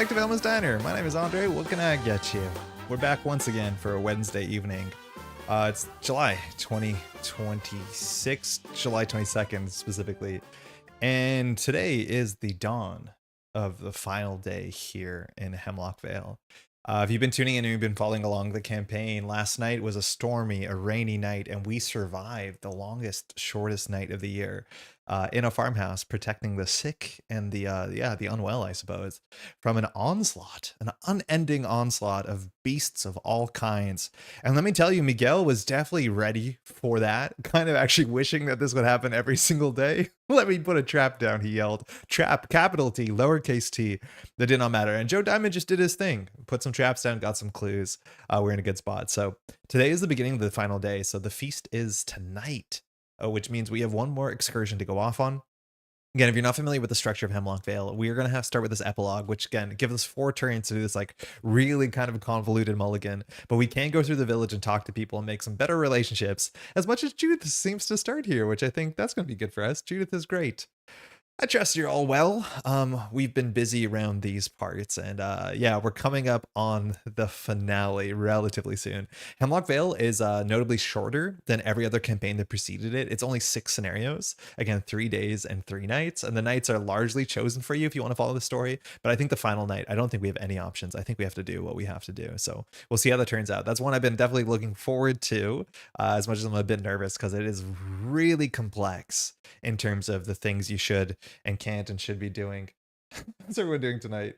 back to Velma's Diner. My name is Andre. What can I get you? We're back once again for a Wednesday evening. It's July 2026, July 22nd specifically. And today is the dawn of the final day here in Hemlock Vale. If you've been tuning in and you've been following along the campaign, last night was a rainy night, and we survived the longest, shortest night of the year in a farmhouse, protecting the sick and the unwell, I suppose, from an unending onslaught of beasts of all kinds. And let me tell you, Miguel was definitely ready for that, kind of actually wishing that this would happen every single day. Let me put a trap down, he yelled. Trap, capital T, lowercase t. That did not matter. And Joe Diamond just did his thing. Put some traps down, got some clues. We're in a good spot. So today is the beginning of the final day. So the feast is tonight, which means we have one more excursion to go off on. Again, if you're not familiar with the structure of Hemlock Vale, we are going to have to start with this epilogue, which again gives us 4 turns to do this like really kind of convoluted mulligan. But we can go through the village and talk to people and make some better relationships, as much as Judith seems to start here, which I think that's going to be good for us. Judith is great. I trust you're all well. We've been busy around these parts, and yeah, we're coming up on the finale relatively soon. Hemlock Vale is notably shorter than every other campaign that preceded it. It's only 6 scenarios, again 3 days and 3 nights, and the nights are largely chosen for you if you want to follow the story. But I think the final night, I don't think we have any options. I think we have to do what we have to do. So we'll see how that turns out. That's one I've been definitely looking forward to, as much as I'm a bit nervous because it is really complex in terms of the things you should and can't and should be doing. What's everyone doing tonight?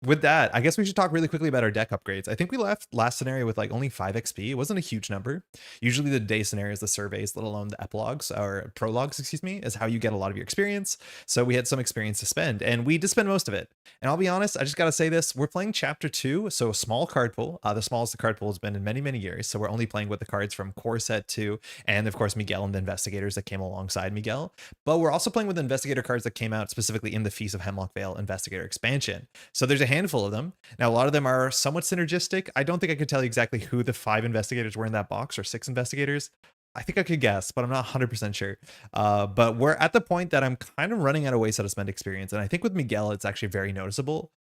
With that, I guess we should talk really quickly about our deck upgrades. I think we left last scenario with like only 5 XP. It wasn't a huge number. Usually the day scenarios, the surveys, let alone the epilogues or prologues, excuse me, is how you get a lot of your experience. So we had some experience to spend, and we did spend most of it. And I'll be honest, I just got to say this. We're playing chapter 2, so a small card pool. The smallest the card pool has been in many, many years. So we're only playing with the cards from core set 2, and of course Miguel and the investigators that came alongside Miguel. But we're also playing with the investigator cards that came out specifically in the Feast of Hemlock Vale investigator expansion. So there's a handful of them. Now, a lot of them are somewhat synergistic. I don't think I could tell you exactly who the 5 investigators were in that box, or 6 investigators. I think I could guess, but I'm not 100% sure. But we're at the point that I'm kind of running out of ways how to spend experience. And I think with Miguel, it's actually very noticeable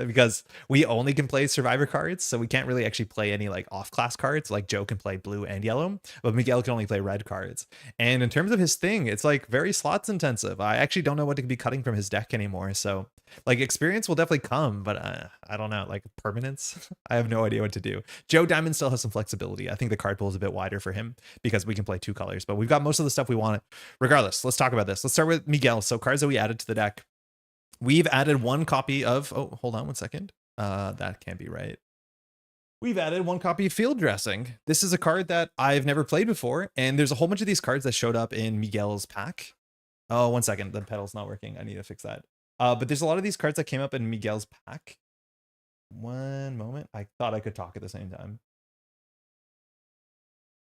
because we only can play survivor cards. So we can't really actually play any like off-class cards. Like Joe can play blue and yellow, but Miguel can only play red cards. And in terms of his thing, it's like very slots intensive. I actually don't know what to be cutting from his deck anymore. So like experience will definitely come, but I don't know, like permanence. I have no idea what to do. Joe Diamond still has some flexibility. I think the card pool is a bit wider for him, because we can play 2 colors, but we've got most of the stuff we want. Regardless, let's talk about this. Let's start with Miguel. So cards that we added to the deck. We've added 1 copy of, oh, hold on 1 second. That can't be right. We've added 1 copy of Field Dressing. This is a card that I've never played before, and there's a whole bunch of these cards that showed up in Miguel's pack. Oh, 1 second. The pedal's not working. I need to fix that. But there's a lot of these cards that came up in Miguel's pack. 1 moment. I thought I could talk at the same time.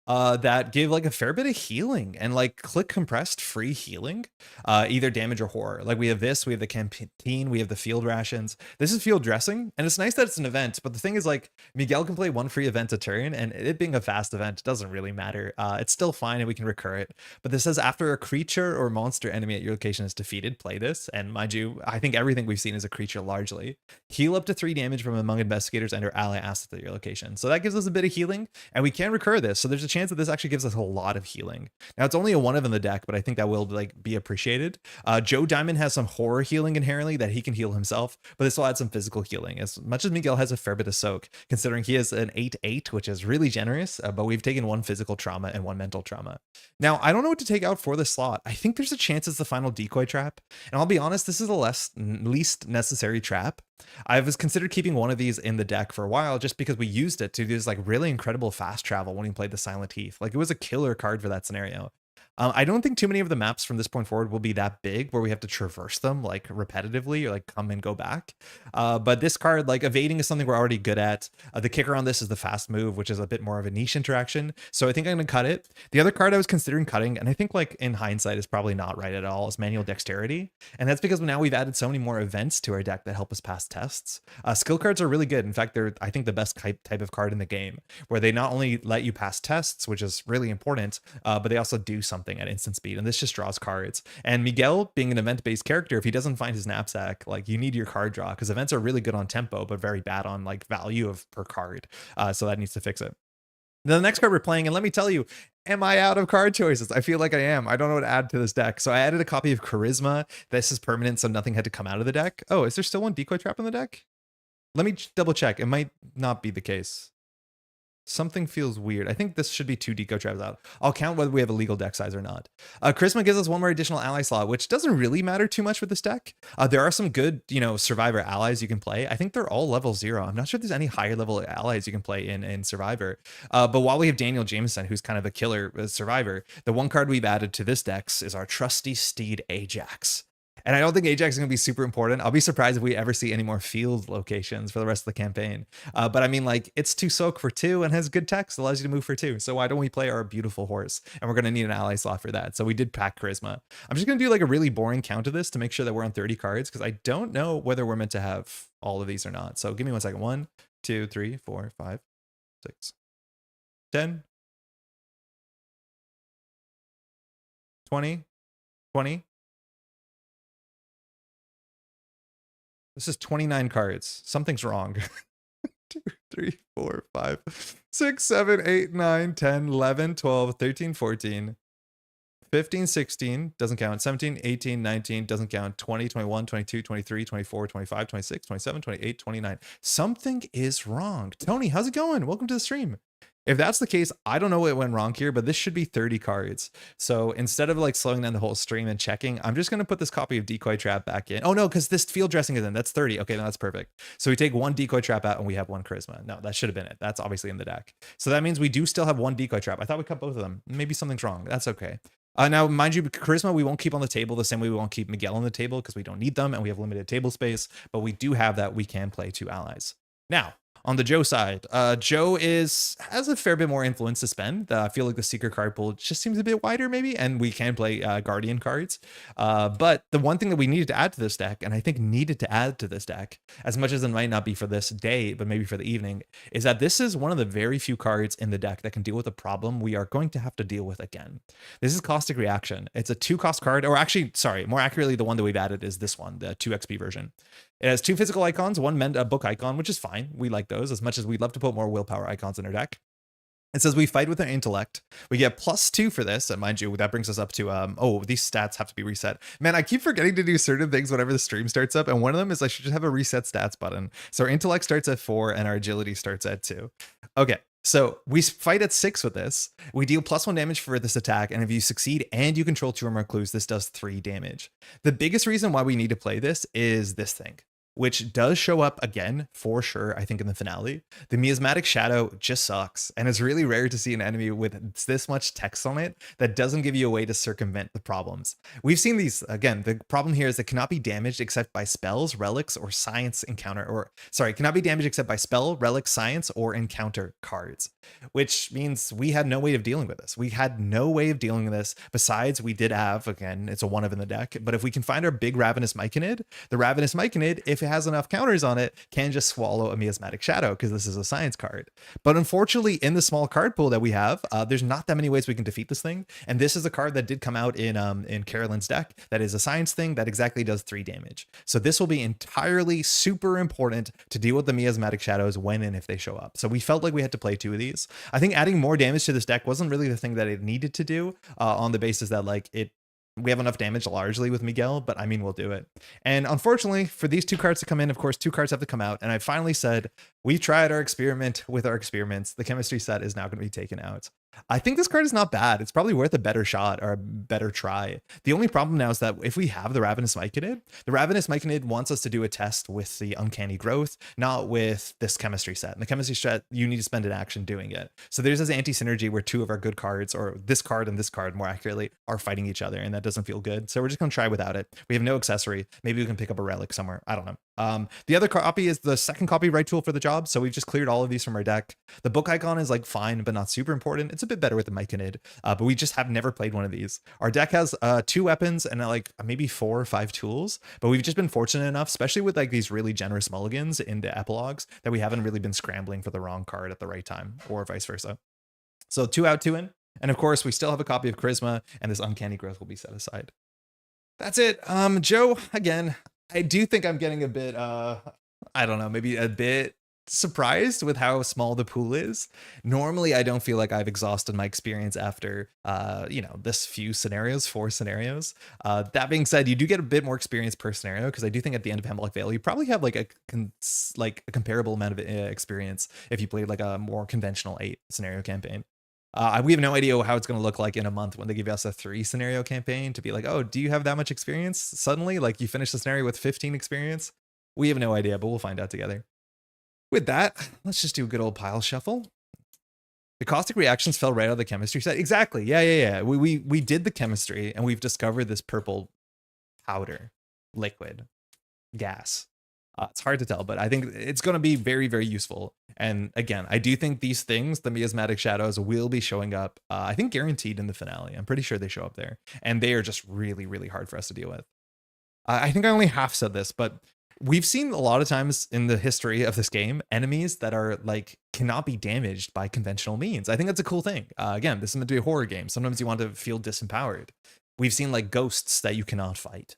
That gave like a fair bit of healing and like click compressed free healing, either damage or horror. Like we have this, we have the canteen, we have the field rations. This is field dressing, and it's nice that it's an event, but the thing is like Miguel can play 1 free event a turn, and it being a fast event doesn't really matter. It's still fine and we can recur it. But this says after a creature or monster enemy at your location is defeated, play this. And mind you, I think everything we've seen is a creature largely. Heal up to 3 damage from among investigators and or ally assets at your location. So that gives us a bit of healing, and we can recur this. So there's a chance that this actually gives us a lot of healing. Now it's only a 1 of in the deck, but I think that will like be appreciated. Joe Diamond has some horror healing inherently that he can heal himself, but this will add some physical healing, as much as Miguel has a fair bit of soak, considering he has an 8/8, which is really generous, but we've taken 1 physical trauma and 1 mental trauma. Now I don't know what to take out for this slot. I think there's a chance it's the final decoy trap, and I'll be honest, this is the least necessary trap. I was considered keeping 1 of these in the deck for a while just because we used it to do this like really incredible fast travel when we played the Silent Heath. Like it was a killer card for that scenario. I don't think too many of the maps from this point forward will be that big where we have to traverse them like repetitively or like come and go back. But this card, like evading is something we're already good at. The kicker on this is the fast move, which is a bit more of a niche interaction. So I think I'm going to cut it. The other card I was considering cutting, and I think like in hindsight is probably not right at all, is manual dexterity. And that's because now we've added so many more events to our deck that help us pass tests. Skill cards are really good. In fact, they're, I think, the best type of card in the game, where they not only let you pass tests, which is really important, but they also do something. something at instant speed, and this just draws cards. And Miguel, being an event-based character, if he doesn't find his knapsack, like you need your card draw, because events are really good on tempo, but very bad on like value of per card. So that needs to fix it. The next card we're playing, and let me tell you, am I out of card choices? I feel like I am. I don't know what to add to this deck. So I added a copy of Charisma. This is permanent, so nothing had to come out of the deck. Oh, is there still one decoy trap in the deck? Let me double check. It might not be the case. Something feels weird. I think this should be 2 deco traps out. I'll count whether we have a legal deck size or not. Charisma gives us 1 more additional ally slot, which doesn't really matter too much with this deck. There are some good, Survivor allies you can play. I think they're all level 0. I'm not sure there's any higher level allies you can play in Survivor. But while we have Daniel Jameson, who's kind of a killer Survivor, the one card we've added to this deck is our trusty steed Ajax. And I don't think Ajax is going to be super important. I'll be surprised if we ever see any more field locations for the rest of the campaign. But I mean, like, it's 2 soak for 2 and has good text, allows you to move for 2. So why don't we play our beautiful horse? And we're going to need an ally slot for that. So we did pack Charisma. I'm just going to do like a really boring count of this to make sure that we're on 30 cards, because I don't know whether we're meant to have all of these or not. So give me 1 second. 1, 2, 3, 4, 5, 6, 10, 20, 20. This is 29 cards. Something's wrong. 2, 3, 4, 5, 6, 7, 8, 9, 10, 11, 12, 13, 14, 15, 16, doesn't count. 17, 18, 19, doesn't count. 20, 21, 22, 23, 24, 25, 26, 27, 28, 29. Something is wrong. Tony, how's it going? Welcome to the stream. If that's the case, I don't know what went wrong here, but this should be 30 cards. So instead of like slowing down the whole stream and checking, I'm just going to put this copy of Decoy Trap back in. Oh no, because this field dressing is in. That's 30. Okay, no, that's perfect. So we take 1 Decoy Trap out and we have 1 Charisma. No, that should have been it. That's obviously in the deck. So that means we do still have 1 Decoy Trap. I thought we cut both of them. Maybe something's wrong. That's okay. Now, mind you, Charisma we won't keep on the table the same way we won't keep Miguel on the table, because we don't need them and we have limited table space, but we do have that we can play 2 allies. Now, on the Joe side, Joe has a fair bit more influence to spend. I feel like the secret card pool just seems a bit wider maybe, and we can play Guardian cards. But the one thing that we needed to add to this deck, and I think needed to add to this deck, as much as it might not be for this day, but maybe for the evening, is that this is one of the very few cards in the deck that can deal with a problem we are going to have to deal with again. This is Caustic Reaction. It's a 2-cost card, or actually, sorry, more accurately, the one that we've added is this one, the 2 XP version. It has 2 physical icons, 1 book icon, which is fine. We like those as much as we'd love to put more willpower icons in our deck. It says we fight with our intellect. We get +2 for this, and mind you, that brings us up to oh, these stats have to be reset. Man, I keep forgetting to do certain things whenever the stream starts up, and one of them is I should just have a reset stats button. So our intellect starts at 4 and our agility starts at 2. Okay. So we fight at 6 with this. We deal +1 damage for this attack, and if you succeed and you control 2 or more clues, this does 3 damage. The biggest reason why we need to play this is this thing, which does show up again for sure, I think, in the finale. The miasmatic shadow just sucks, and it's really rare to see an enemy with this much text on it that doesn't give you a way to circumvent the problems. We've seen these, again, the problem here is it cannot be damaged except by spells, relics, or science encounter, or sorry, cannot be damaged except by spell, relic, science, or encounter cards, which means we had no way of dealing with this. We had no way of dealing with this. Besides, we did have, again, it's a 1 of in the deck, but if we can find our big Ravenous Myconid, the Ravenous Myconid, if it has enough counters on it, can just swallow a miasmatic shadow, because this is a science card. But unfortunately, in the small card pool that we have, there's not that many ways we can defeat this thing. And this is a card that did come out in Carolyn's deck that is a science thing that exactly does 3 damage. So this will be entirely super important to deal with the miasmatic shadows when and if they show up. So we felt like we had to play 2 of these. I think adding more damage to this deck wasn't really the thing that it needed to do, on the basis that like we have enough damage largely with Miguel, but I mean, we'll do it. And unfortunately, for these 2 cards to come in, of course, 2 cards have to come out. And I finally said, we tried our experiment with our experiments. The chemistry set is now going to be taken out. I think this card is not bad. It's probably worth a better shot or a better try. The only problem now is that if we have the Ravenous Myconid wants us to do a test with the Uncanny Growth, not with this chemistry set. And the chemistry set, you need to spend an action doing it. So there's this anti-synergy where 2 of our good cards, or this card and this card more accurately, are fighting each other, and that doesn't feel good. So we're just going to try without it. We have no accessory. Maybe we can pick up a relic somewhere. I don't know. The other copy is the second copyright tool for the job. So we've just cleared all of these from our deck. The book icon is like fine, but not super important. It's a bit better with the Myconid, but we just have never played one of these. Our deck has 2 weapons and like maybe 4 or 5 tools, but we've just been fortunate enough, especially with like these really generous mulligans in the epilogues, that we haven't really been scrambling for the wrong card at the right time, or vice versa. So 2 out, 2 in. And of course, we still have a copy of Charisma, and this uncanny growth will be set aside. That's it. Joe, again, I do think I'm getting a bit, I don't know, maybe a bit surprised with how small the pool is. Normally, I don't feel like I've exhausted my experience after, this few scenarios, 4 scenarios. That being said, you do get a bit more experience per scenario, because I do think at the end of Hemlock Vale, you probably have like a comparable amount of experience if you played like a more conventional 8 scenario campaign. We have no idea how it's going to look like in a month when they give us a 3 scenario campaign to be like, oh, do you have that much experience suddenly? Like you finish the scenario with 15 experience? We have no idea, but we'll find out together. With that, let's just do a good old pile shuffle. The caustic reactions fell right out of the chemistry set. Exactly. Yeah. We did the chemistry and we've discovered this purple powder, liquid, gas. It's hard to tell, but I think it's going to be very, very useful. And again, I do think these things, the miasmatic shadows, will be showing up, I think guaranteed in the finale. I'm pretty sure they show up there. And they are just really, really hard for us to deal with. I think I only half said this, but we've seen a lot of times in the history of this game, enemies that are like cannot be damaged by conventional means. I think that's a cool thing. Again, this is meant to be a horror game. Sometimes you want to feel disempowered. We've seen like ghosts that you cannot fight.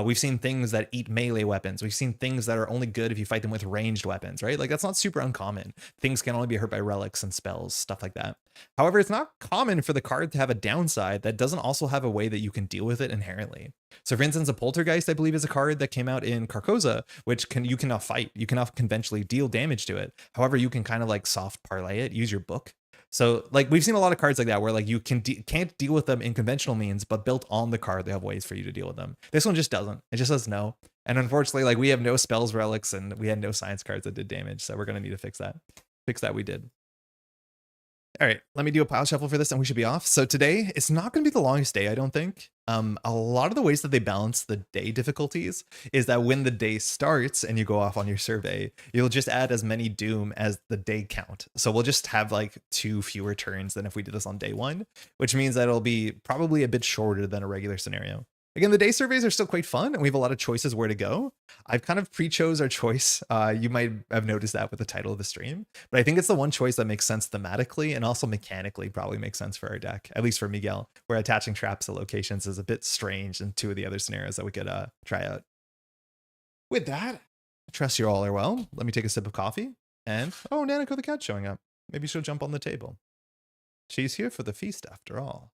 We've seen things that eat melee weapons. We've seen things that are only good if you fight them with ranged weapons, right? Like that's not super uncommon. Things can only be hurt by relics and spells, stuff like that. However, it's not common for the card to have a downside that doesn't also have a way that you can deal with it inherently. So for instance, a Poltergeist, I believe, is a card that came out in Carcosa, which you cannot fight. You cannot conventionally deal damage to it. However, you can kind of like soft parlay it, use your book. So like we've seen a lot of cards like that where like you can't deal with them in conventional means, but built on the card, they have ways for you to deal with them. This one just doesn't. It just says no. And unfortunately, like we have no spells, relics, and we had no science cards that did damage. So we're going to need to fix that. Fix that we did. All right, let me do a pile shuffle for this and we should be off. So today, it's not going to be the longest day, I don't think. A lot of the ways that they balance the day difficulties is that when the day starts and you go off on your survey, you'll just add as many doom as the day count. So we'll just have like 2 fewer turns than if we did this on day 1, which means that it'll be probably a bit shorter than a regular scenario. Again, the day surveys are still quite fun and we have a lot of choices where to go. I've kind of pre-chose our choice. You might have noticed that with the title of the stream, but I think it's the one choice that makes sense thematically and also mechanically probably makes sense for our deck, at least for Miguel, where attaching traps to locations is a bit strange in 2 of the other scenarios that we could try out. With that, I trust you all are well. Let me take a sip of coffee and, oh, Nanako the cat showing up. Maybe she'll jump on the table. She's here for the feast after all.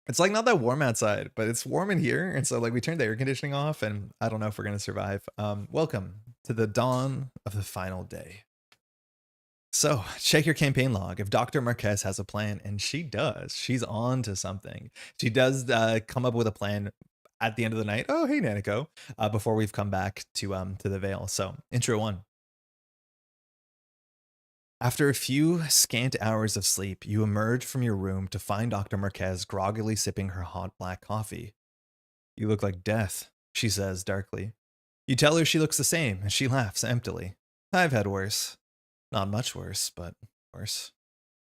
It's like not that warm outside, but it's warm in here. And so like we turned the air conditioning off and I don't know if we're going to survive. Welcome to the dawn of the final day. So check your campaign log. If Dr. Marquez has a plan, and she does, she's on to something. She does come up with a plan at the end of the night. Oh, hey, Nanako, before we've come back to the Vale. So intro 1. After a few scant hours of sleep, you emerge from your room to find Dr. Marquez groggily sipping her hot black coffee. You look like death, she says darkly. You tell her she looks the same, and she laughs emptily. I've had worse. Not much worse, but worse.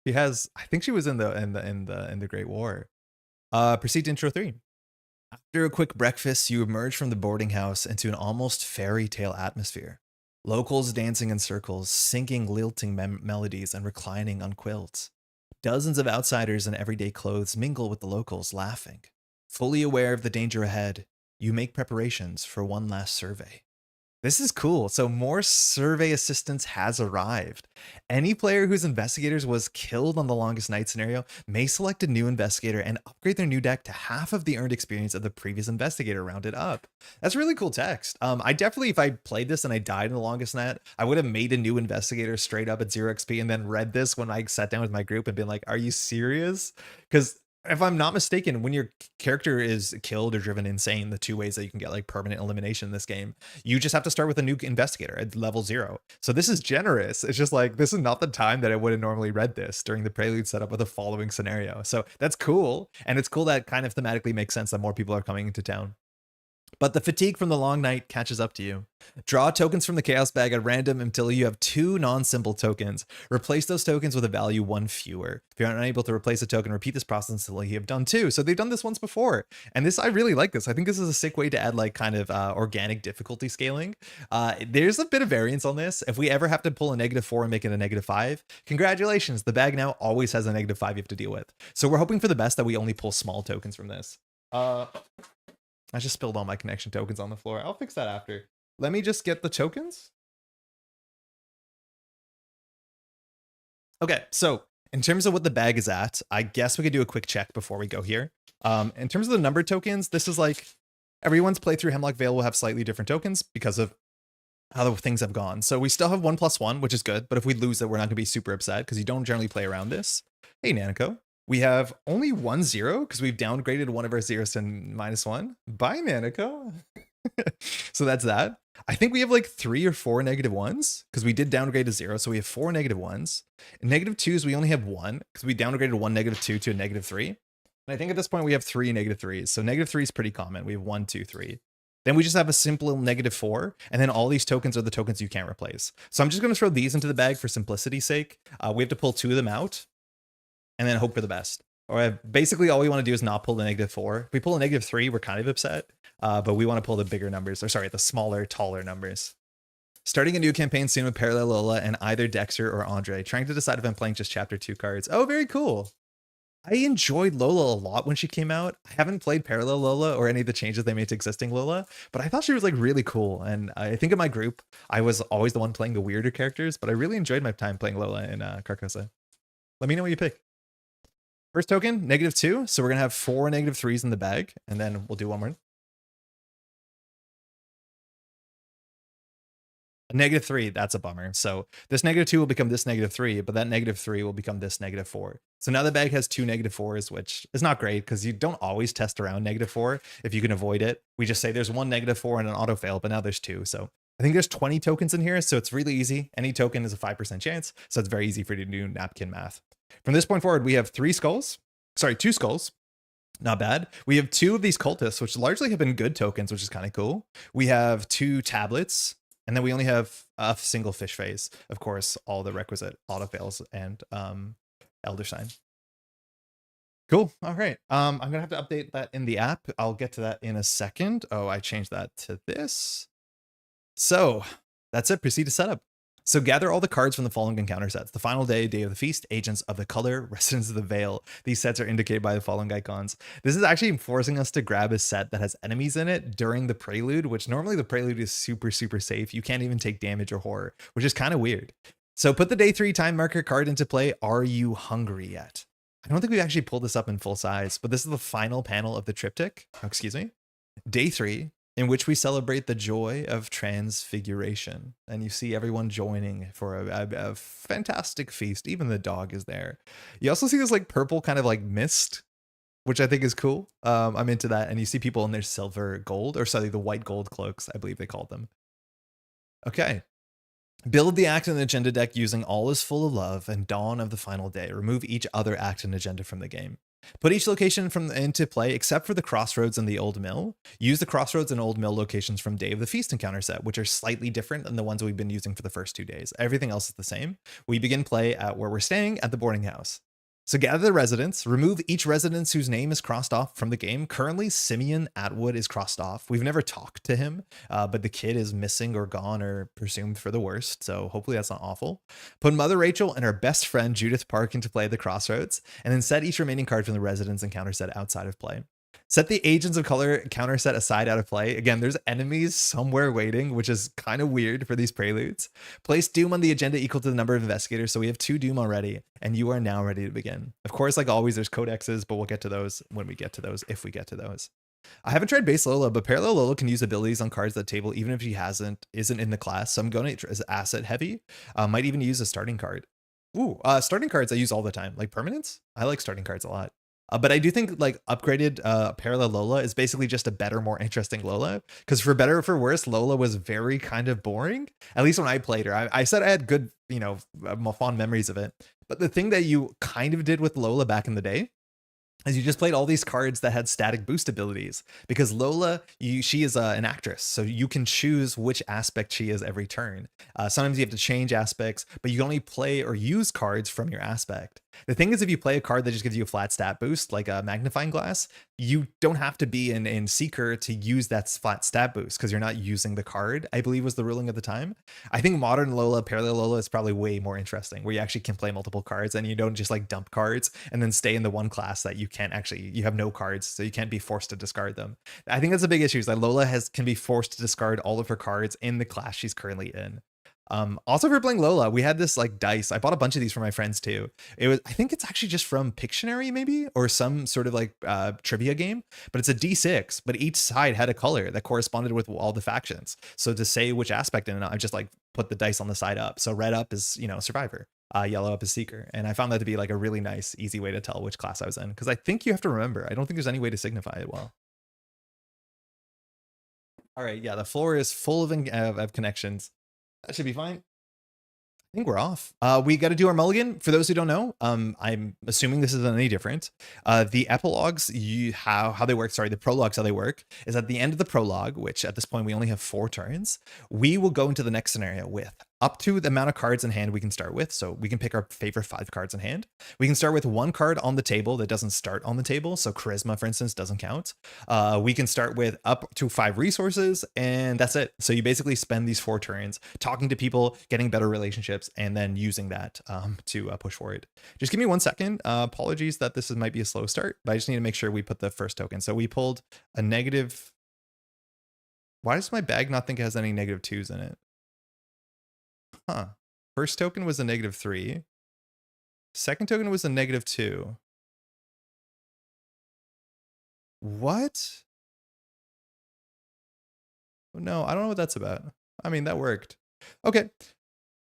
She has, I think she was in the Great War. Proceed to intro 3. After a quick breakfast, you emerge from the boarding house into an almost fairy tale atmosphere. Locals dancing in circles, singing lilting melodies and reclining on quilts. Dozens of outsiders in everyday clothes mingle with the locals, laughing. Fully aware of the danger ahead, you make preparations for one last survey. This is cool. So more survey assistance has arrived. Any player whose investigators was killed on the longest night scenario may select a new investigator and upgrade their new deck to half of the earned experience of the previous investigator rounded up. That's really cool text. I definitely, if I played this and I died in the longest night, I would have made a new investigator straight up at 0 XP and then read this when I sat down with my group and been like, are you serious? Because if I'm not mistaken, when your character is killed or driven insane, the 2 ways that you can get like permanent elimination in this game, you just have to start with a new investigator at level 0. So this is generous. It's just like, this is not the time that I would have normally read this during the Prelude setup of the following scenario. So that's cool. And it's cool that kind of thematically makes sense that more people are coming into town. But the fatigue from the long night catches up to you. Draw tokens from the chaos bag at random until you have 2 non-symbol tokens. Replace those tokens with a value 1 fewer. If you're unable to replace a token, repeat this process until you have done 2. So they've done this once before. And this, I really like this. I think this is a sick way to add like kind of organic difficulty scaling. There's a bit of variance on this. If we ever have to pull a -4 and make it a -5, congratulations. The bag now always has a -5 you have to deal with. So we're hoping for the best that we only pull small tokens from this. I just spilled all my connection tokens on the floor. I'll fix that after. Let me just get the tokens. Okay, so in terms of what the bag is at, I guess we could do a quick check before we go here. In terms of the numbered tokens, this is like everyone's playthrough Hemlock Vale will have slightly different tokens because of how the things have gone. So we still have 1+1, which is good, but if we lose it, we're not gonna be super upset because you don't generally play around this. Hey, Nanako. We have only 1 0 because we've downgraded one of our zeros to -1. Bye, Nanako. So that's that. I think we have like 3 or 4 -1s because we did downgrade to 0. So we have 4 -1s. And -2s, we only have 1 because we downgraded one -2 to a -3. And I think at this point we have 3 -3s. So -3 is pretty common. We have 1, 2, 3. Then we just have a simple -4. And then all these tokens are the tokens you can't replace. So I'm just going to throw these into the bag for simplicity's sake. We have to pull 2 of them out and then hope for the best. Or basically all we want to do is not pull the -4. If we pull a -3, we're kind of upset, but we want to pull the bigger numbers, or sorry, the smaller, taller numbers. Starting a new campaign soon with Parallel Lola and either Dexter or Andre. Trying to decide if I'm playing just chapter 2 cards. Oh, very cool. I enjoyed Lola a lot when she came out. I haven't played Parallel Lola or any of the changes they made to existing Lola, but I thought she was like really cool. And I think in my group, I was always the one playing the weirder characters, but I really enjoyed my time playing Lola in Carcosa. Let me know what you pick. First token, -2. So we're going to have 4 -3s in the bag, and then we'll do one more. A -3, that's a bummer. So this -2 will become this -3, but that -3 will become this -4. So now the bag has 2 -4s, which is not great because you don't always test around -4 if you can avoid it. We just say there's one -4 and an auto fail, but now there's 2. So I think there's 20 tokens in here, so it's really easy. Any token is a 5% chance, so it's very easy for you to do napkin math. From this point forward, we have 2 skulls. Not bad. We have 2 of these cultists, which largely have been good tokens, which is kind of cool. We have 2 tablets, and then we only have a single fish face. Of course, all the requisite autofails and elder sign. Cool. All right. I'm gonna have to update that in the app. I'll get to that in a second. Oh, I changed that to this. So that's it. Proceed to setup. So gather all the cards from the following encounter sets. The Final Day, Day of the Feast, Agents of the Color, Residents of the Vale. These sets are indicated by the following icons. This is actually forcing us to grab a set that has enemies in it during the Prelude, which normally the Prelude is super, super safe. You can't even take damage or horror, which is kind of weird. So put the Day 3 time marker card into play. Are you hungry yet? I don't think we've actually pulled this up in full size, but this is the final panel of the triptych. Oh, excuse me. Day 3. In which we celebrate the joy of transfiguration. And you see everyone joining for a fantastic feast. Even the dog is there. You also see this like purple kind of like mist, which I think is cool. I'm into that. And you see people in their silver gold, or sorry, the white gold cloaks, I believe they called them. Okay. Build the act and agenda deck using All is Full of Love and Dawn of the Final Day. Remove each other act and agenda from the game. Put each location into play except for the Crossroads and the Old Mill. Use the Crossroads and Old Mill locations from Day of the Feast encounter set, which are slightly different than the ones we've been using for the first 2 days. Everything else is the same. We begin play at where we're staying at the boarding house. So gather the residents, remove each residence whose name is crossed off from the game. Currently, Simeon Atwood is crossed off. We've never talked to him, but the kid is missing or gone or presumed for the worst. So hopefully that's not awful. Put Mother Rachel and her best friend Judith Park into play at the Crossroads, and then set each remaining card from the residence encounter set outside of play. Set the Agents of Color counter set aside out of play. Again, there's enemies somewhere waiting, which is kind of weird for these preludes. Place Doom on the agenda equal to the number of investigators. So we have 2 Doom already, and you are now ready to begin. Of course, like always, there's codexes, but we'll get to those when we get to those, if we get to those. I haven't tried base Lola, but Parallel Lola can use abilities on cards at the table, even if she isn't in the class. So I'm going to as asset heavy. Might even use a starting card. Ooh, starting cards I use all the time. Like permanents? I like starting cards a lot. But I do think like upgraded Parallel Lola is basically just a better, more interesting Lola. Because for better or for worse, Lola was very kind of boring. At least when I played her. I said I had good, fond memories of it. But the thing that you kind of did with Lola back in the day is you just played all these cards that had static boost abilities, because Lola, she is an actress, so you can choose which aspect she is every turn. Sometimes you have to change aspects, but you can only play or use cards from your aspect. The thing is, if you play a card that just gives you a flat stat boost, like a magnifying glass, you don't have to be in Seeker to use that flat stat boost because you're not using the card, I believe was the ruling at the time. I think modern Lola, parallel Lola is probably way more interesting, where you actually can play multiple cards and you don't just like dump cards and then stay in the one class that you can't actually, you have no cards, so you can't be forced to discard them. I think that's a big issue, is that Lola can be forced to discard all of her cards in the class she's currently in. Also, for playing Lola, we had this like dice. I bought a bunch of these for my friends too. I think it's actually just from Pictionary maybe, or some sort of like trivia game, but it's a D6, but each side had a color that corresponded with all the factions. So to say which aspect in it, I just like put the dice on the side up. So red up is, Survivor. Yellow up is Seeker. And I found that to be like a really nice, easy way to tell which class I was in. Because I think you have to remember. I don't think there's any way to signify it well. All right, yeah, the floor is full of connections. That should be fine. I think we're off. We got to do our mulligan. For those who don't know, I'm assuming this isn't any different. The epilogues, how they work. Sorry, the prologues, how they work is at the end of the prologue, which at this point we only have 4 turns. We will go into the next scenario with up to the amount of cards in hand we can start with. So we can pick our favorite 5 cards in hand. We can start with 1 card on the table that doesn't start on the table. So charisma, for instance, doesn't count. We can start with up to 5 resources, and that's it. So you basically spend these 4 turns talking to people, getting better relationships, and then using that to push forward. Just give me 1 second. Apologies that this might be a slow start, but I just need to make sure we put the first token. So we pulled a negative. Why does my bag not think it has any -2s in it? Huh. First token was a -3. Second token was a -2. What? No, I don't know what that's about. I mean, that worked. Okay.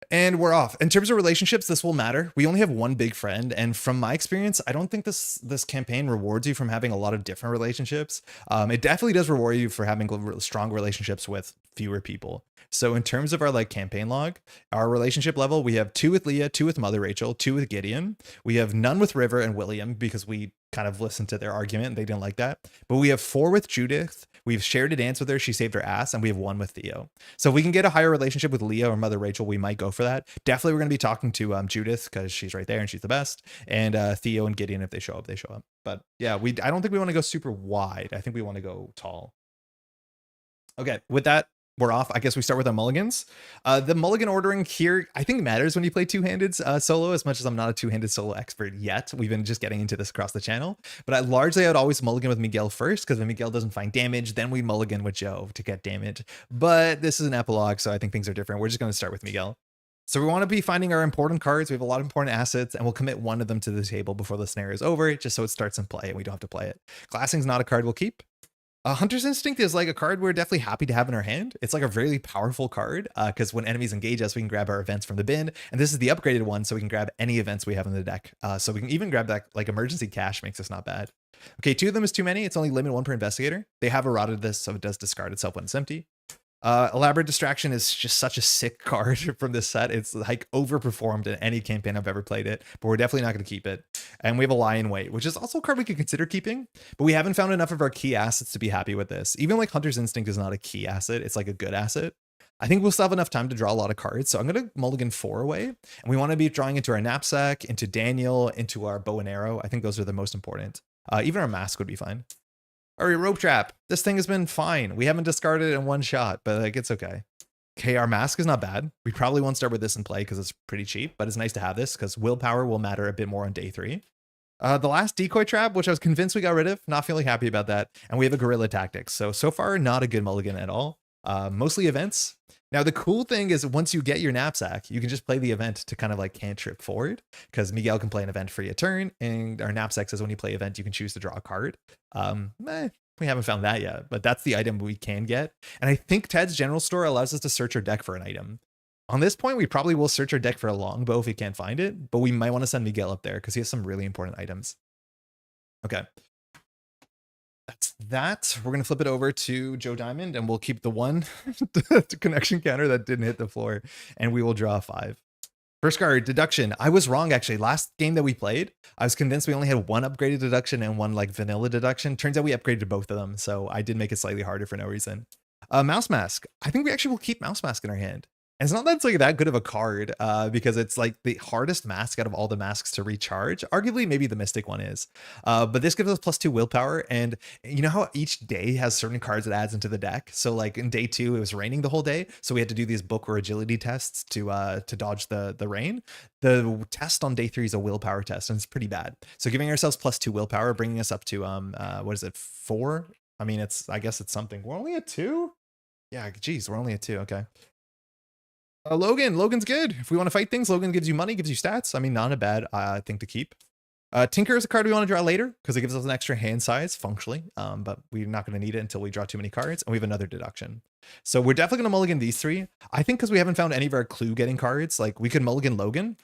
And we're off. In terms of relationships, this will matter. We only have 1 big friend, and from my experience, I don't think this campaign rewards you from having a lot of different relationships. It definitely does reward you for having strong relationships with fewer people. So in terms of our like campaign log, our relationship level, we have 2 with Leah, 2 with Mother Rachel, 2 with Gideon. We have none with River and William because we kind of listened to their argument and they didn't like that. But we have 4 with Judith. We've shared a dance with her. She saved her ass. And we have 1 with Theo. So if we can get a higher relationship with Leah or Mother Rachel, we might go for that. Definitely we're going to be talking to Judith because she's right there and she's the best. And Theo and Gideon, if they show up, they show up. But yeah, I don't think we want to go super wide. I think we want to go tall. Okay, with that, we're off. I guess we start with our mulligans. The mulligan ordering here, I think, matters when you play two-handed solo, as much as I'm not a two-handed solo expert yet. We've been just getting into this across the channel. But I would always mulligan with Miguel first, because when Miguel doesn't find damage, then we mulligan with Joe to get damage. But this is an epilogue, so I think things are different. We're just going to start with Miguel. So we want to be finding our important cards. We have a lot of important assets, and we'll commit 1 of them to the table before the scenario is over, just so it starts in play and we don't have to play it. Glassing's not a card we'll keep. Hunter's Instinct is like a card we're definitely happy to have in our hand. It's like a really powerful card because when enemies engage us, we can grab our events from the bin. And this is the upgraded one, so we can grab any events we have in the deck. So we can even grab that, like emergency cash makes us not bad. Okay, 2 of them is too many. It's only limit 1 per investigator. They have eroded this, so it does discard itself when it's empty. Elaborate Distraction is just such a sick card from this set. It's like overperformed in any campaign I've ever played it, but we're definitely not going to keep it. And we have a Lie in Wait, which is also a card we could consider keeping, but we haven't found enough of our key assets to be happy with this. Even like Hunter's Instinct is not a key asset. It's like a good asset. I think we'll still have enough time to draw a lot of cards. So I'm going to mulligan 4 away, and we want to be drawing into our knapsack, into Daniel, into our bow and arrow. I think those are the most important. Even our mask would be fine. All right, Rope Trap. This thing has been fine. We haven't discarded it in 1 shot, but like it's okay. Okay, our mask is not bad. We probably won't start with this in play because it's pretty cheap, but it's nice to have this because willpower will matter a bit more on day 3. The last decoy trap, which I was convinced we got rid of, not feeling happy about that. And we have a guerrilla tactics. So far, not a good mulligan at all. Mostly events. Now, the cool thing is once you get your knapsack, you can just play the event to kind of like cantrip forward, because Miguel can play an event for you a turn, and our knapsack says when you play event, you can choose to draw a card. We haven't found that yet, but that's the item we can get. And I think Ted's General Store allows us to search our deck for an item. On this point, we probably will search our deck for a longbow if we can't find it, but we might want to send Miguel up there because he has some really important items. Okay. That's that. We're going to flip it over to Joe Diamond, and we'll keep the 1 connection counter that didn't hit the floor, and we will draw 5. First card, deduction. I was wrong, actually. Last game that we played, I was convinced we only had one upgraded deduction and one like vanilla deduction. Turns out we upgraded both of them, so I did make it slightly harder for no reason. Mouse Mask. I think we actually will keep Mouse Mask in our hand. And it's not that it's like that good of a card, because it's like the hardest mask out of all the masks to recharge. Arguably, maybe the Mystic one is. But this gives us +2 willpower, and you know how each day has certain cards it adds into the deck. So like in day 2, it was raining the whole day, so we had to do these book or agility tests to dodge the rain. The test on day 3 is a willpower test, and it's pretty bad. So giving ourselves +2 willpower, bringing us up to what is it, 4? I mean, I guess it's something. We're only at 2. Yeah, geez, we're only at 2. Okay. Logan's good. If we want to fight things, Logan gives you money, gives you stats. I mean, not a bad thing to keep. Tinker is a card we want to draw later because it gives us an extra hand size functionally, but we're not going to need it until we draw too many cards, and we have another deduction. So we're definitely going to mulligan these 3. I think because we haven't found any of our clue getting cards, like we could mulligan Logan.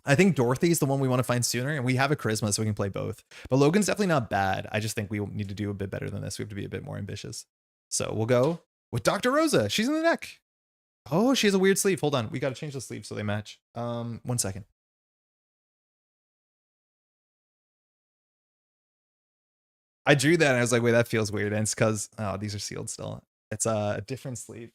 I think Dorothy's the one we want to find sooner, and we have a charisma, so we can play both. But Logan's definitely not bad. I just think we need to do a bit better than this. We have to be a bit more ambitious. So we'll go with Dr. Rosa. She's in the deck. Oh, she has a weird sleeve. Hold on. We got to change the sleeve so they match. 1 second. I drew that and I was like, wait, that feels weird. And it's because, oh, these are sealed still. It's a different sleeve.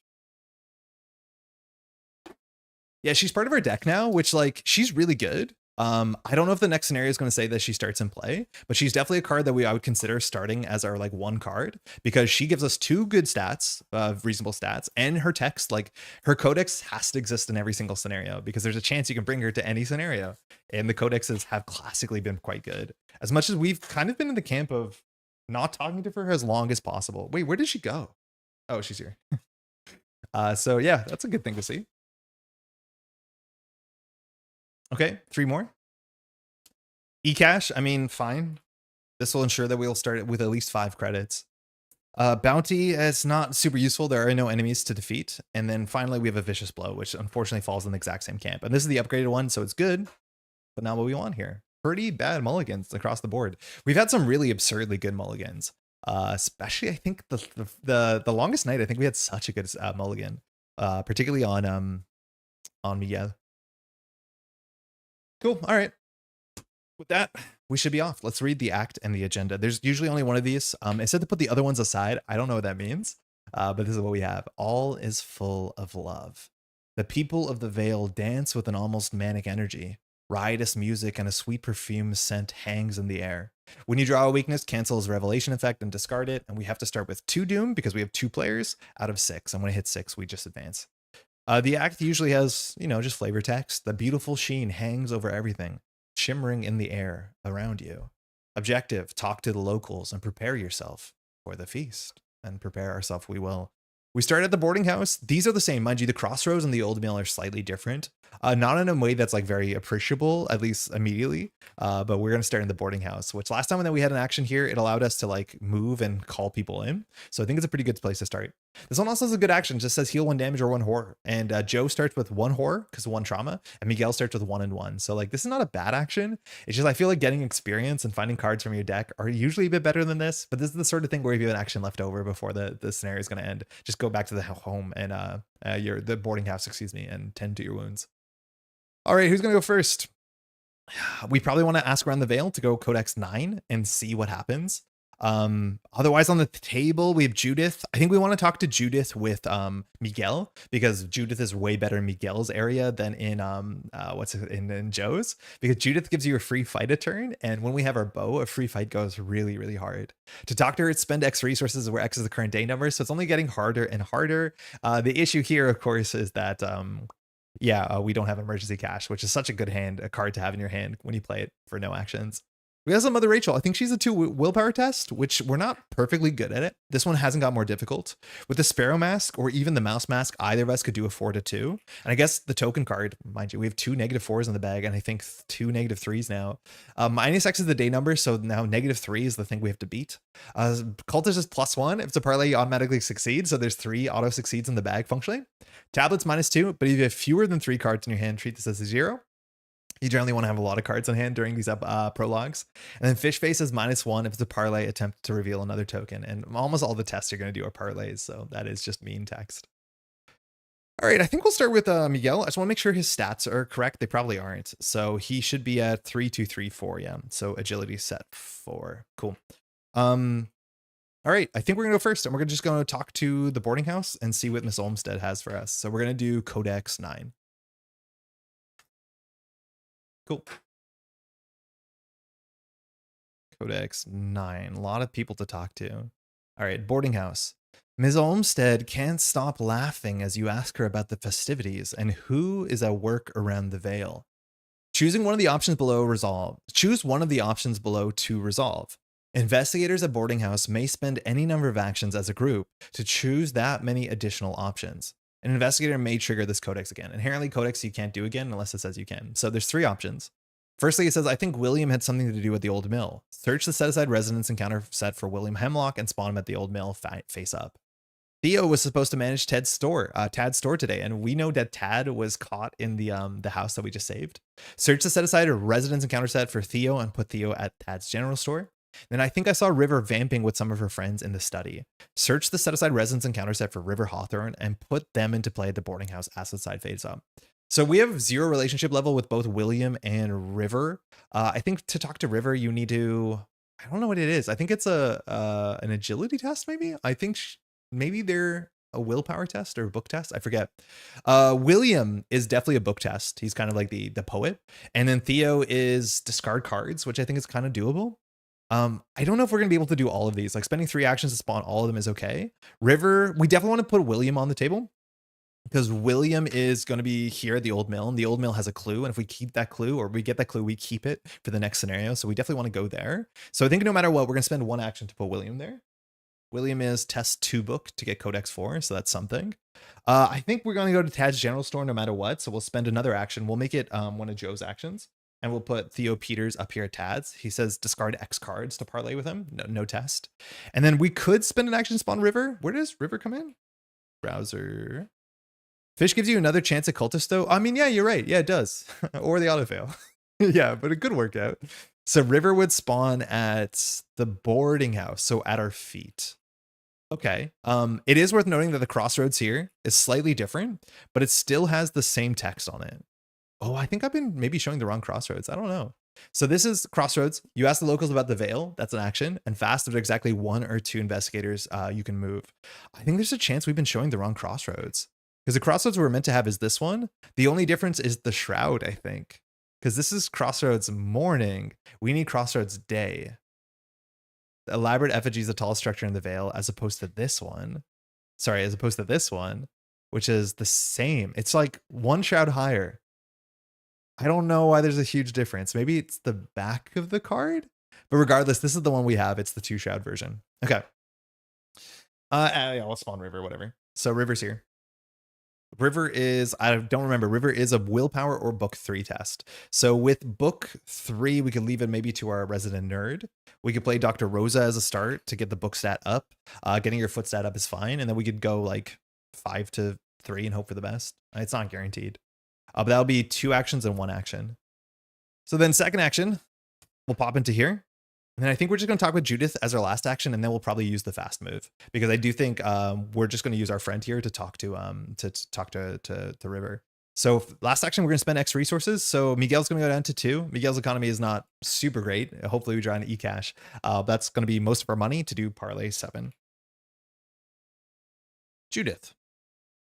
Yeah, she's part of our deck now, which like, she's really good. I don't know if the next scenario is going to say that she starts in play, but she's definitely a card that I would consider starting as our like 1 card because she gives us 2 good stats, reasonable stats, and her text, like her codex has to exist in every single scenario because there's a chance you can bring her to any scenario. And the codexes have classically been quite good. As much as we've kind of been in the camp of not talking to her as long as possible. Wait, where did she go? Oh, she's here. So yeah, that's a good thing to see. Okay, 3 more. E-cash, I mean, fine. This will ensure that we'll start with at least 5 credits. Bounty is not super useful. There are no enemies to defeat. And then finally, we have a Vicious Blow, which unfortunately falls in the exact same camp. And this is the upgraded one, so it's good, but not what we want here. Pretty bad mulligans across the board. We've had some really absurdly good mulligans. Especially, I think the longest night. I think we had such a good mulligan, particularly on Miguel. Cool. All right. With that, we should be off. Let's read the act and the agenda. There's usually only one of these. It said to put the other ones aside. I don't know what that means, but this is what we have. All is full of love. The people of the Vale dance with an almost manic energy. Riotous music and a sweet perfume scent hangs in the air. When you draw a weakness, cancel his revelation effect and discard it. And we have to start with 2 doom because we have 2 players out of 6. And when it hits 6, we just advance. The act usually has, just flavor text. The beautiful sheen hangs over everything, shimmering in the air around you. Objective, talk to the locals and prepare yourself for the feast. And prepare ourselves we will. We start at the boarding house. These are the same. Mind you, the crossroads and the old mill are slightly different. Not in a way that's like very appreciable, at least immediately. But we're going to start in the boarding house, which last time that we had an action here, it allowed us to like move and call people in. So I think it's a pretty good place to start. This one also has a good action. It just says heal 1 damage or 1 horror. And Joe starts with 1 horror because 1 trauma. And Miguel starts with 1 and 1. So like this is not a bad action. It's just I feel like getting experience and finding cards from your deck are usually a bit better than this. But this is the sort of thing where if you have an action left over before the scenario is going to end, just go back to the home and the boarding house, and tend to your wounds. All right, who's going to go first? We probably want to ask around the Vale to go Codex 9 and see what happens. Otherwise on the table, we have Judith. I think we want to talk to Judith with Miguel because Judith is way better in Miguel's area than in in Joe's, because Judith gives you a free fight a turn, and when we have our bow, a free fight goes really, really hard. To talk to her, spend X resources where X is the current day number, so it's only getting harder and harder. The issue here, of course, is that we don't have emergency cash, which is such a good a card to have in your hand when you play it for no actions. We have some Mother Rachel. I think she's a 2 willpower test, which we're not perfectly good at it. This one hasn't got more difficult. With the Sparrow Mask or even the Mouse Mask, either of us could do a 4-2. And I guess the token card, mind you, we have 2 -4s in the bag, and I think 2 -3s now. -X is the day number, so now -3 is the thing we have to beat. Cultist is +1. If it's a parlay, you automatically succeed, so there's 3 auto succeeds in the bag functionally. Tablets -2, but if you have fewer than 3 cards in your hand, treat this as a 0. You generally want to have a lot of cards on hand during these prologues. And then Fish Face is -1 if it's a parlay attempt to reveal another token. And almost all the tests you're going to do are parlays, so that is just mean text. All right, I think we'll start with Miguel. I just want to make sure his stats are correct. They probably aren't. So he should be at 3-2-3-4. Yeah. So agility set 4. Cool. All right, I think we're gonna go first, and we're just gonna talk to the boarding house and see what Miss Olmsted has for us. So we're gonna do Codex 9. Cool. Codex 9. A lot of people to talk to. All right, boarding house. Ms. Olmsted can't stop laughing as you ask her about the festivities and who is at work around the Vale. Choosing one of the options below resolve. Choose one of the options below to resolve. Investigators at boarding house may spend any number of actions as a group to choose that many additional options. An investigator may trigger this codex again. Inherently, codex you can't do again unless it says you can. So there's 3 options. Firstly, it says, I think William had something to do with the old mill. Search the set-aside residence encounter set for William Hemlock and spawn him at the old mill face up. Theo was supposed to manage Tad's store today, and we know that Tad was caught in the house that we just saved. Search the set-aside residence encounter set for Theo and put Theo at Tad's general store. Then I think I saw River vamping with some of her friends in the study. Search the set-aside residence encounter set for River Hawthorne and put them into play at the boarding house as the side fades up. So we have 0 relationship level with both William and River. I think to talk to River, you need to, I don't know what it is. I think it's an agility test, maybe? I think maybe they're a willpower test or a book test. I forget. William is definitely a book test. He's kind of like the poet. And then Theo is discard cards, which I think is kind of doable. I don't know if we're gonna be able to do all of these. Like spending 3 actions to spawn all of them is okay. River, we definitely want to put William on the table because William is going to be here at the old mill, and the old mill has a clue. And if we keep that clue, or we get that clue, we keep it for the next scenario. So we definitely want to go there. So I think no matter what, we're gonna spend 1 action to put William there. William is test 2 book to get Codex 4, so that's something. I think we're going to go to Tad's general store no matter what, so we'll spend another action. We'll make it one of Joe's actions, and we'll put Theo Peters up here at Tad's. He says discard X cards to parlay with him. No test. And then we could spend an action to spawn River. Where does River come in? Browser. Fish gives you another chance at cultist, though. I mean, yeah, you're right. Yeah, it does. Or the autofail. Yeah, but a good workout. So River would spawn at the boarding house, so at our feet. Okay. It is worth noting that the crossroads here is slightly different, but it still has the same text on it. Oh, I think I've been maybe showing the wrong crossroads. I don't know. So this is crossroads. You ask the locals about the Vale. That's an action. And fast, there's exactly 1 or 2 investigators you can move. I think there's a chance we've been showing the wrong crossroads because the crossroads we're meant to have is this one. The only difference is the shroud, I think, because this is crossroads morning. We need crossroads day. The elaborate effigy is the tallest structure in the Vale, as opposed to this one. Sorry, as opposed to this one, which is the same. It's like 1 shroud higher. I don't know why there's a huge difference. Maybe it's the back of the card, but regardless, this is the one we have. It's the 2 shroud version. Okay. Yeah, let's spawn River, whatever. So River's here. River is, I don't remember, River is a willpower or book 3 test. So with book 3, we could leave it maybe to our resident nerd. We could play Dr. Rosa as a start to get the book stat up. Getting your foot stat up is fine. And then we could go like 5 to 3 and hope for the best. It's not guaranteed. But that'll be 2 actions and 1 action. So then second action, we'll pop into here. And then I think we're just going to talk with Judith as our last action, and then we'll probably use the fast move because I do think we're just going to use our friend here to talk to River. So last action, we're going to spend X resources. So Miguel's going to go down to 2. Miguel's economy is not super great. Hopefully we draw an e-cash. That's going to be most of our money to do parlay 7. Judith.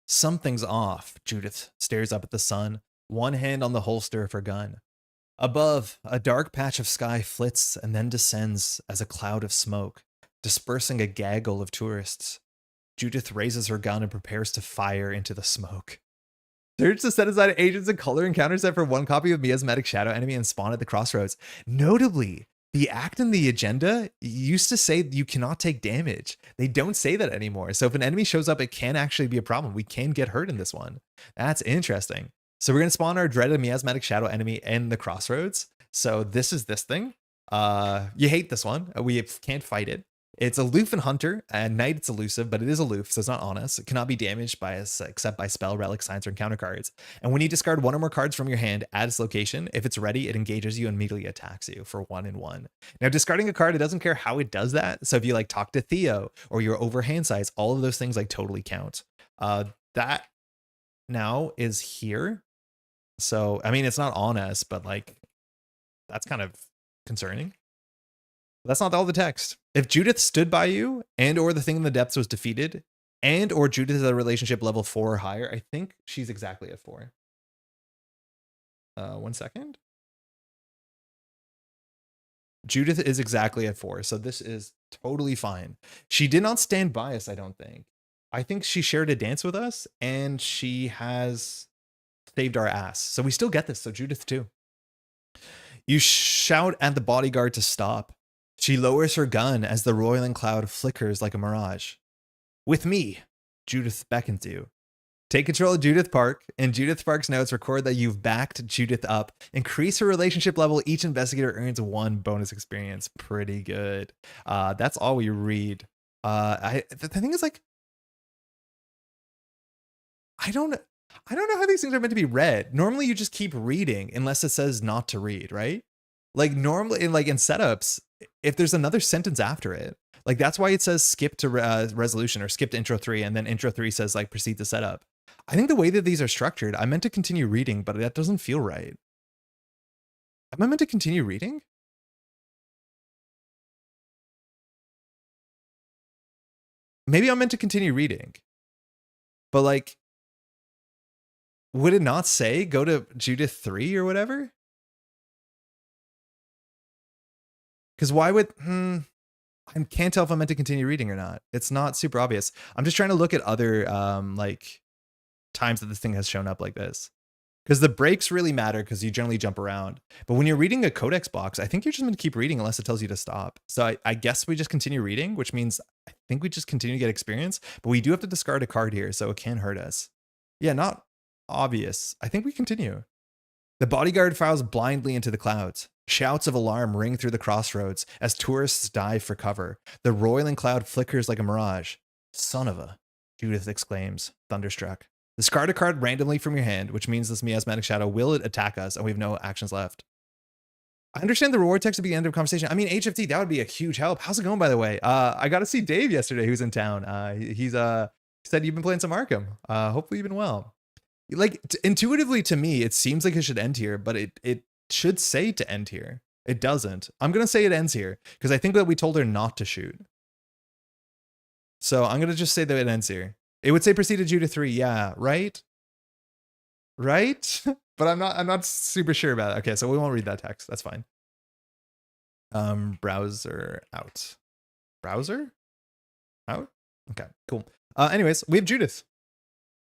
Something's off. Judith stares up at the sun, one hand on the holster of her gun. Above, a dark patch of sky flits and then descends as a cloud of smoke, dispersing a gaggle of tourists. Judith raises her gun and prepares to fire into the smoke. Search the set-aside agents and color encounter set for 1 copy of Miasmatic Shadow Enemy and spawn at the crossroads. Notably, the act in the agenda used to say you cannot take damage. They don't say that anymore. So if an enemy shows up, it can actually be a problem. We can get hurt in this one. That's interesting. So we're going to spawn our dreaded Miasmatic Shadow Enemy in the crossroads. So this is this thing. You hate this one. We can't fight it. It's aloof and hunter. At night it's elusive, but it is aloof, so it's not on us. It cannot be damaged by us except by spell, relic, signs, or encounter cards. And when you discard 1 or more cards from your hand at its location, if it's ready, it engages you and immediately attacks you for 1 and 1. Now, discarding a card, it doesn't care how it does that. So if you like talk to Theo or you're over hand size, all of those things like totally count. That now is here. So, I mean, it's not on us, but like, that's kind of concerning. That's not all the text. If Judith stood by you and or the thing in the depths was defeated and or Judith is at a relationship level 4 or higher, I think she's exactly at 4. 1 second. Judith is exactly at 4, so this is totally fine. She did not stand by us, I don't think. I think she shared a dance with us, and she has saved our ass. So we still get this, so Judith too. You shout at the bodyguard to stop. She lowers her gun as the roiling cloud flickers like a mirage. With me, Judith beckons you. Take control of Judith Park, and Judith Park's notes record that you've backed Judith up. Increase her relationship level. Each investigator earns 1 bonus experience. Pretty good. That's all we read. The thing is, like, I don't know how these things are meant to be read. Normally, you just keep reading unless it says not to read, right? Like normally, in setups, if there's another sentence after it, like that's why it says skip to resolution or skip to intro 3, and then intro 3 says like proceed to setup. I think the way that these are structured, I meant to continue reading, but that doesn't feel right. Am I meant to continue reading? Maybe I'm meant to continue reading, but like, would it not say go to Judith 3 or whatever? Because why would, I can't tell if I'm meant to continue reading or not. It's not super obvious. I'm just trying to look at other like times that this thing has shown up like this. Because the breaks really matter because you generally jump around. But when you're reading a codex box, I think you're just going to keep reading unless it tells you to stop. So I guess we just continue reading, which means I think we just continue to get experience. But we do have to discard a card here, so it can hurt us. Yeah, not obvious. I think we continue. The bodyguard files blindly into the clouds. Shouts of alarm ring through the crossroads as tourists dive for cover. The roiling cloud flickers like a mirage. Son of a, Judith exclaims, thunderstruck. Discard a card randomly from your hand, which means this miasmatic shadow will attack us, and we have no actions left. I understand the reward text at the end of the conversation. I mean, HFT, that would be a huge help. How's it going, by the way? I got to see Dave yesterday, who's in town. He said you've been playing some Arkham. Hopefully you've been well. Like, intuitively to me, it seems like it should end here, but it should say to end here. It doesn't. I'm going to say it ends here, because I think that we told her not to shoot. So I'm going to just say that it ends here. It would say proceed to Judith 3. Yeah, right? Right? But I'm not super sure about it. Okay, so we won't read that text. That's fine. Browser out. Browser? Out? Okay, cool. Anyways, we have Judith.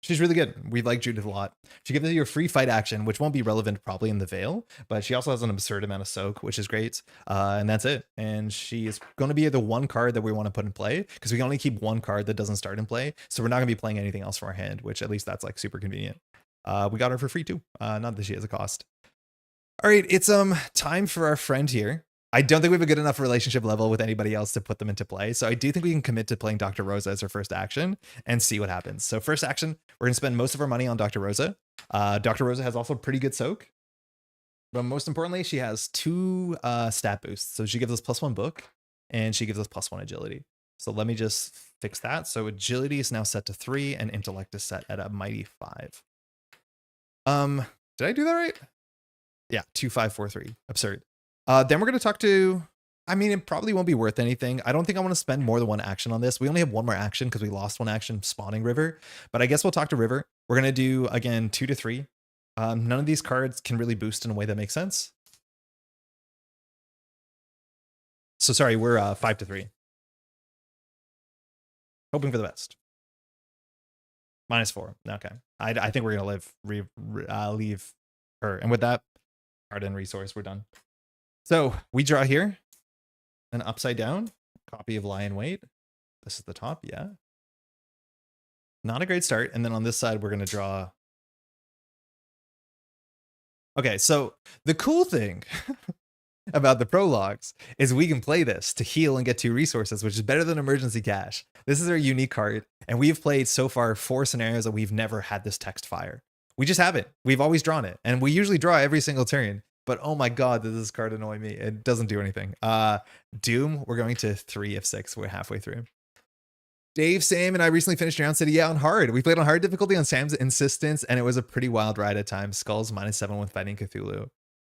She's really good. We like Judith a lot. She gives you a free fight action, which won't be relevant probably in the Vale, but she also has an absurd amount of soak, which is great. And that's it. And she is going to be the one card that we want to put in play, because we can only keep one card that doesn't start in play. So we're not going to be playing anything else from our hand, which at least that's like super convenient. We got her for free too. Not that she has a cost. All right, it's time for our friend here. I don't think we have a good enough relationship level with anybody else to put them into play. So I do think we can commit to playing Dr. Rosa as our first action and see what happens. So first action, we're going to spend most of our money on Dr. Rosa. Dr. Rosa has also pretty good soak. But most importantly, she has 2 stat boosts. So she gives us +1 book and she gives us +1 agility. So let me just fix that. So agility is now set to 3 and intellect is set at a mighty 5. Did I do that right? Yeah, 2, 5, 4, 3. Absurd. Then we're going to talk to, I mean, it probably won't be worth anything. I don't think I want to spend more than 1 action on this. We only have 1 more action because we lost 1 action spawning River, but I guess we'll talk to River. We're going to do, again, 2 to 3. None of these cards can really boost in a way that makes sense. So sorry, we're 5 to 3. Hoping for the best. -4. Okay. I think we're going to leave her. And with that, card and resource, we're done. So we draw here an upside down copy of Lie in Wait. This is the top. Yeah. Not a great start. And then on this side, we're going to draw. Okay. So the cool thing about the prologues is we can play this to heal and get 2 resources, which is better than emergency cash. This is our unique card. And we've played so far 4 scenarios that we've never had this text fire. We just haven't. We've always drawn it. And we usually draw every single turn. But oh my god, does this card annoy me. It doesn't do anything. Doom, we're going to 3 of 6. We're halfway through. Dave, Sam, and I recently finished Drown City on hard. We played on hard difficulty on Sam's insistence, and it was a pretty wild ride at times. Skulls -7 with fighting Cthulhu.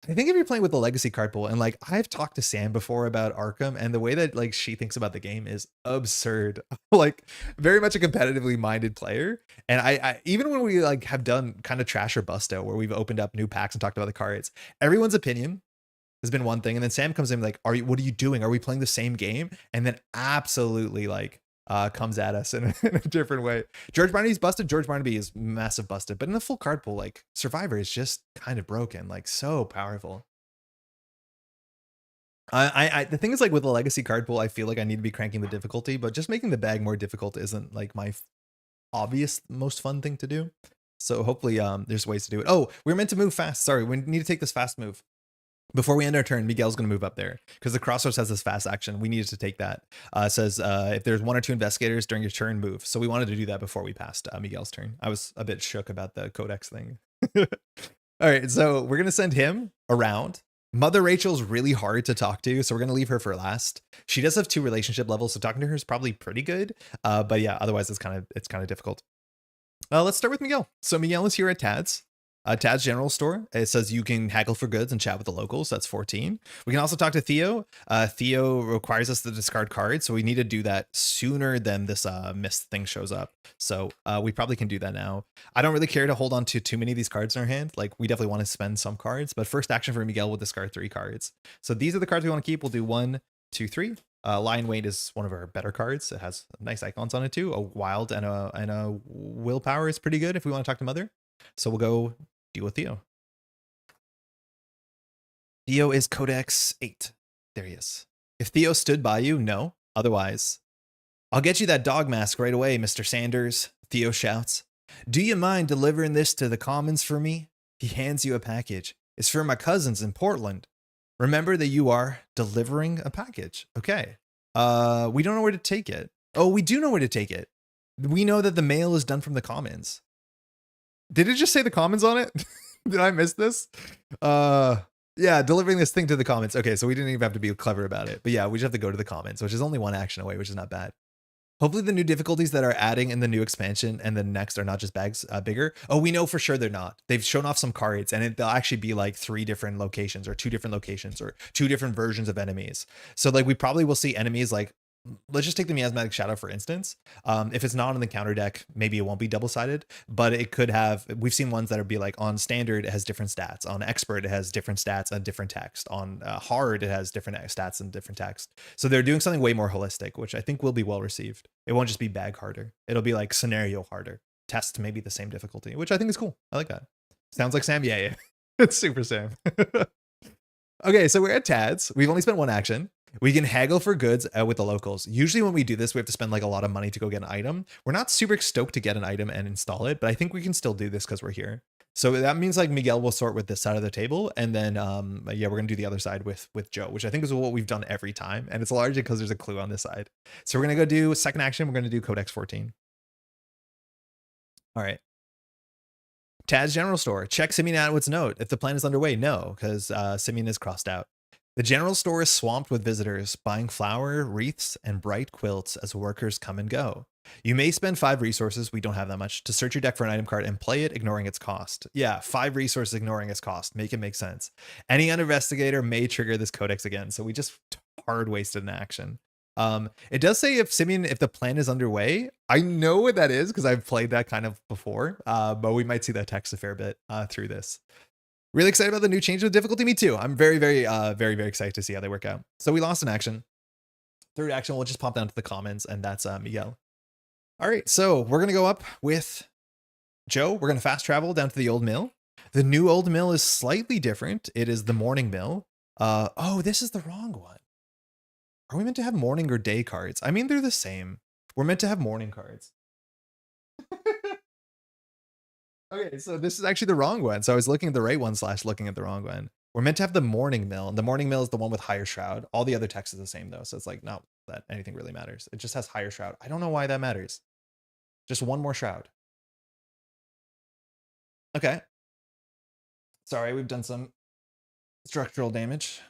I think if you're playing with the legacy card pool, and like I've talked to Sam before about Arkham, and the way that like she thinks about the game is absurd. Like very much a competitively minded player. And I even when we like have done kind of trash or busto where we've opened up new packs and talked about the cards, everyone's opinion has been one thing, and then Sam comes in like, what are you doing? Are we playing the same game? And then absolutely like comes at us in a different way. George Barnaby's busted. George Barnaby is massive busted, but in the full card pool, like Survivor is just kind of broken, like so powerful. The thing is like with the legacy card pool, I feel like I need to be cranking the difficulty, but just making the bag more difficult isn't like my obvious most fun thing to do. So hopefully there's ways to do it. Oh, we're meant to move fast. Sorry, we need to take this fast move. Before we end our turn, Miguel's going to move up there because the crossroads has this fast action. We needed to take that. It says if there's 1 or 2 investigators during your turn, move. So we wanted to do that before we passed Miguel's turn. I was a bit shook about the codex thing. All right, so we're going to send him around. Mother Rachel's really hard to talk to, so we're going to leave her for last. She does have 2 relationship levels, so talking to her is probably pretty good. But yeah, otherwise it's kind of difficult. Let's start with Miguel. So Miguel is here at Tad's. Tad's General Store. It says you can haggle for goods and chat with the locals. That's 14. We can also talk to Theo. Theo requires us to discard cards, so we need to do that sooner than this mist thing shows up. So we probably can do that now. I don't really care to hold on to too many of these cards in our hand. Like we definitely want to spend some cards, but first action for Miguel will discard 3 cards. So these are the cards we want to keep. We'll do 1, 2, 3. Lion Weight is one of our better cards. It has nice icons on it too. A wild and a willpower is pretty good if we want to talk to Mother. So we'll go deal with Theo. Theo is Codex 8. There he is. If Theo stood by you, no. Otherwise, I'll get you that dog mask right away, Mr. Sanders, Theo shouts. Do you mind delivering this to the Commons for me? He hands you a package. It's for my cousins in Portland. Remember that you are delivering a package. Okay. We don't know where to take it. Oh, we do know where to take it. We know that the mail is done from the Commons. Did it just say the Commons on it? Did I miss this? Yeah, delivering this thing to the Commons. Okay, so we didn't even have to be clever about it. But yeah, we just have to go to the Commons, which is only 1 action away, which is not bad. Hopefully the new difficulties that are adding in the new expansion and the next are not just bags bigger. Oh, we know for sure they're not. They've shown off some cards and they'll actually be like 3 different locations or 2 different locations or 2 different versions of enemies. So like we probably will see enemies like, let's just take the miasmatic shadow for instance. If it's not on the counter deck, maybe it won't be double-sided, but it could have. We've seen ones that would be like on standard it has different stats, on expert it has different stats and different text, on hard it has different stats and different text. So they're doing something way more holistic, which I think will be well received. It won't just be bag harder, it'll be like scenario harder, test maybe the same difficulty, which I think is cool. I like that. Sounds like Sam. Yeah. It's super Sam. Okay, so we're at Tad's. We've only spent 1 action. We can haggle for goods with the locals. Usually when we do this, we have to spend like a lot of money to go get an item. We're not super stoked to get an item and install it, but I think we can still do this because we're here. So that means like Miguel will sort with this side of the table. And then, yeah, we're going to do the other side with Joe, which I think is what we've done every time. And it's largely because there's a clue on this side. So we're going to go do second action. We're going to do Codex 14. All right. Tad's General Store. Check Simeon Atwood's note. If the plan is underway, no, because Simeon is crossed out. The general store is swamped with visitors, buying flower, wreaths, and bright quilts as workers come and go. You may spend 5 resources, we don't have that much, to search your deck for an item card and play it, ignoring its cost. Yeah, 5 resources ignoring its cost. Make it make sense. Any uninvestigator may trigger this codex again, so we just hard wasted an action. It does say if the plan is underway. I know what that is because I've played that kind of before, but we might see that text a fair bit through this. Really excited about the new change of difficulty. Me too. I'm very, very excited to see how they work out. So we lost an action. Third action, we'll just pop down to the Commons, and that's Miguel. All right, so we're going to go up with Joe. We're going to fast travel down to the old mill. The new old mill is slightly different. It is the morning mill. Oh, this is the wrong one. Are we meant to have morning or day cards? I mean, they're the same. We're meant to have morning cards. Okay, so this is actually the wrong one. So I was looking at the right one / looking at the wrong one. We're meant to have the morning mill, and the morning mill is the one with higher shroud. All the other text is the same though, so it's like not that anything really matters. It just has higher shroud. I don't know why that matters. Just 1 more shroud. Okay. Sorry, we've done some structural damage.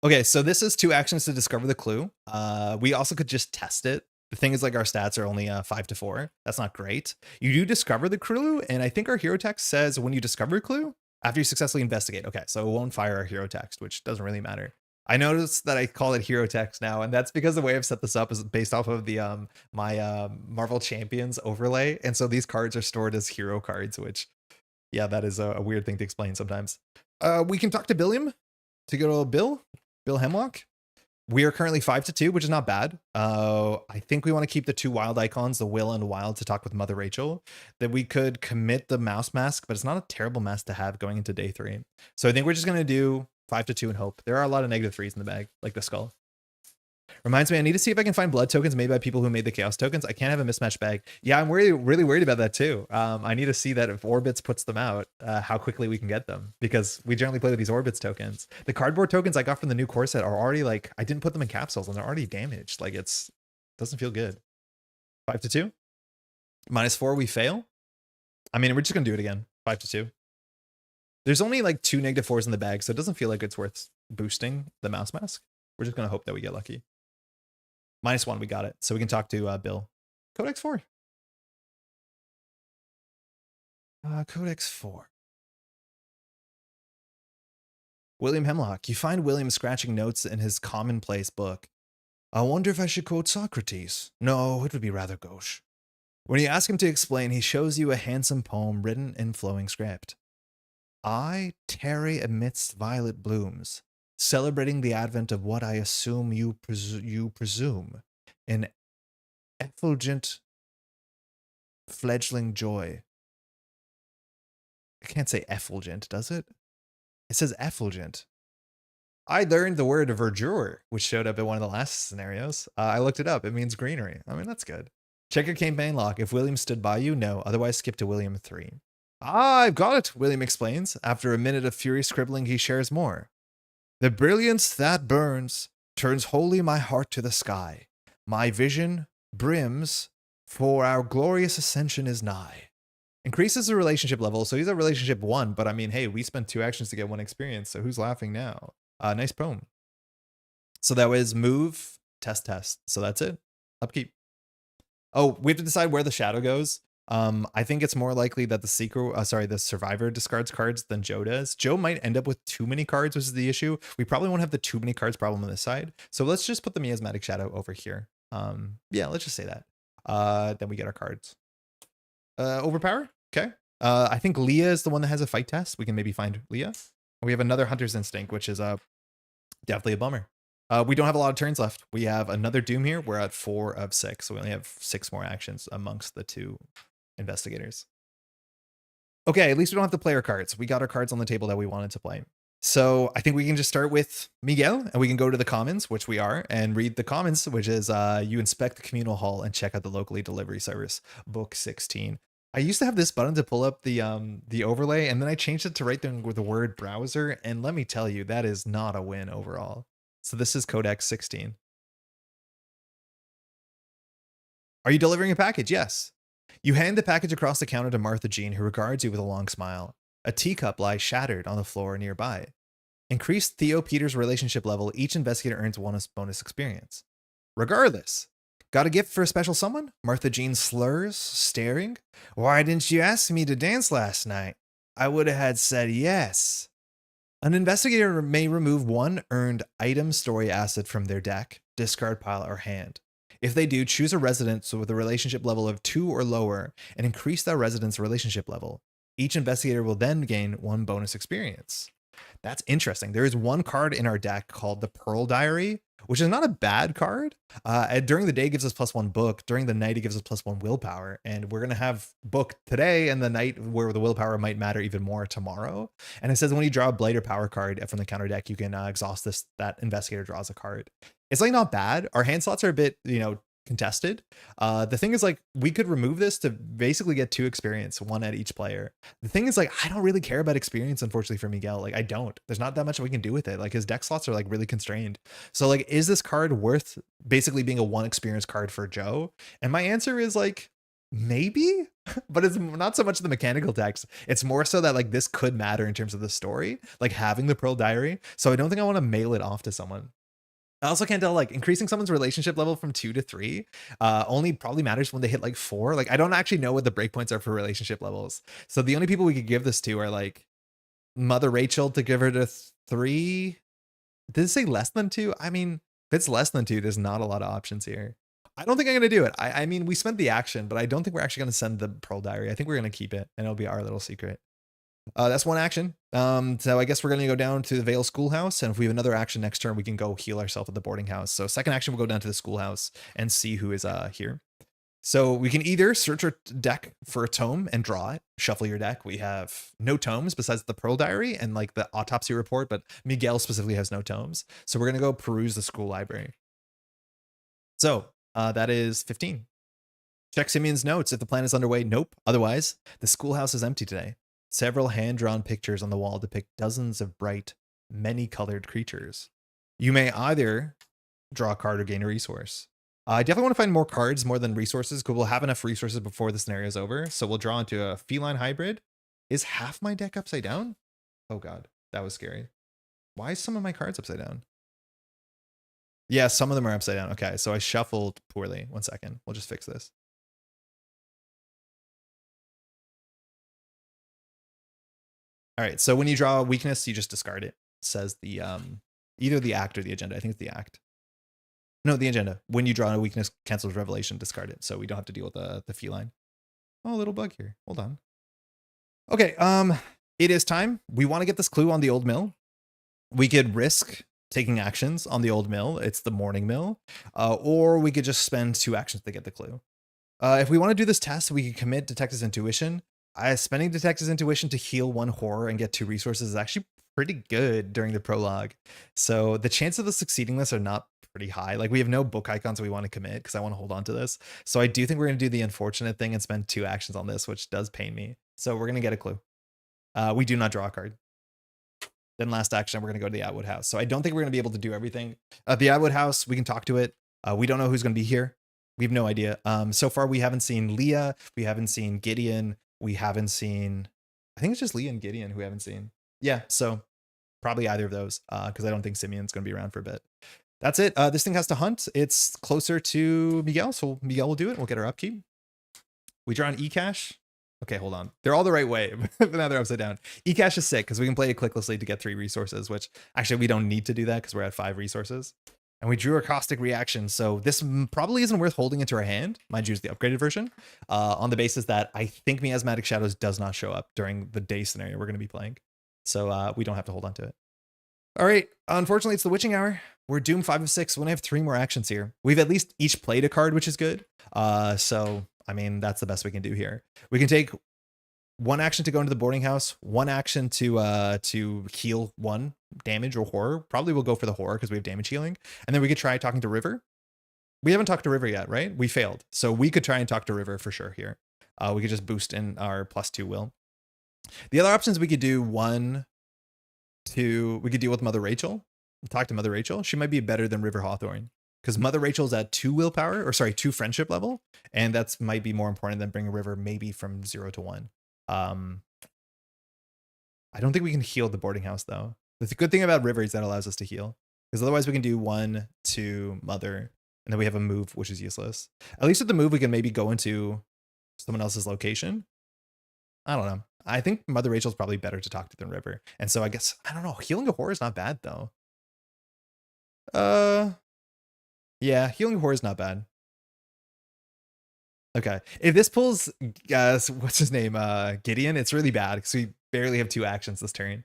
Okay, so this is 2 actions to discover the clue. We also could just test it. The thing is, like, our stats are only 5 to 4. That's not great. You do discover the clue, and I think our hero text says when you discover a clue, after you successfully investigate. Okay, so it won't fire our hero text, which doesn't really matter. I noticed that I call it hero text now, and that's because the way I've set this up is based off of the my Marvel Champions overlay, and so these cards are stored as hero cards, which, yeah, that is a weird thing to explain sometimes. We can talk to Billiam to go to Bill Hemlock. We are currently 5 to 2, which is not bad. I think we want to keep the 2 wild icons, the Will and Wild, to talk with Mother Rachel. That we could commit the mouse mask, but it's not a terrible mask to have going into day 3. So I think we're just going to do 5 to 2 and hope. There are a lot of -3s in the bag, like the skull. Reminds me, I need to see if I can find blood tokens made by people who made the chaos tokens. I can't have a mismatched bag. Yeah, I'm really worried about that too. I need to see that if Orbits puts them out, how quickly we can get them, because we generally play with these Orbits tokens. The cardboard tokens I got from the new core set are already, like, I didn't put them in capsules and they're already damaged. Like, doesn't feel good. 5 to 2. -4, we fail. I mean, we're just gonna do it again. 5 to 2. There's only like 2 -4s in the bag, so it doesn't feel like it's worth boosting the mouse mask. We're just gonna hope that we get lucky. -1, we got it. So we can talk to Bill. Codex 4. Codex 4. William Hemlock. You find William scratching notes in his commonplace book. I wonder if I should quote Socrates. No, it would be rather gauche. When you ask him to explain, he shows you a handsome poem written in flowing script. I tarry amidst violet blooms, celebrating the advent of what I assume you presume, an effulgent fledgling joy. I can't say effulgent, does it? It says effulgent. I learned the word verdure, which showed up in one of the last scenarios. I looked it up. It means greenery. I mean, that's good. Check your campaign log. If William stood by you, no. Otherwise, skip to William 3. I've got it, William explains. After a minute of furious scribbling, he shares more. The brilliance that burns turns wholly my heart to the sky. My vision brims, for our glorious ascension is nigh. Increases the relationship level, so he's at relationship 1, but I mean, hey, we spent 2 actions to get 1 experience, so who's laughing now? Nice poem. So that was move, test. So that's it. Upkeep. Oh, we have to decide where the shadow goes. I think it's more likely that the survivor discards cards than Joe does. Joe might end up with too many cards, which is the issue. We probably won't have the too many cards problem on this side. So let's just put the miasmatic shadow over here. Yeah, let's just say that. Then we get our cards. Overpower. Okay. I think Leah is the one that has a fight test. We can maybe find Leah. We have another Hunter's Instinct, which is definitely a bummer. We don't have a lot of turns left. We have another Doom here. We're at 4 of 6, so we only have 6 more actions amongst the 2 investigators. Okay, at least we don't have to play our cards. We got our cards on the table that we wanted to play. So I think we can just start with Miguel, and we can go to the commons, which we are, and read the commons, which is you inspect the communal hall and check out the locally delivery service, book 16. I used to have this button to pull up the overlay, and then I changed it to right there with the word browser, and let me tell you, that is not a win overall. So this is Codex 16. Are you delivering a package? Yes. You hand the package across the counter to Martha Jean, who regards you with a long smile. A teacup lies shattered on the floor nearby. Increased Theo Peters relationship level. Each investigator earns 1 bonus experience. Regardless. Got a gift for a special someone? Martha Jean slurs, staring. Why didn't you ask me to dance last night? I would have had said yes. An investigator may remove 1 earned item story asset from their deck, discard pile, or hand. If they do, choose a resident with a relationship level of 2 or lower and increase that resident's relationship level. Each investigator will then gain 1 bonus experience. That's interesting. There is 1 card in our deck called the Pearl Diary, which is not a bad card. During the day, it gives us +1 book. During the night, it gives us +1 willpower. And we're going to have book today and the night where the willpower might matter even more tomorrow. And it says when you draw a Blighter Power card from the counter deck, you can exhaust this. That investigator draws a card. It's like not bad. Our hand slots are a bit, contested. The thing is, like, we could remove this to basically get 2 experience, 1 at each player. The thing is, like, I don't really care about experience, unfortunately, for Miguel. Like, I don't. There's not that much we can do with it. Like, his deck slots are like really constrained. So, like, is this card worth basically being a 1 experience card for Joe? And my answer is like, maybe. But it's not so much the mechanical text. It's more so that like this could matter in terms of the story, like having the Pearl Diary. So I don't think I want to mail it off to someone. I also can't tell, like, increasing someone's relationship level from 2 to 3 only probably matters when they hit like 4. Like, I don't actually know what the breakpoints are for relationship levels. So the only people we could give this to are like Mother Rachel to give her to 3. Did it say less than 2? I mean, if it's less than 2, there's not a lot of options here. I don't think I'm going to do it. I mean, we spent the action, but I don't think we're actually going to send the Pearl Diary. I think we're going to keep it, and it'll be our little secret. That's one action. So I guess we're going to go down to the Vale Schoolhouse, and if we have another action next turn, we can go heal ourselves at the boarding house. So second action, we'll go down to the schoolhouse and see who is here. So we can either search our deck for a tome and draw it, shuffle your deck. We have no tomes besides the Pearl Diary and like the autopsy report, but Miguel specifically has no tomes. So we're going to go peruse the school library. So that is 15. Check Simeon's notes. If the plan is underway, nope. Otherwise, the schoolhouse is empty today. Several hand-drawn pictures on the wall depict dozens of bright, many-colored creatures. You may either draw a card or gain a resource. I definitely want to find more cards more than resources because we'll have enough resources before the scenario is over. So we'll draw into a feline hybrid. Is half my deck upside down? Oh god, that was scary. Why is some of my cards upside down? Yeah, some of them are upside down. Okay, so I shuffled poorly. 1 second. We'll just fix this. All right, so when you draw a weakness, you just discard it. Says the either the act or the agenda. I think it's the act. No, the agenda. When you draw a weakness, cancels revelation, discard it. So we don't have to deal with the feline. Oh, a little bug here. Hold on. Okay, it is time. We want to get this clue on the old mill. We could risk taking actions on the old mill. It's the morning mill. Or we could just spend 2 actions to get the clue. If we want to do this test, we can commit Detective's Intuition. Spending Detective's Intuition to heal 1 horror and get 2 resources is actually pretty good during the prologue. So the chances of us succeeding this are not pretty high. Like we have no book icons we want to commit because I want to hold on to this. So I do think we're going to do the unfortunate thing and spend 2 actions on this, which does pain me. So we're going to get a clue. We do not draw a card. Then last action, we're going to go to the Atwood house. So I don't think we're going to be able to do everything. The Atwood house, we can talk to it. We don't know who's going to be here. We have no idea. So far, we haven't seen Leah. We haven't seen Gideon. We haven't seen, I think it's just Leah and Gideon who we haven't seen. Yeah, so probably either of those because I don't think Simeon's going to be around for a bit. That's it. This thing has to hunt. It's closer to Miguel, so Miguel will do it. We'll get our upkeep. We draw an E-Cash. Okay, hold on. They're all the right way, but now they're upside down. E-Cash is sick because we can play it clicklessly to get 3 resources, which actually we don't need to do that because we're at 5 resources. And we drew a caustic reaction, so this probably isn't worth holding into our hand. Mind you, is the upgraded version, on the basis that I think Miasmatic Shadows does not show up during the day scenario we're going to be playing. So we don't have to hold on to it. All right, unfortunately, it's the Witching Hour. We're doomed 5 of 6. We only have 3 more actions here. We've at least each played a card, which is good. So, I mean, that's the best we can do here. We can take 1 action to go into the boarding house, 1 action to heal 1 damage or horror. Probably we'll go for the horror because we have damage healing. And then we could try talking to River. We haven't talked to River yet, right? We failed. So we could try and talk to River for sure here. We could just boost in our +2 will. The other options we could do we could deal with Mother Rachel. Talk to Mother Rachel. She might be better than River Hawthorne because Mother Rachel's at 2 willpower, or sorry, 2 friendship level. And that's might be more important than bringing River maybe from 0 to 1. I don't think we can heal the boarding house though. The good thing about River is that allows us to heal because otherwise we can do 1, 2, Mother, and then we have a move, which is useless. At least with the move, we can maybe go into someone else's location. I don't know. I think Mother Rachel's probably better to talk to than River. And so I guess, I don't know. Healing a horror is not bad though. Yeah, healing a horror is not bad. Okay. If this pulls, what's his name? Gideon, it's really bad because we barely have 2 actions this turn.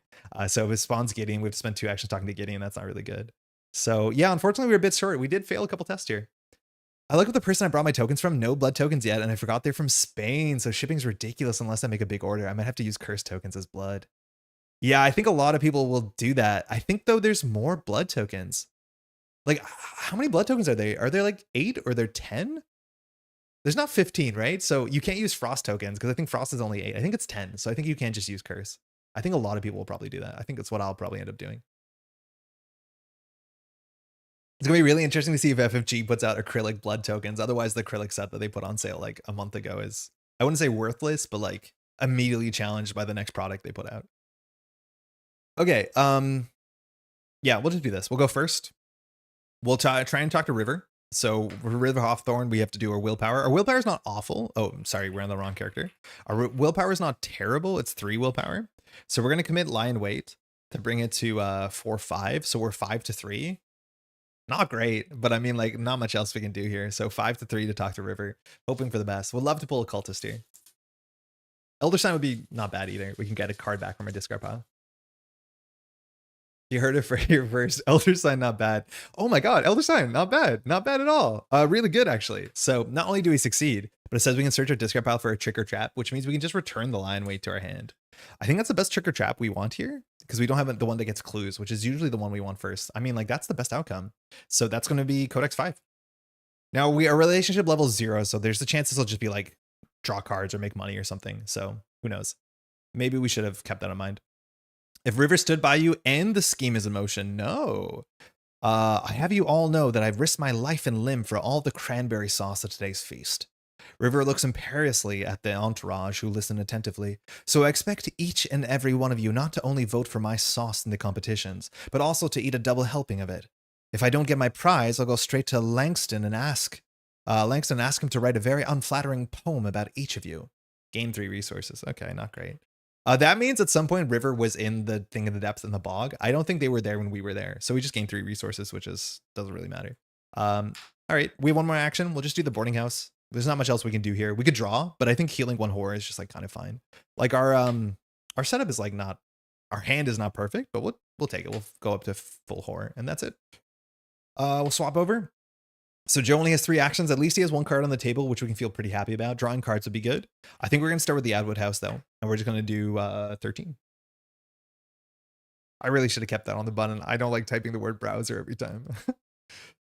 So if it spawns Gideon, we have to spend 2 actions talking to Gideon. That's not really good. So yeah, unfortunately, we're a bit short. We did fail a couple tests here. I look at the person I brought my tokens from. No blood tokens yet, and I forgot they're from Spain. So shipping's ridiculous unless I make a big order. I might have to use curse tokens as blood. Yeah, I think a lot of people will do that. I think though there's more blood tokens. Like, how many blood tokens are there? Are there like 8 or there 10? There's not 15, right? So you can't use Frost tokens because I think Frost is only 8. I think it's 10. So I think you can just use Curse. I think a lot of people will probably do that. I think that's what I'll probably end up doing. It's going to be really interesting to see if FFG puts out acrylic blood tokens. Otherwise, the acrylic set that they put on sale like a month ago is I wouldn't say worthless, but like immediately challenged by the next product they put out. Okay, yeah, we'll just do this. We'll go first. We'll try and talk to River. So River Hawthorne, we have to do our willpower. Our willpower is not awful. Oh, I'm sorry, we're on the wrong character. Our willpower is not terrible. It's 3 willpower. So we're gonna commit lie in wait to bring it to 4-5. So we're 5-3. Not great, but I mean, like, not much else we can do here. So 5-3 to talk to River, hoping for the best. We'd love to pull a cultist here. Elder Sign would be not bad either. We can get a card back from our discard pile. You heard it for here first. Elder Sign, not bad. Oh my god, Elder Sign, not bad. Not bad at all. Really good, actually. So not only do we succeed, but it says we can search our discard pile for a trick or trap, which means we can just return the lie in wait to our hand. I think that's the best trick or trap we want here, because we don't have the one that gets clues, which is usually the one we want first. I mean, like, that's the best outcome. So that's going to be Codex 5. Now, our relationship level is 0, so there's the chance this will just be like draw cards or make money or something. So who knows? Maybe we should have kept that in mind. If River stood by you and the scheme is in motion, no. I have you all know that I've risked my life and limb for all the cranberry sauce at today's feast. River looks imperiously at the entourage who listen attentively. So I expect each and every one of you not to only vote for my sauce in the competitions, but also to eat a double helping of it. If I don't get my prize, I'll go straight to Langston and ask him to write a very unflattering poem about each of you. Gain 3 resources. Okay, not great. That means at some point River was in the thing in the depths in the bog. I don't think they were there when we were there. So we just gained 3 resources, which doesn't really matter. All right, we have one more action. We'll just do the boarding house. There's not much else we can do here. We could draw, but I think healing 1 horror is just like kind of fine. Like our setup is like not, our hand is not perfect, but we'll take it. We'll go up to full horror and that's it. We'll swap over. So Joe only has 3 actions. At least he has 1 card on the table, which we can feel pretty happy about. Drawing cards would be good. I think we're going to start with the Atwood house, though. And we're just going to do 13. I really should have kept that on the button. I don't like typing the word browser every time.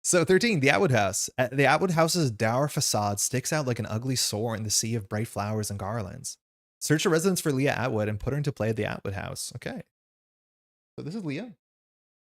So 13, the Atwood house. The Atwood house's dour facade sticks out like an ugly sore in the sea of bright flowers and garlands. Search a residence for Leah Atwood and put her into play at the Atwood house. Okay. So this is Leah.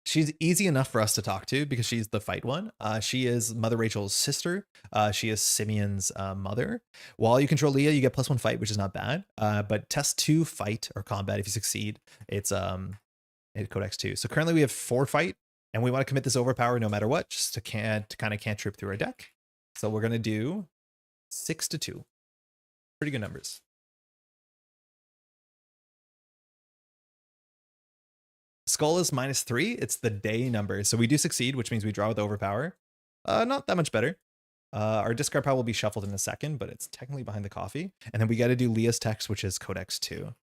She's easy enough for us to talk to because she's the fight one. She is Mother Rachel's sister. She is Simeon's mother. While you control Leah, you get +1 fight, which is not bad. But test 2 fight or combat. If you succeed, it's Codex 2. So currently we have 4 fight, and we want to commit this overpower no matter what, just to kind of cantrip through our deck. So we're gonna do 6-2. Pretty good numbers. Skull is -3. It's the day number. So we do succeed, which means we draw with overpower. Not that much better. Our discard pile will be shuffled in a second, but it's technically behind the coffee. And then we got to do Leah's text, which is Codex 2.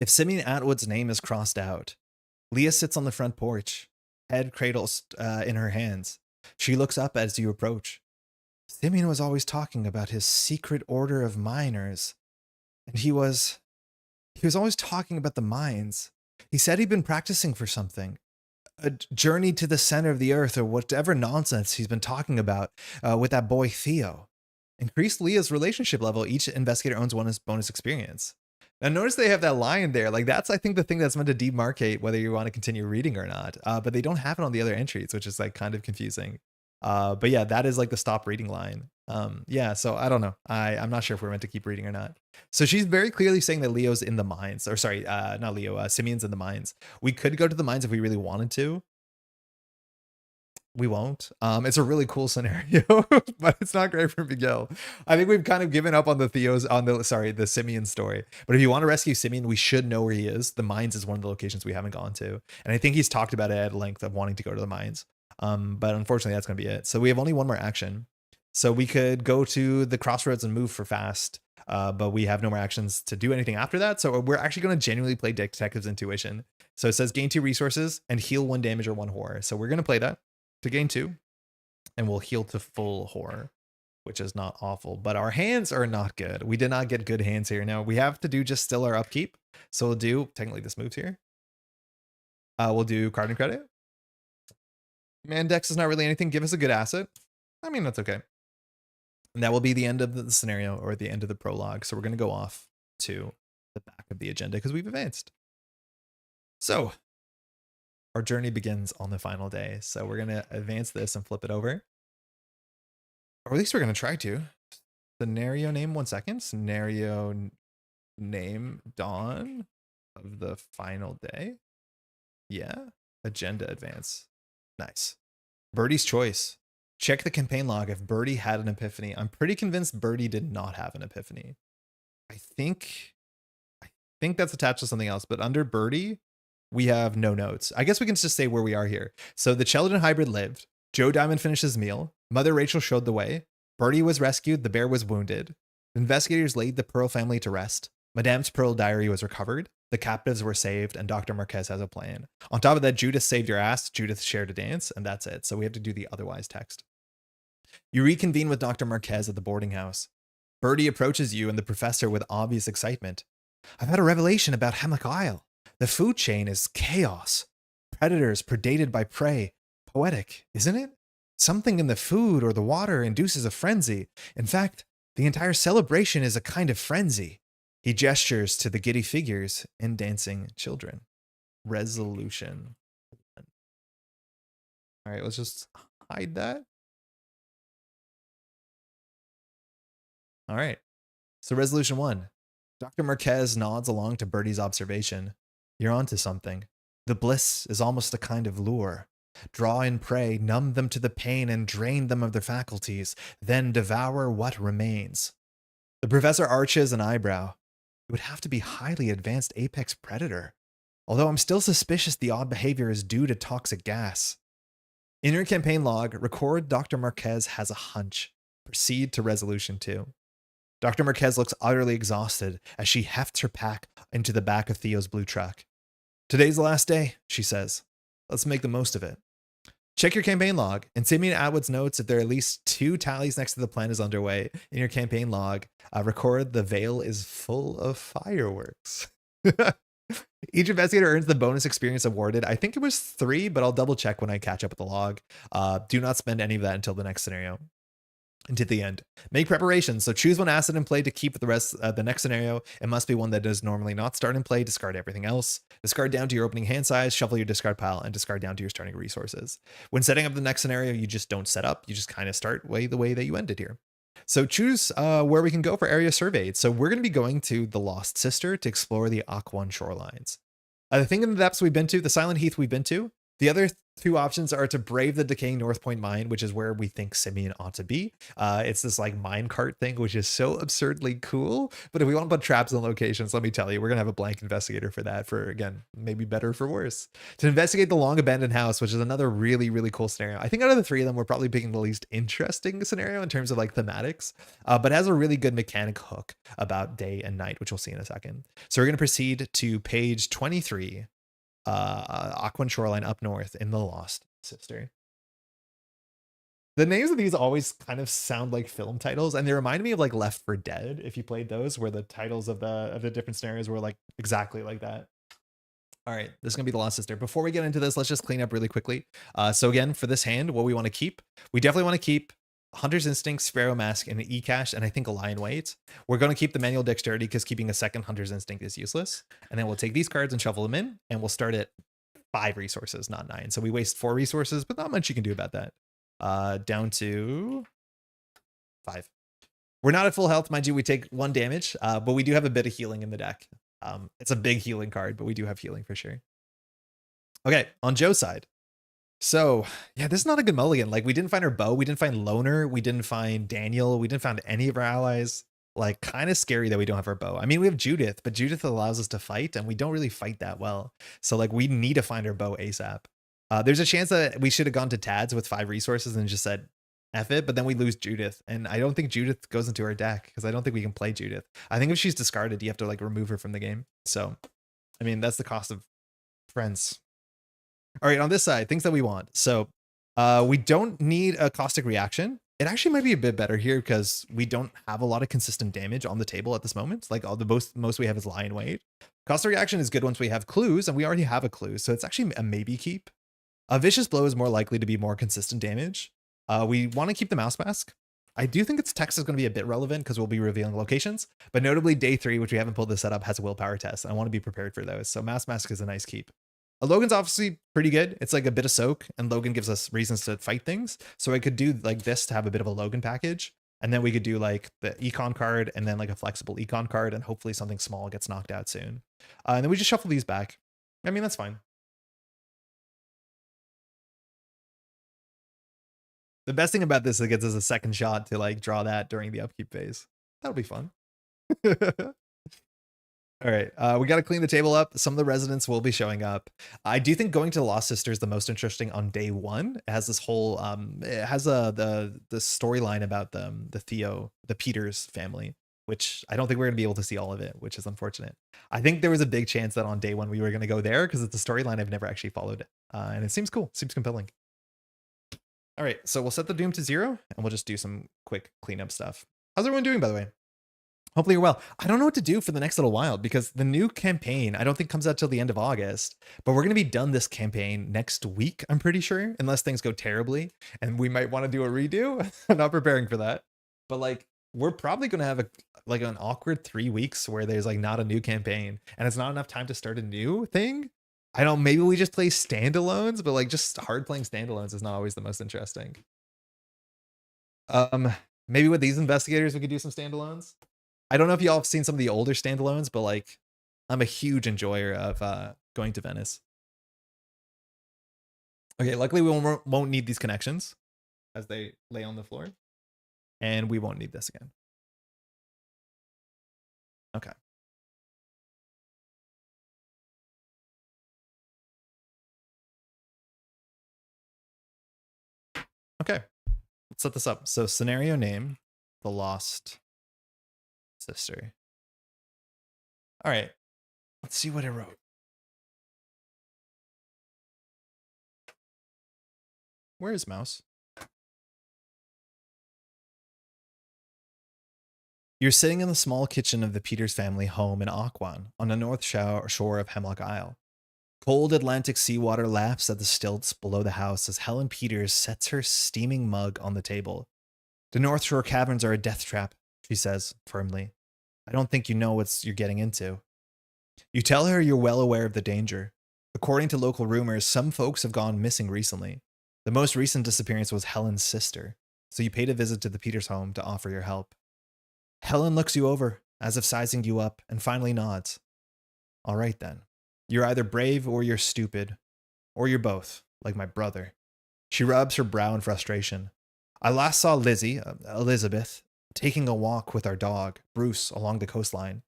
If Simeon Atwood's name is crossed out, Leah sits on the front porch, head cradles in her hands. She looks up as you approach. Simeon was always talking about his secret order of miners, and he was always talking about the mines. He said he'd been practicing for something, a journey to the center of the earth, or whatever nonsense he's been talking about with that boy Theo. Increase Leah's relationship level. Each investigator owns 1 bonus experience. Now notice they have that line there. Like that's, I think, the thing that's meant to demarcate whether you want to continue reading or not. But they don't have it on the other entries, which is like kind of confusing. But yeah, that is like the stop reading line. Yeah, so I don't know. I'm not sure if we're meant to keep reading or not. So she's very clearly saying that Leo's in the mines, or sorry, not Leo, Simeon's in the mines. We could go to the mines if we really wanted to. We won't. It's a really cool scenario, but it's not great for Miguel. I think we've kind of given up on the Simeon story. But if you want to rescue Simeon, we should know where he is. The mines is one of the locations we haven't gone to. And I think he's talked about it at length of wanting to go to the mines. But unfortunately that's going to be it. So we have only 1 more action. So we could go to the crossroads and move for fast. But we have no more actions to do anything after that. So we're actually going to genuinely play Detective's Intuition. So it says gain 2 resources and heal 1 damage or 1 horror. So we're going to play that to gain 2, and we'll heal to full horror, which is not awful, but our hands are not good. We did not get good hands here. Now we have to do just still our upkeep. So we'll do, technically this moves here. We'll do card and credit. Mandex is not really anything. Give us a good asset. I mean, that's okay. And that will be the end of the scenario, or the end of the prologue. So we're going to go off to the back of the agenda because we've advanced. So Our journey begins on the final day. So we're going to advance this and flip it over. Or at least we're going to try to. Scenario name, 1 second. Scenario name, dawn of the final day. Yeah. Agenda advance. Nice. Birdie's choice. Check the campaign log if Birdie had an epiphany. I'm pretty convinced Birdie did not have an epiphany. I think that's attached to something else, but under Birdie, we have no notes. I guess we can just say where we are here. So the Cheladon hybrid lived. Joe Diamond finished his meal. Mother Rachel showed the way. Birdie was rescued. The bear was wounded. Investigators laid the Pearl family to rest. Madame's Pearl diary was recovered. The captives were saved, and Dr. Marquez has a plan. On top of that, Judith saved your ass. Judith shared a dance, and that's it. So we have to do the otherwise text. You reconvene with Dr. Marquez at the boarding house. Birdie approaches you and the professor with obvious excitement. I've had a revelation about Hemlock Isle. The food chain is chaos. Predators predated by prey. Poetic, isn't it? Something in the food or the water induces a frenzy. In fact, the entire celebration is a kind of frenzy. He gestures to the giddy figures and dancing children. Resolution. All right, let's just hide that. All right. So resolution 1. Dr. Marquez nods along to Birdie's observation. You're onto something. The bliss is almost a kind of lure. Draw in prey, numb them to the pain, and drain them of their faculties, then devour what remains. The professor arches an eyebrow. It would have to be highly advanced apex predator. Although I'm still suspicious the odd behavior is due to toxic gas. In your campaign log, record Dr. Marquez has a hunch. Proceed to resolution 2. Dr. Marquez looks utterly exhausted as she hefts her pack into the back of Theo's blue truck. Today's the last day, she says. Let's make the most of it. Check your campaign log. In Simeon Atwood's notes, if there are at least 2 tallies next to the plan is underway in your campaign log, record the Vale is full of fireworks. Each investigator earns the bonus experience awarded. I think it was 3, but I'll double check when I catch up with the log. Do not spend any of that until the next scenario. Into the end. Make preparations. So choose one asset in play to keep the rest. The next scenario, it must be one that does normally not start in play. Discard everything else. Discard down to your opening hand size, shuffle your discard pile, and discard down to your starting resources. When setting up the next scenario, you just don't set up. You just kind of start the way that you ended here. So choose where we can go for area surveyed. So we're going to be going to the Lost Sister to explore the Akwan shorelines. The thing in the depths we've been to, the Silent Heath we've been to. The other 2 options are to brave the decaying North Point mine, which is where we think Simeon ought to be. It's this like mine cart thing, which is so absurdly cool. But if we want to put traps in locations, let me tell you, we're going to have a blank investigator for that, for, again, maybe better for worse. To investigate the long abandoned house, which is another really, really cool scenario. I think out of the 3 of them, we're probably picking the least interesting scenario in terms of like thematics, but has a really good mechanic hook about day and night, which we'll see in a second. So we're going to proceed to page 23. Akwan shoreline up north in the Lost Sister. The names of these always kind of sound like film titles, and they remind me of like Left 4 Dead, if you played those, where the titles of the different scenarios were like exactly like that. All right, this is gonna be the Lost Sister. Before we get into this, let's just clean up really quickly. So again, for this hand, what we want to keep, we definitely want to keep Hunter's Instinct, Sparrow Mask, and an E-Cache, and I think a Lion Weight. We're going to keep the Manual Dexterity because keeping a second Hunter's Instinct is useless. And then we'll take these cards and shuffle them in, and we'll start at 5 resources, not 9. So we waste 4 resources, but not much you can do about that. Down to 5. We're not at full health, mind you. We take 1 damage, but we do have a bit of healing in the deck. It's a big healing card, but we do have healing for sure. Okay, on Joe's side. So, yeah, this is not a good mulligan. Like, we didn't find our bow. We didn't find Loner. We didn't find Daniel. We didn't find any of our allies. Like, kind of scary that we don't have our bow. I mean, we have Judith, but Judith allows us to fight, and we don't really fight that well. So, like, we need to find our bow ASAP. There's a chance that we should have gone to Tad's with 5 resources and just said, F it, but then we lose Judith. And I don't think Judith goes into our deck because I don't think we can play Judith. I think if she's discarded, you have to, like, remove her from the game. So, I mean, that's the cost of friends. All right, on this side, things that we want. So we don't need a caustic reaction. It actually might be a bit better here because we don't have a lot of consistent damage on the table at this moment. Like all the most we have is Lion Weight. Caustic reaction is good once we have clues, and we already have a clue. So it's actually a maybe keep. A vicious blow is more likely to be more consistent damage. We want to keep the mouse mask. I do think its text is going to be a bit relevant because we'll be revealing locations, but notably day 3, which we haven't pulled this setup, has a willpower test. And I want to be prepared for those. So mouse mask is a nice keep. Logan's obviously pretty good. It's like a bit of soak, and Logan gives us reasons to fight things. So I could do like this to have a bit of a Logan package. And then we could do like the econ card and then like a flexible econ card, and hopefully something small gets knocked out soon. And then we just shuffle these back. I mean, that's fine. The best thing about this is it gets us a second shot to like draw that during the upkeep phase. That'll be fun. All right, we got to clean the table up. Some of the residents will be showing up. I do think going to the Lost Sister is the most interesting on day one. It has this whole, it has the storyline about the Peters family, which I don't think we're gonna be able to see all of it, which is unfortunate. I think there was a big chance that on day one we were gonna go there because it's a storyline I've never actually followed, and it seems cool, seems compelling. All right, so we'll set the doom to 0, and we'll just do some quick cleanup stuff. How's everyone doing, by the way? Hopefully you're well. I don't know what to do for the next little while because the new campaign, I don't think comes out till the end of August, but we're going to be done this campaign next week, I'm pretty sure, unless things go terribly and we might want to do a redo. I'm not preparing for that. But like, we're probably going to have like an awkward 3 weeks where there's like not a new campaign and it's not enough time to start a new thing. I don't, maybe we just play standalones, but like just hard playing standalones is not always the most interesting. Maybe with these investigators, we could do some standalones. I don't know if y'all have seen some of the older standalones, but like I'm a huge enjoyer of going to Venice. Okay, luckily we won't need these connections as they lay on the floor. And we won't need this again. Okay. Okay, let's set this up. So scenario name, the Lost Sister. All right, let's see what I wrote. Where is mouse? You're sitting in the small kitchen of the Peters family home in Akwan on the north shore of Hemlock Isle. Cold Atlantic seawater laps at the stilts below the house as Helen Peters sets her steaming mug on the table. The North Shore caverns are a death trap, she says firmly. I don't think you know what you're getting into. You tell her you're well aware of the danger. According to local rumors, some folks have gone missing recently. The most recent disappearance was Helen's sister, so you paid a visit to the Peters home to offer your help. Helen looks you over, as if sizing you up, and finally nods. All right then. You're either brave or you're stupid. Or you're both, like my brother. She rubs her brow in frustration. I last saw Lizzie, Elizabeth, taking a walk with our dog, Bruce, along the coastline.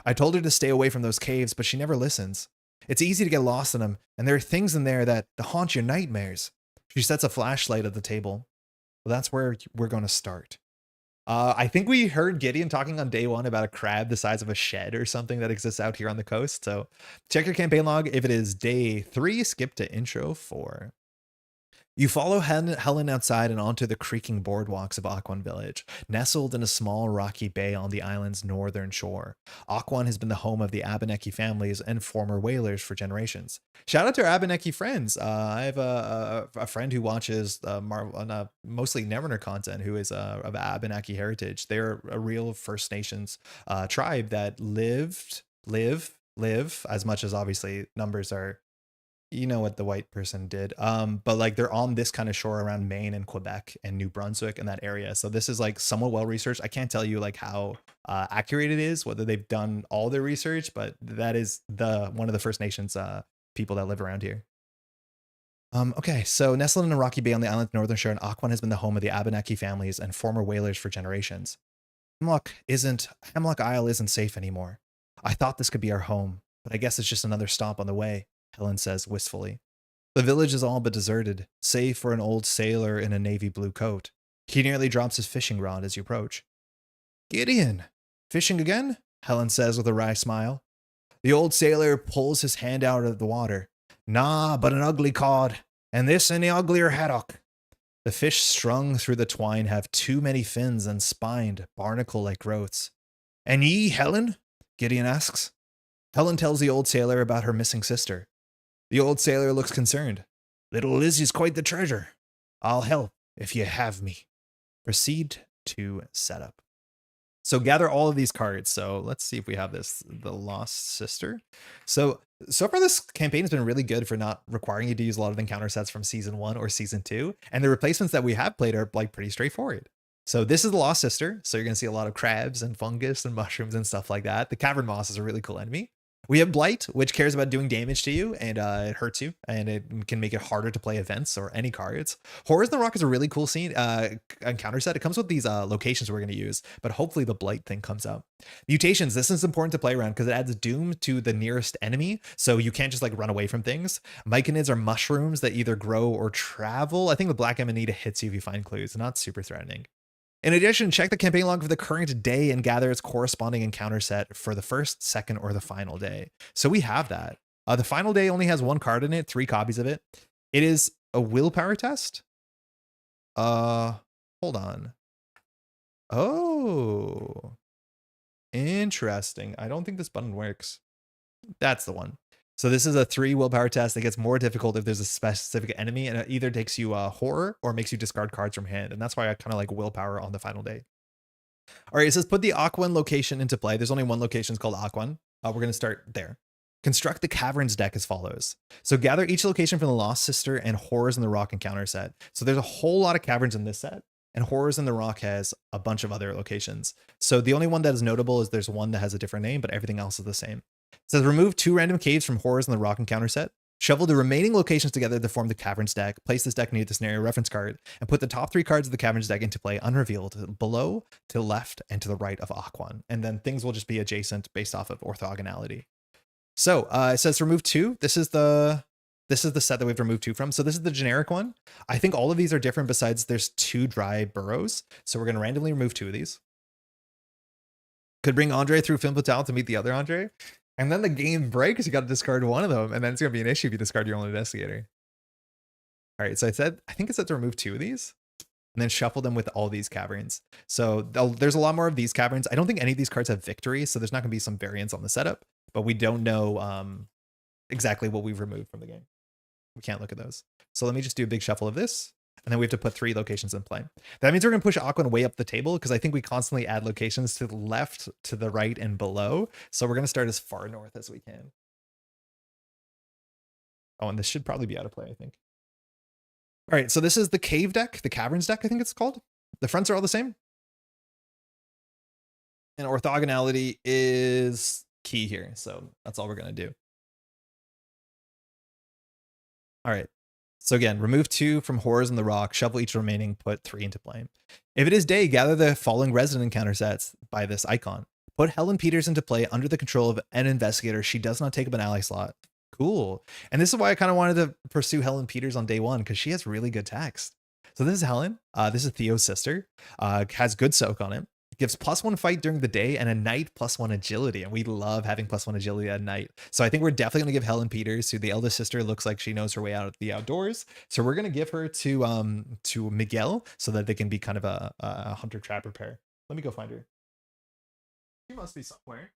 I told her to stay away from those caves, but she never listens. It's easy to get lost in them, and there are things in there that haunt your nightmares. She sets a flashlight at the table. Well, that's where we're going to start. I think we heard Gideon talking on day one about a crab the size of a shed or something that exists out here on the coast. So check your campaign log. If it is day 3, skip to intro 4. You follow Helen outside and onto the creaking boardwalks of Akwan Village, nestled in a small rocky bay on the island's northern shore. Akwan has been the home of the Abenaki families and former whalers for generations. Shout out to our Abenaki friends. I have a friend who watches mostly Neverner content who is of Abenaki heritage. They're a real First Nations tribe that live as much as obviously numbers are, you know what the white person did, but like they're on this kind of shore around Maine and Quebec and New Brunswick and that area. So this is like somewhat well researched. I can't tell you like how accurate it is, whether they've done all their research, but that is one of the First Nations people that live around here. Okay, so nestled in a rocky bay on the island's northern shore, Akwan has been the home of the Abenaki families and former whalers for generations. Hemlock Isle isn't safe anymore. I thought this could be our home, but I guess it's just another stop on the way, Helen says wistfully. The village is all but deserted, save for an old sailor in a navy blue coat. He nearly drops his fishing rod as you approach. Gideon, fishing again? Helen says with a wry smile. The old sailor pulls his hand out of the water. Nah, but an ugly cod, and this any uglier haddock. The fish strung through the twine have too many fins and spined, barnacle-like growths. And ye, Helen? Gideon asks. Helen tells the old sailor about her missing sister. The old sailor looks concerned. Little Lizzie's quite the treasure. I'll help if you have me. Proceed to setup. So gather all of these cards. So let's see if we have this. The Lost Sister. So So far, this campaign has been really good for not requiring you to use a lot of encounter sets from season 1 or season 2. And the replacements that we have played are like pretty straightforward. So this is the Lost Sister. So you're going to see a lot of crabs and fungus and mushrooms and stuff like that. The Cavern Moss is a really cool enemy. We have Blight, which cares about doing damage to you, and it hurts you, and it can make it harder to play events or any cards. Horrors in the Rock is a really cool encounter set. It comes with these locations we're going to use, but hopefully the Blight thing comes out. Mutations, this is important to play around because it adds doom to the nearest enemy, so you can't just like run away from things. Myconids are mushrooms that either grow or travel. I think the Black Amanita hits you if you find clues, not super threatening. In addition, check the campaign log for the current day and gather its corresponding encounter set for the first, second, or the final day. So we have that. The final day only has 1 card in it, 3 copies of it. It is a willpower test. Hold on. Oh, interesting. I don't think this button works. That's the one. So this is a 3 willpower test that gets more difficult if there's a specific enemy, and it either takes you horror or makes you discard cards from hand. And that's why I kind of like willpower on the final day. All right, it says put the Akwan location into play. There's only one location, it's called Akwan. We're going to start there. Construct the Caverns deck as follows. So gather each location from the Lost Sister and Horrors in the Rock encounter set. So there's a whole lot of caverns in this set, and Horrors in the Rock has a bunch of other locations. So the only one that is notable is there's one that has a different name, but everything else is the same. It says remove 2 random caves from Horrors in the Rock encounter set. Shuffle the remaining locations together to form the Caverns deck. Place this deck near the scenario reference card and put the top 3 cards of the Caverns deck into play unrevealed below, to the left, and to the right of Akwan. And then things will just be adjacent based off of orthogonality. So it says remove 2. This is the set that we've removed 2 from. So this is the generic one. I think all of these are different besides there's 2 dry burrows. So we're going to randomly remove 2 of these. Could bring Andre through Film Fatale to meet the other Andre. And then the game breaks, you got to discard one of them, and then it's going to be an issue if you discard your own investigator. All right, so I think it said to remove 2 of these, and then shuffle them with all these caverns. So there's a lot more of these caverns. I don't think any of these cards have victory, so there's not going to be some variance on the setup, but we don't know exactly what we've removed from the game. We can't look at those. So let me just do a big shuffle of this, and then we have to put 3 locations in play. That means we're going to push Akwan way up the table because I think we constantly add locations to the left, to the right, and below. So we're going to start as far north as we can. Oh, and this should probably be out of play, I think. All right, so this is the cave deck, the Caverns deck, I think it's called. The fronts are all the same. And orthogonality is key here. So that's all we're going to do. All right. So again, remove 2 from Horrors in the Rock, shuffle each remaining, put 3 into play. If it is day, gather the following resident encounter sets by this icon. Put Helen Peters into play under the control of an investigator. She does not take up an ally slot. Cool. And this is why I kind of wanted to pursue Helen Peters on day 1, because she has really good text. So this is Helen. This is Theo's sister. Has good soak on it. Gives +1 fight during the day and a night +1 agility. And we love having +1 agility at night. So I think we're definitely going to give Helen Peters, who the eldest sister looks like she knows her way out of the outdoors. So we're going to give her to Miguel so that they can be kind of a hunter-trapper pair. Let me go find her. She must be somewhere.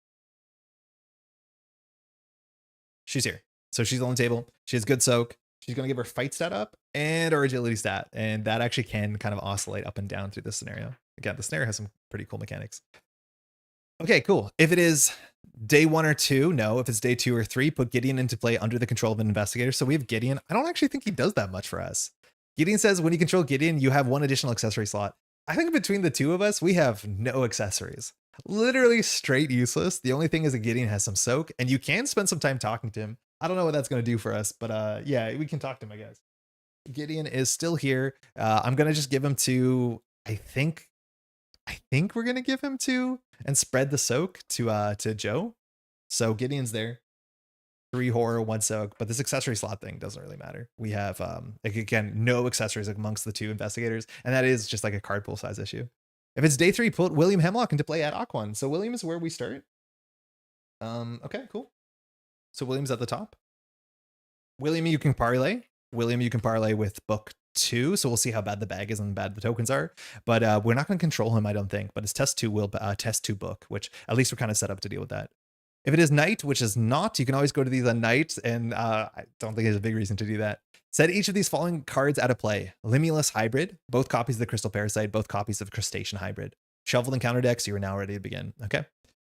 She's here. So she's on the table. She has good soak. She's going to give her fight stat up and her agility stat. And that actually can kind of oscillate up and down through this scenario. Again, the scenario has some pretty cool mechanics. Okay, cool. If it is day 1 or 2, no. If it's day 2 or 3, put Gideon into play under the control of an investigator. So we have Gideon. I don't actually think he does that much for us. Gideon says when you control Gideon, you have 1 additional accessory slot. I think between the 2 of us, we have no accessories. Literally straight useless. The only thing is that Gideon has some soak, and you can spend some time talking to him. I don't know what that's going to do for us, but yeah, we can talk to him, I guess. Gideon is still here. I'm going to just give him to, I think we're going to give him to and spread the soak to Joe. So Gideon's there. 3 horror, 1 soak, but this accessory slot thing doesn't really matter. We have, again, no accessories amongst the 2 investigators, and that is just like a card pool size issue. If it's day 3, put William Hemlock into play at Akwan. So William is where we start. Okay, cool. So William's at the top. William, you can parlay. William, you can parlay with book 2. So we'll see how bad the bag is and bad the tokens are. But we're not going to control him, I don't think. But it's test 2 will test 2 book, which at least we're kind of set up to deal with that. If it is night, which is not, you can always go to these on night. And I don't think there's a big reason to do that. Set each of these following cards out of play. Limulus Hybrid, both copies of the Crystal Parasite, both copies of Crustacean Hybrid. Shuffled encounter decks, you are now ready to begin. Okay.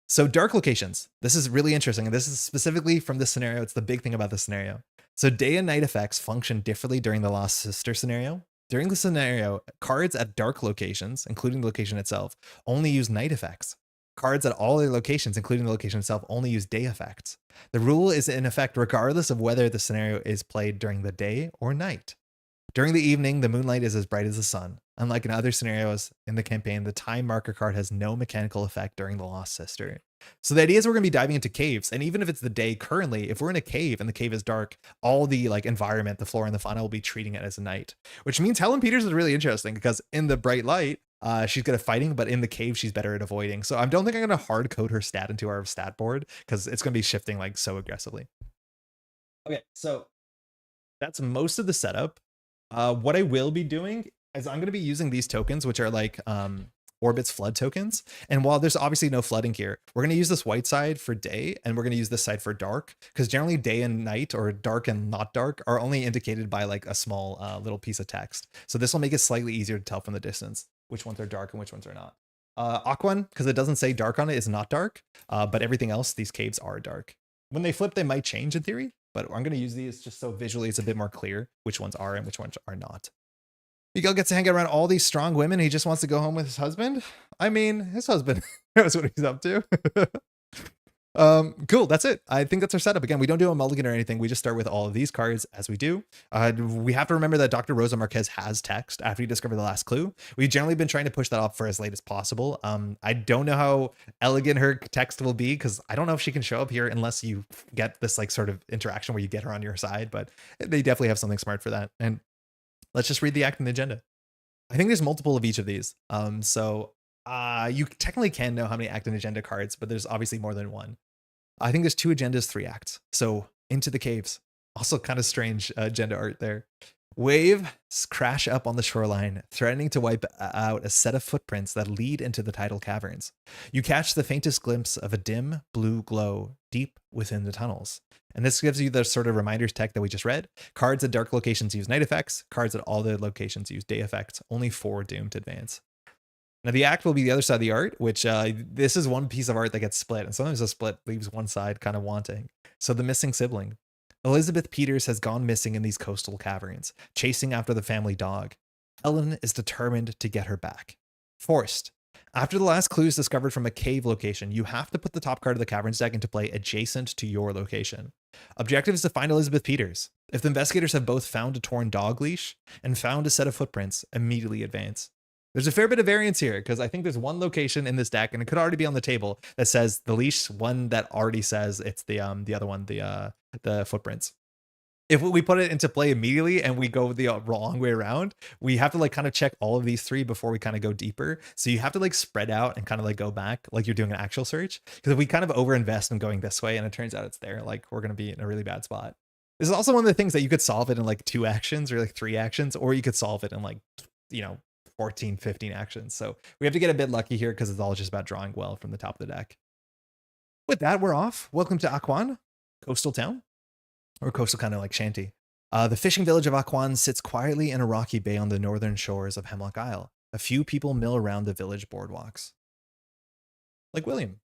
So dark locations. This is really interesting. And this is specifically from this scenario. It's the big thing about this scenario. So day and night effects function differently during the Lost Sister scenario. During the scenario, cards at dark locations, including the location itself, only use night effects. Cards at all their locations, including the location itself, only use day effects. The rule is in effect regardless of whether the scenario is played during the day or night. During the evening, the moonlight is as bright as the sun. Unlike in other scenarios in the campaign, the time marker card has no mechanical effect during the Lost Sister. So the idea is we're going to be diving into caves, and even if it's the day currently, if we're in a cave and the cave is dark, all the like environment, the flora and the fauna will be treating it as a night, which means Helen Peters is really interesting because in the bright light, she's good at fighting, but in the cave, she's better at avoiding. So I don't think I'm going to hard code her stat into our stat board because it's going to be shifting like so aggressively. Okay, so that's most of the setup. What I will be doing is I'm going to be using these tokens, which are like Orbit's flood tokens. And while there's obviously no flooding here, we're going to use this white side for day and we're going to use this side for dark, because generally day and night or dark and not dark are only indicated by like a small little piece of text. So this will make it slightly easier to tell from the distance which ones are dark and which ones are not. Akwan, because it doesn't say dark on it, is not dark, but everything else, these caves are dark. When they flip, they might change in theory, but I'm going to use these just so visually it's a bit more clear which ones are and which ones are not. Miguel gets to hang out around all these strong women. He just wants to go home with his husband. I mean, his husband knows what he's up to. Cool. That's it. I think that's our setup. Again, we don't do a mulligan or anything. We just start with all of these cards as we do. We have to remember that Dr. Rosa Marquez has text after you discover the last clue. We've generally been trying to push that off for as late as possible. I don't know how elegant her text will be because I don't know if she can show up here unless you get this like sort of interaction where you get her on your side, but they definitely have something smart for that. And let's just read the act and the agenda. I think there's multiple of each of these. You technically can know how many act and agenda cards, but there's obviously more than one. I think there's 2 agendas, 3 acts. So into the caves. Also kind of strange agenda art there. Waves crash up on the shoreline, threatening to wipe out a set of footprints that lead into the tidal caverns. You catch the faintest glimpse of a dim blue glow deep within the tunnels. And this gives you the sort of reminders tech that we just read. Cards at dark locations use night effects. Cards at all the locations use day effects. Only 4 doomed to advance. Now the act will be the other side of the art, which this is one piece of art that gets split. And sometimes a split leaves one side kind of wanting. So the missing sibling. Elizabeth Peters has gone missing in these coastal caverns, chasing after the family dog. Helen is determined to get her back. Forced. After the last clue is discovered from a cave location, you have to put the top card of the caverns deck into play adjacent to your location. Objective is to find Elizabeth Peters. If the investigators have both found a torn dog leash and found a set of footprints, immediately advance. There's a fair bit of variance here because I think there's one location in this deck, and it could already be on the table, that says the leash, one that already says it's the other one, the footprints. If we put it into play immediately and we go the wrong way around, we have to like kind of check all of these 3 before we kind of go deeper. So you have to like spread out and kind of like go back like you're doing an actual search. Because if we kind of overinvest in going this way and it turns out it's there, like we're going to be in a really bad spot. This is also one of the things that you could solve it in like 2 actions or like 3 actions, or you could solve it in like, 14, 15 actions. So we have to get a bit lucky here because it's all just about drawing well from the top of the deck. With that, we're off. Welcome to Akwan, coastal town, or coastal kind of like shanty. The fishing village of Akwan sits quietly in a rocky bay on the northern shores of Hemlock Isle. A few people mill around the village boardwalks. Like William.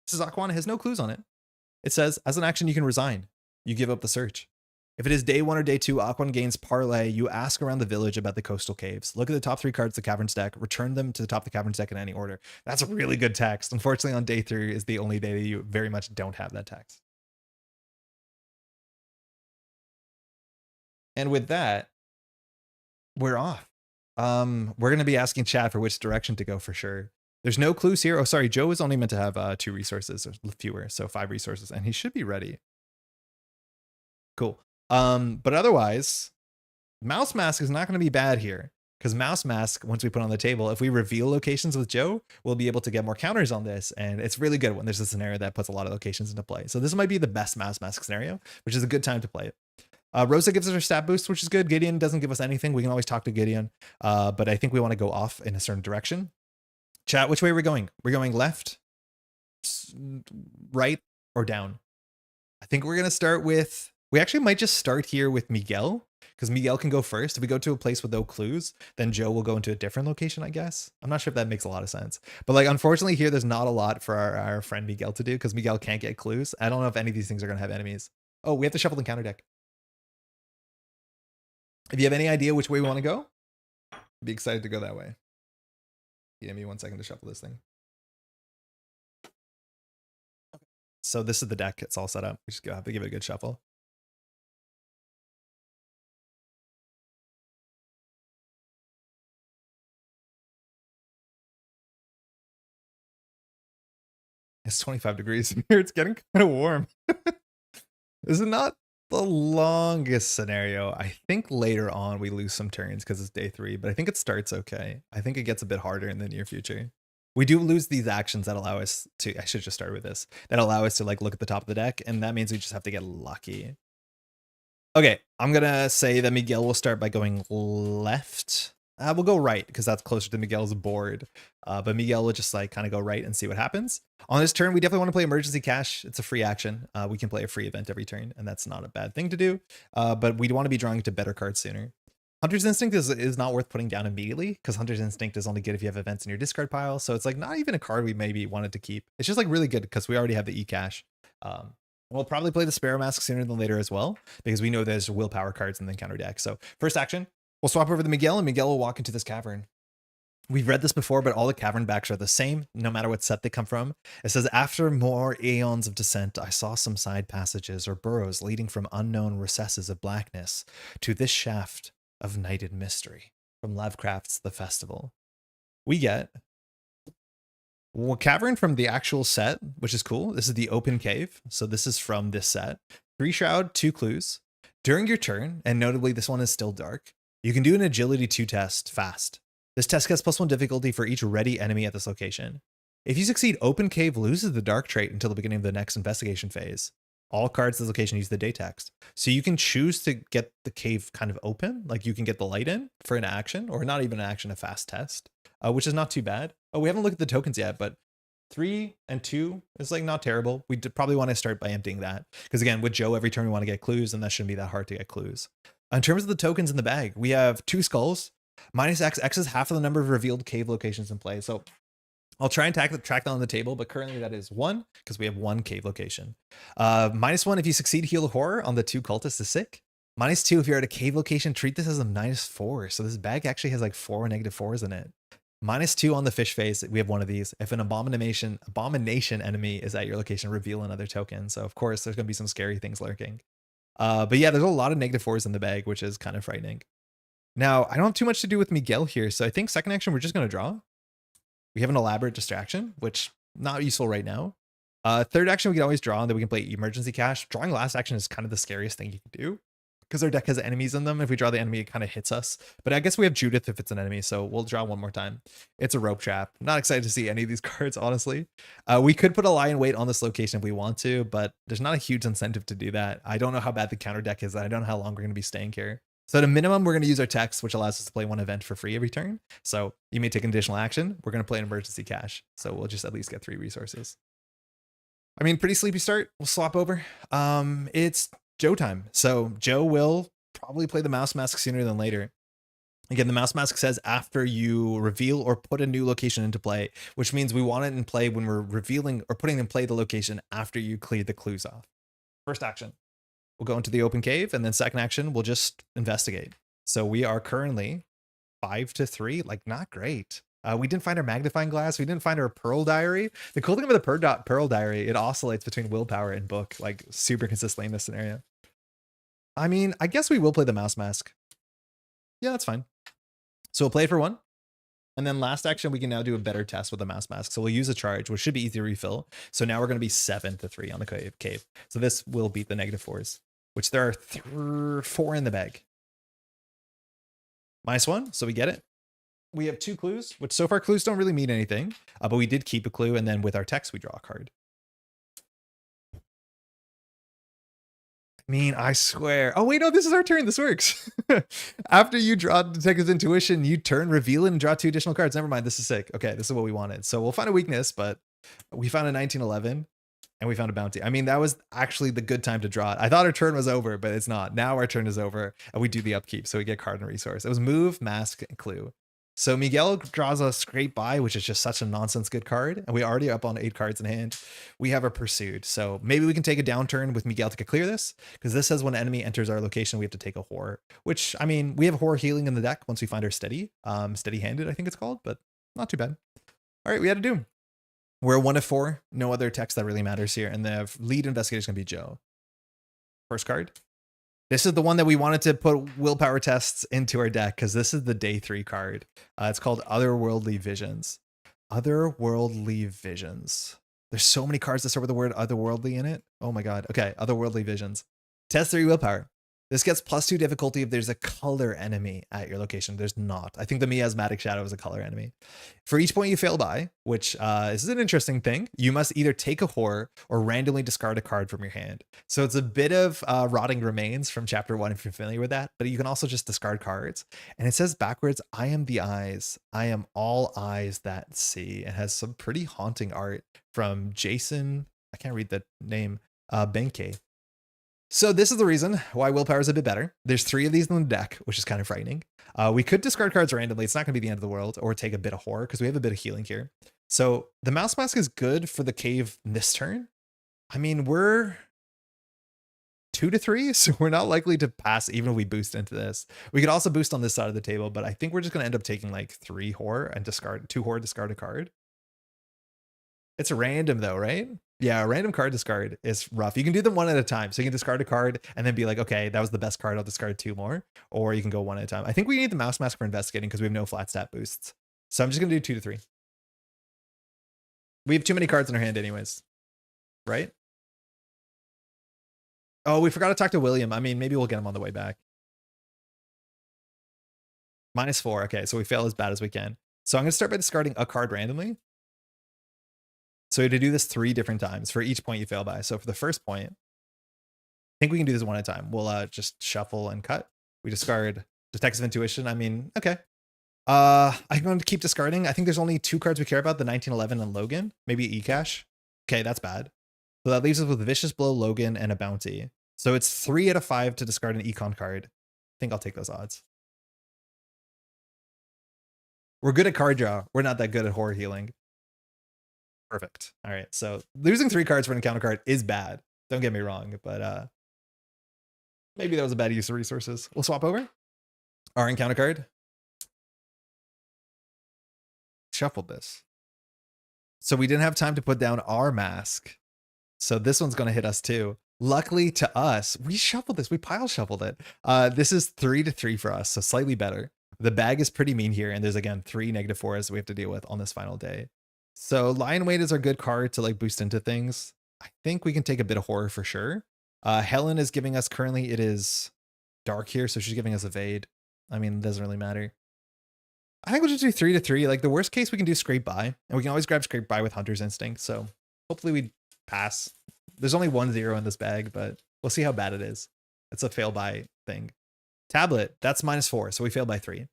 This is Akwan, it has no clues on it. It says, as an action, you can resign. You give up the search. If it is day 1 or day 2, Akwan gains parlay. You ask around the village about the coastal caves. Look at the top 3 cards of the caverns deck. Return them to the top of the caverns deck in any order. That's a really good text. Unfortunately, on day 3 is the only day that you very much don't have that text. And with that, we're off. We're going to be asking chat for which direction to go for sure. There's no clues here. Oh, sorry. Joe is only meant to have 2 resources or fewer. So 5 resources, and he should be ready. Cool. But otherwise, Mouse Mask is not going to be bad here, because Mouse Mask, once we put on the table, if we reveal locations with Joe, we'll be able to get more counters on this. And it's really good when there's a scenario that puts a lot of locations into play. So this might be the best Mouse Mask scenario, which is a good time to play it. Rosa gives us her stat boost, which is good. Gideon doesn't give us anything. We can always talk to Gideon. But I think we want to go off in a certain direction. Chat, which way are we going? We're going left, right, or down? I think we're going to start with... We actually might just start here with Miguel, because Miguel can go first. If we go to a place with no clues, then Joe will go into a different location, I guess. I'm not sure if that makes a lot of sense. But like, unfortunately here, there's not a lot for our friend Miguel to do because Miguel can't get clues. I don't know if any of these things are going to have enemies. Oh, we have to shuffle the counter deck. If you have any idea which way we want to go, I'd be excited to go that way. Give me 1 second to shuffle this thing. So this is the deck. It's all set up. We just have to give it a good shuffle. It's 25 degrees in here. It's getting kind of warm. This is not the longest scenario. I think later on we lose some turns because it's day 3, but I think it starts okay. I think it gets a bit harder in the near future. We do lose these actions that allow us to, I should just start with this, that allow us to like look at the top of the deck, and that means we just have to get lucky. Okay, I'm gonna say that Miguel will start by going left. We'll go right because that's closer to Miguel's board. But Miguel will just like kind of go right and see what happens. On this turn, we definitely want to play Emergency Cash. It's a free action. We can play a free event every turn, and that's not a bad thing to do. But we want to be drawing to better cards sooner. Hunter's Instinct is not worth putting down immediately because Hunter's Instinct is only good if you have events in your discard pile. So it's like not even a card we maybe wanted to keep. It's just like really good because we already have the E-Cash. We'll probably play the Sparrow Mask sooner than later as well because we know there's willpower cards in the counter deck. So first action, we'll swap over to Miguel, and Miguel will walk into this cavern. We've read this before, but all the cavern backs are the same, no matter what set they come from. It says, after more aeons of descent, I saw some side passages or burrows leading from unknown recesses of blackness to this shaft of nighted mystery from Lovecraft's The Festival. We get a cavern from the actual set, which is cool. This is the open cave. So this is from this set. 3 shroud, 2 clues. During your turn, and notably this one is still dark, you can do an agility 2 test fast. This test gets +1 difficulty for each ready enemy at this location. If you succeed, open cave loses the dark trait until the beginning of the next investigation phase. All cards in this location use the day text. So you can choose to get the cave kind of open, like you can get the light in for an action, or not even an action, a fast test, which is not too bad. Oh, we haven't looked at the tokens yet, but 3 and 2 is like not terrible. We probably want to start by emptying that. Because again, with Joe, every turn we want to get clues, and that shouldn't be that hard to get clues. In terms of the tokens in the bag, we have 2 skulls, -X. X is half of the number of revealed cave locations in play. So I'll try and track that on the table, but currently that is 1 because we have 1 cave location. -1 if you succeed, heal horror on the 2 cultists is sick. -2 if you're at a cave location, treat this as a -4. So this bag actually has like 4 -4s in it. -2 on the fish face, we have 1 of these. If an abomination enemy is at your location, reveal another token. So of course there's gonna be some scary things lurking. But yeah, there's a lot of -4s in the bag, which is kind of frightening. Now, I don't have too much to do with Miguel here, so I think second action we're just gonna draw. We have an elaborate distraction, which not useful right now. Third action we can always draw, and then we can play Emergency Cash. Drawing last action is kind of the scariest thing you can do because our deck has enemies in them. If we draw the enemy, it kind of hits us. But I guess we have Judith if it's an enemy, so we'll draw one more time. It's a rope trap. Not excited to see any of these cards, honestly. We could put a lie in wait on this location if we want to, but there's not a huge incentive to do that. I don't know how bad the counter deck is. I don't know how long we're going to be staying here. So at a minimum, we're going to use our text, which allows us to play 1 event for free every turn. So you may take an additional action. We're going to play an Emergency Cash. So we'll just at least get 3 resources. I mean, pretty sleepy start. We'll swap over. It's Joe time. So Joe will probably play the Mouse Mask sooner than later. Again, the Mouse Mask says after you reveal or put a new location into play, which means we want it in play when we're revealing or putting in play the location after you clear the clues off. First action. We'll go into the open cave, and then second action, we'll just investigate. So we are currently 5-3, like not great. We didn't find our magnifying glass. We didn't find our Pearl Diary. The cool thing about the Pearl Diary, it oscillates between willpower and book, like super consistently in this scenario. I mean, I guess we will play the Mouse Mask. Yeah, that's fine. So we'll play it for 1. And then last action, we can now do a better test with the Mouse Mask. So we'll use a charge, which should be easy to refill. So now we're going to be 7-3 on the cave. So this will beat the -4s. Which there are 4 in the bag. -1, so we get it. We have 2 clues, which so far clues don't really mean anything, but we did keep a clue, and then with our text, we draw a card. I mean, I swear. Oh, wait, no, this is our turn. This works. After you draw Detective's Intuition, you turn, reveal it, and draw 2 additional cards. Never mind, this is sick. Okay, this is what we wanted. So we'll find a weakness, but we found a 1911. And we found a bounty. I mean, that was actually the good time to draw it. I thought our turn was over, but it's not. Now our turn is over, and we do the upkeep, so we get card and resource. It was move, mask, and clue. So Miguel draws a Scrape By, which is just such a nonsense good card, and we already up on 8 cards in hand. We have a Pursued, so maybe we can take a downturn with Miguel to clear this, because this says when an enemy enters our location, we have to take a horror, which, I mean, we have horror healing in the deck once we find our steady-handed, I think it's called, but not too bad. All right, we had a Doom. We're 1 of 4, no other text that really matters here, and the lead investigator is going to be Joe. First card. This is the one that we wanted to put willpower tests into our deck, because this is the day 3 card. It's called Otherworldly Visions. Otherworldly Visions. There's so many cards that start with the word otherworldly in it. Oh my god. Okay, Otherworldly Visions. Test 3 willpower. This gets +2 difficulty if there's a color enemy at your location. There's not. I think the Miasmatic Shadow is a color enemy. For each point you fail by, which this is an interesting thing, you must either take a horror or randomly discard a card from your hand. So it's a bit of Rotting Remains from Chapter 1 if you're familiar with that, but you can also just discard cards. And it says backwards, I am the eyes. I am all eyes that see. It has some pretty haunting art from Jason, I can't read the name, Benkei. So this is the reason why willpower is a bit better. There's 3 of these in the deck, which is kind of frightening. We could discard cards randomly. It's not going to be the end of the world, or take a bit of horror because we have a bit of healing here. So the Mouse Mask is good for the cave this turn. I mean, we're 2 to 3, so we're not likely to pass even if we boost into this. We could also boost on this side of the table, but I think we're just going to end up taking like 3 horror and discard 2 horror, discard a card. It's random though, right? Yeah, a random card discard is rough. You can do them one at a time. So you can discard a card and then be like, okay, that was the best card. I'll discard 2 more. Or you can go 1 at a time. I think we need the Mouse Mask for investigating because we have no flat stat boosts. So I'm just going to do 2 to 3. We have too many cards in our hand anyways, right? Oh, we forgot to talk to William. I mean, maybe we'll get him on the way back. -4. Okay, so we fail as bad as we can. So I'm going to start by discarding a card randomly. So to do this 3 different times for each point you fail by. So for the first point, I think we can do this 1 at a time. We'll just shuffle and cut. We discard Detective Intuition. I mean, okay. I'm going to keep discarding. I think there's only 2 cards we care about, the 1911 and Logan. Maybe E-Cash. Okay, that's bad. So that leaves us with Vicious Blow, Logan, and a Bounty. So it's 3 out of 5 to discard an Econ card. I think I'll take those odds. We're good at card draw. We're not that good at horror healing. Perfect. All right. So losing 3 cards for an encounter card is bad. Don't get me wrong, but maybe that was a bad use of resources. We'll swap over. Our encounter card. Shuffled this. So we didn't have time to put down our mask. So this one's going to hit us too. Luckily to us, we shuffled this. We pile shuffled it. This is 3 to 3 for us, so slightly better. The bag is pretty mean here, and there's again 3 -4s we have to deal with on this final day. So Lion Weight is our good card to like boost into things. I think we can take a bit of horror for sure. Helen is giving us currently, it is dark here, so she's giving us evade. I mean, it doesn't really matter. I think we'll just do 3 to 3. Like the worst case, we can do Scrape By, and we can always grab Scrape By with Hunter's Instinct. So hopefully we pass. There's only 1 0 in this bag, but we'll see how bad it is. It's a fail by thing. Tablet, that's -4, so we fail by 3.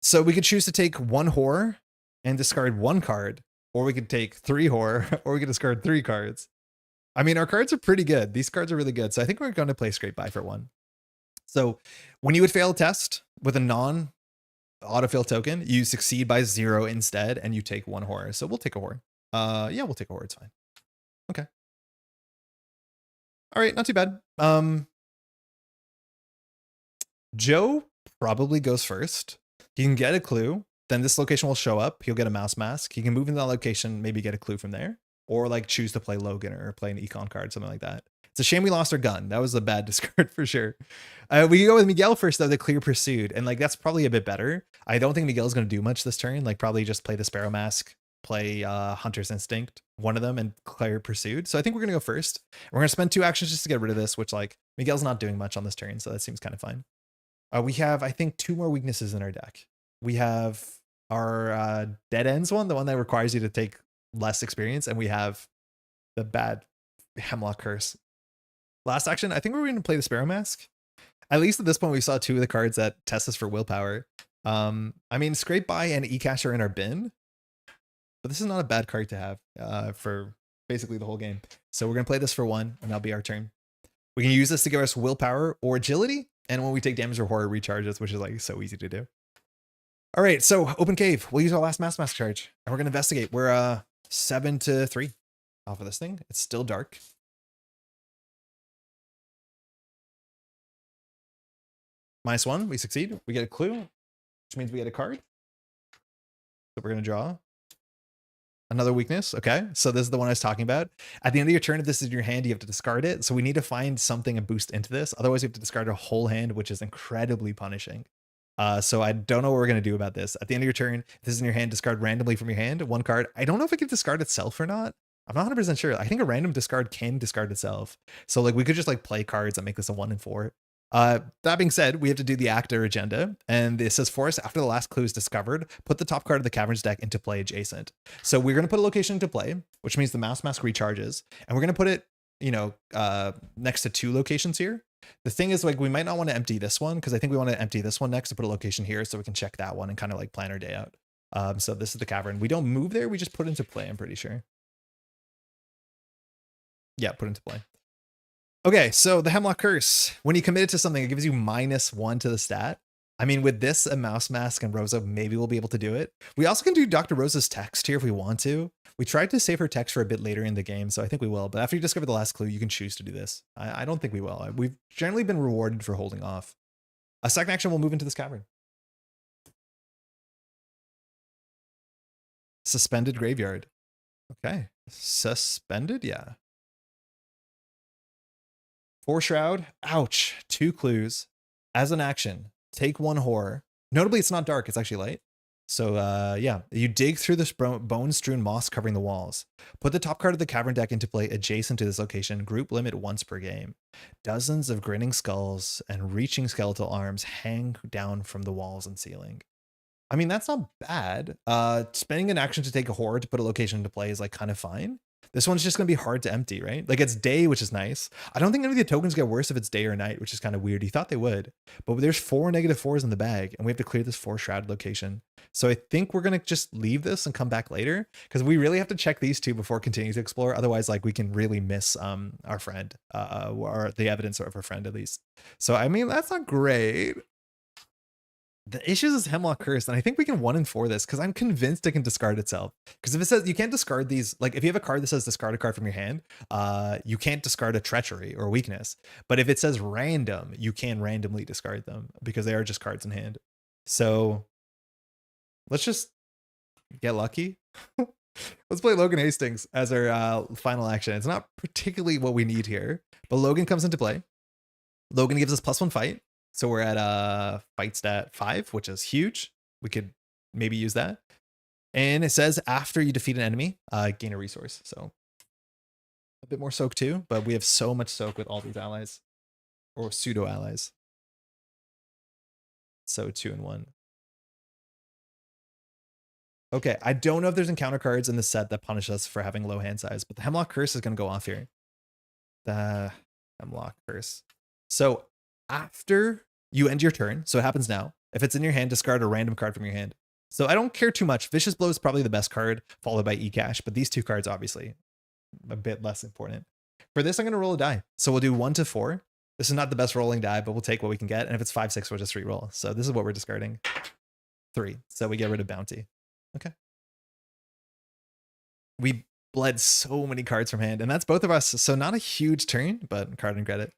So we could choose to take 1 horror and discard 1 card, or we could take 3 horror, or we could discard 3 cards. I mean, our cards are pretty good. These cards are really good. So I think we're going to play Scrape By for 1. So when you would fail a test with a non-autofill token, you succeed by 0 instead, and you take 1 horror. So we'll take a horror. Yeah, we'll take a horror. It's fine. Okay. All right, not too bad. Joe probably goes first. He can get a clue. Then this location will show up. He'll get a Mouse Mask. He can move into that location, maybe get a clue from there. Or like choose to play Logan or play an Econ card, something like that. It's a shame we lost our gun. That was a bad discard for sure. We can go with Miguel first though, the clear Pursued. And like that's probably a bit better. I don't think Miguel's going to do much this turn. Like probably just play the Sparrow Mask, play Hunter's Instinct, one of them, and clear Pursued. So I think we're going to go first. We're going to spend 2 actions just to get rid of this, which like Miguel's not doing much on this turn. So that seems kind of fine. We have, I think, 2 more weaknesses in our deck. We have our Dead Ends one, the one that requires you to take less experience, and we have the bad Hemlock Curse. Last action, I think we're going to play the Sparrow Mask. At least at this point, we saw 2 of the cards that test us for willpower. I mean, Scrape By and E-Cash are in our bin, but this is not a bad card to have for basically the whole game. So we're going to play this for 1, and that'll be our turn. We can use this to give us willpower or agility, and when we take damage or horror, recharges, which is like so easy to do. All right, so open cave. We'll use our last mask charge, and we're going to investigate. We're 7-3 off of this thing. It's still dark. -1, we succeed. We get a clue, which means we get a card. So we're going to draw. Another weakness. Okay, so this is the one I was talking about. At the end of your turn, if this is in your hand, you have to discard it. So we need to find something and boost into this. Otherwise, we have to discard a whole hand, which is incredibly punishing. So I don't know what we're going to do about this. At the end of your turn, if this is in your hand, discard randomly from your hand 1 card. I don't know if it can discard itself or not. I'm not 100% sure. I think a random discard can discard itself. So like we could just like play cards and make this a 1 and 4. That being said, we have to do the actor agenda, and it says for us, after the last clue is discovered, put the top card of the Caverns deck into play adjacent. So we're going to put a location into play, which means the mouse mask recharges, and we're going to put it, you know, next to 2 locations here. The thing is, like, we might not want to empty this one, because I think we want to empty this one next to put a location here so we can check that one and kind of like plan our day out. So this is the cavern. We don't move there, we just put into play, I'm pretty sure. Yeah, put into play. Okay, so the Hemlock Curse. When you commit it to something, it gives you -1 to the stat. I mean, with this, a Mouse Mask and Rosa, maybe we'll be able to do it. We also can do Dr. Rosa's text here if we want to. We tried to save her text for a bit later in the game, so I think we will. But after you discover the last clue, you can choose to do this. I don't think we will. We've generally been rewarded for holding off. A second action will move into this cavern. Suspended Graveyard. Okay. Suspended? Yeah. 4 Shroud. Ouch. 2 clues. As an action, take 1 horror. Notably, it's not dark. It's actually light. So, yeah. You dig through this bone-strewn moss covering the walls. Put the top card of the cavern deck into play adjacent to this location. Group limit once per game. Dozens of grinning skulls and reaching skeletal arms hang down from the walls and ceiling. I mean, that's not bad. Spending an action to take a horror to put a location into play is like kind of fine. This one's just going to be hard to empty, right? Like it's day, which is nice. I don't think any of the tokens get worse if it's day or night, which is kind of weird. You thought they would, but there's 4 -4s in the bag and we have to clear this 4 shroud location. So I think we're going to just leave this and come back later because we really have to check these 2 before continuing to explore. Otherwise, like we can really miss our friend or the evidence of our friend at least. So, I mean, that's not great. The issues is Hemlock Curse, and I think we can 1 and 4 this because I'm convinced it can discard itself. Because if it says you can't discard these, like if you have a card that says discard a card from your hand, you can't discard a treachery or weakness. But if it says random, you can randomly discard them because they are just cards in hand. So let's just get lucky. Let's play Logan Hastings as our final action. It's not particularly what we need here, but Logan comes into play. Logan gives us +1 fight. So we're at fight stat 5, which is huge. We could maybe use that. And it says after you defeat an enemy, gain a resource. So a bit more soak too, but we have so much soak with all these allies or pseudo allies. So 2 and 1. Okay, I don't know if there's encounter cards in the set that punish us for having low hand size, but the Hemlock Curse is going to go off here. The Hemlock Curse. So after you end your turn, so it happens now. If it's in your hand, discard a random card from your hand. So I don't care too much. Vicious Blow is probably the best card, followed by E-Cash, but these 2 cards obviously a bit less important. For this, I'm going to roll a die. So we'll do 1 to 4. This is not the best rolling die, but we'll take what we can get. And if it's 5, 6, we'll just re-roll. So this is what we're discarding. 3. So we get rid of Bounty. Okay. We bled so many cards from hand, and that's both of us. So not a huge turn, but card and credit.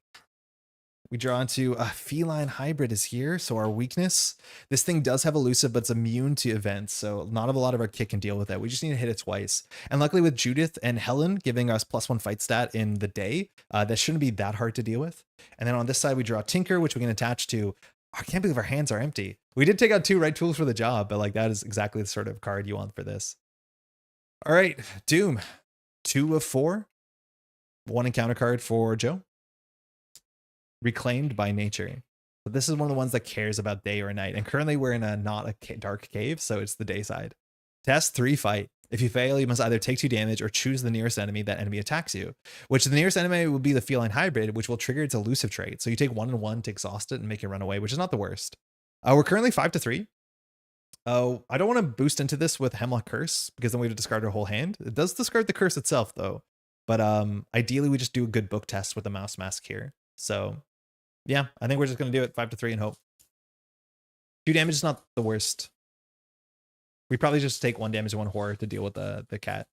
We draw into a feline hybrid is here. So our weakness, this thing does have elusive, but it's immune to events. So not a lot of our kit can deal with it. We just need to hit it twice. And luckily with Judith and Helen giving us +1 fight stat in the day, that shouldn't be that hard to deal with. And then on this side, we draw Tinker, which we can attach to. I can't believe our hands are empty. We did take out 2 right tools for the job, but like that is exactly the sort of card you want for this. All right, Doom, 2 of 4. 1 encounter card for Joe. Reclaimed by Nature. So this is one of the ones that cares about day or night. And currently we're in a not a dark cave, so it's the day side. Test 3 fight. If you fail, you must either take 2 damage or choose the nearest enemy that enemy attacks you, which the nearest enemy will be the feline hybrid, which will trigger its elusive trait. So you take 1 and 1 to exhaust it and make it run away, which is not the worst. We're currently 5 to 3. Oh, I don't want to boost into this with Hemlock Curse because then we have to discard our whole hand. It does discard the curse itself though. But ideally, we just do a good book test with the mouse mask here. So yeah, I think we're just going to do it 5-3 and hope. 2 damage is not the worst. We probably just take 1 damage and 1 horror to deal with the cat.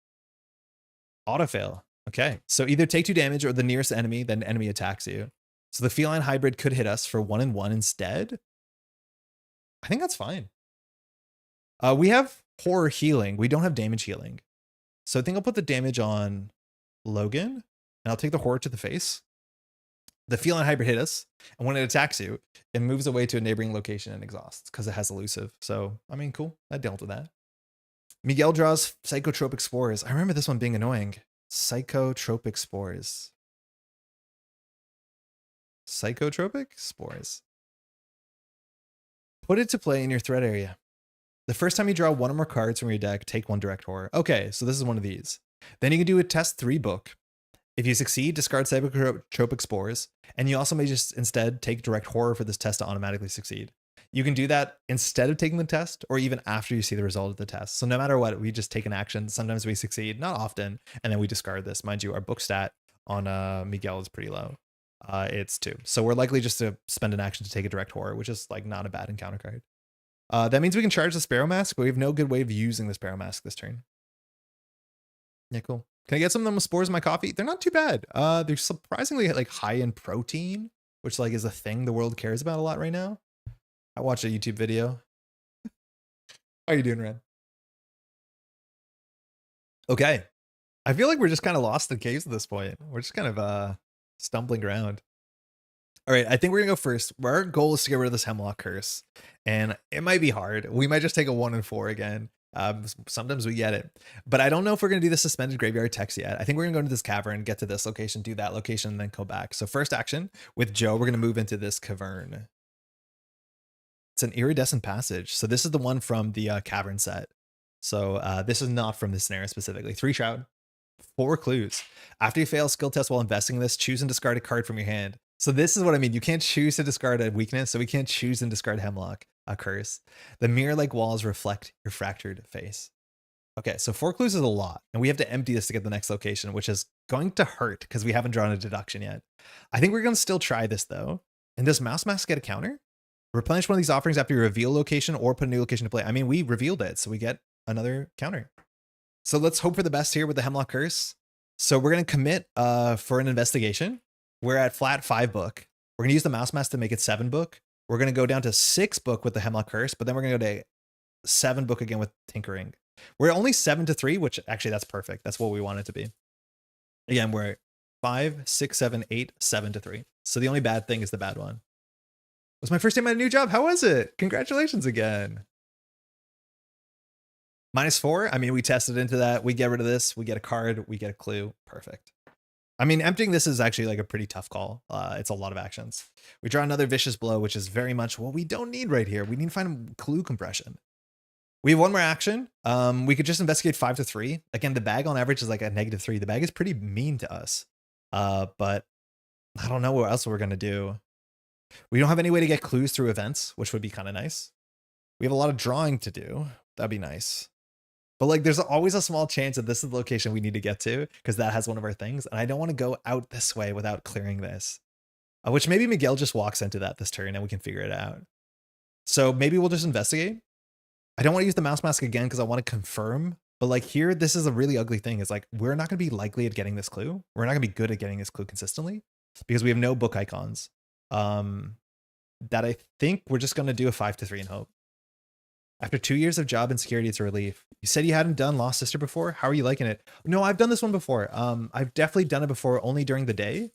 Auto fail. Okay, so either take 2 damage or the nearest enemy, then enemy attacks you. So the feline hybrid could hit us for 1 and 1 instead. I think that's fine. We have horror healing. We don't have damage healing. So I think I'll put the damage on Logan, and I'll take the horror to the face. The feline hybrid hit us, and when it attacks you, it moves away to a neighboring location and exhausts because it has elusive. So, I mean, cool. I dealt with that. Miguel draws psychotropic spores. I remember this one being annoying. Psychotropic spores. Psychotropic spores. Put it to play in your threat area. The first time you draw 1 or more cards from your deck, take 1 direct horror. Okay, so this is one of these. Then you can do a test 3 book. If you succeed, discard psychotropic spores, and you also may just instead take direct horror for this test to automatically succeed. You can do that instead of taking the test or even after you see the result of the test. So no matter what, we just take an action. Sometimes we succeed, not often, and then we discard this. Mind you, our book stat on Miguel is pretty low. It's 2. So we're likely just to spend an action to take a direct horror, which is like not a bad encounter card. That means we can charge the Sparrow Mask, but we have no good way of using the Sparrow Mask this turn. Yeah, cool. Can I get some of them with spores in my coffee? They're not too bad. They're surprisingly like high in protein, which like is a thing the world cares about a lot right now. I watched a YouTube video. How are you doing, Ren? Okay. I feel like we're just kind of lost in caves at this point. We're just kind of stumbling around. All right, I think we're gonna go first. Our goal is to get rid of this Hemlock curse, and it might be hard. We might just take a 1 and 4 again. Sometimes we get it, but I don't know if we're gonna do the suspended graveyard text yet. I think we're gonna go into this cavern, get to this location, do that location, and then go back. So first action with Joe, we're gonna move into this cavern. It's an iridescent passage. So this is the one from the cavern set. So this is not from this scenario specifically. 3 shroud, 4 clues. After you fail a skill test while investing in this, choose and discard a card from your hand. So this is what I mean. You can't choose to discard a weakness, so we can't choose and discard Hemlock, a curse. The mirror-like walls reflect your fractured face. Okay, so 4 clues is a lot, and we have to empty this to get the next location, which is going to hurt because we haven't drawn a deduction yet. I think we're going to still try this, though. And does Mouse Mask get a counter? Replenish one of these offerings after you reveal location or put a new location to play. I mean, we revealed it, so we get another counter. So let's hope for the best here with the Hemlock curse. So we're going to commit for an investigation. We're at flat 5 book. We're going to use the Mouse Mask to make it 7 book. We're going to go down to 6 book with the Hemlock curse, but then we're going to go to 7 book again with Tinkering. We're only 7-3, which actually that's perfect. That's what we want it to be. Again, we're 5, 6, 7, 8, 7-3. So the only bad thing is the bad one. It was my first day at my new job. How was it? Congratulations again. -4. I mean, we tested into that. We get rid of this. We get a card. We get a clue. Perfect. I mean, emptying this is actually like a pretty tough call. It's a lot of actions. We draw another Vicious Blow, which is very much what we don't need right here. We need to find clue compression. We have 1 more action. We could just investigate 5-3. Again, the bag on average is like a -3. The bag is pretty mean to us. But I don't know what else we're going to do. We don't have any way to get clues through events, which would be kind of nice. We have a lot of drawing to do. That'd be nice. But like, there's always a small chance that this is the location we need to get to because that has one of our things. And I don't want to go out this way without clearing this, which maybe Miguel just walks into that this turn and we can figure it out. So maybe we'll just investigate. I don't want to use the Mouse Mask again because I want to confirm. But like here, this is a really ugly thing. It's like, we're not going to be likely at getting this clue. We're not going to be good at getting this clue consistently because we have no book icons. That I think we're just going to do a 5-3 and hope. After 2 years of job insecurity, it's a relief. You said you hadn't done Lost Sister before. How are you liking it? No, I've done this one before. I've definitely done it before, only during the day.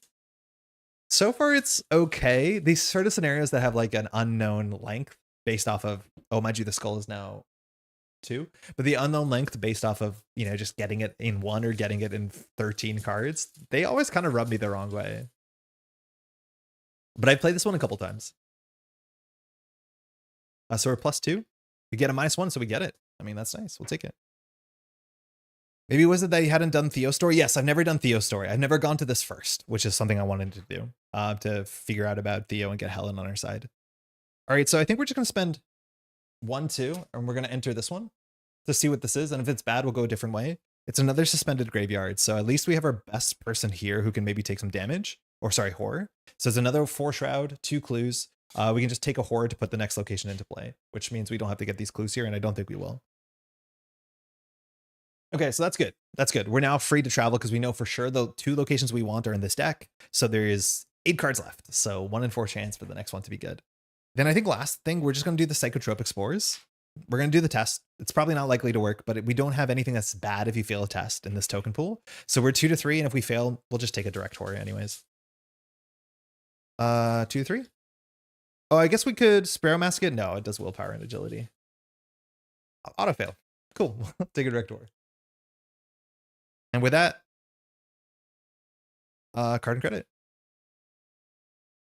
So far, it's okay. These sort of scenarios that have like an unknown length based off of, oh, mind you, the skull is now 2. But the unknown length based off of, you know, just getting it in 1 or getting it in 13 cards, they always kind of rub me the wrong way. But I played this one a couple times. So we're +2. We get a -1, so we get it. I mean, that's nice. We'll take it. Maybe was it that you hadn't done Theo's story? Yes, I've never done Theo's story. I've never gone to this first, which is something I wanted to do to figure out about Theo and get Helen on our side. All right, so I think we're just going to spend 1, 2, and we're going to enter this one to see what this is. And if it's bad, we'll go a different way. It's another suspended graveyard. So at least we have our best person here who can maybe take some damage. Or sorry, horror. So it's another 4 shroud, 2 clues. We can just take a horror to put the next location into play, which means we don't have to get these clues here, and I don't think we will. Okay, so that's good. That's good. We're now free to travel because we know for sure the 2 locations we want are in this deck. So there is 8 cards left. So 1 in 4 chance for the next one to be good. Then I think last thing, we're just going to do the Psychotropic Spores. We're going to do the test. It's probably not likely to work, but we don't have anything that's bad if you fail a test in this token pool. So we're 2 to 3, and if we fail, we'll just take a direct horror anyways. 2 to 3? Oh, I guess we could Sparrow Mask it. No, it does willpower and agility. Auto fail. Cool. Take a direct horror. And with that, card and credit.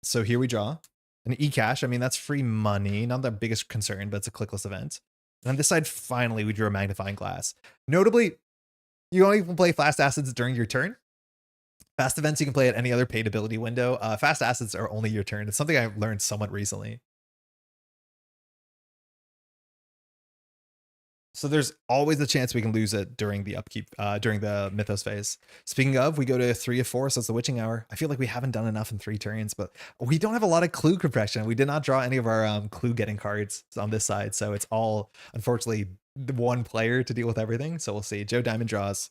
So here we draw an e-cash. I mean, that's free money. Not the biggest concern, but it's a clickless event. And on this side, finally, we drew a magnifying glass. Notably, you only can play fast assets during your turn. Fast events you can play at any other paid ability window. Fast assets are only your turn. It's something I've learned somewhat recently. So there's always a chance we can lose it during the upkeep, during the Mythos phase. Speaking of, we go to 3 of 4, so it's the Witching Hour. I feel like we haven't done enough in 3 turns, but we don't have a lot of clue compression. We did not draw any of our clue getting cards on this side, so it's all, unfortunately, the one player to deal with everything. So we'll see. Joe Diamond draws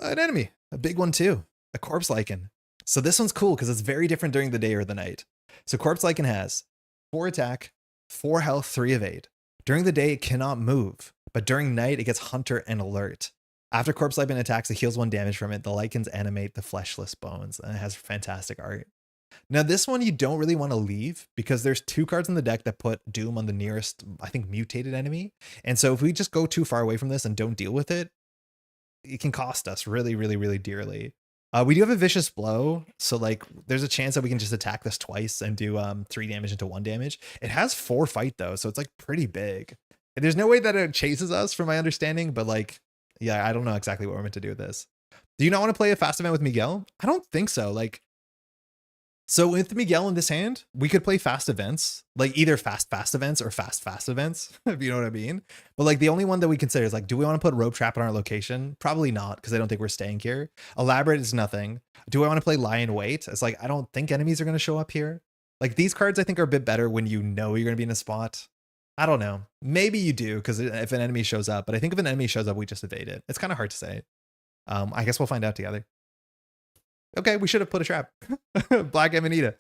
an enemy, a big one too, a Corpse Lichen. So this one's cool because it's very different during the day or the night. So Corpse Lichen has 4 attack, 4 health, 3 evade. During the day, it cannot move. But during night, it gets Hunter and Alert. After Corpse Lichen attacks, it heals 1 damage from it. The lichens animate the fleshless bones, and it has fantastic art. Now, this one you don't really want to leave because there's 2 cards in the deck that put Doom on the nearest, I think, mutated enemy. And so if we just go too far away from this and don't deal with it, it can cost us really, really, really dearly. We do have a Vicious Blow, so like there's a chance that we can just attack this twice and do 3 damage into 1 damage. It has 4 fight though, so it's like pretty big. There's no way that it chases us from my understanding, but like, yeah, I don't know exactly what we're meant to do with this. Do you not want to play a fast event with Miguel? I don't think so. Like, so with Miguel in this hand, we could play fast events, like either fast events or fast events, if you know what I mean. But like the only one that we consider is like, do we want to put Rope Trap in our location? Probably not, because I don't think we're staying here. Elaborate is nothing. Do I want to play Lie in Wait? It's like, I don't think enemies are going to show up here. Like these cards I think are a bit better when you know you're going to be in a spot. I don't know. Maybe you do, because if an enemy shows up, but I think if an enemy shows up, we just evade it. It's kind of hard to say. I guess we'll find out together. Okay, we should have put a trap. Black Amanita.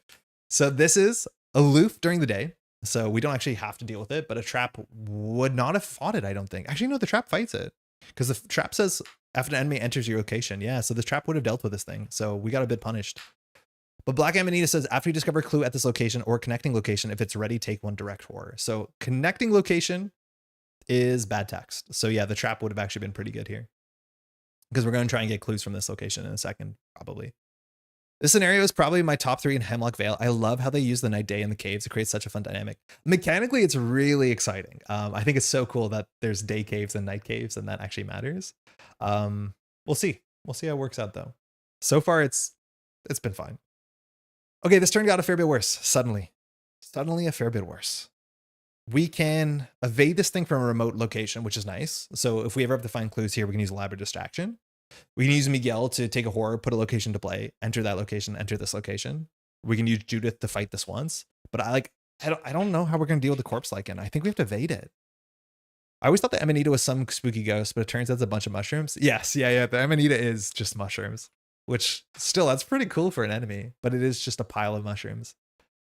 So this is aloof during the day, so we don't actually have to deal with it, but a trap would not have fought it, I don't think. Actually, no, the trap fights it, because the trap says after an enemy enters your location. Yeah, so the trap would have dealt with this thing, so we got a bit punished. But Black Amanita says, after you discover a clue at this location or connecting location, if it's ready, take 1 direct horror. So connecting location is bad text. So yeah, the trap would have actually been pretty good here, because we're going to try and get clues from this location in a second, probably. This scenario is probably my top 3 in Hemlock Vale. I love how they use the night day in the caves. It creates such a fun dynamic. Mechanically, it's really exciting. I think it's so cool that there's day caves and night caves, and that actually matters. We'll see. We'll see how it works out, though. So far, it's been fine. Okay, this turn got a fair bit worse, suddenly. Suddenly a fair bit worse. We can evade this thing from a remote location, which is nice. So if we ever have to find clues here, we can use Elaborate Distraction. We can use Miguel to take a horror, put a location to play, enter that location, enter this location. We can use Judith to fight this once. But I don't know how we're going to deal with the Corpse Lichen. I think we have to evade it. I always thought the Amanita was some spooky ghost, but it turns out it's a bunch of mushrooms. Yes, yeah, the Amanita is just mushrooms. Which still, that's pretty cool for an enemy, but it is just a pile of mushrooms.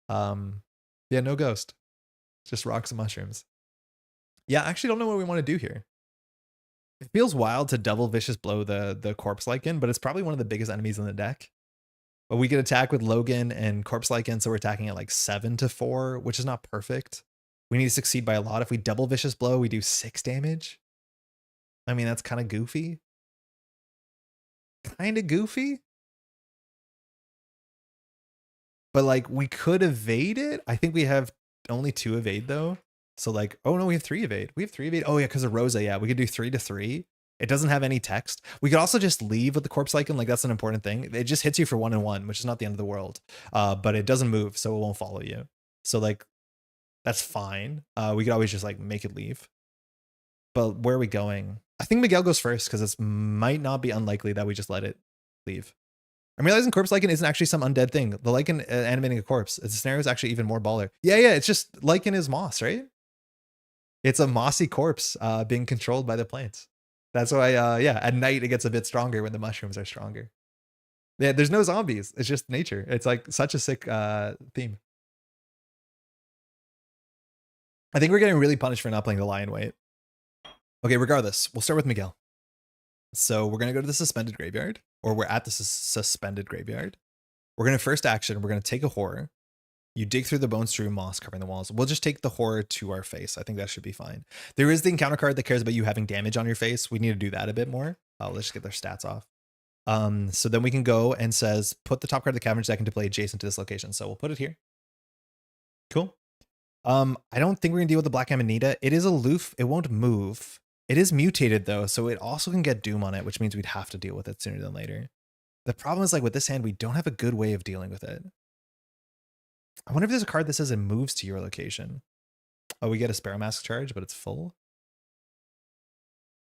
Yeah, no ghost, just rocks and mushrooms. Yeah, I actually don't know what we want to do here. It feels wild to double Vicious Blow the Corpse Lichen, but it's probably one of the biggest enemies in the deck. But we could attack with Logan and Corpse Lichen, so we're attacking at like 7 to 4, which is not perfect. We need to succeed by a lot. If we double Vicious Blow, we do 6 damage. I mean, that's kind of goofy. But like we could evade it. I think we have only 2 evade though. So like, oh no, we have 3 evade. We have 3 evade. Oh yeah, because of Rosa. Yeah, we could do 3 to 3. It doesn't have any text. We could also just leave with the Corpse Lichen. Like that's an important thing. It just hits you for 1 and 1, which is not the end of the world. But it doesn't move, so it won't follow you. So like, that's fine. We could always just like make it leave. But where are we going? I think Miguel goes first because it might not be unlikely that we just let it leave. I'm realizing corpse lichen isn't actually some undead thing. The lichen animating a corpse. The scenario is actually even more baller. Yeah, it's just lichen is moss, right? It's a mossy corpse being controlled by the plants. That's why, at night it gets a bit stronger when the mushrooms are stronger. Yeah, there's no zombies. It's just nature. It's like such a sick theme. I think we're getting really punished for not playing the lion weight. Okay, regardless, we'll start with Miguel. So we're going to go to the suspended graveyard, or we're at the suspended graveyard. We're going to first action, we're going to take a horror. You dig through the bone strewn moss covering the walls. We'll just take the horror to our face. I think that should be fine. There is the encounter card that cares about you having damage on your face. We need to do that a bit more. Let's just get their stats off. So then we can go and says, put the top card of the Caverns deck into play adjacent to this location. So we'll put it here. Cool. I don't think we're gonna deal with the Black Amanita. It is aloof. It won't move. It is mutated though, so it also can get Doom on it, which means we'd have to deal with it sooner than later. The problem is like with this hand, we don't have a good way of dealing with it. I wonder if there's a card that says it moves to your location. Oh, we get a Sparrow Mask charge, but it's full.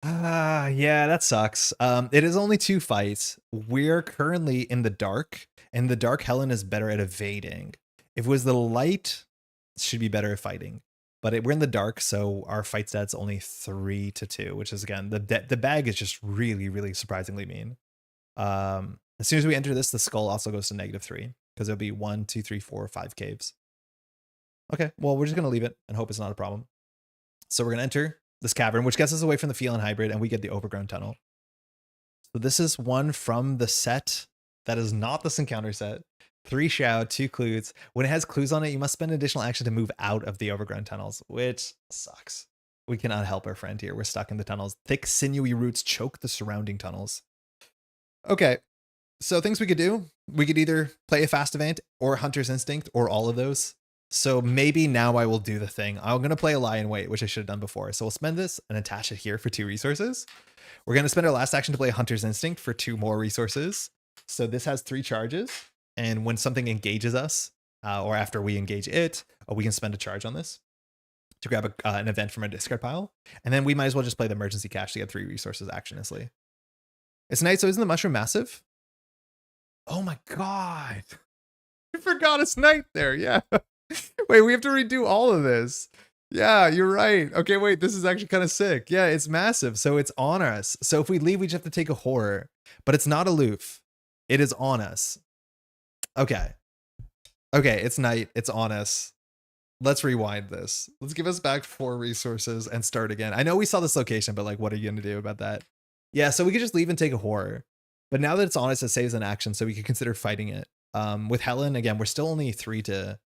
Yeah, that sucks. It is only 2 fights. We're currently in the dark, and the dark Helen is better at evading. If it was the light, it should be better at fighting. But we're in the dark, so our fight stat's only 3-2, which is again, the bag is just really, really surprisingly mean. As soon as we enter this, the skull also goes to -3 because it'll be 1, 2, 3, 4, 5 caves. Okay, well, we're just gonna leave it and hope it's not a problem. So we're gonna enter this cavern, which gets us away from the feline hybrid, and we get the overgrown tunnel. So this is one from the set that is not this encounter set. 3 shout, 2 clues. When it has clues on it, you must spend additional action to move out of the overgrown tunnels, which sucks. We cannot help our friend here. We're stuck in the tunnels. Thick, sinewy roots choke the surrounding tunnels. Okay, so things we could do. We could either play a fast event or Hunter's Instinct or all of those. So maybe now I will do the thing. I'm going to play a lion weight, which I should have done before. So we'll spend this and attach it here for 2 resources. We're going to spend our last action to play a Hunter's Instinct for 2 more resources. So this has 3 charges. And when something engages us, or after we engage it, we can spend a charge on this to grab an event from our discard pile. And then we might as well just play the emergency cache to get 3 resources actionlessly. It's night, so isn't the mushroom massive? Oh my god. I forgot it's night there, yeah. Wait, we have to redo all of this. Yeah, you're right. Okay, wait, this is actually kind of sick. Yeah, it's massive, so it's on us. So if we leave, we just have to take a horror. But it's not aloof. It is on us. Okay. Okay, it's night. It's on us. Let's rewind this. Let's give us back 4 resources and start again. I know we saw this location, but like, what are you going to do about that? Yeah, so we could just leave and take a horror. But now that it's on us, it saves an action, so we could consider fighting it. With Helen, again, we're still only 3 to...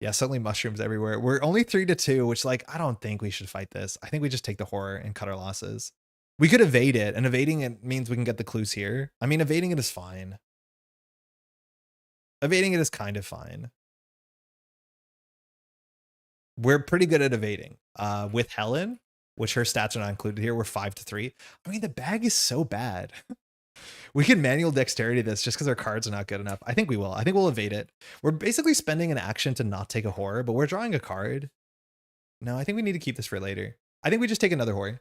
Yeah, suddenly mushrooms everywhere. We're only 3-2, which like, I don't think we should fight this. I think we just take the horror and cut our losses. We could evade it, and evading it means we can get the clues here. I mean, evading it is fine. Evading it is kind of fine. We're pretty good at evading. With Helen, which her stats are not included here, we're 5-3. I mean, the bag is so bad. We can manual dexterity this just because our cards are not good enough. I think we will. I think we'll evade it. We're basically spending an action to not take a horror, but we're drawing a card. No, I think we need to keep this for later. I think we just take another horror.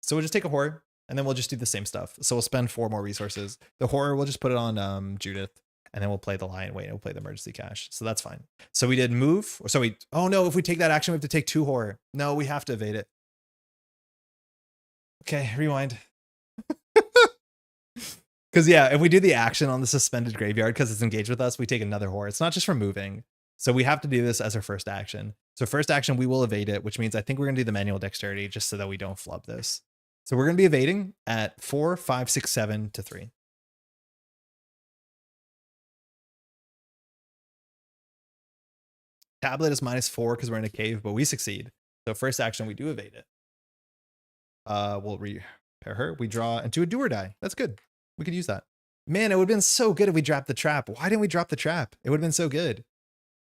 So we'll just take a horror, and then we'll just do the same stuff. So we'll spend 4 more resources. The horror, we'll just put it on Judith, and then we'll play the lion weight, and we'll play the emergency cache. So that's fine. So we did move, or so we, oh no, if we take that action, we have to take 2 horror. No, we have to evade it. Okay, rewind. Because yeah, if we do the action on the suspended graveyard because it's engaged with us, we take another horror. It's not just for moving. So we have to do this as our first action. So first action, we will evade it, which means I think we're going to do the manual dexterity just so that we don't flub this. So we're going to be evading at 4, 5, 6, 7 to 3. Tablet is -4 because we're in a cave, but we succeed. So first action, we do evade it. We'll repair her. We draw into a do or die. That's good. We could use that. Man, it would have been so good if we dropped the trap. Why didn't we drop the trap? It would have been so good.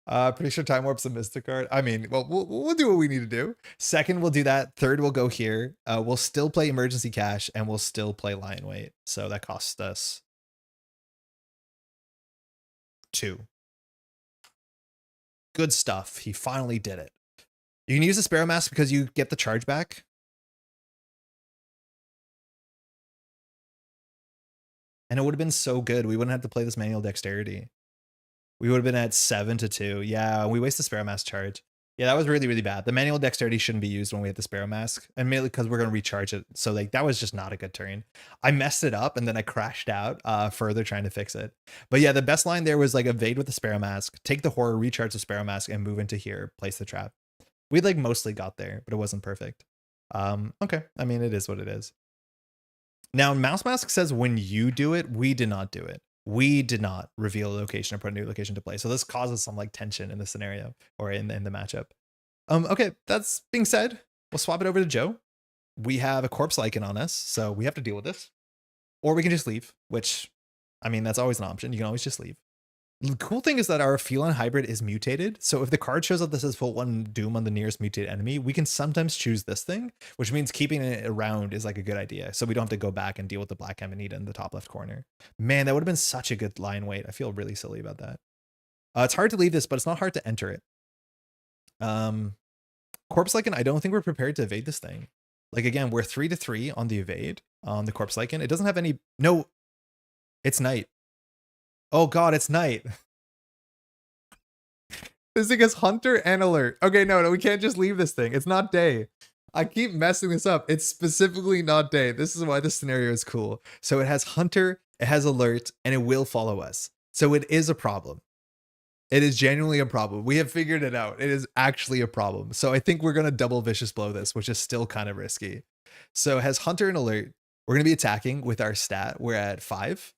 Pretty sure Time Warp's a Mystic card. I mean, well, we'll do what we need to do. Second, we'll do that. Third, we'll go here. We'll still play Emergency Cache, and we'll still play Lion Weight. So that costs us 2. Good stuff. He finally did it. You can use the Sparrow Mask because you get the charge back. And it would have been so good. We wouldn't have to play this manual dexterity. We would have been at 7-2. Yeah, we wasted Sparrow Mask charge. Yeah, that was really, really bad. The manual dexterity shouldn't be used when we hit the Sparrow Mask, and mainly because we're going to recharge it. So like that was just not a good turn. I messed it up and then I crashed out further trying to fix it. But yeah, the best line there was like evade with the Sparrow Mask, take the horror, recharge the Sparrow Mask, and move into here, place the trap. We like mostly got there, but it wasn't perfect. Okay, I mean it is what it is. Now Mouse Mask says when you do it, we did not do it. We did not reveal a location or put a new location to play. So this causes some like tension in the scenario or in the matchup. Okay, that's being said, we'll swap it over to Joe. We have a corpse lichen on us, so we have to deal with this. Or we can just leave, which, I mean, that's always an option. You can always just leave. The cool thing is that our feline hybrid is mutated. So if the card shows up that says put 1 doom on the nearest mutated enemy, we can sometimes choose this thing, which means keeping it around is like a good idea. So we don't have to go back and deal with the Black Amanita in the top left corner. Man, that would have been such a good line weight. I feel really silly about that. It's hard to leave this, but it's not hard to enter it. Corpse Lichen, I don't think we're prepared to evade this thing. Like again, we're 3-3 on the evade on the Corpse Lichen. It doesn't have any, no, it's night. Oh god, it's night. This thing is hunter and alert. Okay, no, we can't just leave this thing. It's not day. I keep messing this up. It's specifically not day. This is why this scenario is cool. So it has hunter, it has alert, and it will follow us. So it is a problem. It is genuinely a problem. We have figured it out. It is actually a problem. So I think we're going to double vicious blow this, which is still kind of risky. So it has hunter and alert. We're going to be attacking with our stat. We're at 5.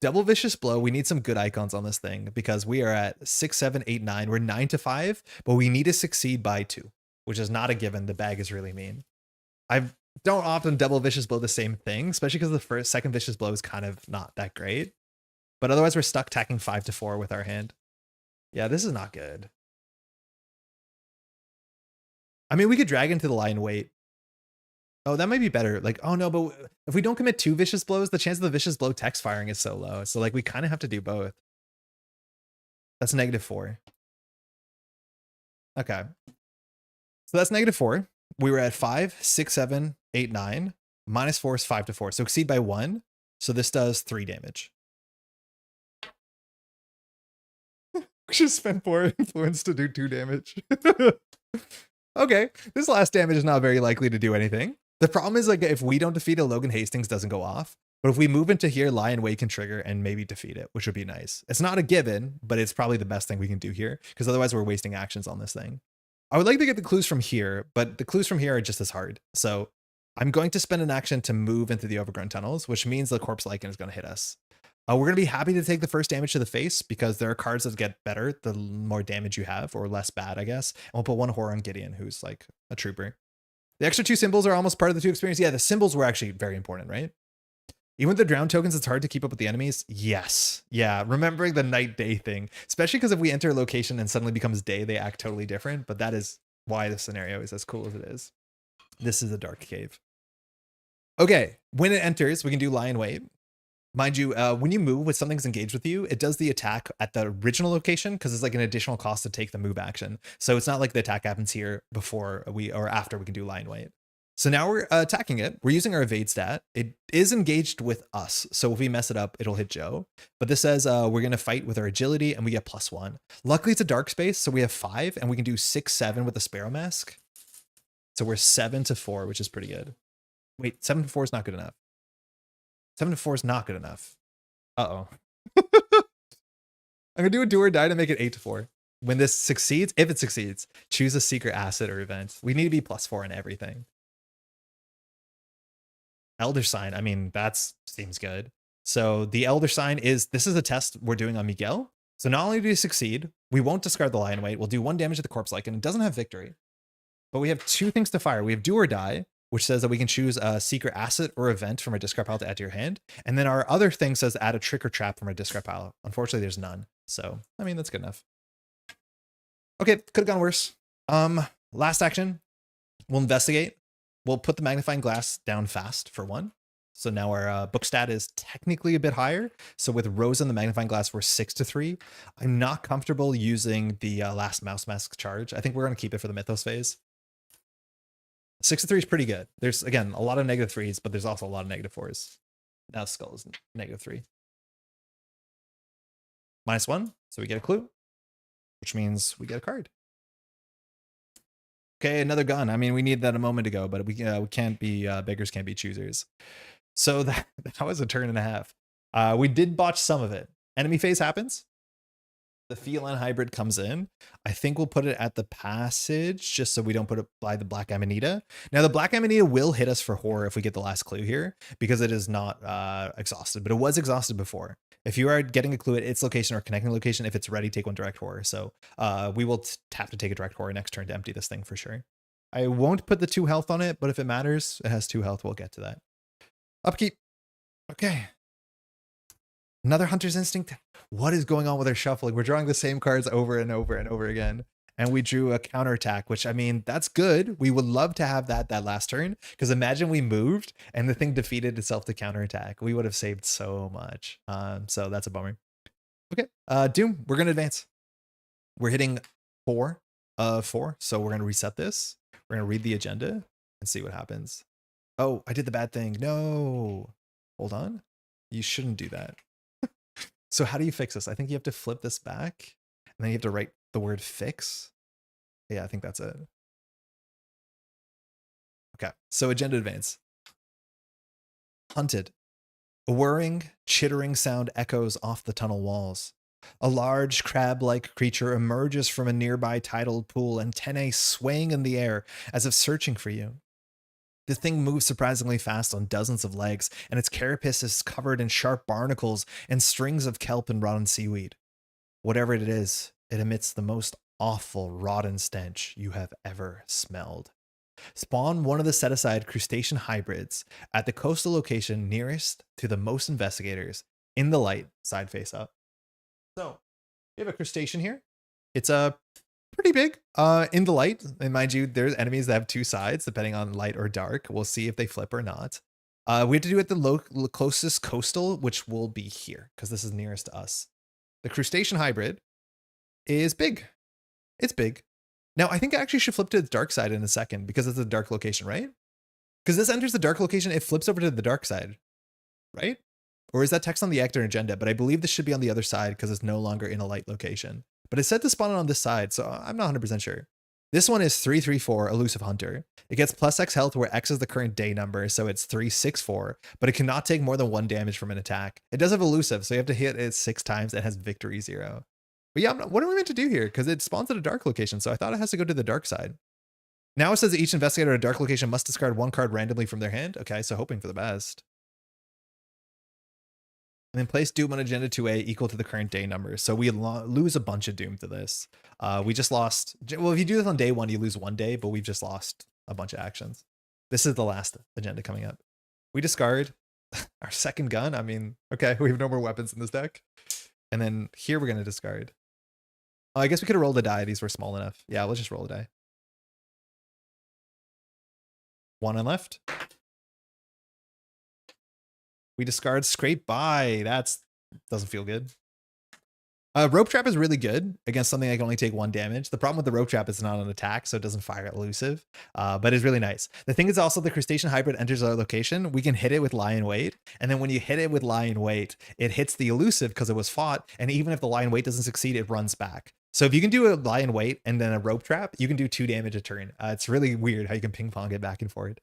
Double vicious blow. We need some good icons on this thing because we are at 6, 7, 8, 9. We're 9-5, but we need to succeed by 2, which is not a given. The bag is really mean. I don't often double vicious blow the same thing, especially because the second vicious blow is kind of not that great. But otherwise, we're stuck tacking 5-4 with our hand. Yeah, this is not good. I mean, we could drag into the line weight. Oh, that might be better. Like, oh no, but if we don't commit 2 vicious blows, the chance of the vicious blow text firing is so low. So like we kind of have to do both. That's -4. Okay. So that's -4. We were at 5, 6, 7, 8, 9. -4 is 5-4. So exceed by 1. So this does 3 damage. We should spend 4 influence to do 2 damage. Okay. This last damage is not very likely to do anything. The problem is like if we don't defeat it, Logan Hastings doesn't go off. But if we move into here, Lion Way can trigger and maybe defeat it, which would be nice. It's not a given, but it's probably the best thing we can do here because otherwise we're wasting actions on this thing. I would like to get the clues from here, but the clues from here are just as hard. So I'm going to spend an action to move into the overgrown tunnels, which means the corpse lichen is going to hit us. We're going to be happy to take the first damage to the face because there are cards that get better the more damage you have, or less bad, I guess. And we'll put 1 horror on Gideon, who's like a trooper. The extra 2 symbols are almost part of the 2 experience. Yeah, the symbols were actually very important, right? Even with the drown tokens, it's hard to keep up with the enemies. Yes. Yeah, remembering the night-day thing. Especially because if we enter a location and suddenly becomes day, they act totally different. But that is why the scenario is as cool as it is. This is a dark cave. Okay, when it enters, we can do Lion Wait. Mind you, when you move with something's engaged with you, it does the attack at the original location because it's like an additional cost to take the move action. So it's not like the attack happens here before we or after we can do Lion Wait. So now we're attacking it. We're using our evade stat. It is engaged with us. So if we mess it up, it'll hit Joe. But this says we're going to fight with our agility and we get +1. Luckily, it's a dark space. So we have 5 and we can do 6, 7 with the Sparrow Mask. So we're 7-4, which is pretty good. Wait, 7-4 is not good enough. 7-4 is not good enough. Uh-oh. I'm going to do a do or die to make it 8-4. When this succeeds, if it succeeds, choose a secret asset or event. We need to be +4 in everything. Elder Sign, I mean, that seems good. So the Elder Sign is, this is a test we're doing on Miguel. So not only do we succeed, we won't discard the Lion Weight. We'll do 1 damage to the corpse lichen. It doesn't have victory. But we have 2 things to fire. We have do or die, which says that we can choose a secret asset or event from our discard pile to add to your hand. And then our other thing says add a trick or trap from our discard pile. Unfortunately, there's none. So, I mean, that's good enough. Okay, could have gone worse. Last action, we'll investigate. We'll put the magnifying glass down fast for 1. So now our book stat is technically a bit higher. So with Rosa and the magnifying glass, we're 6-3. I'm not comfortable using the last mouse mask charge. I think we're going to keep it for the Mythos phase. 6-3 is pretty good. There's, again, a lot of -3s, but there's also a lot of -4s. Now skull is -3. -1, so we get a clue, which means we get a card. Okay, another gun. I mean, we needed that a moment ago, but we can't be beggars can't be choosers. So that was a turn and a half. We did botch some of it. Enemy phase happens. The feline hybrid comes in. I think we'll put it at the passage just so we don't put it by the Black Amanita. Now, the Black Amanita will hit us for horror if we get the last clue here because it is not exhausted, but it was exhausted before. If you are getting a clue at its location or connecting location, if it's ready, take one direct horror. So we will have to take a direct horror next turn to empty this thing for sure. I won't put the 2 health on it, but if it matters, it has 2 health. We'll get to that. Upkeep. Okay. Another Hunter's Instinct. What is going on with our shuffling? We're drawing the same cards over and over and over again. And we drew a counterattack, which, I mean, that's good. We would love to have that last turn. Because imagine we moved and the thing defeated itself to counterattack. We would have saved so much. So that's a bummer. Okay. Doom, we're going to advance. We're hitting 4 of 4. So we're going to reset this. We're going to read the agenda and see what happens. Oh, I did the bad thing. No. Hold on. You shouldn't do that. So how do you fix this? I think you have to flip this back and then you have to write the word fix. Yeah, I think that's it. Okay, so agenda advance. Hunted. A whirring, chittering sound echoes off the tunnel walls. A large crab-like creature emerges from a nearby tidal pool, antennae swaying in the air as if searching for you. The thing moves surprisingly fast on dozens of legs, and its carapace is covered in sharp barnacles and strings of kelp and rotten seaweed. Whatever it is, it emits the most awful rotten stench you have ever smelled. Spawn one of the set-aside crustacean hybrids at the coastal location nearest to the most investigators in the light, side face up. So, we have a crustacean here. It's a pretty big in the light, and mind you, there's enemies that have 2 sides depending on light or dark. We'll see if they flip or not. We have to do it at the closest coastal, which will be here because this is nearest to us. The crustacean hybrid is big. It's big. Now I think I actually should flip to the dark side in a second because it's a dark location, right? Because this enters the dark location, it flips over to the dark side, right? Or is that text on the actor agenda? But I believe this should be on the other side because it's no longer in a light location. But it's said to spawn on this side, so I'm not 100% sure. This one is 334, Elusive Hunter. It gets plus X health where X is the current day number, so it's 364, but it cannot take more than 1 damage from an attack. It does have Elusive, so you have to hit it 6 times and it has Victory 0. But yeah, what are we meant to do here? Because it spawns at a dark location, so I thought it has to go to the dark side. Now it says that each investigator at a dark location must discard 1 card randomly from their hand. Okay, so hoping for the best. And then place Doom on agenda 2A equal to the current day number. So we lose a bunch of Doom to this. We just lost. Well, if you do this on day 1, you lose 1 day, but we've just lost a bunch of actions. This is the last agenda coming up. We discard our second gun. I mean, okay, we have no more weapons in this deck. And then here we're going to discard. Oh, I guess we could have rolled a die. These were small enough. Yeah, let's just roll a die. 1 on left. We discard Scrape By. That's doesn't feel good. Rope Trap is really good against something that can only take 1 damage. The problem with the Rope Trap is it's not an attack, so it doesn't fire elusive, but it's really nice. The thing is also the crustacean hybrid enters our location. We can hit it with Lie in Wait, and then when you hit it with Lie in Wait, it hits the elusive because it was fought, and even if the Lie in Wait doesn't succeed, it runs back. So if you can do a Lie in Wait and then a Rope Trap, you can do 2 damage a turn. It's really weird how you can ping pong it back and forth.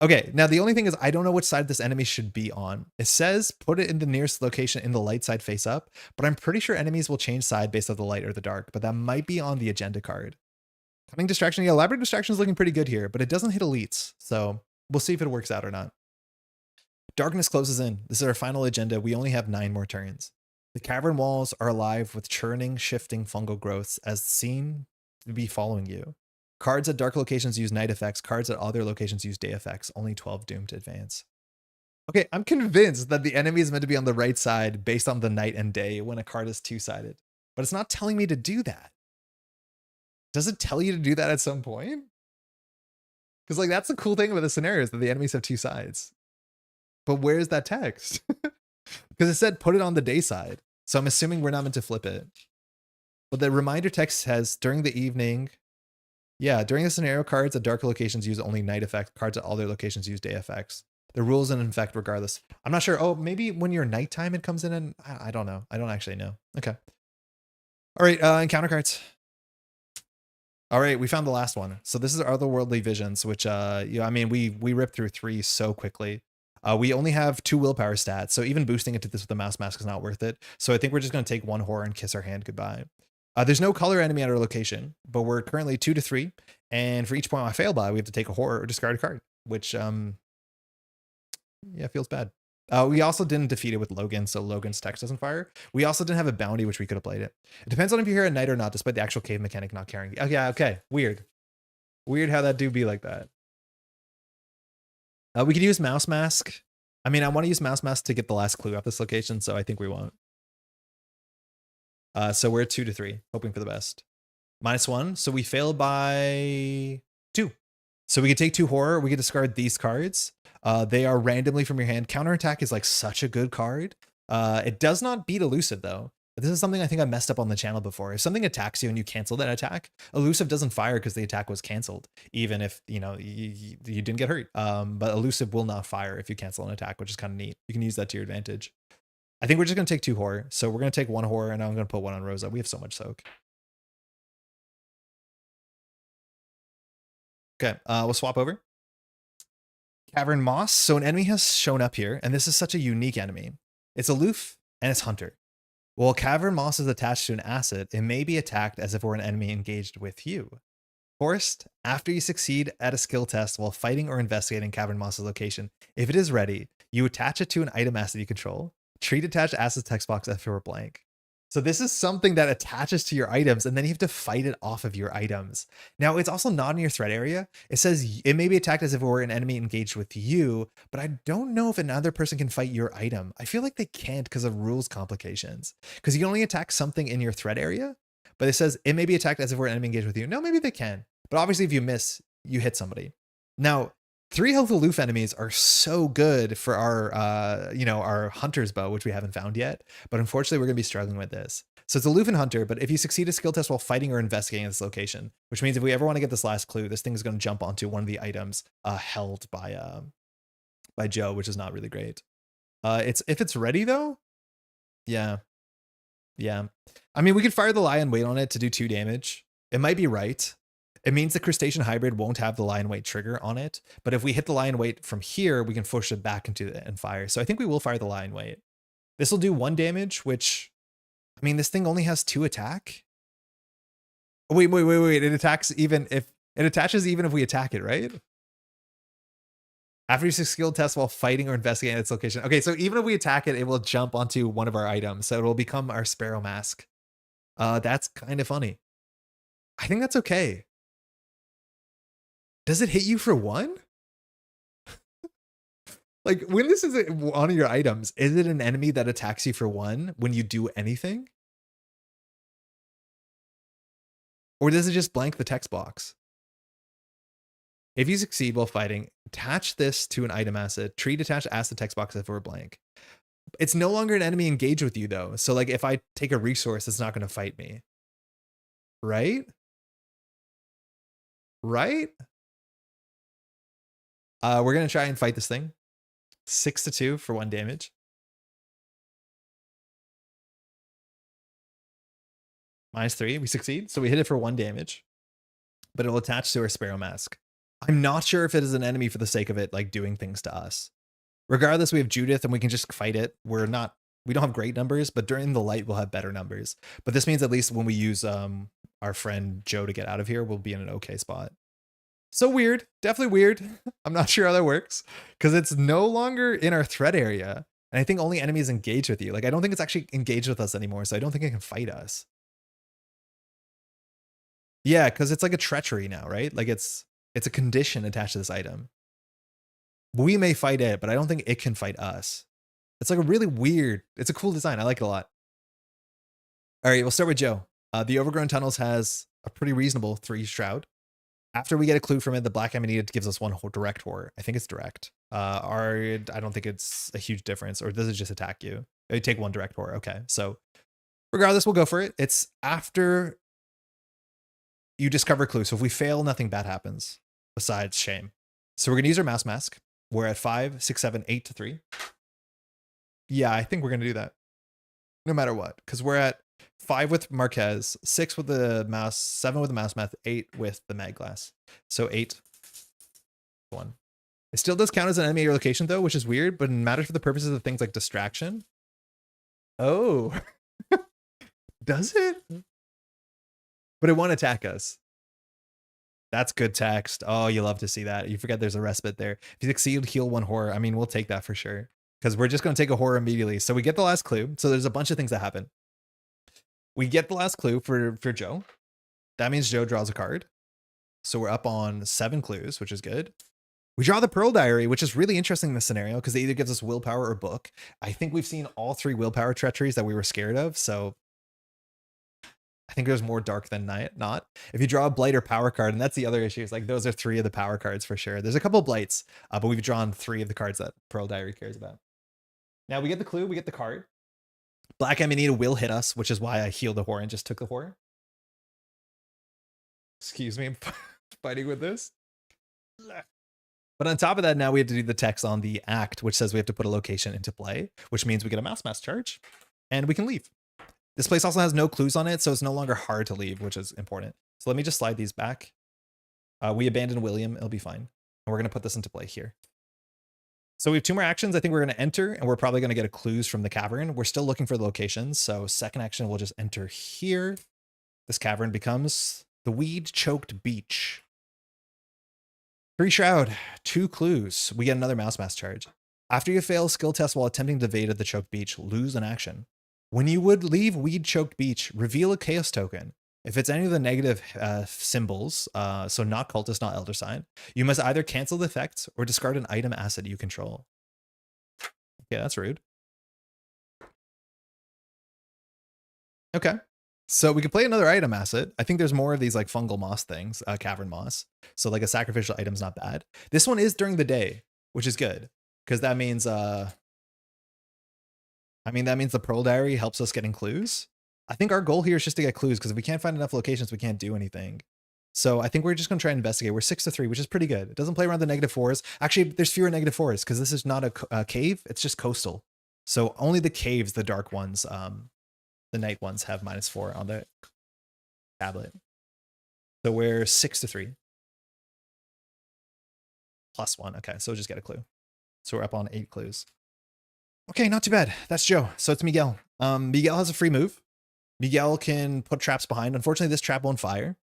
Okay, now the only thing is I don't know which side this enemy should be on. It says put it in the nearest location in the light side face up, but I'm pretty sure enemies will change side based on the light or the dark, but that might be on the agenda card. Cunning Distraction, yeah, Elaborate Distraction is looking pretty good here, but it doesn't hit elites, so we'll see if it works out or not. Darkness closes in. This is our final agenda. We only have 9 more turns. The cavern walls are alive with churning, shifting fungal growths as seen to be following you. Cards at dark locations use night effects. Cards at other locations use day effects. Only 12 Doom to advance. Okay, I'm convinced that the enemy is meant to be on the right side based on the night and day when a card is 2-sided. But it's not telling me to do that. Does it tell you to do that at some point? Because like that's the cool thing about the scenario is that the enemies have 2 sides. But where's that text? Because it said put it on the day side. So I'm assuming we're not meant to flip it. But the reminder text has during the evening... Yeah, during the scenario, cards at dark locations use only night effects. Cards at all their locations use day effects. The rules in effect regardless. I'm not sure. Oh, maybe when you're nighttime it comes in and I don't know. I don't actually know. Okay. All right, encounter cards. All right, we found the last one. So this is Otherworldly Visions, which yeah, I mean we ripped through 3 so quickly. We only have 2 willpower stats, so even boosting it to this with the mouse mask is not worth it. So I think we're just gonna take 1 horror and kiss our hand goodbye. There's no color enemy at our location, but we're currently 2 to 3, and for each point I fail by, we have to take a horror or discard a card, which yeah, feels bad. We also didn't defeat it with Logan, so Logan's text doesn't fire. We also didn't have a bounty, which we could have played it. It depends on if you're here at night or not, despite the actual cave mechanic not carrying. Oh, yeah, okay. Weird. Weird how that do be like that. We could use Mouse Mask. I mean, I want to use Mouse Mask to get the last clue off this location, so I think we won't. So we're 2 to 3, hoping for the best. -1, so we failed by 2. So we could take 2 horror, we could discard these cards. They are randomly from your hand. Counterattack is like such a good card. It does not beat Elusive though. This is something I think I messed up on the channel before. If something attacks you and you cancel that attack, Elusive doesn't fire because the attack was canceled, even if you know you didn't get hurt. But Elusive will not fire if you cancel an attack, which is kind of neat. You can use that to your advantage. I think we're just gonna take 2 horror. So we're gonna take 1 horror, and I'm gonna put 1 on Rosa. We have so much soak. Okay, we'll swap over. Cavern Moss. So an enemy has shown up here, and this is such a unique enemy. It's aloof and it's hunter. While Cavern Moss is attached to an asset, it may be attacked as if it were an enemy engaged with you. Forced, after you succeed at a skill test while fighting or investigating Cavern Moss's location, if it is ready, you attach it to an item asset you control. Treat attached asset text box as if it were blank. So this is something that attaches to your items, and then you have to fight it off of your items. Now, it's also not in your threat area. It says it may be attacked as if it were an enemy engaged with you, but I don't know if another person can fight your item. I feel like they can't because of rules complications. Because you can only attack something in your threat area, but it says it may be attacked as if it were an enemy engaged with you. No, maybe they can. But obviously, if you miss, you hit somebody. Now, 3 health aloof enemies are so good for our, you know, our hunter's bow, which we haven't found yet. But unfortunately, we're going to be struggling with this. So it's aloof and hunter, but if you succeed a skill test while fighting or investigating this location, which means if we ever want to get this last clue, this thing is going to jump onto one of the items held by Joe, which is not really great. If it's ready though, yeah. I mean, we could fire the lion weight on it to do 2 damage. It might be right. It means the crustacean hybrid won't have the lion weight trigger on it, but if we hit the lion weight from here, we can push it back into it and fire. So I think we will fire the lion weight. This will do 1 damage, which, I mean, this thing only has 2 attack. Wait. It attacks even if it attaches even if we attack it, right? After you skill test while fighting or investigating its location. Okay, so even if we attack it, it will jump onto one of our items. So it will become our sparrow mask. That's kind of funny. I think that's okay. Does it hit you for 1? Like, when this is one of your items, is it an enemy that attacks you for 1 when you do anything? Or does it just blank the text box? If you succeed while fighting, attach this to an item asset, treat attached asset text box if it were blank. It's no longer an enemy engaged with you, though. So, like, if I take a resource, it's not going to fight me. Right? Right? We're going to try and fight this thing. 6 to 2 for 1 damage. -3, we succeed. So we hit it for 1 damage, but it'll attach to our sparrow mask. I'm not sure if it is an enemy for the sake of it, like doing things to us. Regardless, we have Judith and we can just fight it. We don't have great numbers, but during the light, we'll have better numbers. But this means at least when we use our friend Joe to get out of here, we'll be in an okay spot. So weird, definitely weird. I'm not sure how that works because it's no longer in our threat area. And I think only enemies engage with you. Like, I don't think it's actually engaged with us anymore. So I don't think it can fight us. Yeah, because it's like a treachery now, right? Like it's a condition attached to this item. We may fight it, but I don't think it can fight us. It's like a really weird, it's a cool design. I like it a lot. All right, we'll start with Joe. The Overgrown Tunnels has a pretty reasonable 3 shroud. After we get a clue from it, the Black Amanita gives us 1 direct horror. I think it's direct. I don't think it's a huge difference, or does it just attack you? You take 1 direct horror. Okay, so regardless, we'll go for it. It's after you discover a clue. So if we fail, nothing bad happens besides shame. So we're gonna use our mouse mask. We're at 5, 6, 7, 8 to 3. Yeah, I think we're gonna do that. No matter what. Because we're at 5 with Marquez, 6 with the mouse, 7 with the mouse meth, 8 with the mag glass. So 8, 1. It still does count as an enemy location though, which is weird, but it matters for the purposes of things like distraction. Oh. Does it? But it won't attack us. That's good text. Oh, you love to see that. You forget there's a respite there. If you succeed, heal 1 horror. I mean, we'll take that for sure. Because we're just going to take a horror immediately. So we get the last clue. So there's a bunch of things that happen. We get the last clue for Joe. That means Joe draws a card. So we're up on 7 clues, which is good. We draw the Pearl Diary, which is really interesting in this scenario because it either gives us willpower or book. I think we've seen all 3 willpower treacheries that we were scared of. So I think there's more dark than night. Not if you draw a blight or power card, and that's the other issue. Is like those are 3 of the power cards for sure. There's a couple of blights, but we've drawn 3 of the cards that Pearl Diary cares about. Now we get the clue, we get the card. Black Amanita will hit us, which is why I healed the horror and just took the horror. Excuse me, I'm fighting with this. But on top of that, now we have to do the text on the act, which says we have to put a location into play, which means we get a mouse mask charge, and we can leave. This place also has no clues on it, so it's no longer hard to leave, which is important. So let me just slide these back. We abandon William. It'll be fine. And we're going to put this into play here. So we have 2 more actions. I think we're going to enter, and we're probably going to get a clues from the cavern. We're still looking for the locations. So second action, we'll just enter here. This cavern becomes the weed-choked beach. 3 shroud, 2 clues. We get another mouse mask charge. After you fail skill test while attempting to evade at the choked beach, lose an action. When you would leave weed-choked beach, reveal a chaos token. If it's any of the negative symbols, so not cultist, not elder sign, you must either cancel the effects or discard an item asset you control. Okay, that's rude. Okay, so we could play another item asset. I think there's more of these like fungal moss things, cavern moss. So like a sacrificial item's not bad. This one is during the day, which is good because that means that means the Pearl Diary helps us getting clues. I think our goal here is just to get clues because if we can't find enough locations, we can't do anything. So I think we're just going to try and investigate. We're 6 to 3, which is pretty good. It doesn't play around the -4s. Actually, there's fewer -4s because this is not a cave. It's just coastal. So only the caves, the dark ones, the night ones have -4 on the tablet. So we're 6 to 3. +1. Okay, so just get a clue. So we're up on 8 clues. Okay, not too bad. That's Joe. So it's Miguel. Miguel has a free move. Miguel can put traps behind. Unfortunately, this trap won't fire,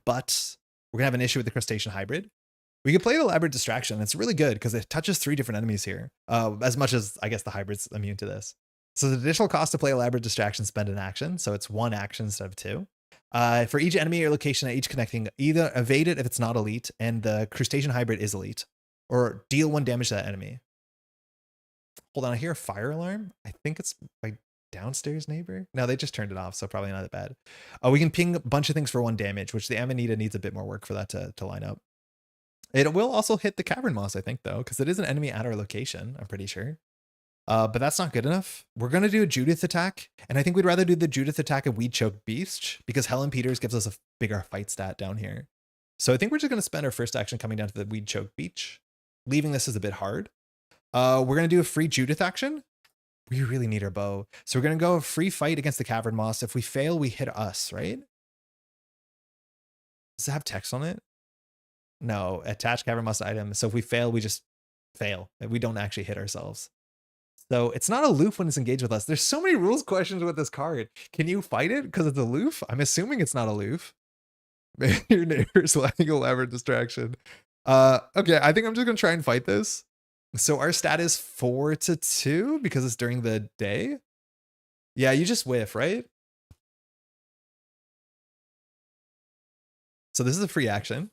but we're going to have an issue with the crustacean hybrid. We can play elaborate distraction. It's really good because it touches 3 different enemies here, as much as I guess the hybrid's immune to this. So the additional cost to play elaborate distraction, spend an action. So it's 1 action instead of 2. For each enemy or location at each connecting, either evade it if it's not elite, and the crustacean hybrid is elite, or deal 1 damage to that enemy. Hold on, I hear a fire alarm. I think it's my downstairs neighbor. No, they just turned it off, so probably not that bad. We can ping a bunch of things for 1 damage, which the Amanita needs a bit more work for that to line up. It will also hit the cavern moss, I think, though, because it is an enemy at our location, I'm pretty sure. But that's not good enough. We're going to do a Judith attack, and I think we'd rather do the Judith attack at Weed Choke Beast, because Helen Peters gives us a bigger fight stat down here. So I think we're just going to spend our first action coming down to the Weed Choke Beach. Leaving this is a bit hard. We're going to do a free Judith action. We really need our bow. So we're going to go a free fight against the cavern moss. If we fail, we hit us, right? Does it have text on it? No, attach cavern moss item. So if we fail, we just fail. We don't actually hit ourselves. So it's not aloof when it's engaged with us. There's so many rules questions with this card. Can you fight it because it's aloof? I'm assuming it's not aloof. Your neighbor's lacking elaborate distraction. Okay, I think I'm just going to try and fight this. So our stat is 4 to 2 because it's during the day. Yeah, you just whiff, right? So this is a free action.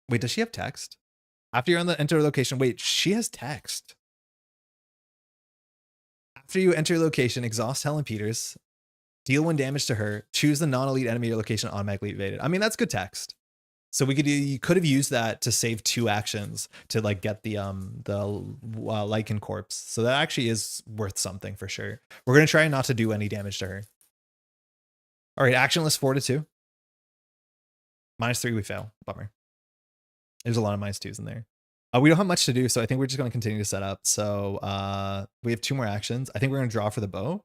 Wait, does she have text? After you're on the enter location, wait, she has text. After you enter location, exhaust Helen Peters, deal 1 damage to her, choose the non-elite enemy or location automatically evaded. I mean, that's good text. So you could have used that to save 2 actions to like get the lichen corpse. So that actually is worth something for sure. We're going to try not to do any damage to her. All right, actionless 4 to 2. -3, we fail. Bummer. There's a lot of minus twos in there. We don't have much to do, so I think we're just going to continue to set up. So we have 2 more actions. I think we're going to draw for the bow.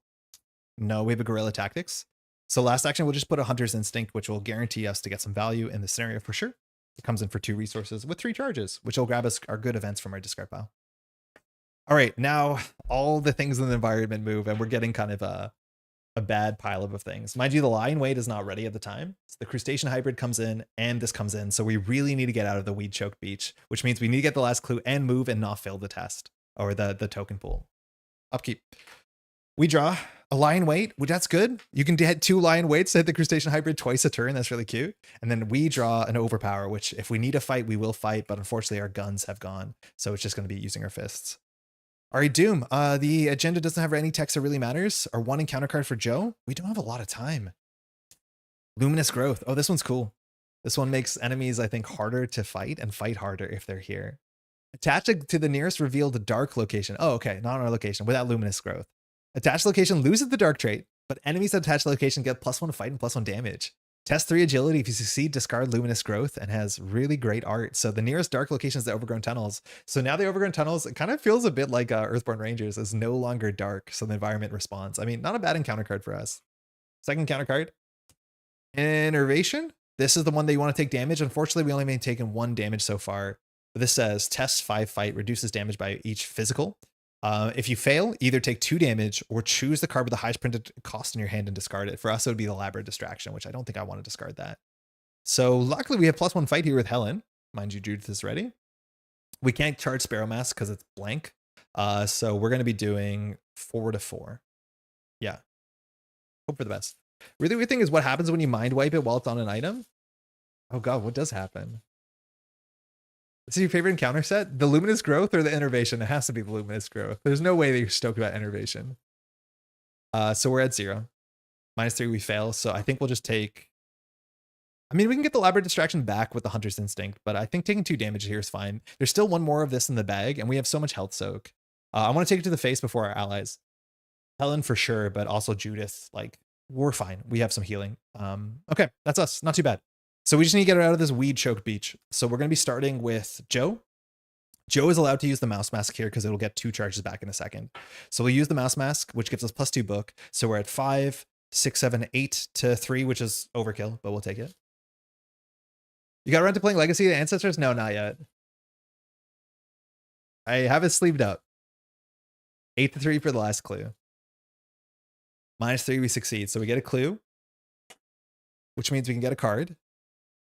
No, we have a guerrilla tactics. So last action, we'll just put a hunter's instinct, which will guarantee us to get some value in the scenario for sure. It comes in for 2 resources with 3 charges, which will grab us our good events from our discard pile. All right, now all the things in the environment move, and we're getting kind of a bad pile of things. Mind you, the lion weight is not ready at the time. So the crustacean hybrid comes in and this comes in. So we really need to get out of the weed choked beach, which means we need to get the last clue and move and not fail the test or the token pool. Upkeep. We draw a lion weight, which that's good. You can hit 2 lion weights to hit the crustacean hybrid twice a turn. That's really cute. And then we draw an overpower, which if we need a fight, we will fight. But unfortunately, our guns have gone. So it's just going to be using our fists. All right, Doom. The agenda doesn't have any text that really matters. Our 1 encounter card for Joe. We don't have a lot of time. Luminous Growth. Oh, this one's cool. This one makes enemies, I think, harder to fight and fight harder if they're here. Attach it to the nearest revealed dark location. Oh, okay. Not on our location without Luminous Growth. Attached location loses the dark trait, but enemies at attached location get +1 to fight and +1 damage. Test 3 agility. If you succeed, discard Luminous Growth, and has really great art. So the nearest dark location is the Overgrown Tunnels. So now the Overgrown Tunnels, it kind of feels a bit like Earthborn Rangers, is no longer dark. So the environment responds. I mean, not a bad encounter card for us. Second encounter card. Innervation. This is the one that you want to take damage. Unfortunately, we only may have taken 1 damage so far. But this says test 5 fight, reduces damage by each physical. If you fail, either take 2 damage or choose the card with the highest printed cost in your hand and discard it. For us, it would be the Elaborate Distraction, which I don't think I want to discard that. So luckily, we have +1 fight here with Helen. Mind you, Judith is ready. We can't charge Sparrow Mask because it's blank. So we're going to be doing 4 to 4. Yeah. Hope for the best. Really weird thing is what happens when you mind wipe it while it's on an item. Oh god, what does happen? Is your favorite encounter set? The Luminous Growth or the Innervation? It has to be the Luminous Growth. There's no way that you're stoked about Innervation. So we're at 0. -3, we fail. So I think we'll just take... I mean, we can get the Elaborate Distraction back with the Hunter's Instinct, but I think taking 2 damage here is fine. There's still 1 more of this in the bag, and we have so much health soak. I want to take it to the face before our allies. Helen for sure, but also Judith. Like, we're fine. We have some healing. Okay, that's us. Not too bad. So we just need to get her out of this weed-choked beach. So we're going to be starting with Joe. Joe is allowed to use the Mouse Mask here because it'll get 2 charges back in a second. So we'll use the Mouse Mask, which gives us +2 book. So we're at 5, 6, 7, 8 to 3, which is overkill, but we'll take it. You got around to playing Legacy of the Ancestors? No, not yet. I have it sleeved up. 8 to 3 for the last clue. -3, we succeed. So we get a clue, which means we can get a card.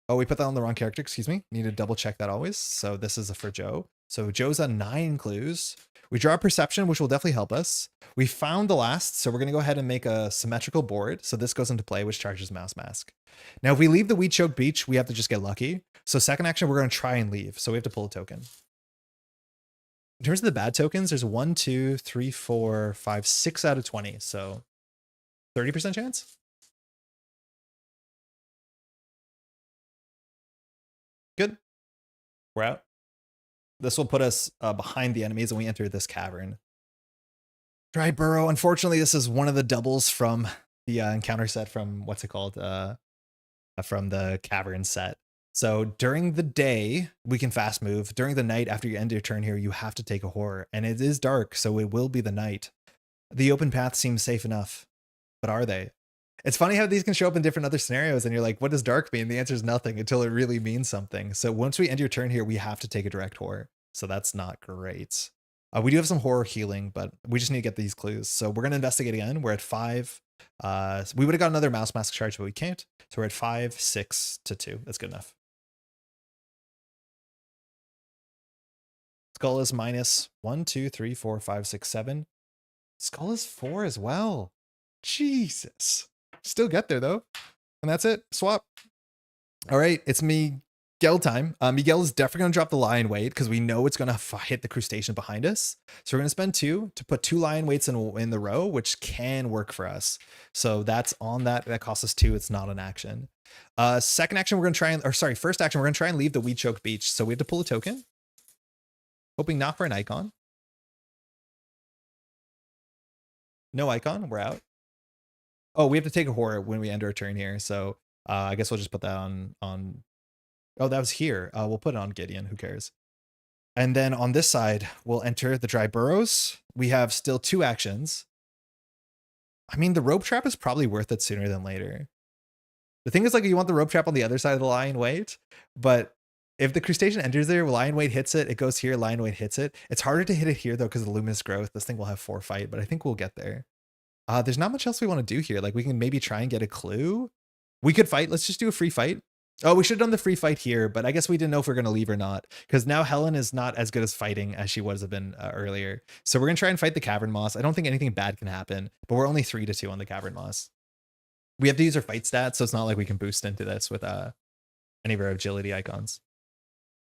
Oh, we put that on the wrong character. Excuse me. Need to double check that always. So this is for Joe. So Joe's on 9 clues. We draw Perception, which will definitely help us. We found the last, so we're going to go ahead and make a symmetrical board. So this goes into play, which charges Mouse Mask. Now, if we leave the Weed Choke Beach, we have to just get lucky. So second action, we're going to try and leave. So we have to pull a token. In terms of the bad tokens, there's 1, 2, 3, 4, 5, 6 out of 20. So 30% chance? Good. We're out. This will put us behind the enemies and we enter this cavern. Dry Burrow. Unfortunately, this is one of the doubles from the encounter set from, what's it called? From the cavern set. So during the day, we can fast move. During the night, after you end your turn here, you have to take a horror. And it is dark, so it will be the night. The open path seems safe enough. But are they? It's funny how these can show up in different other scenarios and you're like, what does dark mean? The answer is nothing until it really means something. So once we end your turn here, we have to take a direct horror. So that's not great. We do have some horror healing, but we just need to get these clues. So we're going to investigate again. We're at 5. We would have got another Mouse Mask charge, but we can't. So we're at 5, 6 to 2. That's good enough. Skull is -1, 2, 3, 4, 5, 6, 7. Skull is 4 as well. Jesus. Still get there though. And that's it. Swap. All right. It's Miguel time. Miguel is definitely going to drop the lion weight because we know it's going to hit the crustacean behind us. So we're going to spend 2 to put 2 lion weights in the row, which can work for us. So that's on that. That costs us 2. It's not an action. Second action, we're going to try and, or sorry, first action, we're going to try and leave the Weed Choke Beach. So we have to pull a token. Hoping not for an icon. No icon. We're out. Oh, we have to take a horror when we end our turn here. So I guess we'll just put that on Oh, that was here. We'll put it on Gideon. Who cares? And then on this side, we'll enter the dry burrows. We have still 2 actions. I mean, the rope trap is probably worth it sooner than later. The thing is, like, you want the rope trap on the other side of the lion weight, but if the crustacean enters there, lion weight hits it, it goes here, lion weight hits it. It's harder to hit it here, though, because of the luminous growth. This thing will have 4 fight, but I think we'll get there. There's not much else we want to do here. Like, we can maybe try and get a clue. We could fight. Let's just do a free fight. Oh, we should have done the free fight here, but I guess we didn't know if we're going to leave or not, because now Helen is not as good as fighting as she was have been earlier. So we're going to try and fight the cavern moss. I don't think anything bad can happen, but we're only 3-2 on the cavern moss. We have to use our fight stats, so it's not like we can boost into this with any of our agility icons.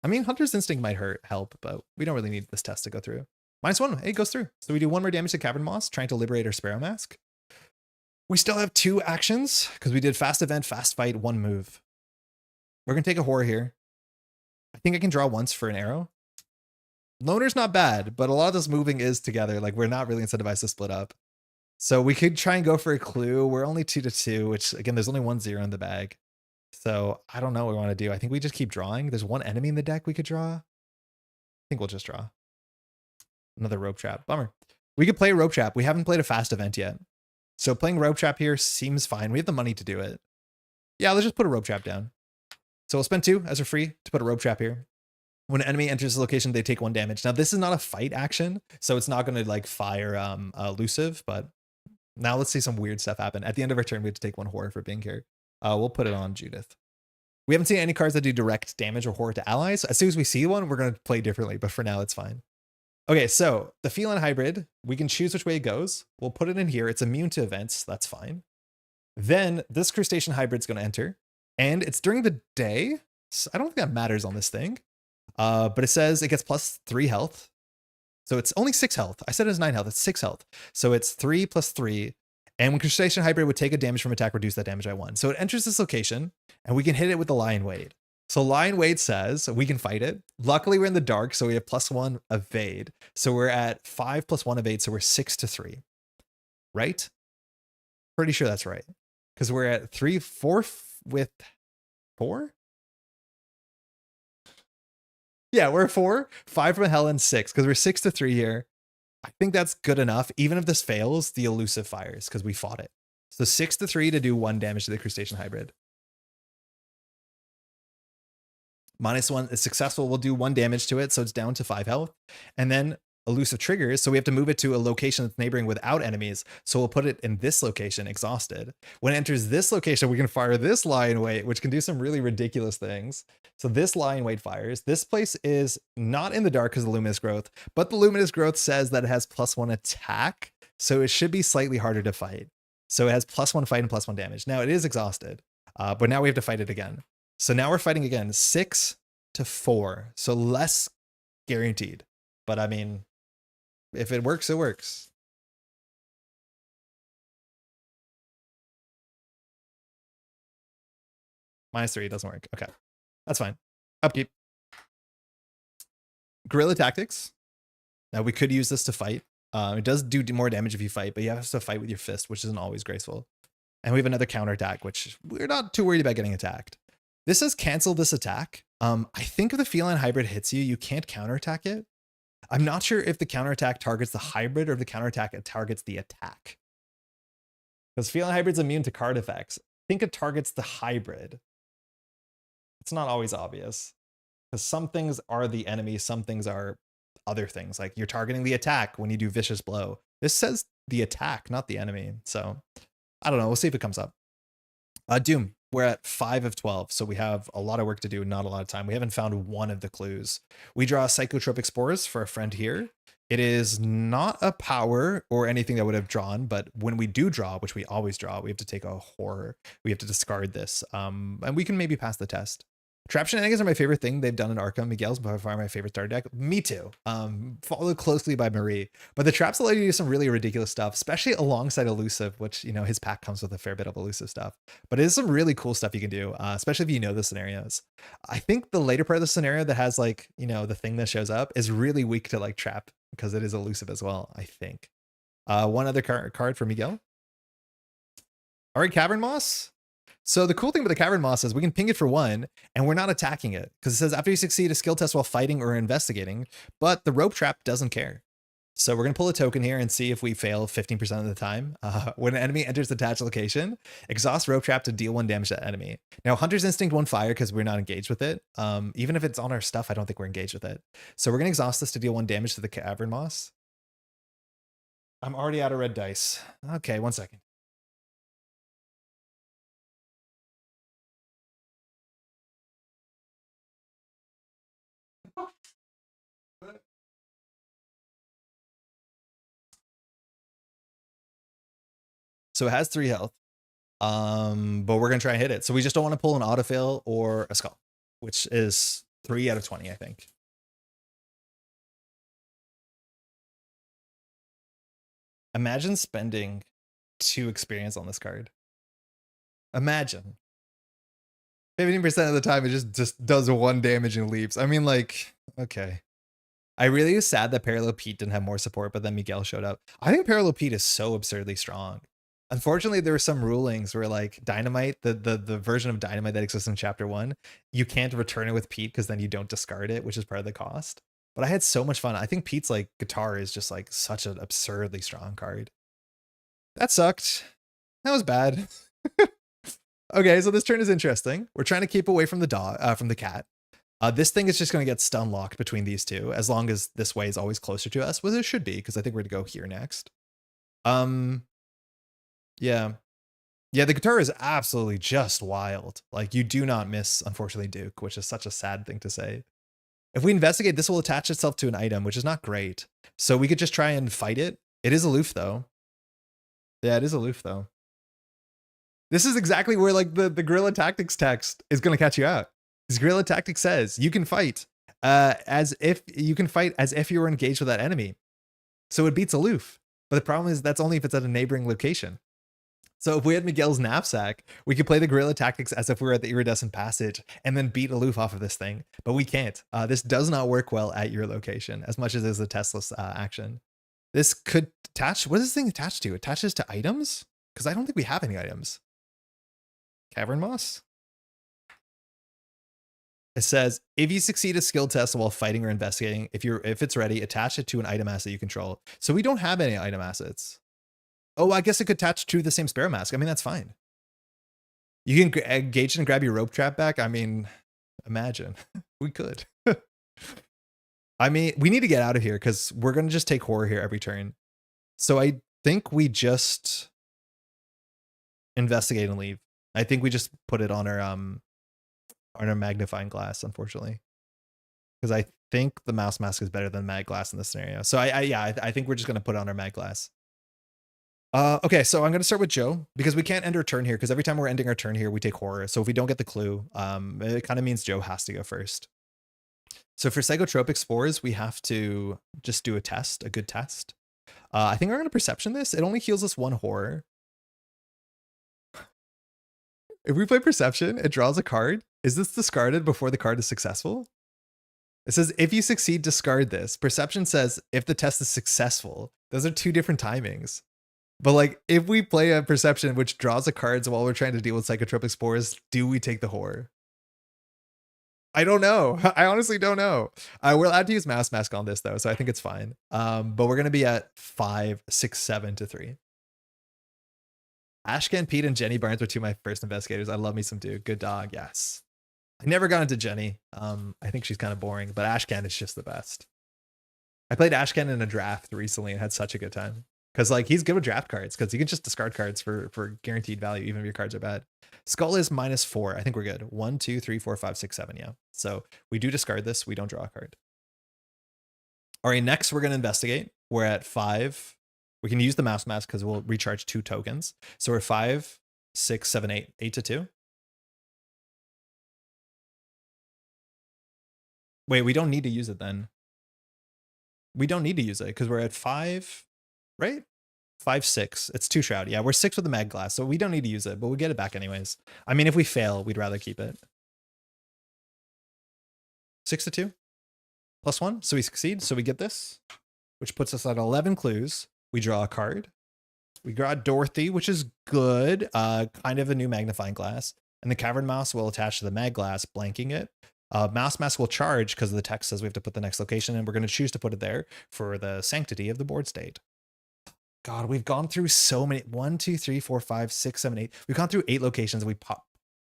I mean, Hunter's Instinct might help, but we don't really need this test to go through. -1, it goes through. So we do 1 more damage to cavern moss, trying to liberate our Sparrow Mask. We still have 2 actions, because we did fast event, fast fight, 1 move. We're going to take a horror here. I think I can draw once for an arrow. Loner's not bad, but a lot of this moving is together. Like, we're not really incentivized to split up. So we could try and go for a clue. We're only 2-2, which, again, there's only 1 0 in the bag. So I don't know what we want to do. I think we just keep drawing. There's 1 enemy in the deck we could draw. I think we'll just draw. Another rope trap. Bummer. We could play a rope trap. We haven't played a fast event yet. So playing rope trap here seems fine. We have the money to do it. Yeah, let's just put a rope trap down. So we'll spend 2 as a free to put a rope trap here. When an enemy enters the location, they take 1 damage. Now, this is not a fight action, so it's not going to like fire elusive, but now let's see some weird stuff happen. At the end of our turn, we have to take 1 horror for being here. We'll put it on Judith. We haven't seen any cards that do direct damage or horror to allies. As soon as we see one, we're going to play differently, but for now, it's fine. Okay, so the feline hybrid, we can choose which way it goes. We'll put it in here. It's immune to events. That's fine. Then this crustacean hybrid's going to enter. And it's during the day. So I don't think that matters on this thing. But it says it gets +3 health. So it's only 6 health. I said it was 9 health. It's 6 health. So it's 3 + 3. And when crustacean hybrid would take a damage from attack, reduce that damage by 1. So it enters this location, and we can hit it with the lion weight. So lion weight says we can fight it. Luckily, we're in the dark, so we have +1 evade. So we're at 5 + 1 evade. So we're 6-3. Right? Pretty sure that's right. Because we're at 4 with 4? Yeah, we're 4, 5 from Helen, 6, because we're 6-3 here. I think that's good enough. Even if this fails, the elusive fires because we fought it. So 6-3 to do 1 damage to the crustacean hybrid. -1 is successful. We'll do 1 damage to it, so it's down to 5 health. And then elusive triggers, so we have to move it to a location that's neighboring without enemies. So we'll put it in this location, exhausted. When it enters this location, we can fire this lion weight, which can do some really ridiculous things. So this lion weight fires. This place is not in the dark because of the luminous growth, but the luminous growth says that it has +1 attack, so it should be slightly harder to fight. So it has +1 fight and +1 damage. Now it is exhausted, but now we have to fight it again. So now we're fighting again, 6-4, so less guaranteed. But I mean, if it works, it works. -3, it doesn't work. Okay, that's fine. Upkeep. Guerrilla tactics. Now we could use this to fight. It does do more damage if you fight, but you have to fight with your fist, which isn't always graceful. And we have another counterattack, which we're not too worried about getting attacked. This says cancel this attack. I think if the feline hybrid hits you, you can't counterattack it. I'm not sure if the counterattack targets the hybrid or if the counterattack targets the attack. Because feline hybrid's immune to card effects. I think it targets the hybrid. It's not always obvious. Because some things are the enemy, some things are other things. Like you're targeting the attack when you do vicious blow. This says the attack, not the enemy. So I don't know. We'll see if it comes up. Doom. We're at 5 of 12, so we have a lot of work to do, not a lot of time. We haven't found one of the clues. We draw Psychotropic Spores for a friend here. It is not a power or anything that would have drawn, but when we do draw, which we always draw, we have to take a horror. We have to discard this, and we can maybe pass the test. Trap Shenanigans are my favorite thing they've done in Arkham. Miguel's by far my favorite starter deck. Me too. Followed closely by Marie. But the traps allow you to do some really ridiculous stuff, especially alongside Elusive, which, you know, his pack comes with a fair bit of Elusive stuff. But it is some really cool stuff you can do, especially if you know the scenarios. I think the later part of the scenario that has, like, you know, the thing that shows up is really weak to, like, Trap because it is Elusive as well, I think. One other card for Miguel. All right, Cavern Moss. So the cool thing about the Cavern Moss is we can ping it for 1, and we're not attacking it, because it says after you succeed a skill test while fighting or investigating, but the rope trap doesn't care. So we're going to pull a token here and see if we fail 15% of the time. When an enemy enters the attached location, exhaust rope trap to deal 1 damage to that enemy. Now, Hunter's Instinct won't fire because we're not engaged with it. Even if it's on our stuff, I don't think we're engaged with it. So we're going to exhaust this to deal 1 damage to the Cavern Moss. I'm already out of red dice. Okay, 1 second. So it has 3 health, but we're gonna try and hit it. So we just don't want to pull an autofill or a skull, which is 3 out of 20, I think. Imagine spending 2 experience on this card. Imagine. 15% of the time it just does 1 damage and leaves. I mean, like, okay. I really was sad that Parallel Pete didn't have more support, but then Miguel showed up. I think Parallel Pete is so absurdly strong. Unfortunately, there were some rulings where like Dynamite, the version of Dynamite that exists in Chapter 1, you can't return it with Pete because then you don't discard it, which is part of the cost. But I had so much fun. I think Pete's like guitar is just like such an absurdly strong card. That sucked. That was bad. Okay, so this turn is interesting. We're trying to keep away from the dog, from the cat. This thing is just going to get stun locked between these two, as long as this way is always closer to us, which it should be, because I think we're going to go here next. Yeah. Yeah, the guitar is absolutely just wild. Like, you do not miss, unfortunately, Duke, which is such a sad thing to say. If we investigate, this will attach itself to an item, which is not great. So we could just try and fight it. It is aloof, though. Yeah, it is aloof, though. This is exactly where, like, the Guerrilla Tactics text is going to catch you out. This Guerrilla Tactics says, you can fight as if you were engaged with that enemy. So it beats aloof. But the problem is that's only if it's at a neighboring location. So if we had Miguel's knapsack, we could play the Guerrilla Tactics as if we were at the Iridescent Passage and then beat aloof off of this thing. But we can't. This does not work well at your location as much as it is a testless action. This could attach. What is this thing attached to? It attaches to items? Because I don't think we have any items. Cavern Moss? It says, if you succeed a skill test while fighting or investigating, if it's ready, attach it to an item asset you control. So we don't have any item assets. Oh, I guess it could attach to the same Sparrow Mask. I mean, that's fine. You can engage and grab your rope trap back. I mean, imagine. We could. I mean, we need to get out of here because we're going to just take horror here every turn. So I think we just investigate and leave. I think we just put it on our magnifying glass, unfortunately. Because I think the mouse mask is better than mag glass in this scenario. So I think we're just going to put it on our mag glass. Okay, so I'm going to start with Joe because we can't end our turn here because every time we're ending our turn here, we take horror. So if we don't get the clue, it kind of means Joe has to go first. So for psychotropic spores, we have to just do a test, a good test. I think we're going to perception this. It only heals us 1 horror. If we play perception, it draws a card. Is this discarded before the card is successful? It says, if you succeed, discard this. Perception says, if the test is successful. Those are 2 different timings. But like, if we play a perception which draws a cards while we're trying to deal with psychotropic spores, do we take the horror? I don't know. I honestly don't know. We're allowed to use mouse mask on this though, so I think it's fine. But we're gonna be at 5, 6, 7 to 3. Ashcan, Pete, and Jenny Barnes were 2 of my first investigators. I love me some Duke. Good dog. Yes. I never got into Jenny. I think she's kind of boring, but Ashcan is just the best. I played Ashcan in a draft recently and had such a good time. Because like he's good with draft cards because you can just discard cards for guaranteed value even if your cards are bad. Skull is -4. I think we're good. 1, 2, 3, 4, 5, 6, 7. Yeah. So we do discard this. We don't draw a card. All right. Next, we're going to investigate. We're at 5. We can use the mouse mask because we'll recharge 2 tokens. So we're 5, 6, 7, 8. 8 to 2. Wait, we don't need to use it then. We don't need to use it because we're at 5. Right? 5, 6. It's 2 shroud. Yeah, we're 6 with the mag glass, so we don't need to use it, but we'll get it back anyways. I mean, if we fail, we'd rather keep it. 6 to 2. +1. So we succeed. So we get this, which puts us at 11 clues. We draw a card. We got Dorothy, which is good. Kind of a new magnifying glass. And the cavern mouse will attach to the mag glass, blanking it. Mouse mask will charge because the text says we have to put the next location, and we're going to choose to put it there for the sanctity of the board state. God, we've gone through so many. 1, 2, 3, 4, 5, 6, 7, 8. We've gone through 8 locations. We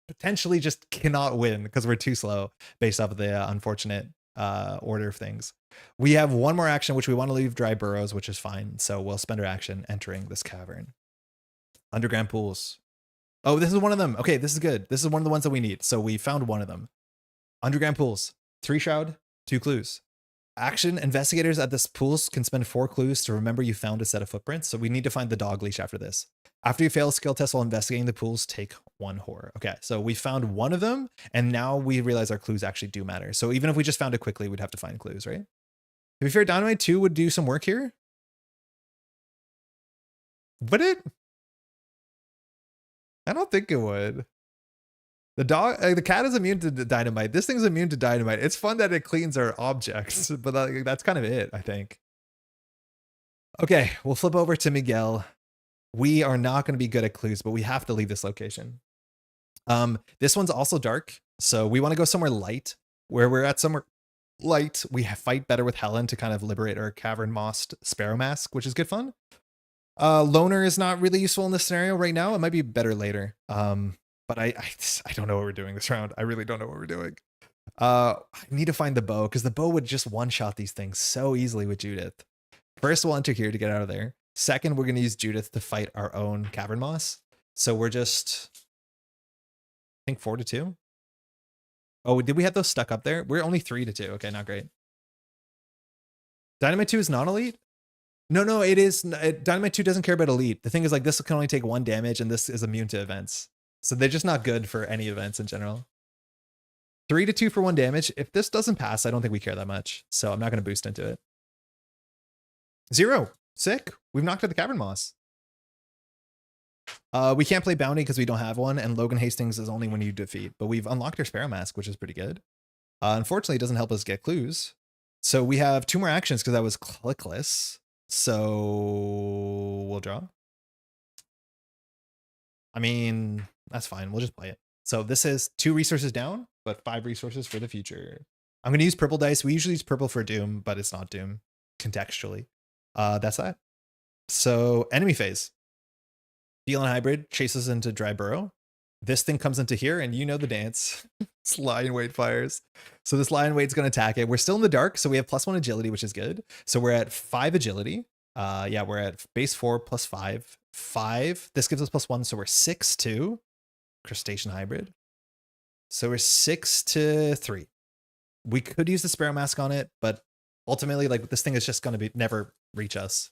potentially just cannot win because we're too slow based off of the unfortunate order of things. We have one more action, which we want to leave dry burrows, which is fine. So we'll spend our action entering this cavern. Underground pools. Oh, this is one of them. Okay, this is good. This is one of the ones that we need. So we found one of them. Underground pools. 3 shroud, 2 clues. Action, investigators at this pools can spend 4 clues to remember you found a set of footprints. So we need to find the dog leash after this. After you fail a skill test while investigating the pools, take 1 horror. Okay, so we found one of them, and now we realize our clues actually do matter. So even if we just found it quickly, we'd have to find clues, right? To be fair, Dynamite 2 would do some work here. Would it? I don't think it would. The cat is immune to dynamite. This thing's immune to dynamite. It's fun that it cleans our objects, but that's kind of it, I think. Okay, we'll flip over to Miguel. We are not going to be good at clues, but we have to leave this location. This one's also dark, so we want to go somewhere light. Where we're at somewhere light, we fight better with Helen to kind of liberate our cavern mossed sparrow mask, which is good fun. Loner is not really useful in this scenario right now. It might be better later. But I don't know what we're doing this round. I really don't know what we're doing. I need to find the bow because the bow would just one-shot these things so easily with Judith. First, we'll enter here to get out of there. Second, we're going to use Judith to fight our own cavern moss. So we're just, I think 4-2. Oh, did we have those stuck up there? We're only 3-2. Okay, not great. Dynamite 2 is non-elite? No, it is. Dynamite 2 doesn't care about elite. The thing is, like, this can only take 1 damage, and this is immune to events. So they're just not good for any events in general. 3-2 for 1 damage. If this doesn't pass, I don't think we care that much. So I'm not going to boost into it. 0. Sick. We've knocked out the cavern moss. We can't play bounty because we don't have one, and Logan Hastings is only when you defeat. But we've unlocked our sparrow mask, which is pretty good. Unfortunately, it doesn't help us get clues. So we have 2 more actions because that was clickless. So we'll draw. I mean, that's fine. We'll just play it. So this is 2 resources down, but 5 resources for the future. I'm going to use purple dice. We usually use purple for Doom, but it's not Doom contextually. That's that. So enemy phase. Feline hybrid chases into dry burrow. This thing comes into here, and you know the dance. It's lion weight fires. So this lion weight's going to attack it. We're still in the dark, so we have +1 agility, which is good. So we're at 5 agility. Yeah, we're at base 4 + 5. 5. This gives us +1, so we're 6-2. Crustacean hybrid. So we're 6-3. We could use the sparrow mask on it, but ultimately, like, this thing is just going to never reach us.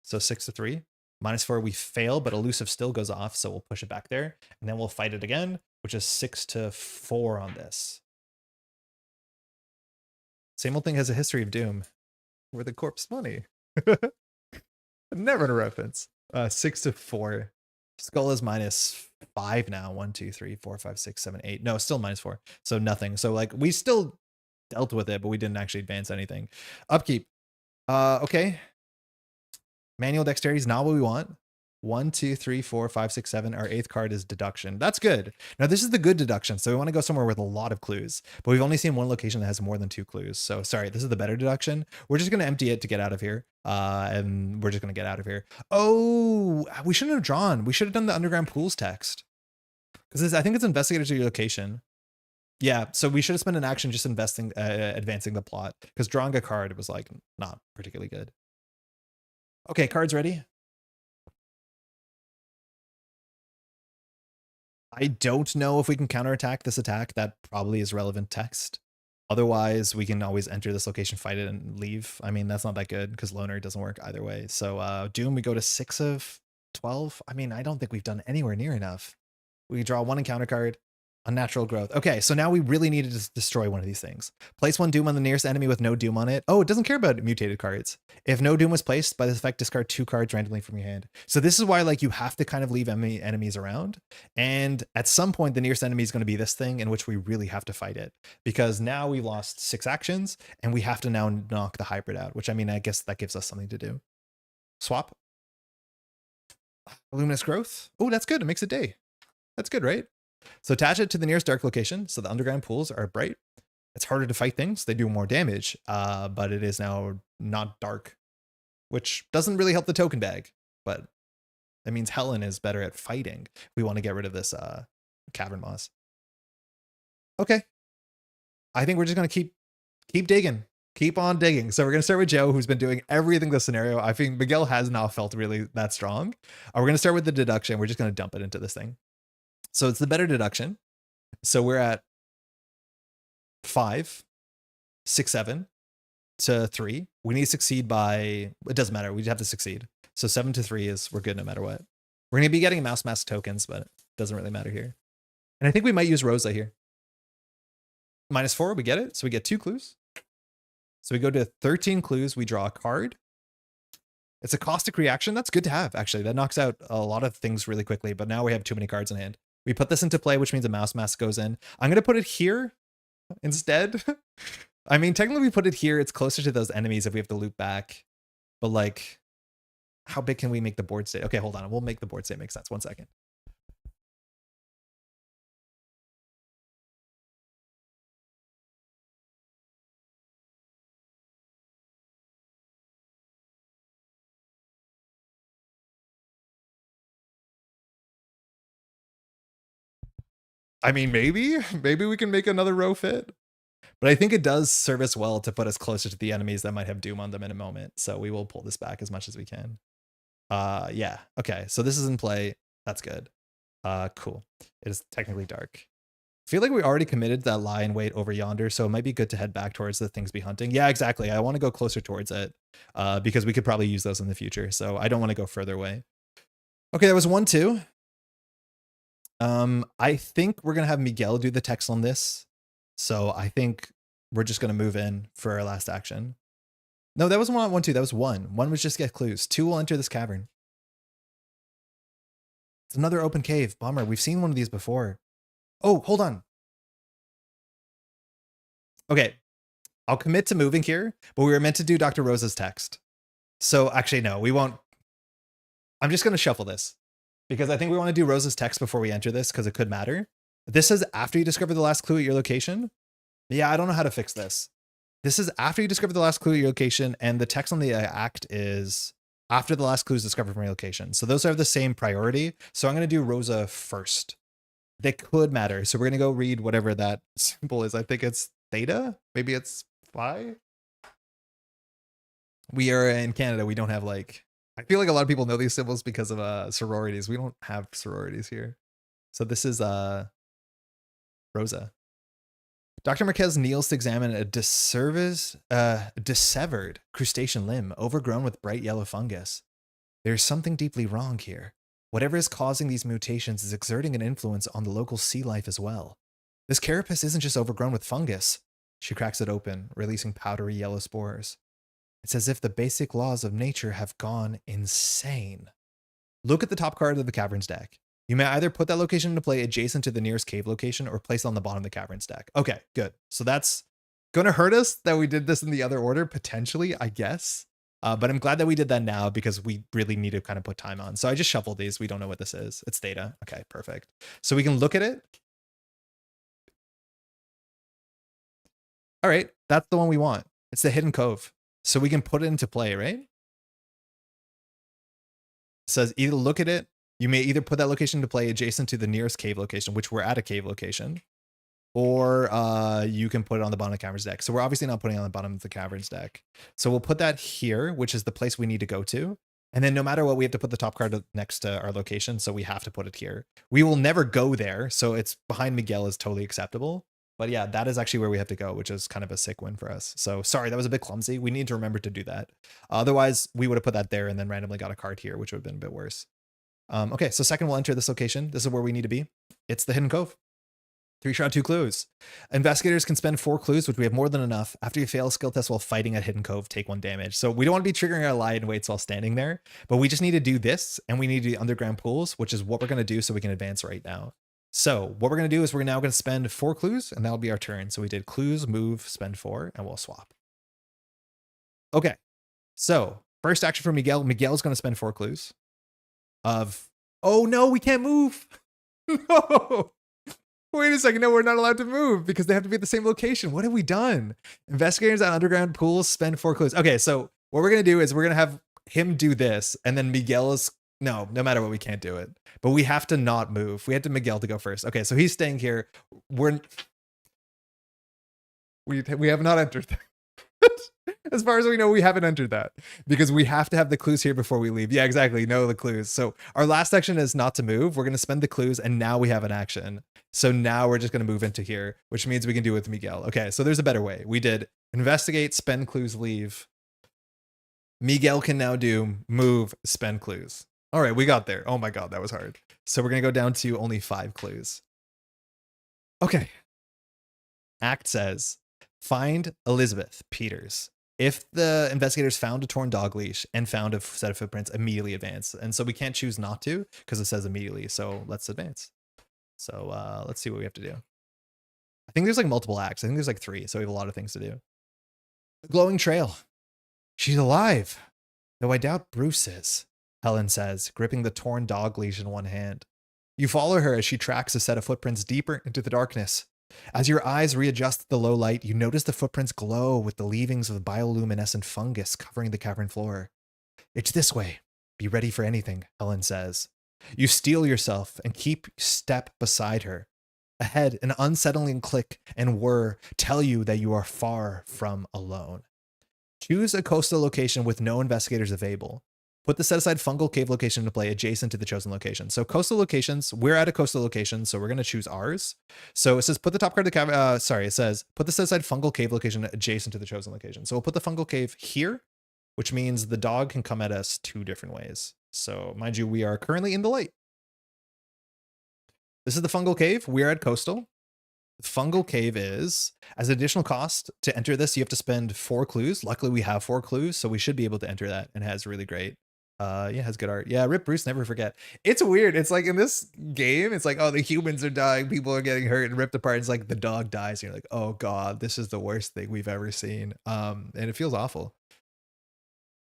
So 6-3. -4, we fail, but elusive still goes off, so we'll push it back there, and then we'll fight it again, which is 6-4 on this. Same old thing has a history of Doom. We're the corpse money. Never a reference. 6-4. Skull is -5 now. 1, 2, 3, 4, 5, 6, 7, 8. No, still -4. So nothing. So like we still dealt with it, but we didn't actually advance anything. Upkeep. Okay. Manual dexterity is not what we want. 1, 2, 3, 4, 5, 6, 7. Our 8th card is deduction. That's good. Now this is the good deduction. So we want to go somewhere with a lot of clues, but we've only seen one location that has more than 2 clues. So sorry, this is the better deduction. We're just going to empty it to get out of here. And we're just going to get out of here. Oh, we shouldn't have drawn. We should have done the underground pools text. Because I think it's investigators at your location. Yeah, so we should have spent an action just advancing the plot. Because drawing a card was like not particularly good. Okay, cards ready. I don't know if we can counterattack this attack. That probably is relevant text. Otherwise, we can always enter this location, fight it, and leave. I mean, that's not that good because Loner doesn't work either way. So Doom, we go to 6 of 12. I mean, I don't think we've done anywhere near enough. We draw 1 encounter card. Unnatural growth. Okay, so now we really need to destroy one of these things. Place 1 Doom on the nearest enemy with no Doom on it. Oh, it doesn't care about mutated cards. If no Doom was placed, by this effect, discard 2 cards randomly from your hand. So this is why, like, you have to kind of leave enemies around. And at some point, the nearest enemy is going to be this thing in which we really have to fight it. Because now we lost 6 actions, and we have to now knock the hybrid out. Which, I mean, I guess that gives us something to do. Swap. Luminous growth. Oh, that's good. It makes a day. That's good, right? So attach it to the nearest dark location. So the underground pools are bright. It's harder to fight things. They do more damage, but it is now not dark, which doesn't really help the token bag, but that means Helen is better at fighting. We want to get rid of this cavern moss. Okay. I think we're just going to keep digging. Keep on digging. So we're going to start with Joe, who's been doing everything this scenario. I think Miguel has not felt really that strong. We're going to start with the deduction. We're just going to dump it into this thing. So it's the better deduction. So we're at 5, 6, 7 to 3. We need to succeed by, it doesn't matter. We just have to succeed. So 7 to 3 is, we're good no matter what. We're going to be getting mouse mask tokens, but it doesn't really matter here. And I think we might use Rosa here. -4, we get it. So we get 2 clues. So we go to 13 clues. We draw a card. It's a caustic reaction. That's good to have, actually. That knocks out a lot of things really quickly, but now we have too many cards in hand. We put this into play, which means a mouse mask goes in. I'm going to put it here instead. I mean, technically we put it here. It's closer to those enemies if we have to loop back. But like, how big can we make the board state? Okay, hold on. We'll make the board state make sense. 1 second. I mean, maybe we can make another row fit. But I think it does serve us well to put us closer to the enemies that might have Doom on them in a moment. So we will pull this back as much as we can. Yeah. Okay. So this is in play. That's good. Cool. It is technically dark. I feel like we already committed that lie in wait over yonder, so it might be good to head back towards the things be hunting. Yeah, exactly. I want to go closer towards it because we could probably use those in the future. So I don't want to go further away. Okay, that was 1, 2. I think we're gonna have Miguel do the text on this. So I think we're just gonna move in for our last action. No, that wasn't 1, 2. That was 1. 1 was just get clues. 2 will enter this cavern. It's another open cave. Bummer. We've seen one of these before. Oh, hold on. Okay. I'll commit to moving here, but we were meant to do Dr. Rosa's text. So actually, no, we won't. I'm just going to shuffle this because I think we want to do Rosa's text before we enter this because it could matter. This says after you discover the last clue at your location. Yeah, I don't know how to fix this. This is after you discover the last clue at your location, and the text on the act is after the last clue is discovered from your location. So those are the same priority. So I'm going to do Rosa first. They could matter. So we're going to go read whatever that symbol is. I think it's theta. Maybe it's phi. We are in Canada. We don't have like, I feel like a lot of people know these symbols because of sororities. We don't have sororities here. So this is Rosa. Dr. Marquez kneels to examine a dissevered crustacean limb overgrown with bright yellow fungus. There's something deeply wrong here. Whatever is causing these mutations is exerting an influence on the local sea life as well. This carapace isn't just overgrown with fungus. She cracks it open, releasing powdery yellow spores. It's as if the basic laws of nature have gone insane. Look at the top card of the cavern's deck. You may either put that location into play adjacent to the nearest cave location or place it on the bottom of the cavern's deck. Okay, good. So that's going to hurt us that we did this in the other order, potentially, I guess. But I'm glad that we did that now because we really need to kind of put time on. So I just shuffled these. We don't know what this is. It's theta. Okay, perfect. So we can look at it. All right, that's the one we want. It's the hidden cove. So we can put it into play, right? It says either look at it. You may either put that location to play adjacent to the nearest cave location, which we're at a cave location, or you can put it on the bottom of the cavern's deck. So we're obviously not putting it on the bottom of the cavern's deck. So we'll put that here, which is the place we need to go to. And then no matter what, we have to put the top card next to our location. So we have to put it here. We will never go there. So it's behind Miguel is totally acceptable. But yeah, that is actually where we have to go, which is kind of a sick win for us. So sorry, that was a bit clumsy. We need to remember to do that. Otherwise, we would have put that there and then randomly got a card here, which would have been a bit worse. Okay, so second we'll enter this location. This is where we need to be. It's the hidden cove. 3 shot, 2 clues. Investigators can spend 4 clues, which we have more than enough. After you fail a skill test while fighting at hidden cove, take 1 damage. So we don't want to be triggering our lie in waits while standing there, but we just need to do this, and we need to do underground pools, which is what we're going to do so we can advance right now. So what we're going to do is we're now going to spend 4 clues, and that'll be our turn. So we did clues, move, spend 4, and we'll swap. Okay, so first action for Miguel. Miguel's going to spend 4 clues. of, oh no, we can't move. No. Wait a second. No, we're not allowed to move because they have to be at the same location. What have we done? Investigators at underground pools spend 4 clues. Okay, so what we're going to do is we're going to have him do this, and then Miguel is, no matter what, we can't do it. But we have to not move. We had to Miguel to go first. Okay, so he's staying here. We have not entered that. As far as we know, we haven't entered that because we have to have the clues here before we leave. Yeah, exactly. No, the clues. So our last action is not to move. We're going to spend the clues, and now we have an action. So now we're just going to move into here, which means we can do it with Miguel. Okay, so there's a better way. We did investigate, spend clues, leave. Miguel can now do move, spend clues. All right, we got there. Oh my God, that was hard. So we're going to go down to only 5 clues. Okay. Act says, find Elizabeth Peters. If the investigators found a torn dog leash and found a set of footprints, immediately advance. And so we can't choose not to because it says immediately. So let's advance. So let's see what we have to do. I think there's like multiple acts. I think there's like 3. So we have a lot of things to do. The glowing trail. She's alive. Though I doubt Bruce is, Helen says, gripping the torn dog leash in one hand. You follow her as she tracks a set of footprints deeper into the darkness. As your eyes readjust to the low light, you notice the footprints glow with the leavings of bioluminescent fungus covering the cavern floor. It's this way. Be ready for anything, Helen says. You steel yourself and keep step beside her. Ahead, an unsettling click and whir tell you that you are far from alone. Choose a coastal location with no investigators available. Put the set-aside fungal cave location into play adjacent to the chosen location. So coastal locations, we're at a coastal location, so we're going to choose ours. So it says put the top card of the cave, it says put the set-aside fungal cave location adjacent to the chosen location. So we'll put the fungal cave here, which means the dog can come at us 2 different ways. So mind you, we are currently in the light. This is the fungal cave. We're at coastal. The fungal cave is, as an additional cost to enter this, you have to spend 4 clues. Luckily, we have 4 clues, so we should be able to enter that, and it has really great. Yeah, it has good art. Yeah, Rip Bruce, never forget. It's weird. It's like in this game, it's like, oh, the humans are dying, people are getting hurt and ripped apart. It's like the dog dies, and you're like, oh God, this is the worst thing we've ever seen. And it feels awful.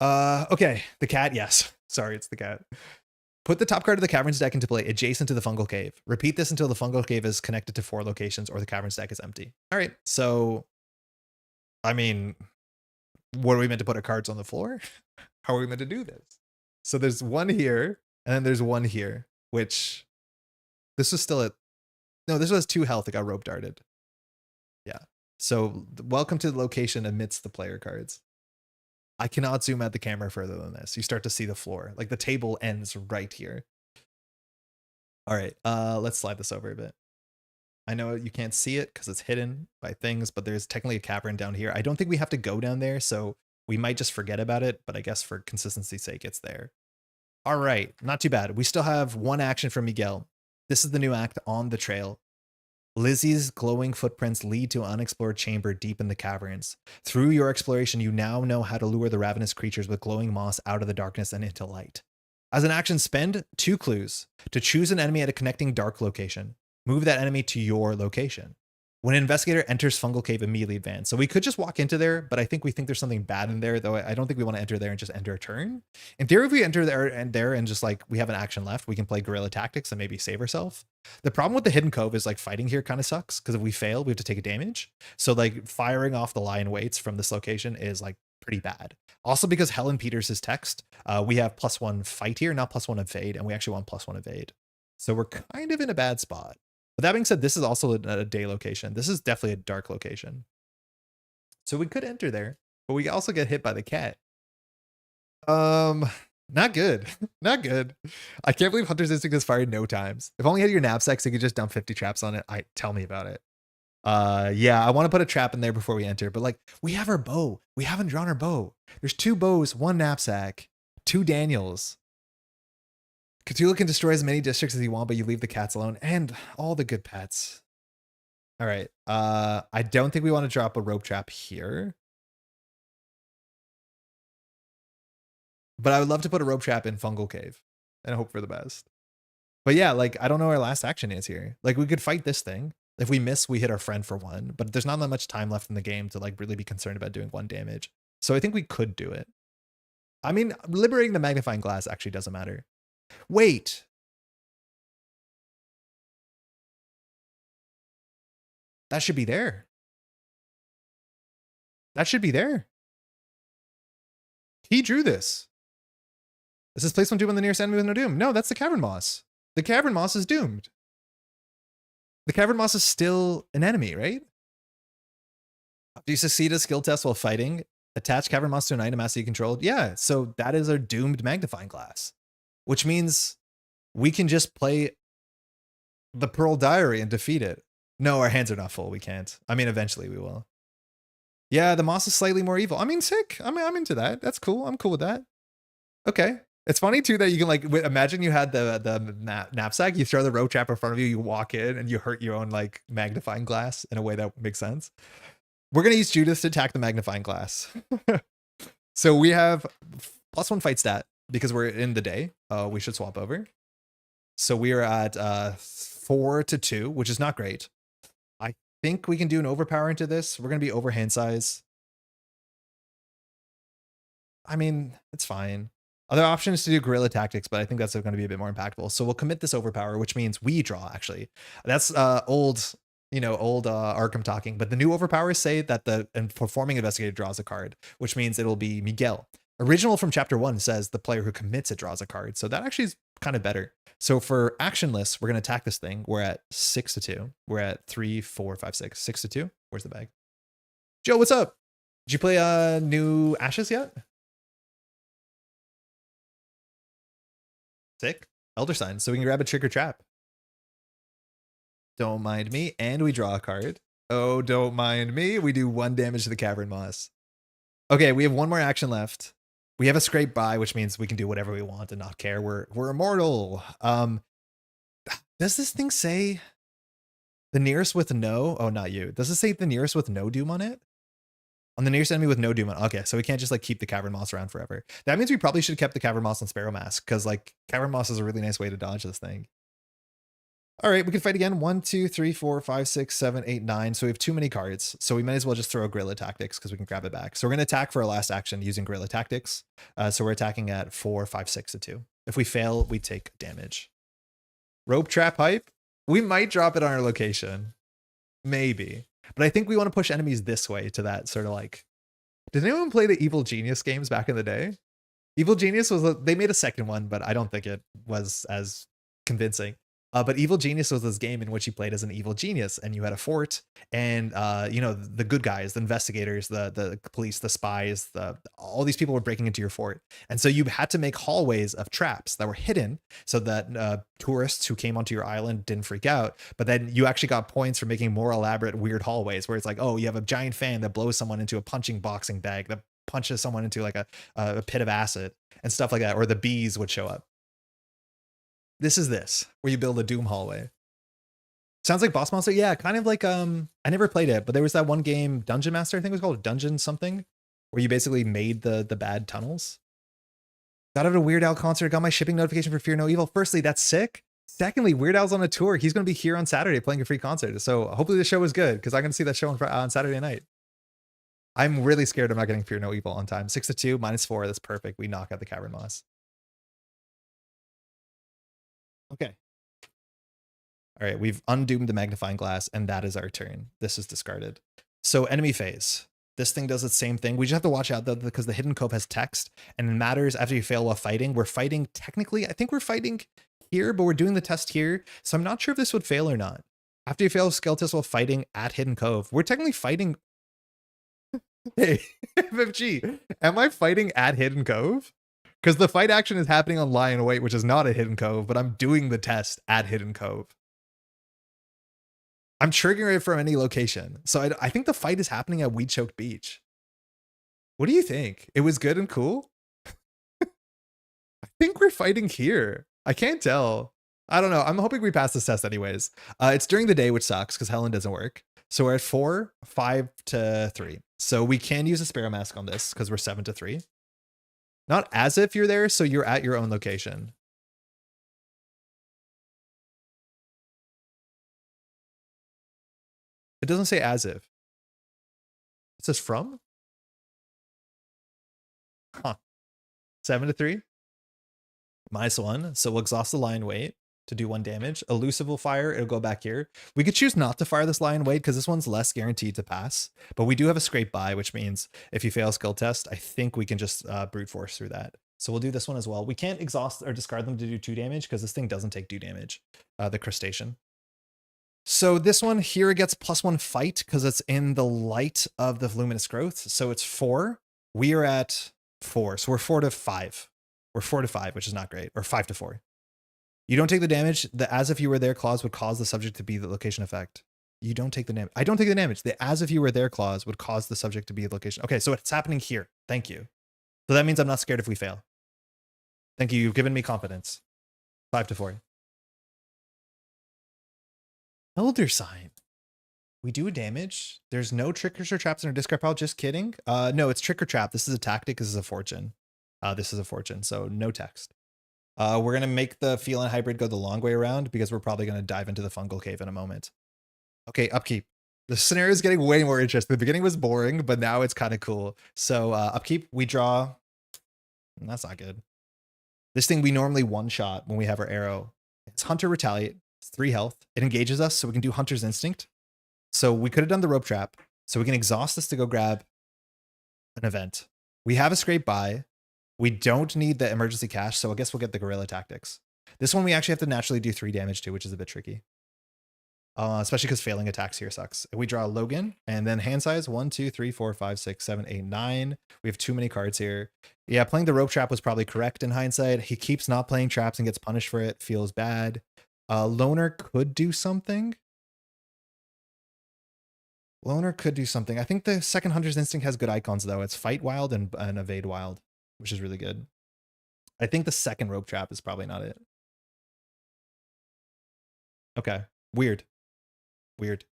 Okay, the cat, yes. Sorry, it's the cat. Put the top card of the cavern's deck into play adjacent to the fungal cave. Repeat this until the fungal cave is connected to 4 locations or the cavern's deck is empty. All right, so, I mean, what are we meant to put our cards on the floor? How are we meant to do this? So there's 1 here, and then there's 1 here, which this was still at, no, this was 2 health. It got rope darted. Yeah. So welcome to the location amidst the player cards. I cannot zoom out the camera further than this. You start to see the floor. Like the table ends right here. All right, let's slide this over a bit. I know you can't see it because it's hidden by things, but there's technically a cavern down here. I don't think we have to go down there, so we might just forget about it, but I guess for consistency's sake, it's there. All right, not too bad. We still have 1 action from Miguel. This is the new act on the trail. Lizzie's glowing footprints lead to an unexplored chamber deep in the caverns. Through your exploration, you now know how to lure the ravenous creatures with glowing moss out of the darkness and into light. As an action, spend 2 clues to choose an enemy at a connecting dark location. Move that enemy to your location. When an investigator enters fungal cave, immediately advance. So we could just walk into there, but I think we think there's something bad in there, though I don't think we want to enter there and just end our turn. In theory, if we enter there and just like we have an action left, we can play guerrilla tactics and maybe save ourselves. The problem with the hidden cove is like fighting here kind of sucks because if we fail, we have to take a damage. So like firing off the lion weights from this location is like pretty bad. Also because Helen Peters' text, we have +1 fight here, not +1 evade, and we actually want +1 evade. So we're kind of in a bad spot. But that being said, this is also a day location. This is definitely a dark location. So we could enter there, but we also get hit by the cat. Not good. Not good. I can't believe Hunter's Instinct has fired no times. If only you had your knapsack so you could just dump 50 traps on it. Tell me about it. Yeah, I want to put a trap in there before we enter, but like we have our bow. We haven't drawn our bow. There's 2 bows, 1 knapsack, 2 Daniels. Cthulhu can destroy as many districts as you want, but you leave the cats alone and all the good pets. All right. I don't think we want to drop a rope trap here. But I would love to put a rope trap in fungal cave and hope for the best. But yeah, like, I don't know what our last action is here. Like, we could fight this thing. If we miss, we hit our friend for 1, but there's not that much time left in the game to like really be concerned about doing 1 damage. So I think we could do it. I mean, liberating the magnifying glass actually doesn't matter. Wait. That should be there. That should be there. He drew this. This is place one doom on the nearest enemy with no doom. No, that's the Cavern Moss. The Cavern Moss is doomed. The Cavern Moss is still an enemy, right? Do you succeed a skill test while fighting? Attach Cavern Moss to an item as you controlled. Yeah, so that is our doomed magnifying glass, which means we can just play the Pearl Diary and defeat it. No, our hands are not full. We can't. I mean, eventually we will. Yeah, the moss is slightly more evil. I mean, sick. I'm into that. That's cool. I'm cool with that. Okay. It's funny too that you can like imagine you had the knapsack, you throw the rope trap in front of you, you walk in and you hurt your own like magnifying glass in a way that makes sense. We're gonna use Judith to attack the magnifying glass. So we have +1 fight stat because we're in the day. We should swap over. So we are at 4-2, which is not great. I think we can do an overpower into this. We're gonna be over hand size. I mean, it's fine. Other option is to do guerrilla tactics, but I think that's going to be a bit more impactful. So we'll commit this overpower, which means we draw, actually. That's old Arkham talking. But the new overpowers say that the performing investigator draws a card, which means it'll be Miguel. Original from chapter 1 says the player who commits it draws a card. So that actually is kind of better. So for actionless, we're going to attack this thing. We're at 6-2. We're at 3, 4, 5, 6. 6-2. Where's the bag? Joe, what's up? Did you play new Ashes yet? Sick. Elder Sign, so we can grab a trick or trap. Don't mind me. And we draw a card. Oh, don't mind me. We do 1 damage to the Cavern Moss. Okay, we have 1 more action left. We have a scrape by, which means we can do whatever we want and not care. We're immortal. Does this thing say the nearest with no? Oh, not you. Does it say the nearest with no doom on it? On the nearest enemy with no doom on. Okay, so we can't just like keep the Cavern Moss around forever. That means we probably should have kept the Cavern Moss on Sparrow Mask because like Cavern Moss is a really nice way to dodge this thing. All right, we can fight again. 1, 2, 3, 4, 5, 6, 7, 8, 9. So we have too many cards. So we might as well just throw guerrilla tactics because we can grab it back. So we're going to attack for our last action using guerrilla tactics. So we're attacking at 4, 5, 6-2. If we fail, we take damage. Rope trap hype. We might drop it on our location. Maybe. But I think we want to push enemies this way to that sort of like... Did anyone play the Evil Genius games back in the day? Evil Genius was... They made a second one, but I don't think it was as convincing. But Evil Genius was this game in which you played as an evil genius and you had a fort and, the good guys, the investigators, the police, the spies, all these people were breaking into your fort. And so you had to make hallways of traps that were hidden so that tourists who came onto your island didn't freak out. But then you actually got points for making more elaborate, weird hallways where it's like, oh, you have a giant fan that blows someone into a punching boxing bag that punches someone into like a pit of acid and stuff like that. Or the bees would show up. This is where you build a Doom hallway. Sounds like Boss Monster. Yeah, kind of like I never played it, but there was that one game, Dungeon Master, I think it was called Dungeon something, where you basically made the bad tunnels. Got out a Weird Al concert, got my shipping notification for Fear No Evil. Firstly, that's sick. Secondly, Weird Al's on a tour. He's going to be here on Saturday playing a free concert. So hopefully the show is good because I'm going to see that show on Saturday night. I'm really scared I'm not getting Fear No Evil on time. 6-2, -4. That's perfect. We knock out the Cavern Moss. Okay. All right, we've undoomed the magnifying glass, and that is our turn. This is discarded. So enemy phase. This thing does the same thing. We just have to watch out though, because the hidden cove has text, and it matters after you fail while fighting. We're fighting technically, I think we're fighting here, but we're doing the test here. So I'm not sure if this would fail or not. After you fail skill test while fighting at hidden cove, we're technically fighting. Hey, FFG, am I fighting at hidden cove? Because the fight action is happening on Lie in Wait, which is not a hidden cove, but I'm doing the test at hidden cove. I'm triggering it from any location. So I think the fight is happening at Weed Choked Beach. What do you think? It was good and cool? I think we're fighting here. I can't tell. I don't know. I'm hoping we pass this test anyways. It's during the day, which sucks because Helen doesn't work. So we're at 4, 5-3. So we can use a Sparrow Mask on this because we're 7-3. Not as if you're there, so you're at your own location. It doesn't say as if. It says from? Huh. 7-3? -1. So we'll exhaust the lion weight to do 1 damage. Elusive will fire. It'll go back here. We could choose not to fire this lion weight because this one's less guaranteed to pass. But we do have a scrape by, which means if you fail a skill test, I think we can just brute force through that. So we'll do this one as well. We can't exhaust or discard them to do 2 damage because this thing doesn't take 2 damage, the crustacean. So this one here, it gets +1 fight because it's in the light of the luminous growth. So it's 4. We are at 4. So we're 4 to 5. We're 4 to 5, which is not great. Or 5 to 4. You don't take the damage. The as if you were there clause would cause the subject to be the location effect. You don't take the damage. I don't take the damage. The as if you were there clause would cause the subject to be the location. Okay, so it's happening here. Thank you. So that means I'm not scared if we fail. Thank you. You've given me confidence. 5 to 4. Elder Sign. We do a damage. There's no triggers or traps in our discard pile. Just kidding. No, it's trick or trap. This is a tactic. This is a fortune. This is a fortune. So no text. We're going to make the feline hybrid go the long way around because we're probably going to dive into the fungal cave in a moment. Okay, upkeep. The scenario is getting way more interesting. The beginning was boring, but now it's kind of cool. So upkeep, we draw. That's not good. This thing we normally one-shot when we have our arrow. It's Hunter Retaliate. It's 3 health. It engages us, so we can do Hunter's Instinct. So we could have done the rope trap. So we can exhaust this to go grab an event. We have a scrape by. We don't need the emergency cash, so I guess we'll get the guerrilla tactics. This one we actually have to naturally do 3 damage to, which is a bit tricky. Especially because failing attacks here sucks. We draw Logan, and then hand size 1, 2, 3, 4, 5, 6, 7, 8, 9. We have too many cards here. Yeah, playing the rope trap was probably correct in hindsight. He keeps not playing traps and gets punished for it. Feels bad. Loner could do something. Loner could do something. I think the second Hunter's Instinct has good icons, though. It's Fight Wild and Evade Wild, which is really good. I think the second rope trap is probably not it. Okay. Weird. Weird.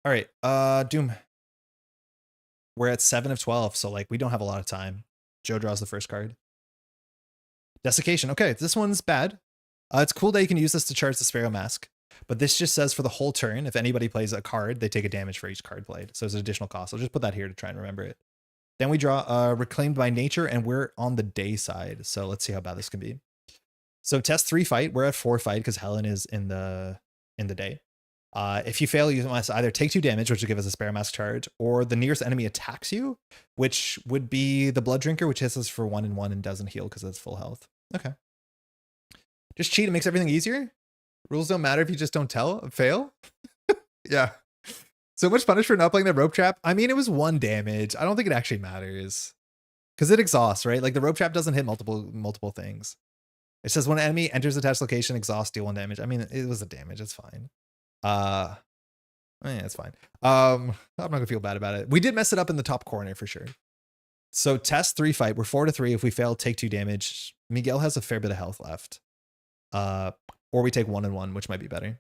All right. Doom. We're at 7 of 12, so like we don't have a lot of time. Joe draws the first card. Desiccation. Okay, this one's bad. It's cool that you can use this to charge the Sparrow Mask, but this just says for the whole turn, if anybody plays a card, they take a damage for each card played. So it's an additional cost. I'll just put that here to try and remember it. Then we draw Reclaimed by Nature, and we're on the day side. So let's see how bad this can be. So test 3 fight. We're at 4 fight because Helen is in the day. If you fail, you must either take 2 damage, which will give us a Sparrow Mask charge, or the nearest enemy attacks you, which would be the Blood Drinker, which hits us for 1 and 1 and doesn't heal because it's full health. Okay. Just cheat. It makes everything easier. Rules don't matter if you just don't fail. Yeah. So much punish for not playing the rope trap. I mean, it was 1 damage. I don't think it actually matters because it exhausts, right? Like the rope trap doesn't hit multiple things. It says when an enemy enters attached location, exhaust, deal 1 damage. I mean, it was a damage. It's fine. It's fine. I'm not gonna feel bad about it. We did mess it up in the top corner for sure. So test 3 fight. We're 4 to 3. If we fail, take 2 damage. Miguel has a fair bit of health left. Or we take 1 and 1, which might be better.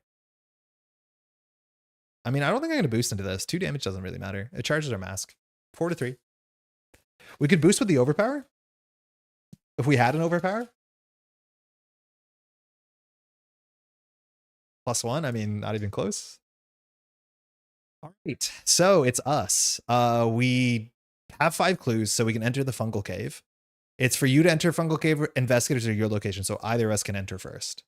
I mean, I don't think I'm gonna boost into this. 2 damage doesn't really matter. It charges our mask. 4 to 3. We could boost with the overpower if we had an overpower. +1. I mean, not even close. All right. So it's us. We have 5 clues, so we can enter the fungal cave. It's for you to enter fungal cave. Investigators are your location, so either of us can enter first.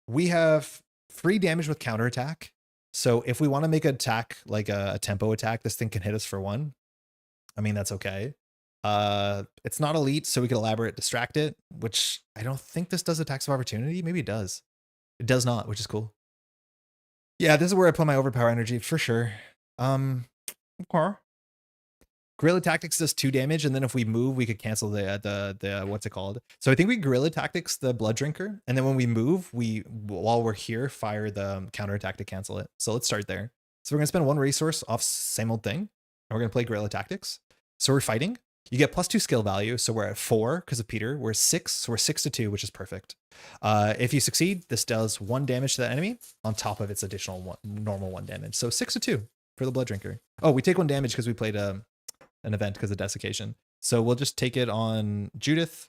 We have free damage with counterattack. So if we want to make an attack, like a tempo attack, this thing can hit us for 1. I mean, that's okay. It's not elite, so we can elaborate, distract it, which I don't think this does attacks of opportunity. Maybe it does. It does not, which is cool. Yeah, this is where I put my overpower energy for sure. Okay. Guerrilla Tactics does 2 damage, and then if we move, we could cancel the what's it called? So I think we Guerrilla Tactics the Blood Drinker, and then when we move, while we're here, fire the counterattack to cancel it. So let's start there. So we're gonna spend 1 resource off same old thing, and we're gonna play Guerrilla Tactics. So we're fighting. You get +2 skill value, so we're at 4 because of Peter. We're 6, so we're 6 to 2, which is perfect. If you succeed, this does 1 damage to that enemy on top of its additional normal 1 damage. So 6 to 2 for the Blood Drinker. Oh, we take 1 damage because we played an event because of desiccation. So we'll just take it on Judith,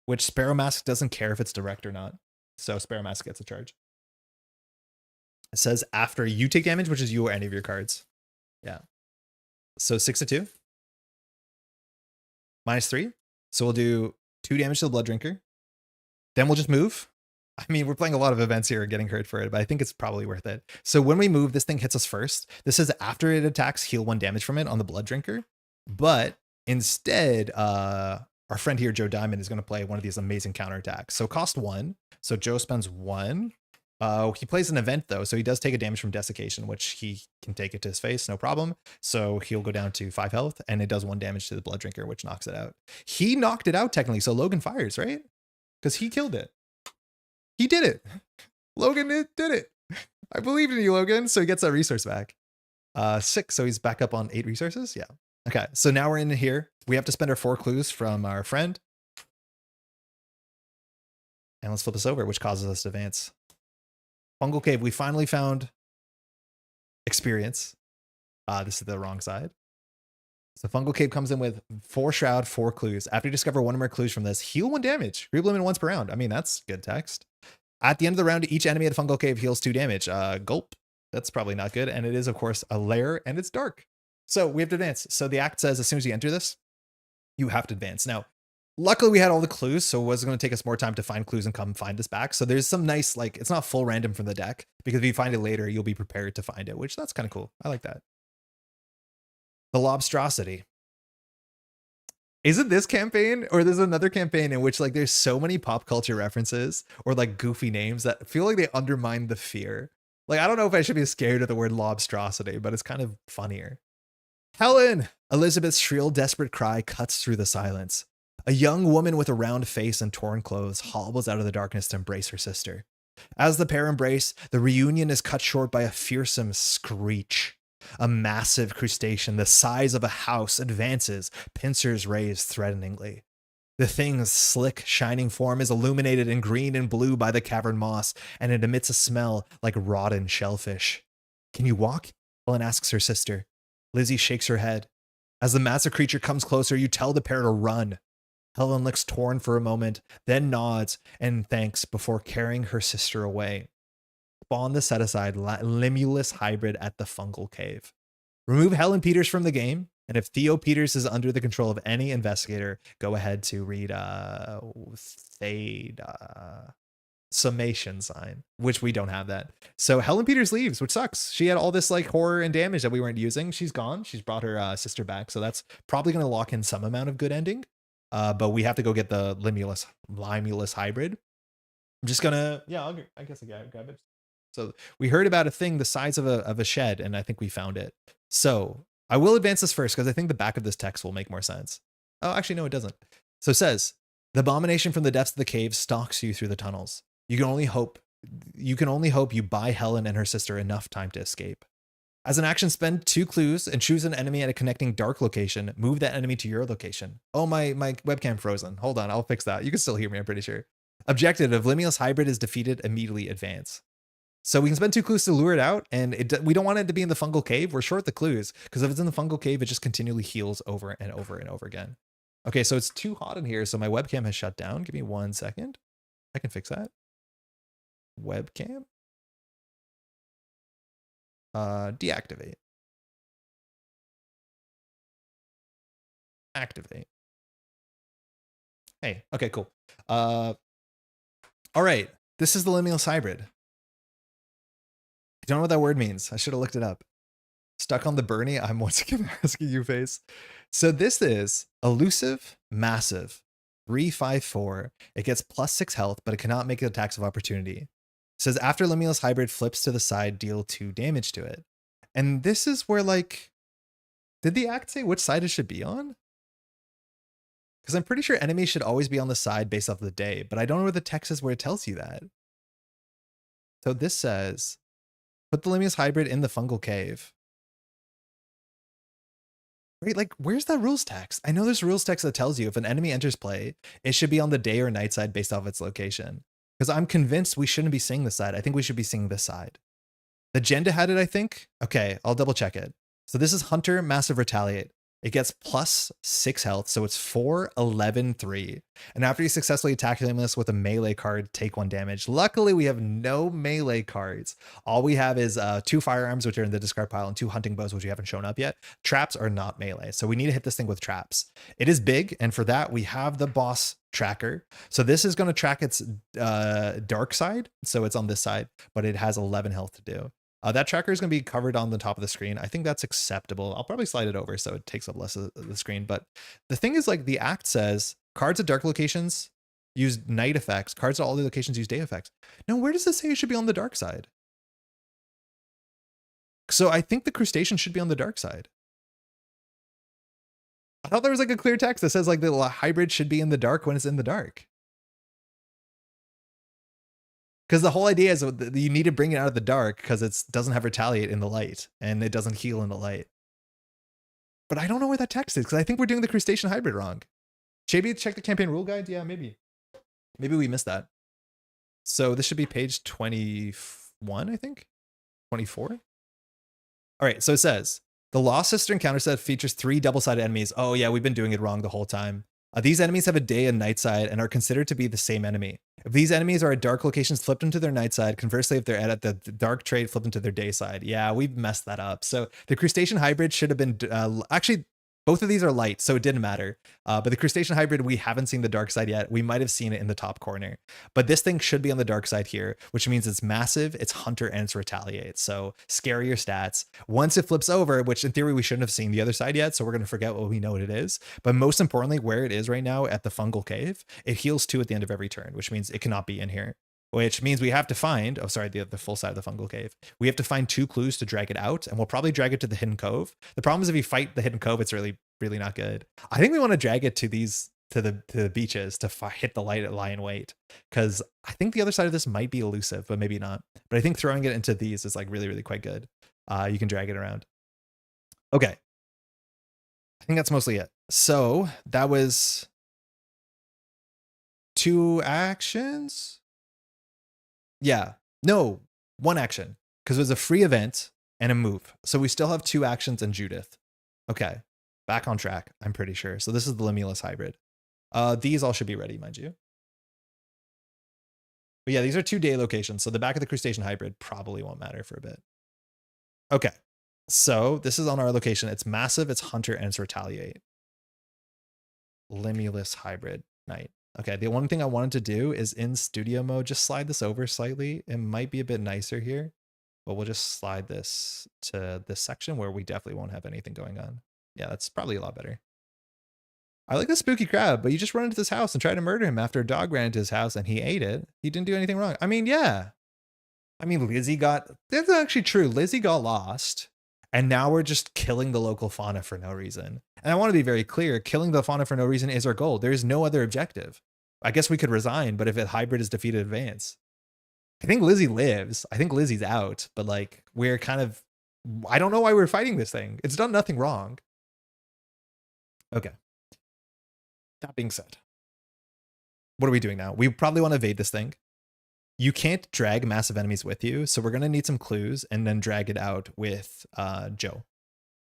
which Sparrow Mask doesn't care if it's direct or not. So Sparrow Mask gets a charge. It says after you take damage, which is you or any of your cards. Yeah. So 6 to 2. -3. So we'll do 2 damage to the Blood Drinker. Then we'll just move. I mean, we're playing a lot of events here and getting hurt for it, but I think it's probably worth it. So when we move, this thing hits us first. This is after it attacks, heal 1 damage from it on the Blood Drinker. But instead, our friend here, Joe Diamond, is going to play one of these amazing counterattacks. So cost 1. So Joe spends 1. He plays an event though, so he does take a damage from desiccation, which he can take it to his face, no problem. So he'll go down to 5 health, and it does 1 damage to the Blood Drinker, which knocks it out. He knocked it out technically, so Logan fires, right? Because he killed it. He did it. Logan did it. I believed in you, Logan. So he gets that resource back. 6, so he's back up on 8 resources. Yeah. Okay, so now we're in here. We have to spend our 4 clues from our friend. And let's flip this over, which causes us to advance. Fungal Cave, we finally found experience. This is the wrong side. So Fungal Cave comes in with 4 shroud, 4 clues. After you discover 1 or more clues from this, heal 1 damage. Group limit once per round. I mean, that's good text. At the end of the round, each enemy at the Fungal Cave heals 2 damage. Gulp. That's probably not good. And it is, of course, a lair, and it's dark. So we have to advance. So the act says as soon as you enter this, you have to advance. Now, luckily we had all the clues, so it was going to take us more time to find clues and come find this back. So there's some nice, like, it's not full random from the deck, because if you find it later, you'll be prepared to find it, which that's kind of cool. I like that. The Lobstrosity. Is it this campaign, or there's another campaign in which like there's so many pop culture references or like goofy names that feel like they undermine the fear? Like, I don't know if I should be scared of the word Lobstrosity, but it's kind of funnier. Helen! Elizabeth's shrill, desperate cry cuts through the silence. A young woman with a round face and torn clothes hobbles out of the darkness to embrace her sister. As the pair embrace, the reunion is cut short by a fearsome screech. A massive crustacean the size of a house advances, pincers raised threateningly. The thing's slick, shining form is illuminated in green and blue by the cavern moss, and it emits a smell like rotten shellfish. Can you walk? Helen asks her sister. Lizzie shakes her head. As the massive creature comes closer, you tell the pair to run. Helen looks torn for a moment, then nods and thanks before carrying her sister away. Spawn the set-aside Limulus hybrid at the Fungal Cave. Remove Helen Peters from the game, and if Theo Peters is under the control of any investigator, go ahead to read Theta summation sign, which we don't have that. So Helen Peters leaves, which sucks. She had all this like horror and damage that we weren't using. She's gone. She's brought her sister back, so that's probably going to lock in some amount of good ending. But we have to go get the Limulus hybrid. I'm just gonna, yeah, I guess I grab it. So we heard about a thing the size of a shed, and I think we found it. So I will advance this first because I think the back of this text will make more sense. Oh, actually, no, it doesn't. So it says, the abomination from the depths of the cave stalks you through the tunnels. You can only hope you buy Helen and her sister enough time to escape. As an action, spend 2 clues and choose an enemy at a connecting dark location. Move that enemy to your location. Oh, my webcam frozen. Hold on, I'll fix that. You can still hear me, I'm pretty sure. Objective, if Limulus hybrid is defeated, immediately advance. So we can spend 2 clues to lure it out, and we don't want it to be in the Fungal Cave. We're short the clues, because if it's in the Fungal Cave, it just continually heals over and over and over again. Okay, so it's too hot in here, so my webcam has shut down. Give me 1 second. I can fix that. Webcam. Deactivate. Activate. Hey, okay, cool. All right, this is the Limulus hybrid. I don't know what that word means. I should have looked it up. Stuck on the Bernie. I'm once again asking you, face. So this is elusive, massive, 3/5/4. It gets +6 health, but it cannot make attacks of opportunity. It says after Limulus hybrid flips to the side, deal 2 damage to it. And this is where, like, did the act say which side it should be on? Because I'm pretty sure enemies should always be on the side based off the day, but I don't know where the text is where it tells you that. So this says, put the Limulus hybrid in the Fungal Cave. Right, like, where's that rules text? I know there's rules text that tells you if an enemy enters play, it should be on the day or night side based off its location. Because I'm convinced we shouldn't be seeing this side. I think we should be seeing this side. The agenda had it, I think. Okay, I'll double check it. So this is Hunter, Massive Retaliate. It gets plus 6 health, so it's 4, 11, 3. And after you successfully attack this with a melee card, take 1 damage. Luckily, we have no melee cards. All we have is 2 firearms, which are in the discard pile, and 2 hunting bows, which we haven't shown up yet. Traps are not melee, so we need to hit this thing with traps. It is big, and for that, we have the boss tracker. So this is going to track its dark side, so it's on this side, but it has 11 health to do. That tracker is going to be covered on the top of the screen. I think that's acceptable. I'll probably slide it over so it takes up less of the screen. But the thing is, like, the act says cards at dark locations use night effects. Cards at all the locations use day effects. No, where does it say it should be on the dark side? So I think the crustacean should be on the dark side. I thought there was like a clear text that says like the hybrid should be in the dark when it's in the dark. Because the whole idea is you need to bring it out of the dark because it doesn't have retaliate in the light and it doesn't heal in the light. But I don't know where that text is because I think we're doing the crustacean hybrid wrong. Maybe check the campaign rule guide. Yeah, maybe. Maybe we missed that. So this should be page 21, I think. 24. All right, so it says, the Lost Sister encounter set features 3 double-sided enemies. Oh yeah, we've been doing it wrong the whole time. These enemies have a day and night side and are considered to be the same enemy. If these enemies are at dark locations, flip them to their night side. Conversely, if they're at the dark trade, flip them to their day side. Yeah, we've messed that up. So the crustacean hybrid should have been actually both of these are light, so it didn't matter. But the crustacean hybrid, we haven't seen the dark side yet. We might have seen it in the top corner. But this thing should be on the dark side here, which means it's massive, it's hunter, and it's retaliate. So scarier stats. Once it flips over, which in theory we shouldn't have seen the other side yet, so we're going to forget what we know what it is. But most importantly, where it is right now at the fungal cave, it heals 2 at the end of every turn, which means it cannot be in here. Which means we have to find, oh, sorry, the full side of the fungal cave. We have to find 2 clues to drag it out, and we'll probably drag it to the hidden cove. The problem is if you fight the hidden cove, it's really not good. I think we want to drag it to the beaches to hit the light at lie in wait, because I think the other side of this might be elusive, but maybe not. But I think throwing it into these is like really quite good. You can drag it around. Okay. I think that's mostly it. So that was 2 actions. Yeah, no, 1 action, because it was a free event and a move. So we still have 2 actions and Judith. Okay, back on track, I'm pretty sure. So this is the Limulus hybrid. These all should be ready, mind you. But yeah, these are 2 day locations. So the back of the crustacean hybrid probably won't matter for a bit. Okay, so this is on our location. It's massive, it's hunter, and it's retaliate. Limulus hybrid night. Okay, the one thing I wanted to do is in studio mode, just slide this over slightly. It might be a bit nicer here, but we'll just slide this to this section where we definitely won't have anything going on. Yeah, that's probably a lot better. I like the spooky crab, but you just run into this house and try to murder him after a dog ran into his house and he ate it. He didn't do anything wrong. I mean, yeah. I mean, that's actually true. Lizzie got lost. And now we're just killing the local fauna for no reason. And I want to be very clear, killing the fauna for no reason is our goal. There is no other objective. I guess we could resign, but if a hybrid is defeated, advance. I think Lizzie lives. I think Lizzie's out, but like we're kind of, I don't know why we're fighting this thing. It's done nothing wrong. Okay. That being said, what are we doing now? We probably want to evade this thing. You can't drag massive enemies with you, so we're going to need some clues and then drag it out with Joe.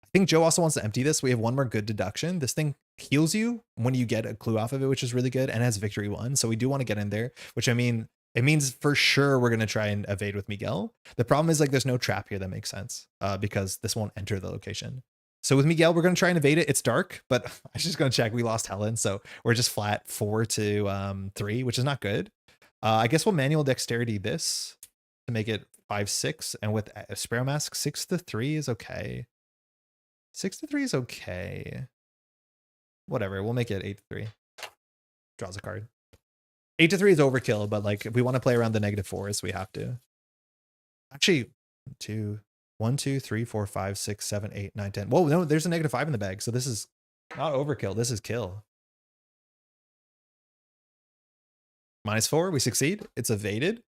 I think Joe also wants to empty this. We have 1 more good deduction. This thing heals you when you get a clue off of it, which is really good, and has victory 1. So we do want to get in there, which I mean, it means for sure we're going to try and evade with Miguel. The problem is like there's no trap here that makes sense because this won't enter the location. So with Miguel, we're going to try and evade it. It's dark, but I was just going to check. We lost Helen, so we're just flat 4 to 3, which is not good. I guess we'll manual dexterity this to make it 5-6, and with a Sparrow Mask 6 to 3 is okay. 6 to 3 is okay. Whatever, we'll make it 8 to 3. Draws a card. 8 to 3 is overkill, but like if we want to play around the -4s, we have to. Actually, 1, 2, 3, 4, 5, 6, 7, 8, 9, 10. Whoa, no, there's a -5 in the bag, so this is not overkill. This is kill. -4, we succeed. It's evaded.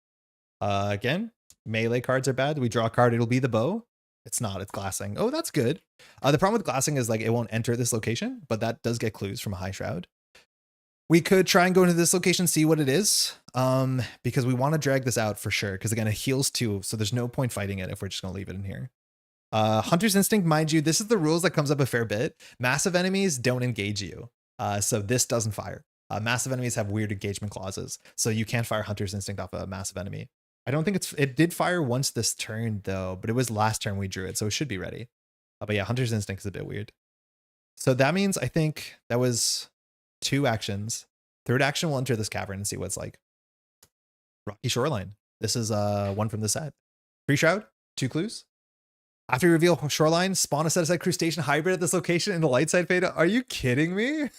Again, melee cards are bad. We draw a card, it'll be the bow. It's not, it's glassing. Oh, that's good. The problem with glassing is like it won't enter this location, but that does get clues from a high shroud. We could try and go into this location, see what it is, because we want to drag this out for sure. Because again, it heals 2, so there's no point fighting it if we're just going to leave it in here. Hunter's Instinct, mind you, this is the rules that comes up a fair bit. Massive enemies don't engage you. So this doesn't fire. Massive enemies have weird engagement clauses. So you can't fire Hunter's Instinct off a massive enemy. I don't think it did fire once this turn though, but it was last turn we drew it. So it should be ready. But yeah, Hunter's Instinct is a bit weird. So that means I think that was 2 actions. Third action, we'll enter this cavern and see what it's like. Rocky Shoreline. This is one from the set. Free Shroud, 2 clues. After you reveal Shoreline, spawn a set-aside crustacean hybrid at this location in the light side fade. Are you kidding me?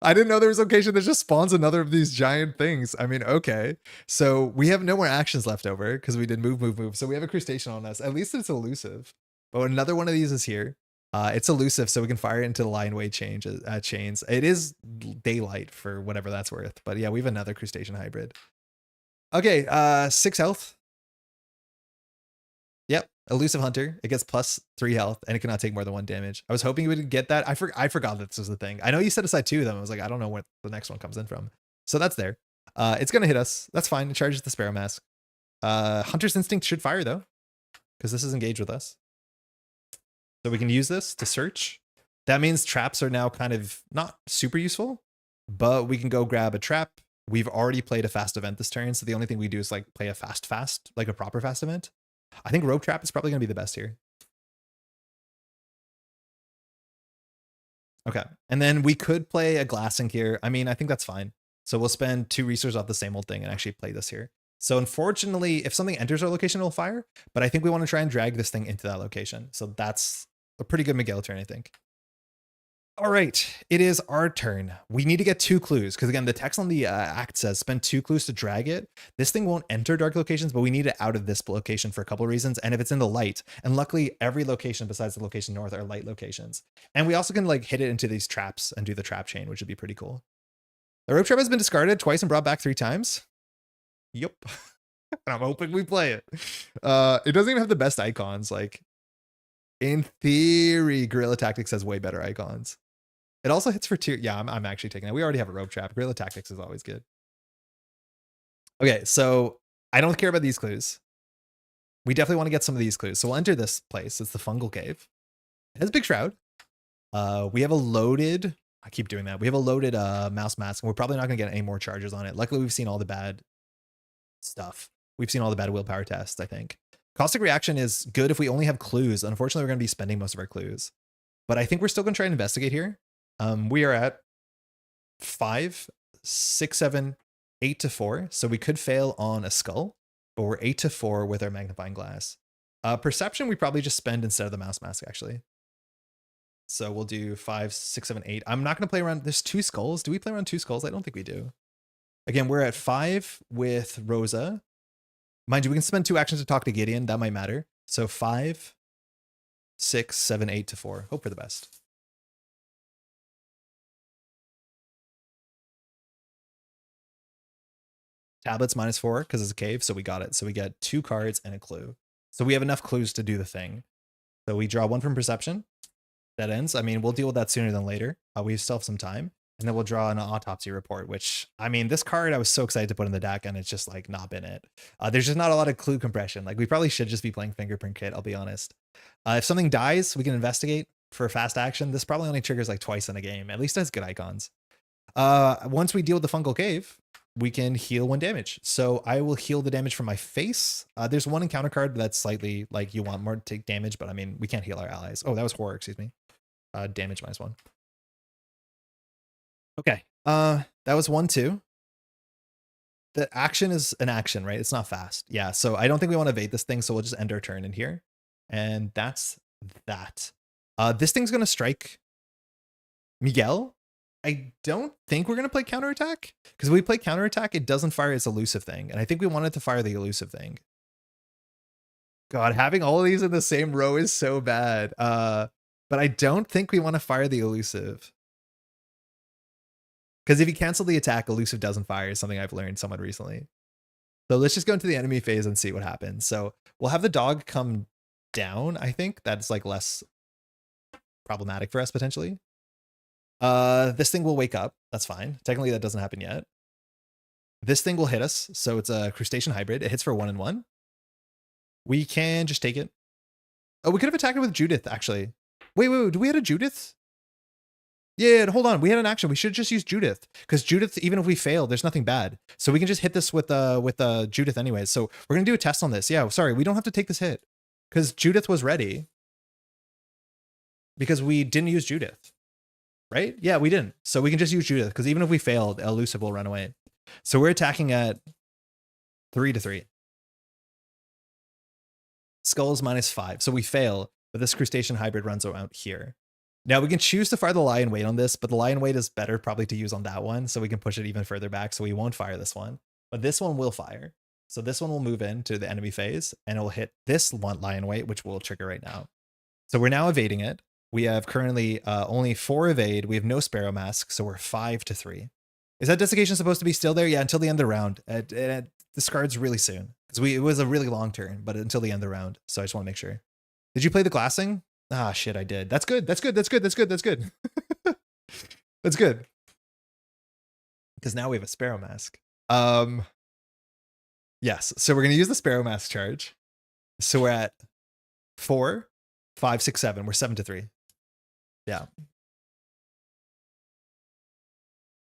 I didn't know there was a location that just spawns another of these giant things. I mean, okay. So we have no more actions left over because we did move. So we have a crustacean on us. At least it's elusive. But another one of these is here. It's elusive, so we can fire it into the line weight chains. It is daylight for whatever that's worth. But yeah, we have another crustacean hybrid. Okay, 6 health. Yep, elusive hunter. It gets +3 health, and it cannot take more than 1 damage. I was hoping you would get that. I forgot that this was the thing. I know you set aside 2 of them. I was like, I don't know what the next one comes in from. So that's there. It's gonna hit us. That's fine. It charges the Sparrow Mask. Hunter's Instinct should fire though, because this is engaged with us. So we can use this to search. That means traps are now kind of not super useful, but we can go grab a trap. We've already played a fast event this turn, so the only thing we do is like play a fast, like a proper fast event. I think rope trap is probably going to be the best here. Okay, and then we could play a glassing here. I mean, I think that's fine. So we'll spend 2 resources off the same old thing and actually play this here. So unfortunately, if something enters our location, it'll fire, but I think we want to try and drag this thing into that location. So that's a pretty good Miguel turn, I think. All right, it is our turn. We need to get 2 clues because again, the text on the act says spend 2 clues to drag it. This thing won't enter dark locations, but we need it out of this location for a couple of reasons. And if it's in the light, and luckily every location besides the location north are light locations. And we also can like hit it into these traps and do the trap chain, which would be pretty cool. The rope trap has been discarded twice and brought back 3 times. Yep. And I'm hoping we play it. It doesn't even have the best icons. Like in theory, Guerrilla Tactics has way better icons. It also hits for 2. Yeah, I'm actually taking it. We already have a rope trap. Guerrilla Tactics is always good. Okay, so I don't care about these clues. We definitely want to get some of these clues. So we'll enter this place. It's the Fungal Cave. It has a big shroud. We have a loaded... I keep doing that. We have a loaded mouse mask, and we're probably not going to get any more charges on it. Luckily, we've seen all the bad stuff. We've seen all the bad willpower tests, I think. Caustic Reaction is good if we only have clues. Unfortunately, we're going to be spending most of our clues. But I think we're still going to try and investigate here. We are at 5, 6, 7, 8 to 4. So we could fail on a skull, but we're 8 to 4 with our magnifying glass. Perception, we probably just spend instead of the mouse mask, actually. So we'll do 5, 6, 7, 8. I'm not going to play around. There's 2 skulls. Do we play around 2 skulls? I don't think we do. Again, we're at 5 with Rosa. Mind you, we can spend 2 actions to talk to Gideon. That might matter. So 5, 6, 7, 8 to 4. Hope for the best. Tablets -4 because it's a cave, so we got it. So we get 2 cards and a clue. So we have enough clues to do the thing. So we draw 1 from Perception. That ends. I mean, we'll deal with that sooner than later. We still have some time. And then we'll draw an autopsy report, which, I mean, this card I was so excited to put in the deck, and it's just like not been it. There's just not a lot of clue compression. Like we probably should just be playing Fingerprint Kit, I'll be honest. If something dies, we can investigate for a fast action. This probably only triggers like twice in a game. At least it has good icons. Once we deal with the Fungal Cave, we can heal 1 damage. So I will heal the damage from my face. There's 1 encounter card that's slightly like you want more to take damage, but I mean, we can't heal our allies. Oh, that was horror, excuse me. Damage -1. Okay. That was 1, 2. The action is an action, right? It's not fast. Yeah. So I don't think we want to evade this thing. So we'll just end our turn in here. And that's that. This thing's going to strike Miguel. I don't think we're going to play counterattack because if we play counterattack, it doesn't fire its elusive thing. And I think we wanted to fire the elusive thing. God, having all of these in the same row is so bad. But I don't think we want to fire the elusive. Because if you cancel the attack, elusive doesn't fire is something I've learned somewhat recently. So let's just go into the enemy phase and see what happens. So we'll have the dog come down, I think. That's like less problematic for us potentially. This thing will wake up. That's fine. Technically, that doesn't happen yet. This thing will hit us. So it's a crustacean hybrid. It hits for 1 and 1. We can just take it. Oh, we could have attacked it with Judith, actually. Wait, do we had a Judith? Yeah, hold on. We had an action. We should just use Judith. Because Judith, even if we fail, there's nothing bad. So we can just hit this with Judith anyways. So we're going to do a test on this. Yeah, sorry. We don't have to take this hit. Because Judith was ready. Because we didn't use Judith. Right? Yeah, we didn't. So we can just use Judith. Because even if we failed, Elusive will run away. So we're attacking at 3-3. Skulls -5. So we fail. But this Crustacean hybrid runs out here. Now we can choose to fire the lie in wait on this, but the lie in wait is better probably to use on that one, so we can push it even further back, so we won't fire this one. But this one will fire. So this one will move into the enemy phase, and it will hit this one lie in wait, which will trigger right now. So we're now evading it. We have currently only 4 evade. We have no Sparrow Mask, so we're 5-3. Is that desiccation supposed to be still there? Yeah, until the end of the round. It discards really soon. Because it was a really long turn, but until the end of the round. So I just want to make sure. Did you play the glassing? Ah, shit, I did. That's good. That's good. That's good. That's good. That's good. That's good. Because now we have a Sparrow Mask. Yes. So we're going to use the Sparrow Mask charge. So we're at 4, 5, 6, 7. We're 7-3. Yeah.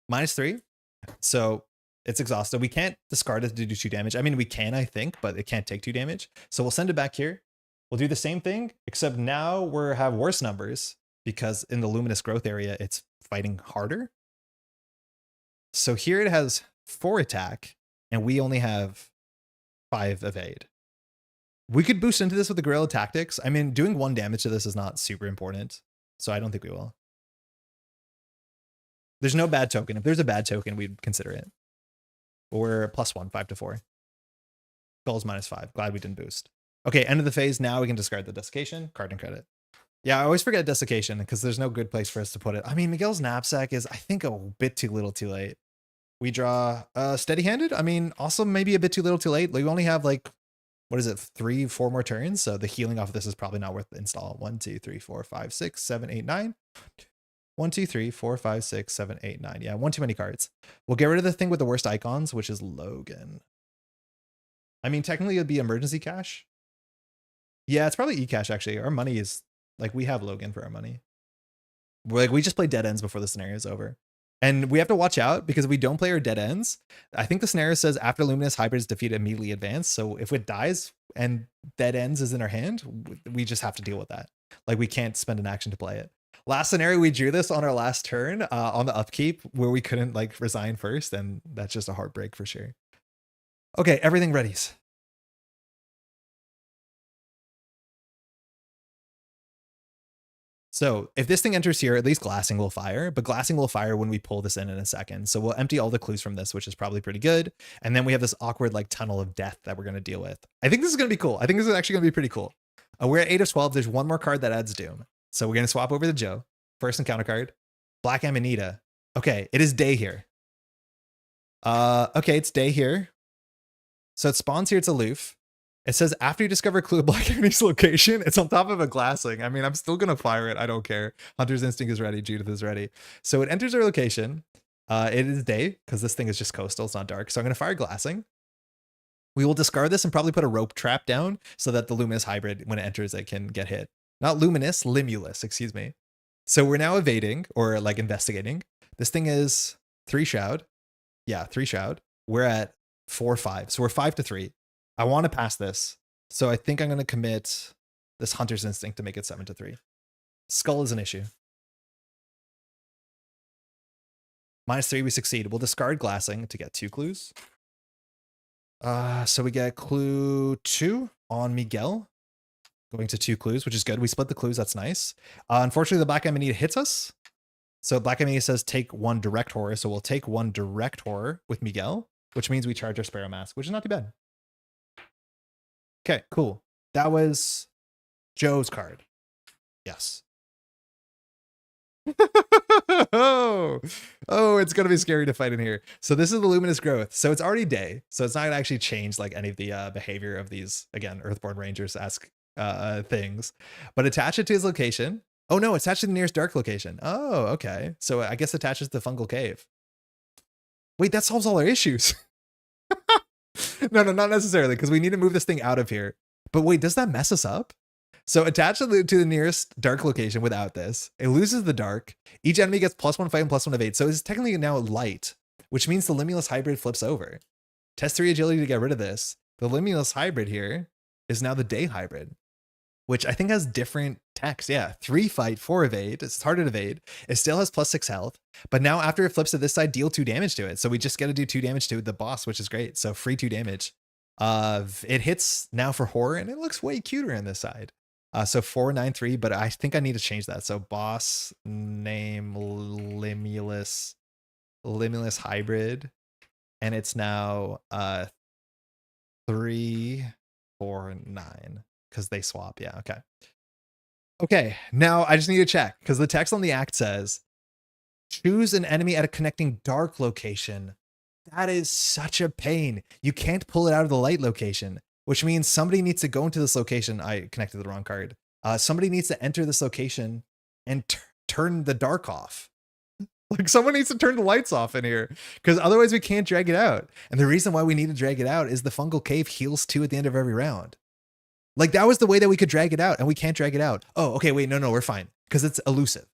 -3. So it's exhausted. We can't discard it to do 2 damage. I mean, we can, I think, but it can't take 2 damage. So we'll send it back here. We'll do the same thing, except now we have worse numbers because in the Luminous Growth area, it's fighting harder. So here it has 4 attack, and we only have 5 evade. We could boost into this with the Guerrilla Tactics. I mean, doing 1 damage to this is not super important, so I don't think we will. There's no bad token. If there's a bad token, we'd consider it. But we're +1, 5-4. Skulls -5. Glad we didn't boost. Okay, end of the phase. Now we can discard the desiccation, card and credit. Yeah, I always forget desiccation because there's no good place for us to put it. I mean, Miguel's knapsack is, I think, a bit too little too late. We draw steady-handed. I mean, also maybe a bit too little too late. Like, we only have like, what is it, 3, 4 more turns. So the healing off of this is probably not worth the install. 1, 2, 3, 4, 5, 6, 7, 8, 9. 1, 2, 3, 4, 5, 6, 7, 8, 9. Yeah, 1 too many cards. We'll get rid of the thing with the worst icons, which is Logan. I mean, technically it'd be emergency cash. Yeah, it's probably e-cash, actually. Our money is, like, we have Logan for our money. We just play dead ends before the scenario is over. And we have to watch out because if we don't play our dead ends, I think the scenario says after Luminous Hybrids defeat immediately advance. So if it dies and dead ends is in our hand, we just have to deal with that. Like, we can't spend an action to play it. Last scenario, we drew this on our last turn on the upkeep where we couldn't, like, resign first. And that's just a heartbreak for sure. Okay, everything readies. So if this thing enters here, at least glassing will fire, but glassing will fire when we pull this in a second. So we'll empty all the clues from this, which is probably pretty good. And then we have this awkward like tunnel of death that we're going to deal with. I think this is going to be cool. I think this is actually going to be pretty cool. We're at 8 of 12. There's 1 more card that adds Doom. So we're going to swap over to Joe. First encounter card, Black Amanita. Okay, it is day here. Okay, it's day here. So it spawns here, it's aloof. It says after you discover a clue of Black Enemy's location, it's on top of a glassing. I mean, I'm still going to fire it. I don't care. Hunter's Instinct is ready. Judith is ready. So it enters our location. It is day because this thing is just coastal. It's not dark. So I'm going to fire glassing. We will discard this and probably put a rope trap down so that the Luminous Hybrid, when it enters, it can get hit. Not Luminous, Limulus, excuse me. So we're now evading or like investigating. This thing is 3 Shroud. Yeah, 3 Shroud. We're at 4-5. So we're 5-3. I want to pass this. So I think I'm going to commit this Hunter's Instinct to make it 7-3. Skull is an issue. -3, we succeed. We'll discard glassing to get 2 clues. So we get clue 2 on Miguel. Going to 2 clues, which is good. We split the clues. That's nice. Unfortunately, the Black Amanita hits us. So Black Amanita says take 1 direct horror. So we'll take 1 direct horror with Miguel, which means we charge our Sparrow Mask, which is not too bad. Okay, cool. That was Joe's card. Yes. Oh, it's going to be scary to fight in here. So this is the Luminous Growth. So it's already day. So it's not going to actually change like any of the behavior of these, again, Earthborn Rangers-esque things. But attach it to his location. Oh, no, attach to the nearest dark location. Oh, okay. So I guess attaches to the Fungal Cave. Wait, that solves all our issues. No, not necessarily, because we need to move this thing out of here. But wait, does that mess us up? So attach to the nearest dark location without this. It loses the dark. Each enemy gets +1 fight and +1 evade. So it's technically now light, which means the Limulus hybrid flips over. Test 3 agility to get rid of this. The Limulus hybrid here is now the day hybrid, which I think has different text. Yeah, 3 fight, 4 evade. It's harder to evade. It still has +6 health, but now after it flips to this side, deal 2 damage to it. So we just got to do 2 damage to the boss, which is great. So free 2 damage. It hits now for horror, and it looks way cuter on this side. So 493, but I think I need to change that. So boss name Limulus hybrid, and it's now 349 because they swap. Yeah, okay. Okay, now I just need to check because the text on the act says choose an enemy at a connecting dark location. That is such a pain. You can't pull it out of the light location, which means somebody needs to go into this location. I connected the wrong card. Somebody needs to enter this location and turn the dark off. Like someone needs to turn the lights off in here because otherwise we can't drag it out. And the reason why we need to drag it out is the fungal cave heals 2 at the end of every round. Like that was the way that we could drag it out, and we can't drag it out. Oh, okay, wait, no, we're fine because it's elusive.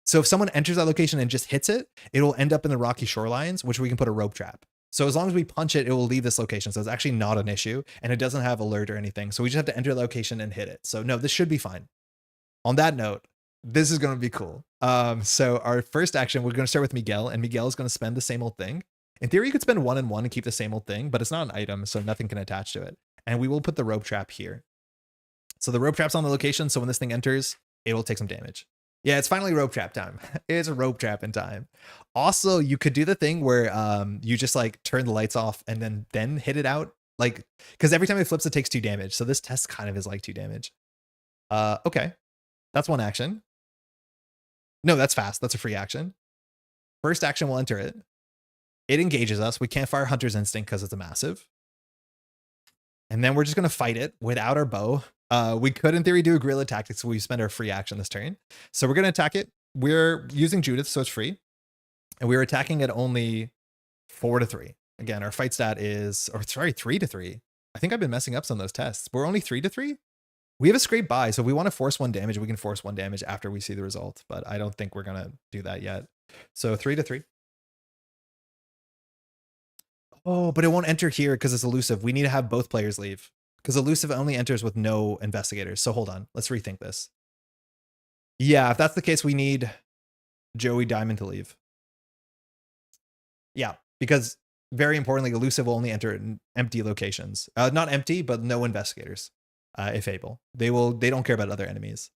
So if someone enters that location and just hits it, it will end up in the rocky shorelines, which we can put a rope trap. So as long as we punch it, it will leave this location. So it's actually not an issue, and it doesn't have alert or anything. So we just have to enter the location and hit it. So no, this should be fine. On that note, this is going to be cool. So our first action, we're going to start with Miguel, and Miguel is going to spend the same old thing. In theory, you could spend 1 and 1 and keep the same old thing, but it's not an item, so nothing can attach to it. And we will put the rope trap here. So the rope trap's on the location, so when this thing enters, it will take some damage. Yeah, it's finally rope trap time. It's a rope trap in time. Also, you could do the thing where you just like turn the lights off and then hit it out. Like, because every time it flips, it takes 2 damage. So this test kind of is like 2 damage. Okay. That's 1 action. No, that's fast. That's a free action. First action will enter it. It engages us. We can't fire Hunter's Instinct because it's a massive. And then we're just going to fight it without our bow. We could, in theory, do a guerrilla tactics. So we spend our free action this turn. So we're going to attack it. We're using Judith, so it's free. And we're attacking it only 4-3. Again, our fight stat is, or sorry, 3-3. I think I've been messing up some of those tests. We're only 3-3. We have a scrape by, so if we want to force 1 damage, we can force 1 damage after we see the result. But I don't think we're going to do that yet. So 3-3. Oh, but it won't enter here because it's elusive. We need to have both players leave because elusive only enters with no investigators. So hold on. Let's rethink this. Yeah, if that's the case, we need Joey Diamond to leave. Yeah, because very importantly, elusive will only enter in empty locations. Not empty, but no investigators, if able. They don't care about other enemies.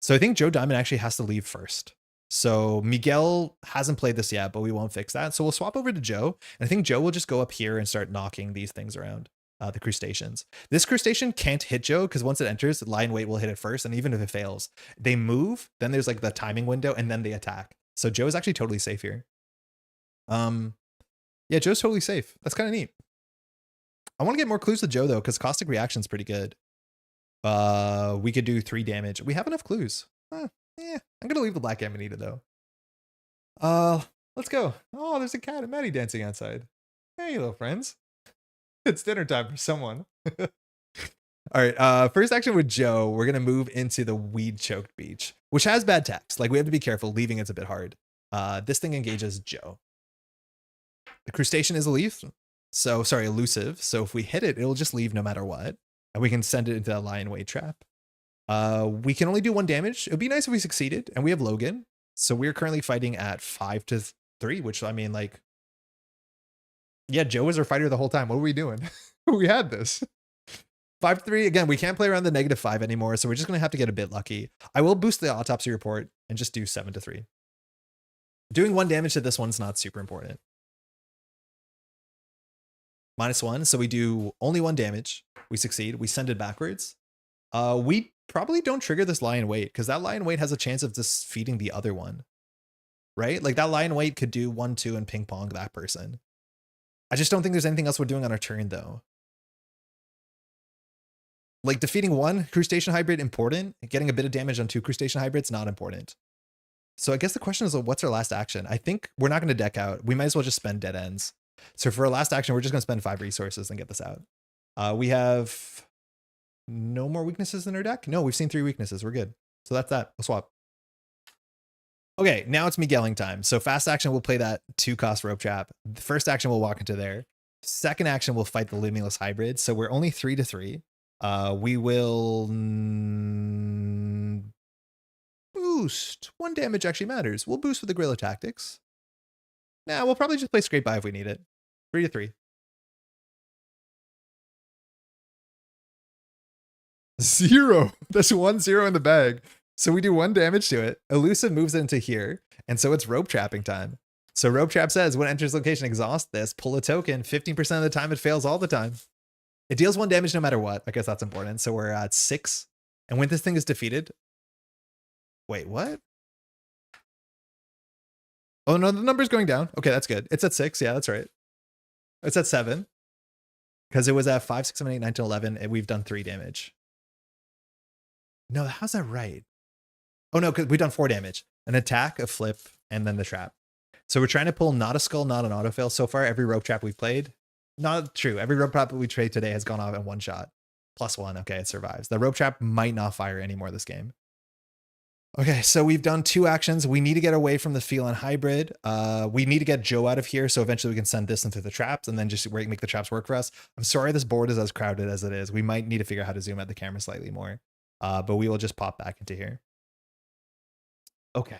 So I think Joe Diamond actually has to leave first. So Miguel hasn't played this yet, but we won't fix that. So we'll swap over to Joe. And I think Joe will just go up here and start knocking these things around, the crustaceans. This crustacean can't hit Joe because once it enters, the lie in wait will hit it first. And even if it fails, they move. Then there's like the timing window and then they attack. So Joe is actually totally safe here. Yeah, Joe's totally safe. That's kind of neat. I want to get more clues to Joe though, because caustic reaction is pretty good. We could do 3 damage. We have enough clues. Yeah, I'm gonna leave the Black Amanita though. Let's go. Oh, there's a cat and Maddie dancing outside. Hey, little friends. It's dinner time for someone. All right, first action with Joe, we're gonna move into the weed-choked beach, which has bad text. Like we have to be careful. Leaving it's a bit hard. This thing engages Joe. The crustacean is elusive. So sorry, elusive. So if we hit it, it'll just leave no matter what, and we can send it into that lie in wait trap. We can only do 1 damage. It would be nice if we succeeded, and we have Logan. So we're currently fighting at 5-3, which I mean, like, yeah, Joe was our fighter the whole time. What were we doing? We had this. 5-3. Again, we can't play around the -5 anymore, so we're just going to have to get a bit lucky. I will boost the autopsy report and just do 7-3. Doing 1 damage to this one's not super important. -1, so we do only 1 damage. We succeed. We send it backwards. We probably don't trigger this lie in wait because that lie in wait has a chance of just feeding the other one, right? Like that lie in wait could do 1-2 and ping pong that person. I just don't think there's anything else we're doing on our turn though. Like defeating 1 crustacean hybrid important, getting a bit of damage on 2 crustacean hybrids not important. So I guess the question is, what's our last action? I think we're not going to deck out. We might as well just spend dead ends. So for our last action, we're just going to spend 5 resources and get this out. We have no more weaknesses in our deck? No, we've seen 3 weaknesses. We're good. So that's that. We'll swap. Okay, now it's Migueling time. So fast action, we'll play that 2-cost rope trap. The first action, we'll walk into there. Second action, we'll fight the limitless hybrid. So we're only 3-3. We will boost. 1 damage actually matters. We'll boost with the Guerrilla Tactics. Nah, we'll probably just play Scrape By if we need it. 3-3. 0. That's 1-0 in the bag. So we do 1 damage to it. Elusive moves it into here. And so it's rope trapping time. So rope trap says when it enters location, exhaust this, pull a token. 15% of the time it fails all the time. It deals 1 damage no matter what. I guess that's important. So we're at 6. And when this thing is defeated. Wait, what? Oh no, the number's going down. Okay, that's good. It's at 6. Yeah, that's right. It's at 7. Because it was at 5, 6, 7, 8, 9, 10, 11. And we've done 3 damage. No, how's that right? Oh no, because we've done 4 damage. An attack, a flip, and then the trap. So we're trying to pull not a skull, not an autofill. So far, every rope trap we've played. Not true. Every rope trap we trade today has gone off in 1 shot. +1. Okay, it survives. The rope trap might not fire anymore this game. Okay, so we've done 2 actions. We need to get away from the feline hybrid. We need to get Joe out of here, so eventually we can send this into the traps and then just make the traps work for us. I'm sorry this board is as crowded as it is. We might need to figure out how to zoom out the camera slightly more. But we will just pop back into here. Okay.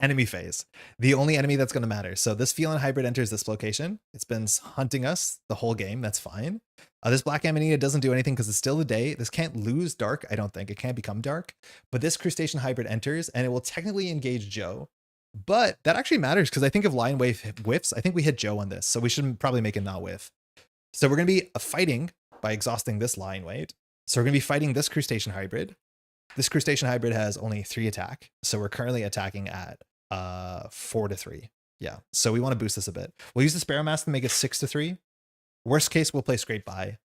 Enemy phase. The only enemy that's going to matter. So this feline hybrid enters this location. It's been hunting us the whole game. That's fine. This black Amanita doesn't do anything because it's still the day. This can't lose dark. I don't think it can't become dark, but this crustacean hybrid enters and it will technically engage Joe. But that actually matters because I think if Lion Wave whiffs, I think we hit Joe on this. So we should probably make it not whiff. So we're going to be fighting by exhausting this Lion Wave. So we're going to be fighting this crustacean hybrid. This crustacean hybrid has only 3 attack. So we're currently attacking at 4-3. Yeah. So we want to boost this a bit. We'll use the Sparrow Mask to make it 6-3. Worst case, we'll play Scrape By.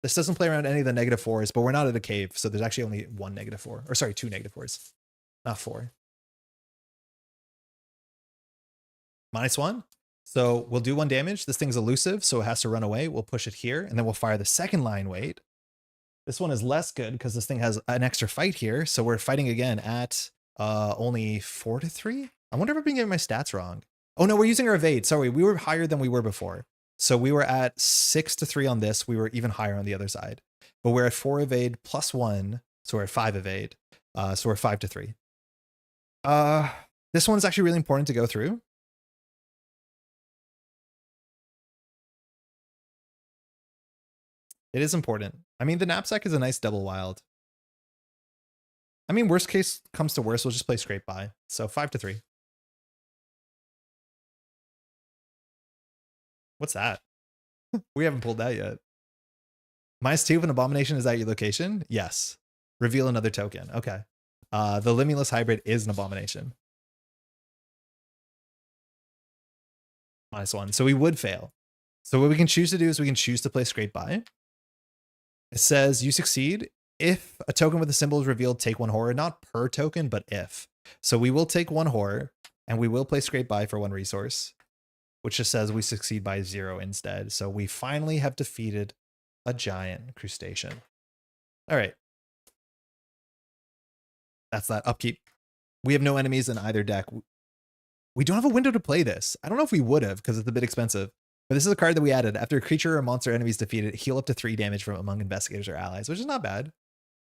This doesn't play around any of the -4s, but we're not at a cave. So there's actually only 1 -4. Or sorry, 2 -4s. Not 4. -1. So we'll do 1 damage. This thing's elusive, so it has to run away. We'll push it here, and then we'll fire the second Lion Weight. This one is less good because this thing has an extra fight here. So we're fighting again at only 4-3. I wonder if I've been getting my stats wrong. Oh no, we're using our evade. Sorry, we were higher than we were before. So we were at 6-3 on this. We were even higher on the other side. But we're at 4 evade +1. So we're at 5 evade. So we're 5-3. This one's actually really important to go through. It is important. I mean, the knapsack is a nice double wild. I mean, worst case comes to worst, we'll just play Scrape By. So 5-3. What's that? We haven't pulled that yet. -2 of an abomination is at your location? Yes. Reveal another token. Okay. The limitless hybrid is an abomination. -1. So we would fail. So what we can choose to do is we can choose to play Scrape By. It says you succeed if a token with a symbol is revealed, take 1 horror, not per token, but if. So we will take 1 horror and we will play Scrape By for 1 resource, which just says we succeed by 0 instead. So we finally have defeated a giant crustacean. All right. That's that upkeep. We have no enemies in either deck. We don't have a window to play this. I don't know if we would have because it's a bit expensive. But this is a card that we added. After a creature or monster enemy is defeated, heal up to 3 damage from among investigators or allies, which is not bad.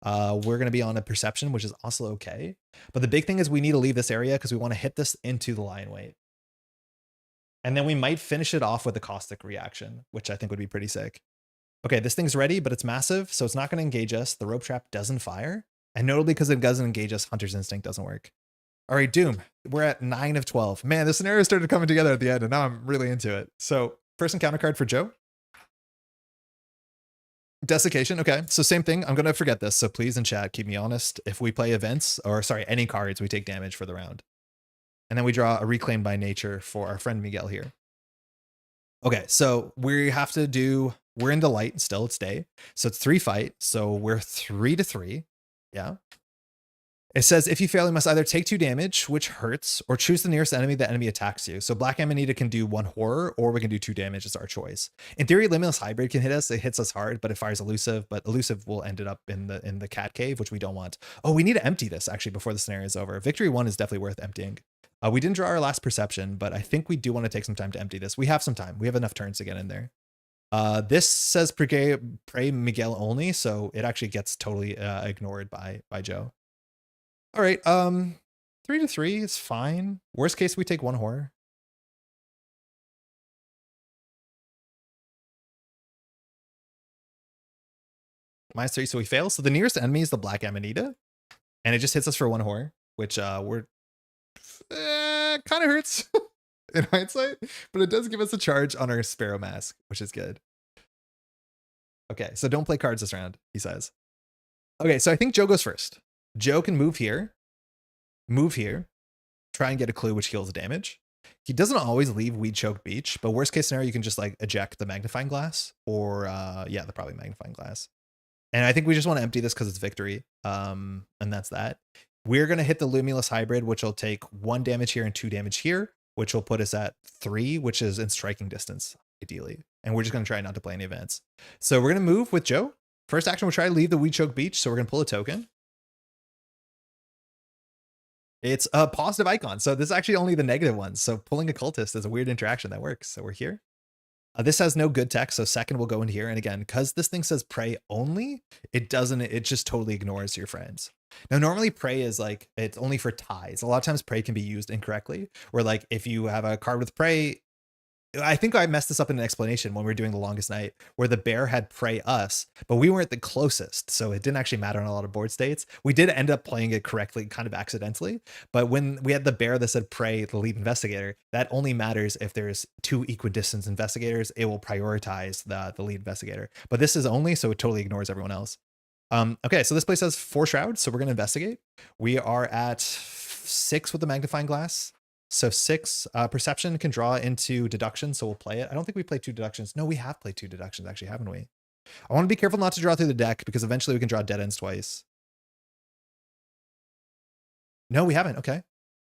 We're going to be on a perception, which is also okay. But the big thing is we need to leave this area because we want to hit this into the Lion Weight. And then we might finish it off with a caustic reaction, which I think would be pretty sick. Okay, this thing's ready, but it's massive, so it's not going to engage us. The rope trap doesn't fire. And notably because it doesn't engage us, Hunter's Instinct doesn't work. All right, Doom. We're at 9 of 12. Man, the scenario started coming together at the end, and now I'm really into it. So first encounter card for Joe. Desiccation. Okay, so same thing. I'm going to forget this, so please in chat, keep me honest. If we play events, or sorry, any cards, we take damage for the round. And then we draw a Reclaim by Nature for our friend Miguel here. Okay, so we have to do, we're in the light still, it's day. So it's 3 fight, so we're 3-3. Yeah. It says if you fail, you must either take 2 damage, which hurts, or choose the nearest enemy that enemy attacks you. So Black Amanita can do 1 horror, or we can do 2 damage. It's our choice. In theory, Limitless Hybrid can hit us. It hits us hard, but it fires elusive. But elusive will end it up in the cat cave, which we don't want. Oh, we need to empty this actually before the scenario is over. Victory 1 is definitely worth emptying. We didn't draw our last perception, but I think we do want to take some time to empty this. We have some time. We have enough turns to get in there. This says pray Miguel only, so it actually gets totally ignored by Joe. All right, 3-3 is fine. Worst case, we take 1 horror. -3, so we fail. So the nearest enemy is the Black Amanita, and it just hits us for 1 horror, which we're kind of hurts in hindsight, but it does give us a charge on our Sparrow Mask, which is good. Okay, so don't play cards this round, he says. Okay, so I think Joe goes first. Joe can move here, try and get a clue which heals the damage. He doesn't always leave Weed Choked Beach, but worst case scenario, you can just like eject the magnifying glass or yeah, the probably magnifying glass. And I think we just want to empty this because it's victory. And that's that. We're going to hit the Lumulus Hybrid, which will take 1 damage here and 2 damage here, which will put us at 3, which is in striking distance, ideally. And we're just going to try not to play any events. So we're going to move with Joe. First action, we'll try to leave the Weed Choked Beach. So we're going to pull a token. It's a positive icon. So this is actually only the negative ones. So pulling a cultist is a weird interaction that works. So we're here. This has no good text. So second will go in here. And again, because this thing says pray only, it just totally ignores your friends. Now, normally pray is like, it's only for ties. A lot of times pray can be used incorrectly, where like if you have a card with pray, I think I messed this up in an explanation when we were doing the longest night, where the bear had pray us, but we weren't the closest. So it didn't actually matter on a lot of board states. We did end up playing it correctly, kind of accidentally. But when we had the bear that said pray the lead investigator, that only matters if there's 2 equidistant investigators. It will prioritize the lead investigator. But this is only, so it totally ignores everyone else. Okay, so this place has 4 shrouds, so we're going to investigate. We are at 6 with the magnifying glass. So 6 perception can draw into deduction, so we'll play it. I don't think we played 2 deductions. No, we have played 2 deductions, actually, haven't we? I want to be careful not to draw through the deck because eventually we can draw dead ends twice. No, we haven't. Okay,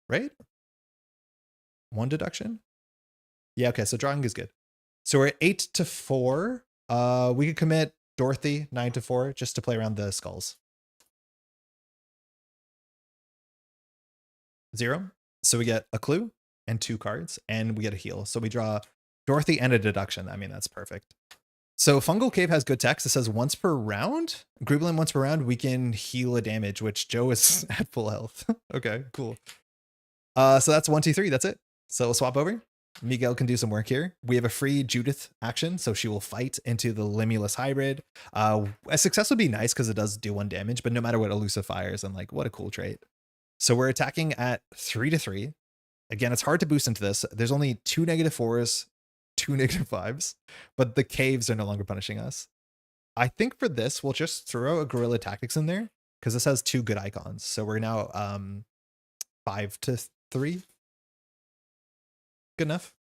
right? 1 deduction. Yeah, okay, so drawing is good. So we're at 8-4. We could commit Dorothy 9-4 just to play around the skulls. 0. So we get a clue and 2 cards, and we get a heal. So we draw Dorothy and a deduction. I mean, that's perfect. So Fungal Cave has good text. It says once per round, Greebling once per round, we can heal a damage, which Joe is at full health. Okay, cool. So that's 1, 2, 3. That's it. So we'll swap over. Miguel can do some work here. We have a free Judith action, so she will fight into the Limulus Hybrid. A success would be nice because it does do 1 damage, but no matter what, elusive fires, and like, what a cool trait. So we're attacking at 3-3. Again, it's hard to boost into this. There's only 2 -4s, 2 -5s, but the caves are no longer punishing us. I think for this, we'll just throw a Guerrilla Tactics in there because this has 2 good icons. So we're now 5-3. Good enough.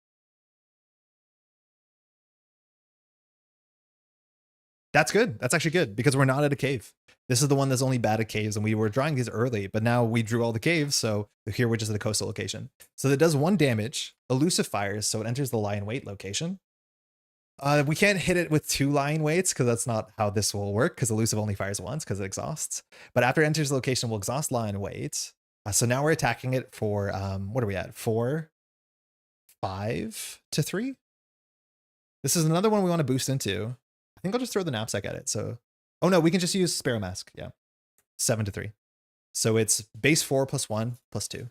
That's good. That's actually good because we're not at a cave. This is the one that's only bad at caves, and we were drawing these early, but now we drew all the caves, so here we're just at a coastal location. So that does 1 damage, elusive fires, so it enters the lie in wait location. We can't hit it with 2 lie in waits because that's not how this will work, because elusive only fires once because it exhausts. But after it enters the location, we'll exhaust lie in wait. So now we're attacking it for, what are we at? 4, 5-3. This is another one we want to boost into. I think I'll just throw the knapsack at it. So, oh no, we can just use Sparrow Mask. Yeah, 7-3. So it's base 4 + 1 + 2.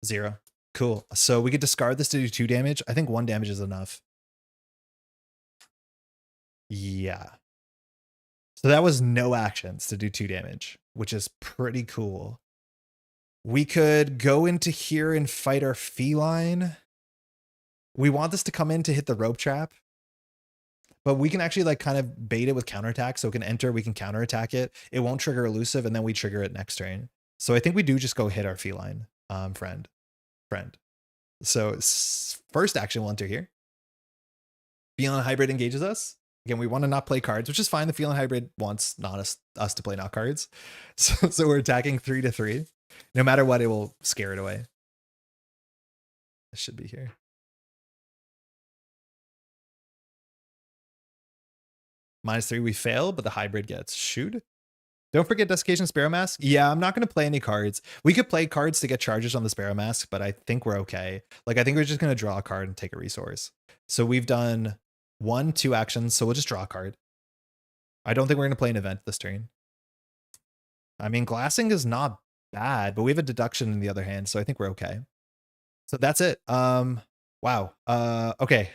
0. Cool. So we could discard this to do 2 damage. I think 1 damage is enough. Yeah. So that was no actions to do 2 damage, which is pretty cool. We could go into here and fight our feline. We want this to come in to hit the rope trap, but we can actually like kind of bait it with counterattack. So it can enter, we can counterattack it. It won't trigger elusive, and then we trigger it next turn. So I think we do just go hit our feline friend. So first action we'll enter here. Beyond Hybrid engages us. Again, we want to not play cards, which is fine. The feline hybrid wants not us to play not cards. So we're attacking 3/3. No matter what, it will scare it away. It should be here. -3, we fail, but the hybrid gets shoot. Don't forget Desiccation Sparrow Mask. Yeah, I'm not going to play any cards. We could play cards to get charges on the Sparrow Mask, but I think we're okay. Like, I think we're just going to draw a card and take a resource. So we've done 1, 2 actions, so we'll just draw a card. I don't think we're going to play an event this turn. I mean, glassing is not bad, but we have a deduction in the other hand, so I think we're okay. So that's it. Wow. Okay.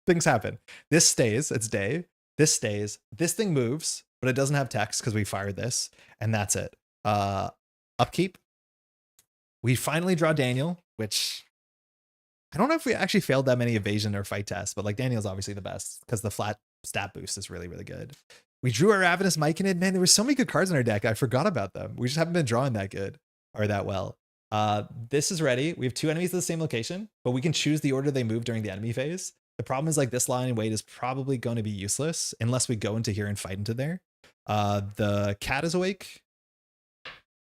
Things happen. This stays. It's day. This stays. This thing moves, but it doesn't have text because we fired this, and that's it. Upkeep. We finally draw Daniel, which I don't know if we actually failed that many evasion or fight tests, but like Daniel's obviously the best because the flat stat boost is really, really good. We drew our Ravenous Myconid. Man, there were so many good cards in our deck. I forgot about them. We just haven't been drawing that good or that well. This is ready. We have 2 enemies at the same location, but we can choose the order they move during the enemy phase. The problem is like this line and wait is probably going to be useless unless we go into here and fight into there. The cat is awake.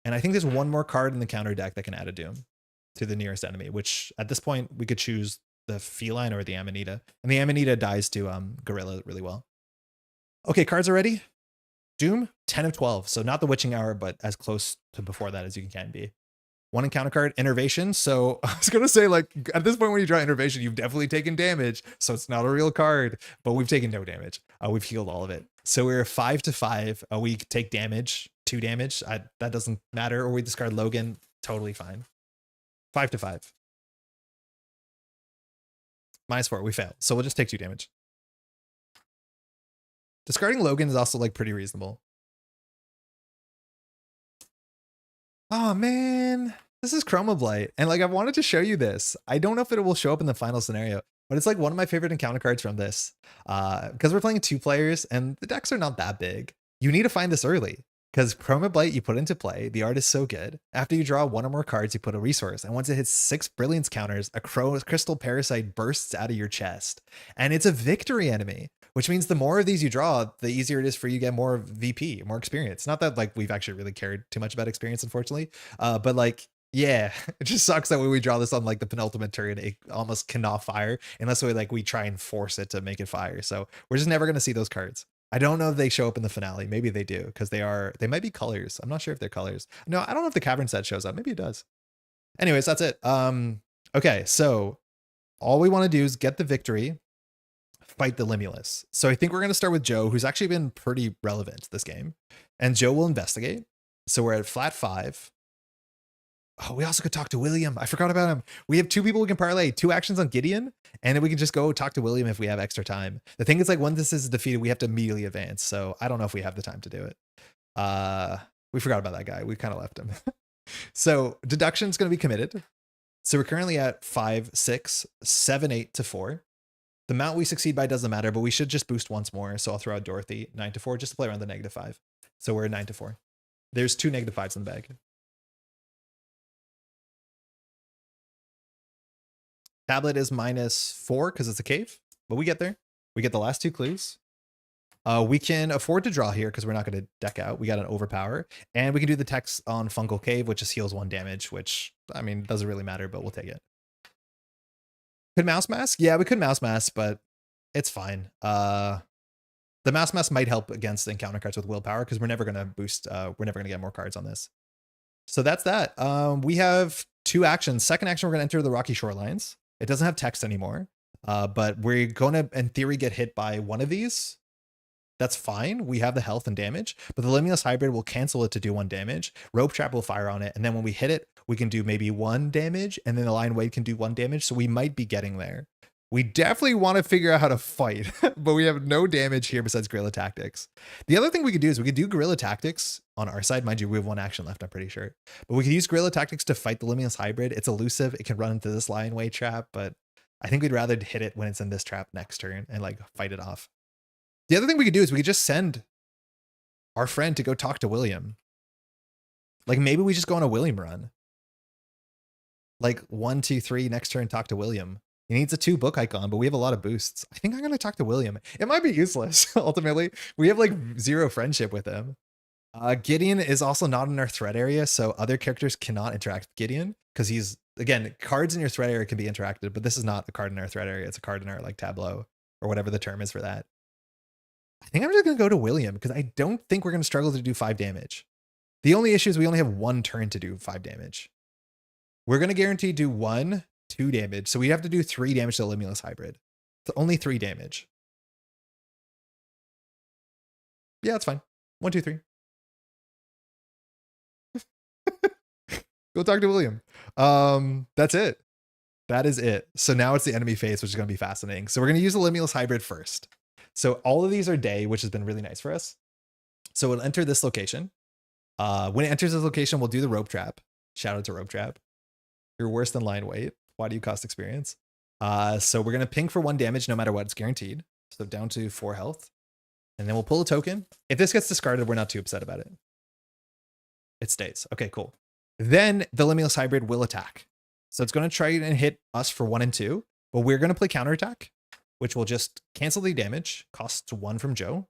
And I think there's one more card in the counter deck that can add a doom to the nearest enemy, which at this point we could choose the feline or the Amanita. And the Amanita dies to Gorilla really well. Okay, cards are ready. Doom, 10 of 12. So not the Witching Hour, but as close to before that as you can be. 1 encounter card, Innervation. So I was going to say, like, at this point when you draw Innervation, you've definitely taken damage. So it's not a real card, but we've taken no damage. We've healed all of it. So we're 5 to 5. We take damage, 2 damage. That doesn't matter. Or we discard Logan. Totally fine. 5 to 5. -4. We fail. So we'll just take 2 damage. Discarding Logan is also like pretty reasonable. Oh man, this is Chroma Blight. And like, I wanted to show you this. I don't know if it will show up in the final scenario, but it's like one of my favorite encounter cards from this. Because we're playing 2 players and the decks are not that big. You need to find this early because Chroma Blight you put into play. The art is so good. After you draw 1 or more cards, you put a resource. And once it hits 6 Brilliance counters, a Crystal Parasite bursts out of your chest. And it's a victory enemy, which means the more of these you draw, the easier it is for you to get more VP, more experience. Not that like we've actually really cared too much about experience, unfortunately. But like, yeah, it just sucks that when we draw this on like the penultimate turn, it almost cannot fire unless we try and force it to make it fire. So we're just never going to see those cards. I don't know if they show up in the finale. Maybe they do because they might be colors. I'm not sure if they're colors. No, I don't know if the Cavern set shows up. Maybe it does. Anyways, that's it. Okay, so all we want to do is get the victory, fight the Limulus. So I think we're going to start with Joe, who's actually been pretty relevant this game. And Joe will investigate. So we're at flat 5. Oh, we also could talk to William. I forgot about him. We have 2 people we can parlay, 2 actions on Gideon, and then we can just go talk to William if we have extra time. The thing is, like, when this is defeated, we have to immediately advance. So I don't know if we have the time to do it. We forgot about that guy. We kind of left him. So deduction is going to be committed. So we're currently at 5, 6, 7, 8 to 4. The amount we succeed by doesn't matter, but we should just boost once more. So I'll throw out Dorothy, 9 to 4, just to play around the -5. So we're at 9 to 4. There's 2 -5s in the bag. Tablet is -4 because it's a cave, but we get there. We get the last 2 clues. We can afford to draw here because we're not going to deck out. We got an overpower, and we can do the text on Fungal Cave, which just heals 1 damage, which, I mean, doesn't really matter, but we'll take it. Could Mouse Mask? Yeah, we could Mouse Mask, but it's fine. The Mouse Mask might help against encounter cards with Willpower because we're never going to boost, we're never going to get more cards on this. So that's that. We have 2 actions. Second action, we're going to enter the Rocky Shorelines. It doesn't have text anymore, but we're going to, in theory, get hit by one of these. That's fine. We have the health and damage, but the Limulus Hybrid will cancel it to do 1 damage. Rope Trap will fire on it, and then when we hit it, we can do maybe 1 damage, and then the Lion Wade can do 1 damage, so we might be getting there. We definitely want to figure out how to fight, but we have no damage here besides Guerrilla Tactics. The other thing we could do is we could do Guerrilla Tactics on our side. Mind you, we have 1 action left, I'm pretty sure. But we could use Guerrilla Tactics to fight the Limulus Hybrid. It's elusive. It can run into this Lion Way trap, but I think we'd rather hit it when it's in this trap next turn and like fight it off. The other thing we could do is we could just send our friend to go talk to William. Like maybe we just go on a William run. Like 1, 2, 3, next turn, talk to William. He needs a 2 book icon, but we have a lot of boosts. I think I'm going to talk to William. It might be useless, ultimately. We have like 0 friendship with him. Gideon is also not in our threat area, so other characters cannot interact with Gideon because he's, again, cards in your threat area can be interacted, but this is not a card in our threat area. It's a card in our like tableau or whatever the term is for that. I think I'm just going to go to William because I don't think we're going to struggle to do 5 damage. The only issue is we only have 1 turn to do 5 damage. We're going to guarantee do 1, 2 damage. So we have to do 3 damage to the Limulus hybrid. So only 3 damage. Yeah, that's fine. 1, 2, 3. Go talk to William. That's it. That is it. So now it's the enemy phase, which is going to be fascinating. So we're going to use the Limulus hybrid first. So all of these are day, which has been really nice for us. So we'll enter this location. When it enters this location, we'll do the rope trap. Shout out to rope trap. You're worse than line weight. Why do you cost experience? So we're going to ping for 1 damage no matter what. It's guaranteed. So down to 4 health. And then we'll pull a token. If this gets discarded, we're not too upset about it. It stays. Okay, cool. Then the Limulus hybrid will attack. So it's going to try and hit us for 1 and 2. But we're going to play counterattack, which will just cancel the damage, cost 1 from Joe,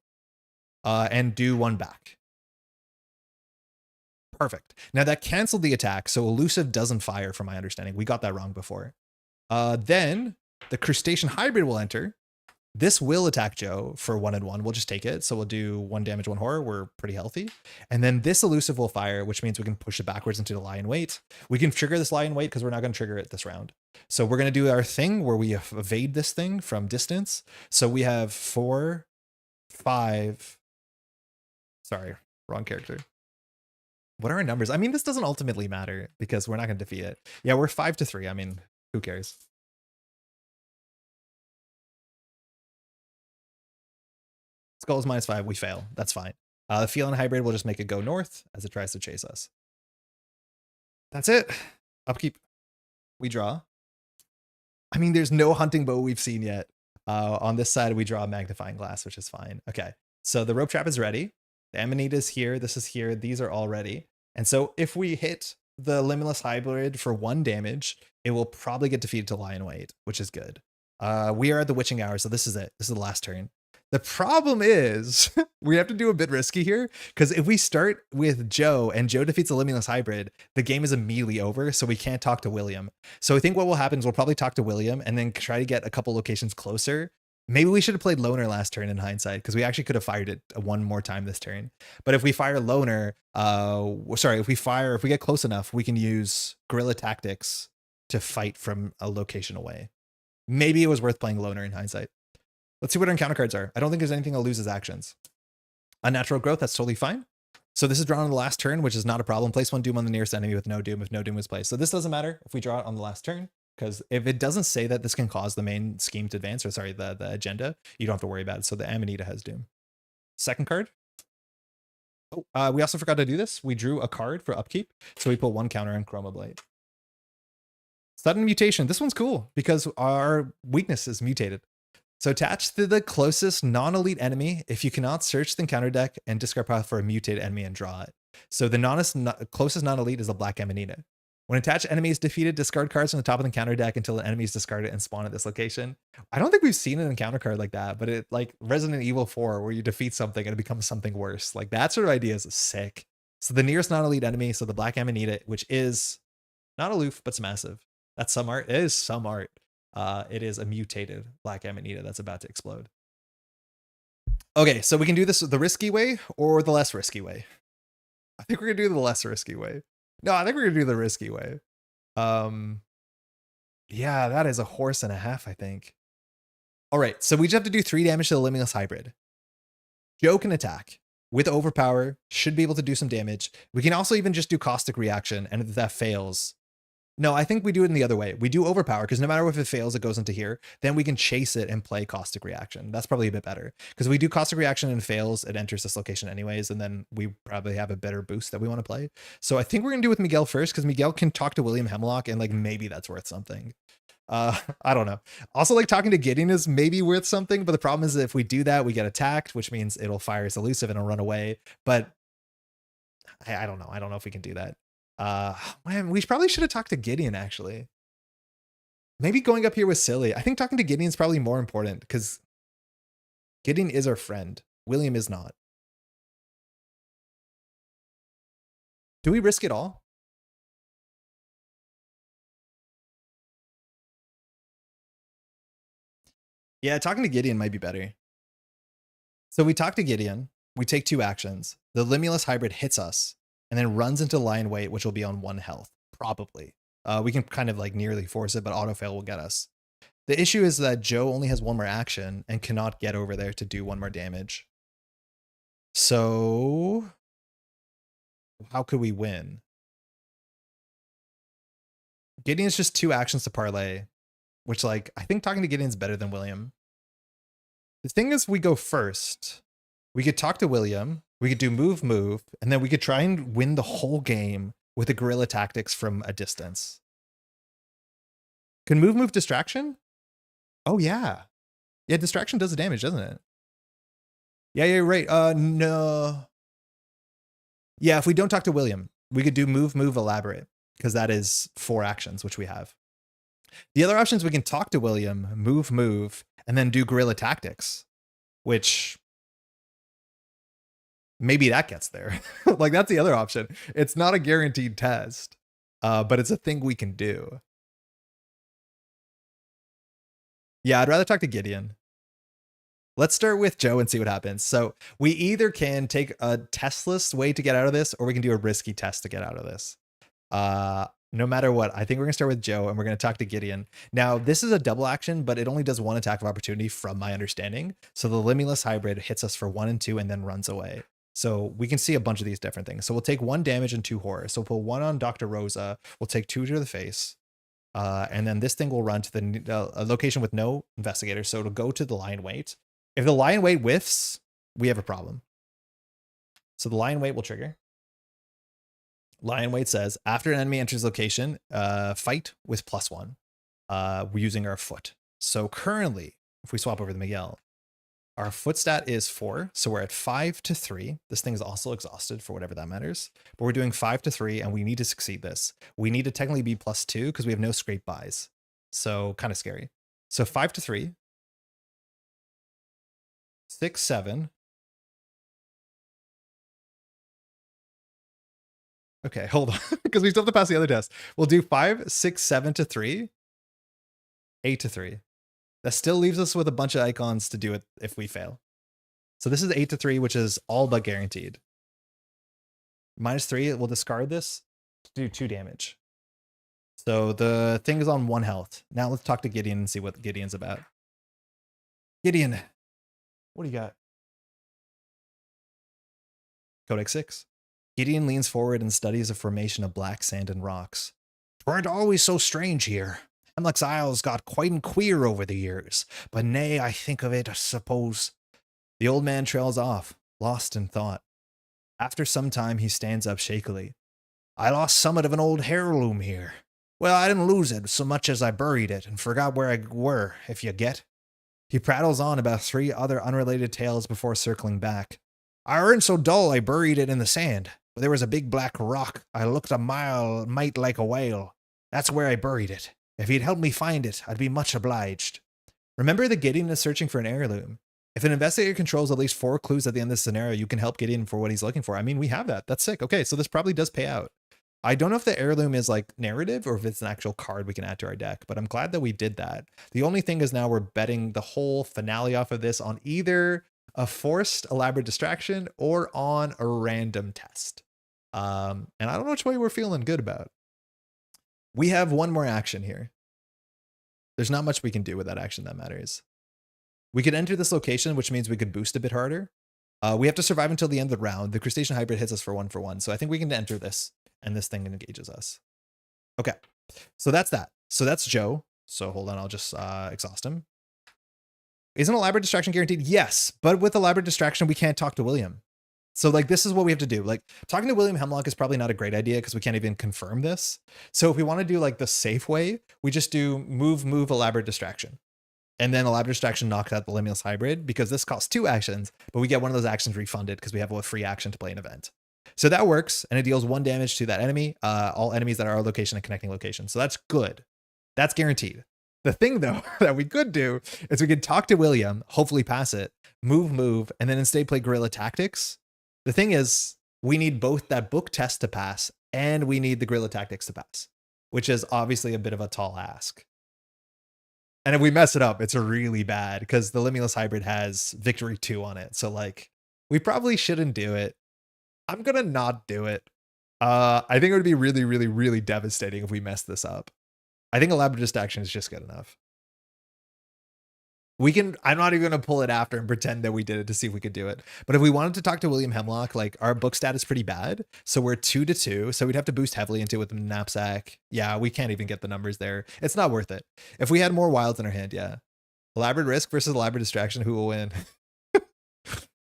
and do 1 back. Perfect. Now that canceled the attack, so elusive doesn't fire from my understanding. We got that wrong before. Then the crustacean hybrid will enter. This will attack Joe for 1 and 1. We'll just take it. So we'll do 1 damage, 1 horror. We're pretty healthy. And then this elusive will fire, which means we can push it backwards into the lion weight. We can trigger this lion weight because we're not going to trigger it this round. So we're going to do our thing where we evade this thing from distance. So we have 4, 5. Sorry, wrong character. What are our numbers? I mean, this doesn't ultimately matter because we're not going to defeat it. Yeah, we're 5-3. I mean, who cares? Skull is -5. We fail. That's fine. The feline hybrid will just make it go north as it tries to chase us. That's it. Upkeep. We draw. I mean, there's no hunting bow we've seen yet. On this side, we draw a magnifying glass, which is fine. Okay. So the rope trap is ready. The Amanita is here. This is here. These are all ready. And so if we hit the Limulus hybrid for 1 damage, it will probably get defeated to lion weight, which is good. We are at the witching hour, so this is it. This is the last turn. The problem is we have to do a bit risky here because if we start with Joe and Joe defeats the Limulus hybrid, the game is immediately over, so we can't talk to William. So I think what will happen is we'll probably talk to William and then try to get a couple locations closer. Maybe we should have played Loner last turn in hindsight because we actually could have fired it 1 more time this turn. But if we fire Loner, if we get close enough, we can use guerrilla tactics to fight from a location away. Maybe it was worth playing Loner in hindsight. Let's see what our encounter cards are. I don't think there's anything that loses actions. Unnatural growth, that's totally fine. So this is drawn on the last turn, which is not a problem. Place 1 doom on the nearest enemy with no doom if no doom was placed. So this doesn't matter if we draw it on the last turn, because if it doesn't say that this can cause the main scheme to advance, or sorry, the agenda, you don't have to worry about it. So the Amanita has doom. Second card. Oh, we also forgot to do this. We drew a card for upkeep. So we put 1 counter on Chroma Blade. Sudden mutation. This one's cool because our weakness is mutated. So attach to the closest non-elite enemy if you cannot search the encounter deck and discard path for a mutated enemy and draw it. So the closest non-elite is the Black Amanita. When attached enemy is defeated, discard cards from the top of the encounter deck until the enemy is discarded and spawn at this location. I don't think we've seen an encounter card like that, but it like Resident Evil 4 where you defeat something and it becomes something worse. Like that sort of idea is sick. So the nearest non-elite enemy, so the Black Amanita, which is not aloof, but it's massive. That's some art. It is some art. It is a mutated Black Amanita that's about to explode. Okay, so we can do this the risky way or the less risky way. I think we're gonna do the less risky way. No, I think we're gonna do the risky way. Yeah, that is a horse and a half, I think. All right, so we just have to do 3 damage to the Limulus hybrid. Joe can attack with overpower, should be able to do some damage. We can also even just do caustic reaction, and if that fails, no, I think we do it in the other way. We do overpower because no matter if it fails, it goes into here. Then we can chase it and play caustic reaction. That's probably a bit better because we do caustic reaction and fails, it enters this location anyways, and then we probably have a better boost that we want to play. So I think we're gonna do with Miguel first because Miguel can talk to William Hemlock and like maybe that's worth something. I don't know. Also, like talking to Gideon is maybe worth something, but the problem is that if we do that, we get attacked, which means it'll fire as elusive and it'll run away. But I don't know. I don't know if we can do that. Man, we probably should have talked to Gideon actually. Maybe going up here was silly. I think talking to Gideon's probably more important because Gideon is our friend. William is not. Do we risk it all? Yeah, talking to Gideon might be better. So we talk to Gideon. We take 2 actions. The Limulus hybrid hits us and then runs into Lion Weight, which will be on 1 health, probably. We can kind of like nearly force it, but autofail will get us. The issue is that Joe only has 1 more action and cannot get over there to do 1 more damage. So how could we win? Gideon's just 2 actions to parlay, which like I think talking to Gideon's better than William. The thing is, we go first. We could talk to William. We could do move, and then we could try and win the whole game with the guerrilla tactics from a distance. Can move distraction? Oh yeah. Yeah, distraction does the damage, doesn't it? Yeah, you're right. No. Yeah, if we don't talk to William, we could do move, elaborate, because that is 4 actions, which we have. The other options, we can talk to William, move, and then do guerrilla tactics, which maybe that gets there. Like that's the other option. It's not a guaranteed test, but it's a thing we can do. Yeah, I'd rather talk to Gideon. Let's start with Joe and see what happens. So we either can take a testless way to get out of this, or we can do a risky test to get out of this. No matter what, I think we're gonna start with Joe and we're gonna talk to Gideon. Now, this is a double action, but it only does 1 attack of opportunity from my understanding. So the Limulus hybrid hits us for 1 and 2 and then runs away. So we can see a bunch of these different things. So we'll take 1 damage and 2 horror. So we'll put 1 on Dr. Rosa. We'll take 2 to the face. And then this thing will run to the location with no investigator. So it'll go to the Lion Weight. If the Lion Weight whiffs, we have a problem. So the Lion Weight will trigger. Lion Weight says, after an enemy enters location, fight with +1. We're using our foot. So currently, if we swap over to Miguel, our foot stat is 4. So we're at 5 to 3. This thing is also exhausted for whatever that matters. But we're doing 5 to 3, and we need to succeed this. We need to technically be +2 because we have no scrape buys. So kind of scary. So 5 to 3. 6, 7. Okay, hold on, because we still have to pass the other test. We'll do 5, 6, 7 to 3, 8 to 3. That still leaves us with a bunch of icons to do it if we fail. So this is 8 to 3, which is all but guaranteed. -3, we'll discard this to do 2 damage. So the thing is on 1 health. Now let's talk to Gideon and see what Gideon's about. Gideon, what do you got? Codex 6. Gideon leans forward and studies a formation of black sand and rocks. "'Tweren't always so strange here. Hemlock's Isle's got quite and queer over the years, but nay, I think of it, I suppose." The old man trails off, lost in thought. After some time, he stands up shakily. "I lost somewhat of an old heirloom here. Well, I didn't lose it so much as I buried it and forgot where I were, if you get." He prattles on about 3 other unrelated tales before circling back. "I weren't so dull I buried it in the sand. But there was a big black rock. I looked a mite like a whale. That's where I buried it. If he'd helped me find it, I'd be much obliged." Remember that Gideon is searching for an heirloom. If an investigator controls at least 4 clues at the end of the scenario, you can help Gideon for what he's looking for. I mean, we have that. That's sick. Okay, so this probably does pay out. I don't know if the heirloom is like narrative or if it's an actual card we can add to our deck, but I'm glad that we did that. The only thing is now we're betting the whole finale off of this on either a forced elaborate distraction or on a random test. And I don't know which way we're feeling good about. We have 1 more action here. There's not much we can do with that action that matters. We could enter this location, which means we could boost a bit harder. We have to survive until the end of the round. The crustacean hybrid hits us for 1. So I think we can enter this, and this thing engages us. Okay, so that's that. So that's Joe. So hold on, I'll just exhaust him. Isn't elaborate distraction guaranteed? Yes, but with elaborate distraction, we can't talk to William. So like, this is what we have to do. Like, talking to William Hemlock is probably not a great idea because we can't even confirm this. So if we want to do like the safe way, we just do move, elaborate distraction. And then elaborate distraction knocks out the Limulus hybrid because this costs 2 actions, but we get one of those actions refunded because we have a free action to play an event. So that works, and it deals 1 damage to that enemy, all enemies that are our location and connecting location. So that's good. That's guaranteed. The thing, though, that we could do is we could talk to William, hopefully pass it, move, and then instead play guerrilla tactics. The thing is, we need both that book test to pass and we need the guerrilla tactics to pass, which is obviously a bit of a tall ask. And if we mess it up, it's really bad because the Limulus hybrid has victory 2 on it. So like, we probably shouldn't do it. I'm gonna not do it. I think it would be really devastating if we mess this up. I think elaborate distraction is just good enough. We can, I'm not even gonna pull it after and pretend that we did it to see if we could do it. But if we wanted to talk to William Hemlock, like our book stat is pretty bad. So we're 2-2. So we'd have to boost heavily into it with the knapsack. Yeah, we can't even get the numbers there. It's not worth it. If we had more wilds in our hand, yeah. Elaborate risk versus elaborate distraction, who will win?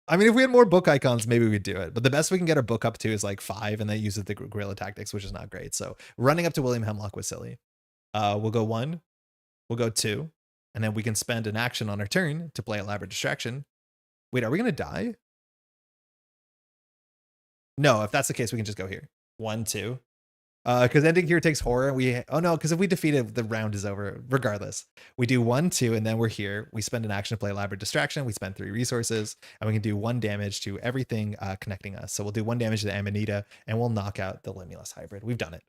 I mean, if we had more book icons, maybe we'd do it. But the best we can get our book up to is like 5, and that uses the guerrilla tactics, which is not great. So running up to William Hemlock was silly. We'll go 1, we'll go 2, and then we can spend an action on our turn to play elaborate distraction. Wait, are we gonna die? No, if that's the case, we can just go here. 1, 2. Because ending here takes horror. Oh no, because if we defeat it, the round is over. Regardless, we do 1, 2, and then we're here. We spend an action to play elaborate distraction. We spend 3 resources, and we can do 1 damage to everything connecting us. So we'll do 1 damage to the Amanita, and we'll knock out the Limulus hybrid. We've done it.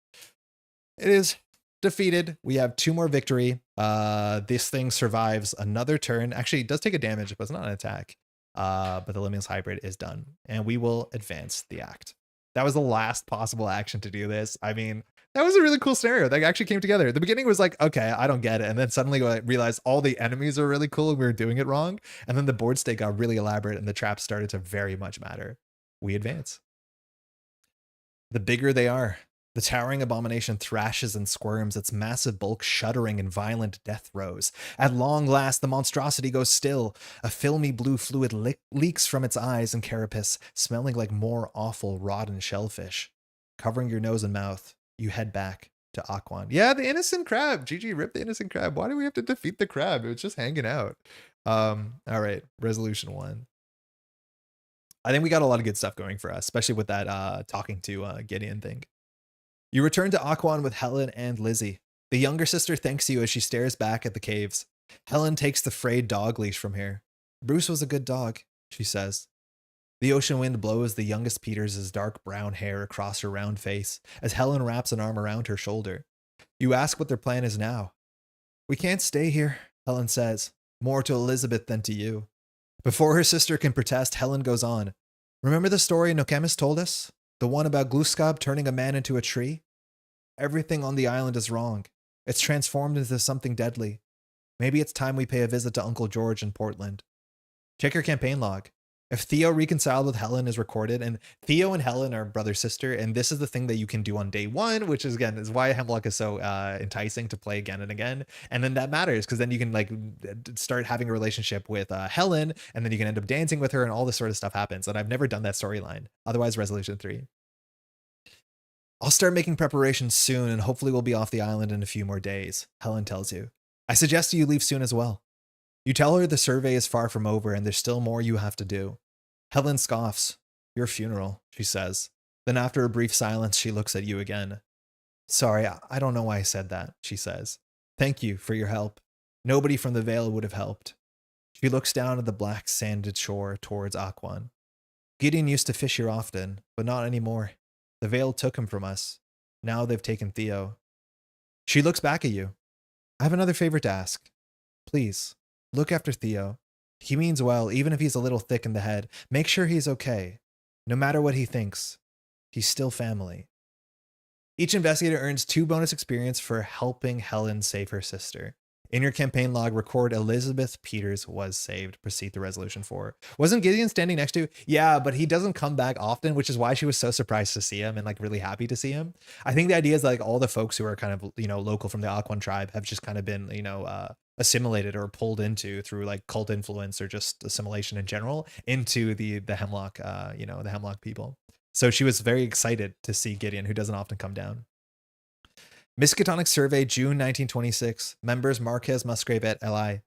It is defeated. We have 2 more victory. This thing survives another turn. Actually, it does take a damage, but it's not an attack. But the Limulus hybrid is done, and we will advance the act. That was the last possible action to do this. I mean, that was a really cool scenario that actually came together. The beginning was like, okay, I don't get it. And then suddenly I realized all the enemies are really cool and we were doing it wrong. And then the board state got really elaborate and the traps started to very much matter. We advance. The bigger they are, the towering abomination thrashes and squirms, its massive bulk shuddering in violent death throes. At long last, the monstrosity goes still. A filmy blue fluid leaks from its eyes and carapace, smelling like more awful rotten shellfish. Covering your nose and mouth, you head back to Akwan. Yeah, the innocent crab. GG, rip the innocent crab. Why do we have to defeat the crab? It was just hanging out. All right, resolution 1. I think we got a lot of good stuff going for us, especially with that talking to Gideon thing. You return to Akwan with Helen and Lizzie. The younger sister thanks you as she stares back at the caves. Helen takes the frayed dog leash from here. Bruce was a good dog, she says. The ocean wind blows the youngest Peters' dark brown hair across her round face as Helen wraps an arm around her shoulder. You ask what their plan is now. We can't stay here, Helen says, more to Elizabeth than to you. Before her sister can protest, Helen goes on. Remember the story Nokemis told us? The one about Gluskab turning a man into a tree? Everything on the island is wrong. It's transformed into something deadly. Maybe it's time we pay a visit to Uncle George in Portland. Check your campaign log. If Theo reconciled with Helen is recorded, and Theo and Helen are brother-sister, and this is the thing that you can do on day 1, which is, again, is why Hemlock is so enticing to play again and again. And then that matters, because then you can like start having a relationship with Helen, and then you can end up dancing with her, and all this sort of stuff happens. And I've never done that storyline. Otherwise, resolution 3. I'll start making preparations soon, and hopefully we'll be off the island in a few more days, Helen tells you. I suggest you leave soon as well. You tell her the survey is far from over and there's still more you have to do. Helen scoffs. Your funeral, she says. Then after a brief silence, she looks at you again. Sorry, I don't know why I said that, she says. Thank you for your help. Nobody from the Vale would have helped. She looks down at the black sanded shore towards Akwan. Gideon used to fish here often, but not anymore. The Vale took him from us. Now they've taken Theo. She looks back at you. I have another favor to ask. Please, look after Theo. He means well, even if he's a little thick in the head. Make sure he's okay. No matter what he thinks, he's still family. Each investigator earns 2 bonus experience for helping Helen save her sister. In your campaign log, record Elizabeth Peters was saved. Proceed to resolution 4. Wasn't Gideon standing next to you? Yeah, but he doesn't come back often, which is why she was so surprised to see him and like really happy to see him. I think the idea is like all the folks who are kind of, you know, local from the Akwan tribe have just kind of been, you know, assimilated or pulled into through like cult influence or just assimilation in general into the Hemlock, you know, the Hemlock people. So she was very excited to see Gideon, who doesn't often come down. Miskatonic Survey, June 1926. Members Marquez, Musgrave et al.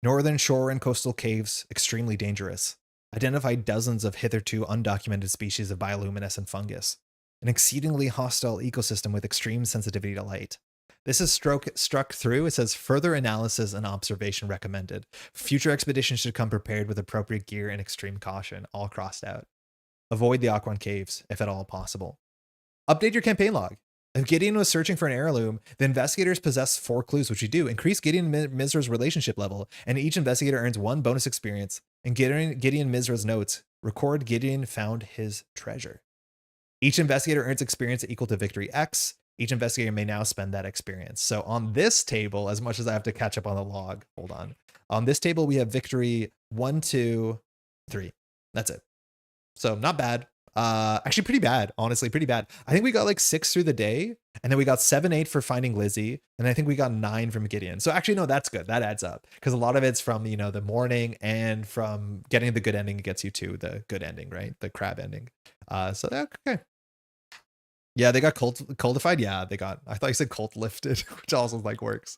Northern shore and coastal caves, extremely dangerous. Identified dozens of hitherto undocumented species of bioluminescent fungus. An exceedingly hostile ecosystem with extreme sensitivity to light. This is struck through. It says further analysis and observation recommended. Future expeditions should come prepared with appropriate gear and extreme caution, all crossed out. Avoid the Akwan caves, if at all possible. Update your campaign log. If Gideon was searching for an heirloom, the investigators possess 4 clues, which you do. Increase Gideon and Mizra's relationship level, and each investigator earns 1 bonus experience. And Gideon Mizra's notes. Record Gideon found his treasure. Each investigator earns experience equal to victory X. Each investigator may now spend that experience. So on this table, as much as I have to catch up on the log, hold on. On this table, we have victory 1, 2, 3. That's it. So not bad. Actually pretty bad, honestly, pretty bad. I think we got like 6 through the day, and then we got 7, 8 for finding Lizzie, and I think we got 9 from Gideon. So actually, no, that's good. That adds up because a lot of it's from, you know, the morning and from getting the good ending gets you to the good ending, right? The crab ending. So okay. Yeah, they got cultified. Yeah, they got, I thought you said cult lifted, which also like works.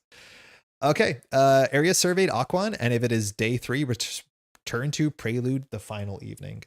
Okay, area surveyed Akwan, and if it is day 3, return to Prelude the final evening.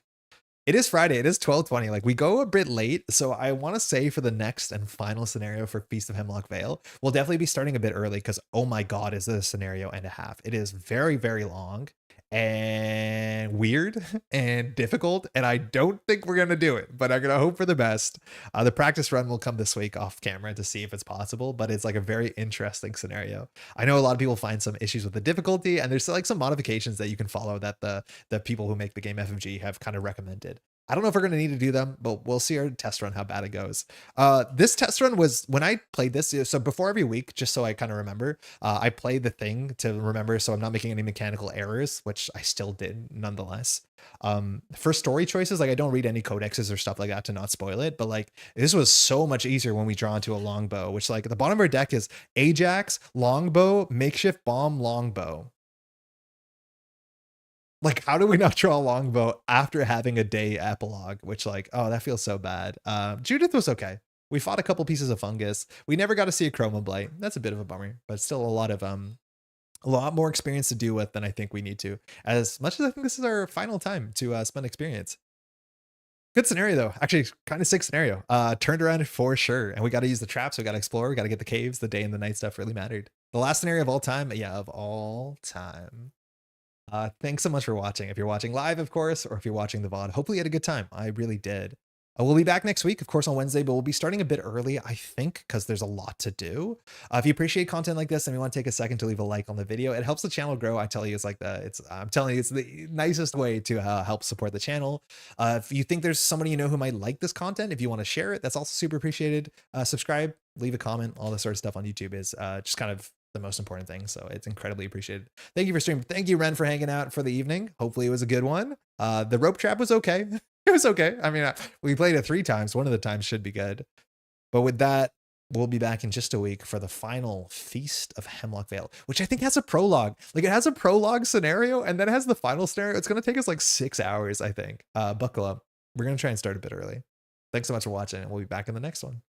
It is Friday. It is 12:20. Like we go a bit late. So I want to say for the next and final scenario for Feast of Hemlock Vale, we'll definitely be starting a bit early because, oh my God, is this a scenario and a half? It is very, very long and weird and difficult. And I don't think we're going to do it, but I'm going to hope for the best. The practice run will come this week off camera to see if it's possible, but it's like a very interesting scenario. I know a lot of people find some issues with the difficulty, and there's like some modifications that you can follow that the people who make the game FFG have kind of recommended. I don't know if we're going to need to do them, but we'll see our test run, how bad it goes. This test run was when I played this. So before every week, just so I kind of remember, I played the thing to remember. So I'm not making any mechanical errors, which I still did nonetheless. For story choices, like I don't read any codexes or stuff like that to not spoil it. But like this was so much easier when we draw into a longbow, which like at the bottom of our deck is Ajax, longbow, makeshift bomb, longbow. Like, how do we not draw a longbow after having a day epilogue? Which, like, oh, that feels so bad. Judith was okay. We fought a couple pieces of fungus. We never got to see a chroma blight. That's a bit of a bummer, but still a lot more experience to deal with than I think we need to. As much as I think this is our final time to spend experience. Good scenario though. Actually, kind of sick scenario. Turned around for sure, and we got to use the traps. We got to explore. We got to get the caves. The day and the night stuff really mattered. The last scenario of all time, yeah, of all time. Thanks so much for watching. If you're watching live, of course, or if you're watching the VOD, hopefully you had a good time. I really did. We'll be back next week, of course, on Wednesday, but we'll be starting a bit early, I think, because there's a lot to do. If you appreciate content like this and you want to take a second to leave a like on the video, it helps the channel grow. I tell you, I'm telling you, it's the nicest way to help support the channel. If you think there's somebody you know who might like this content, if you want to share it, that's also super appreciated. Subscribe, leave a comment, all this sort of stuff on YouTube is just kind of the most important thing, so it's incredibly appreciated. Thank you for streaming. Thank you, Ren, for hanging out for the evening. Hopefully it was a good one. The rope trap was okay. It was okay. I mean, we played it 3 times. One of the times should be good. But with that, we'll be back in just a week for the final Feast of Hemlock Vale, which I think has a prologue. Like it has a prologue scenario, and then it has the final scenario. It's going to take us like 6 hours, I think. Buckle up. We're going to try and start a bit early. Thanks so much for watching, and we'll be back in the next one.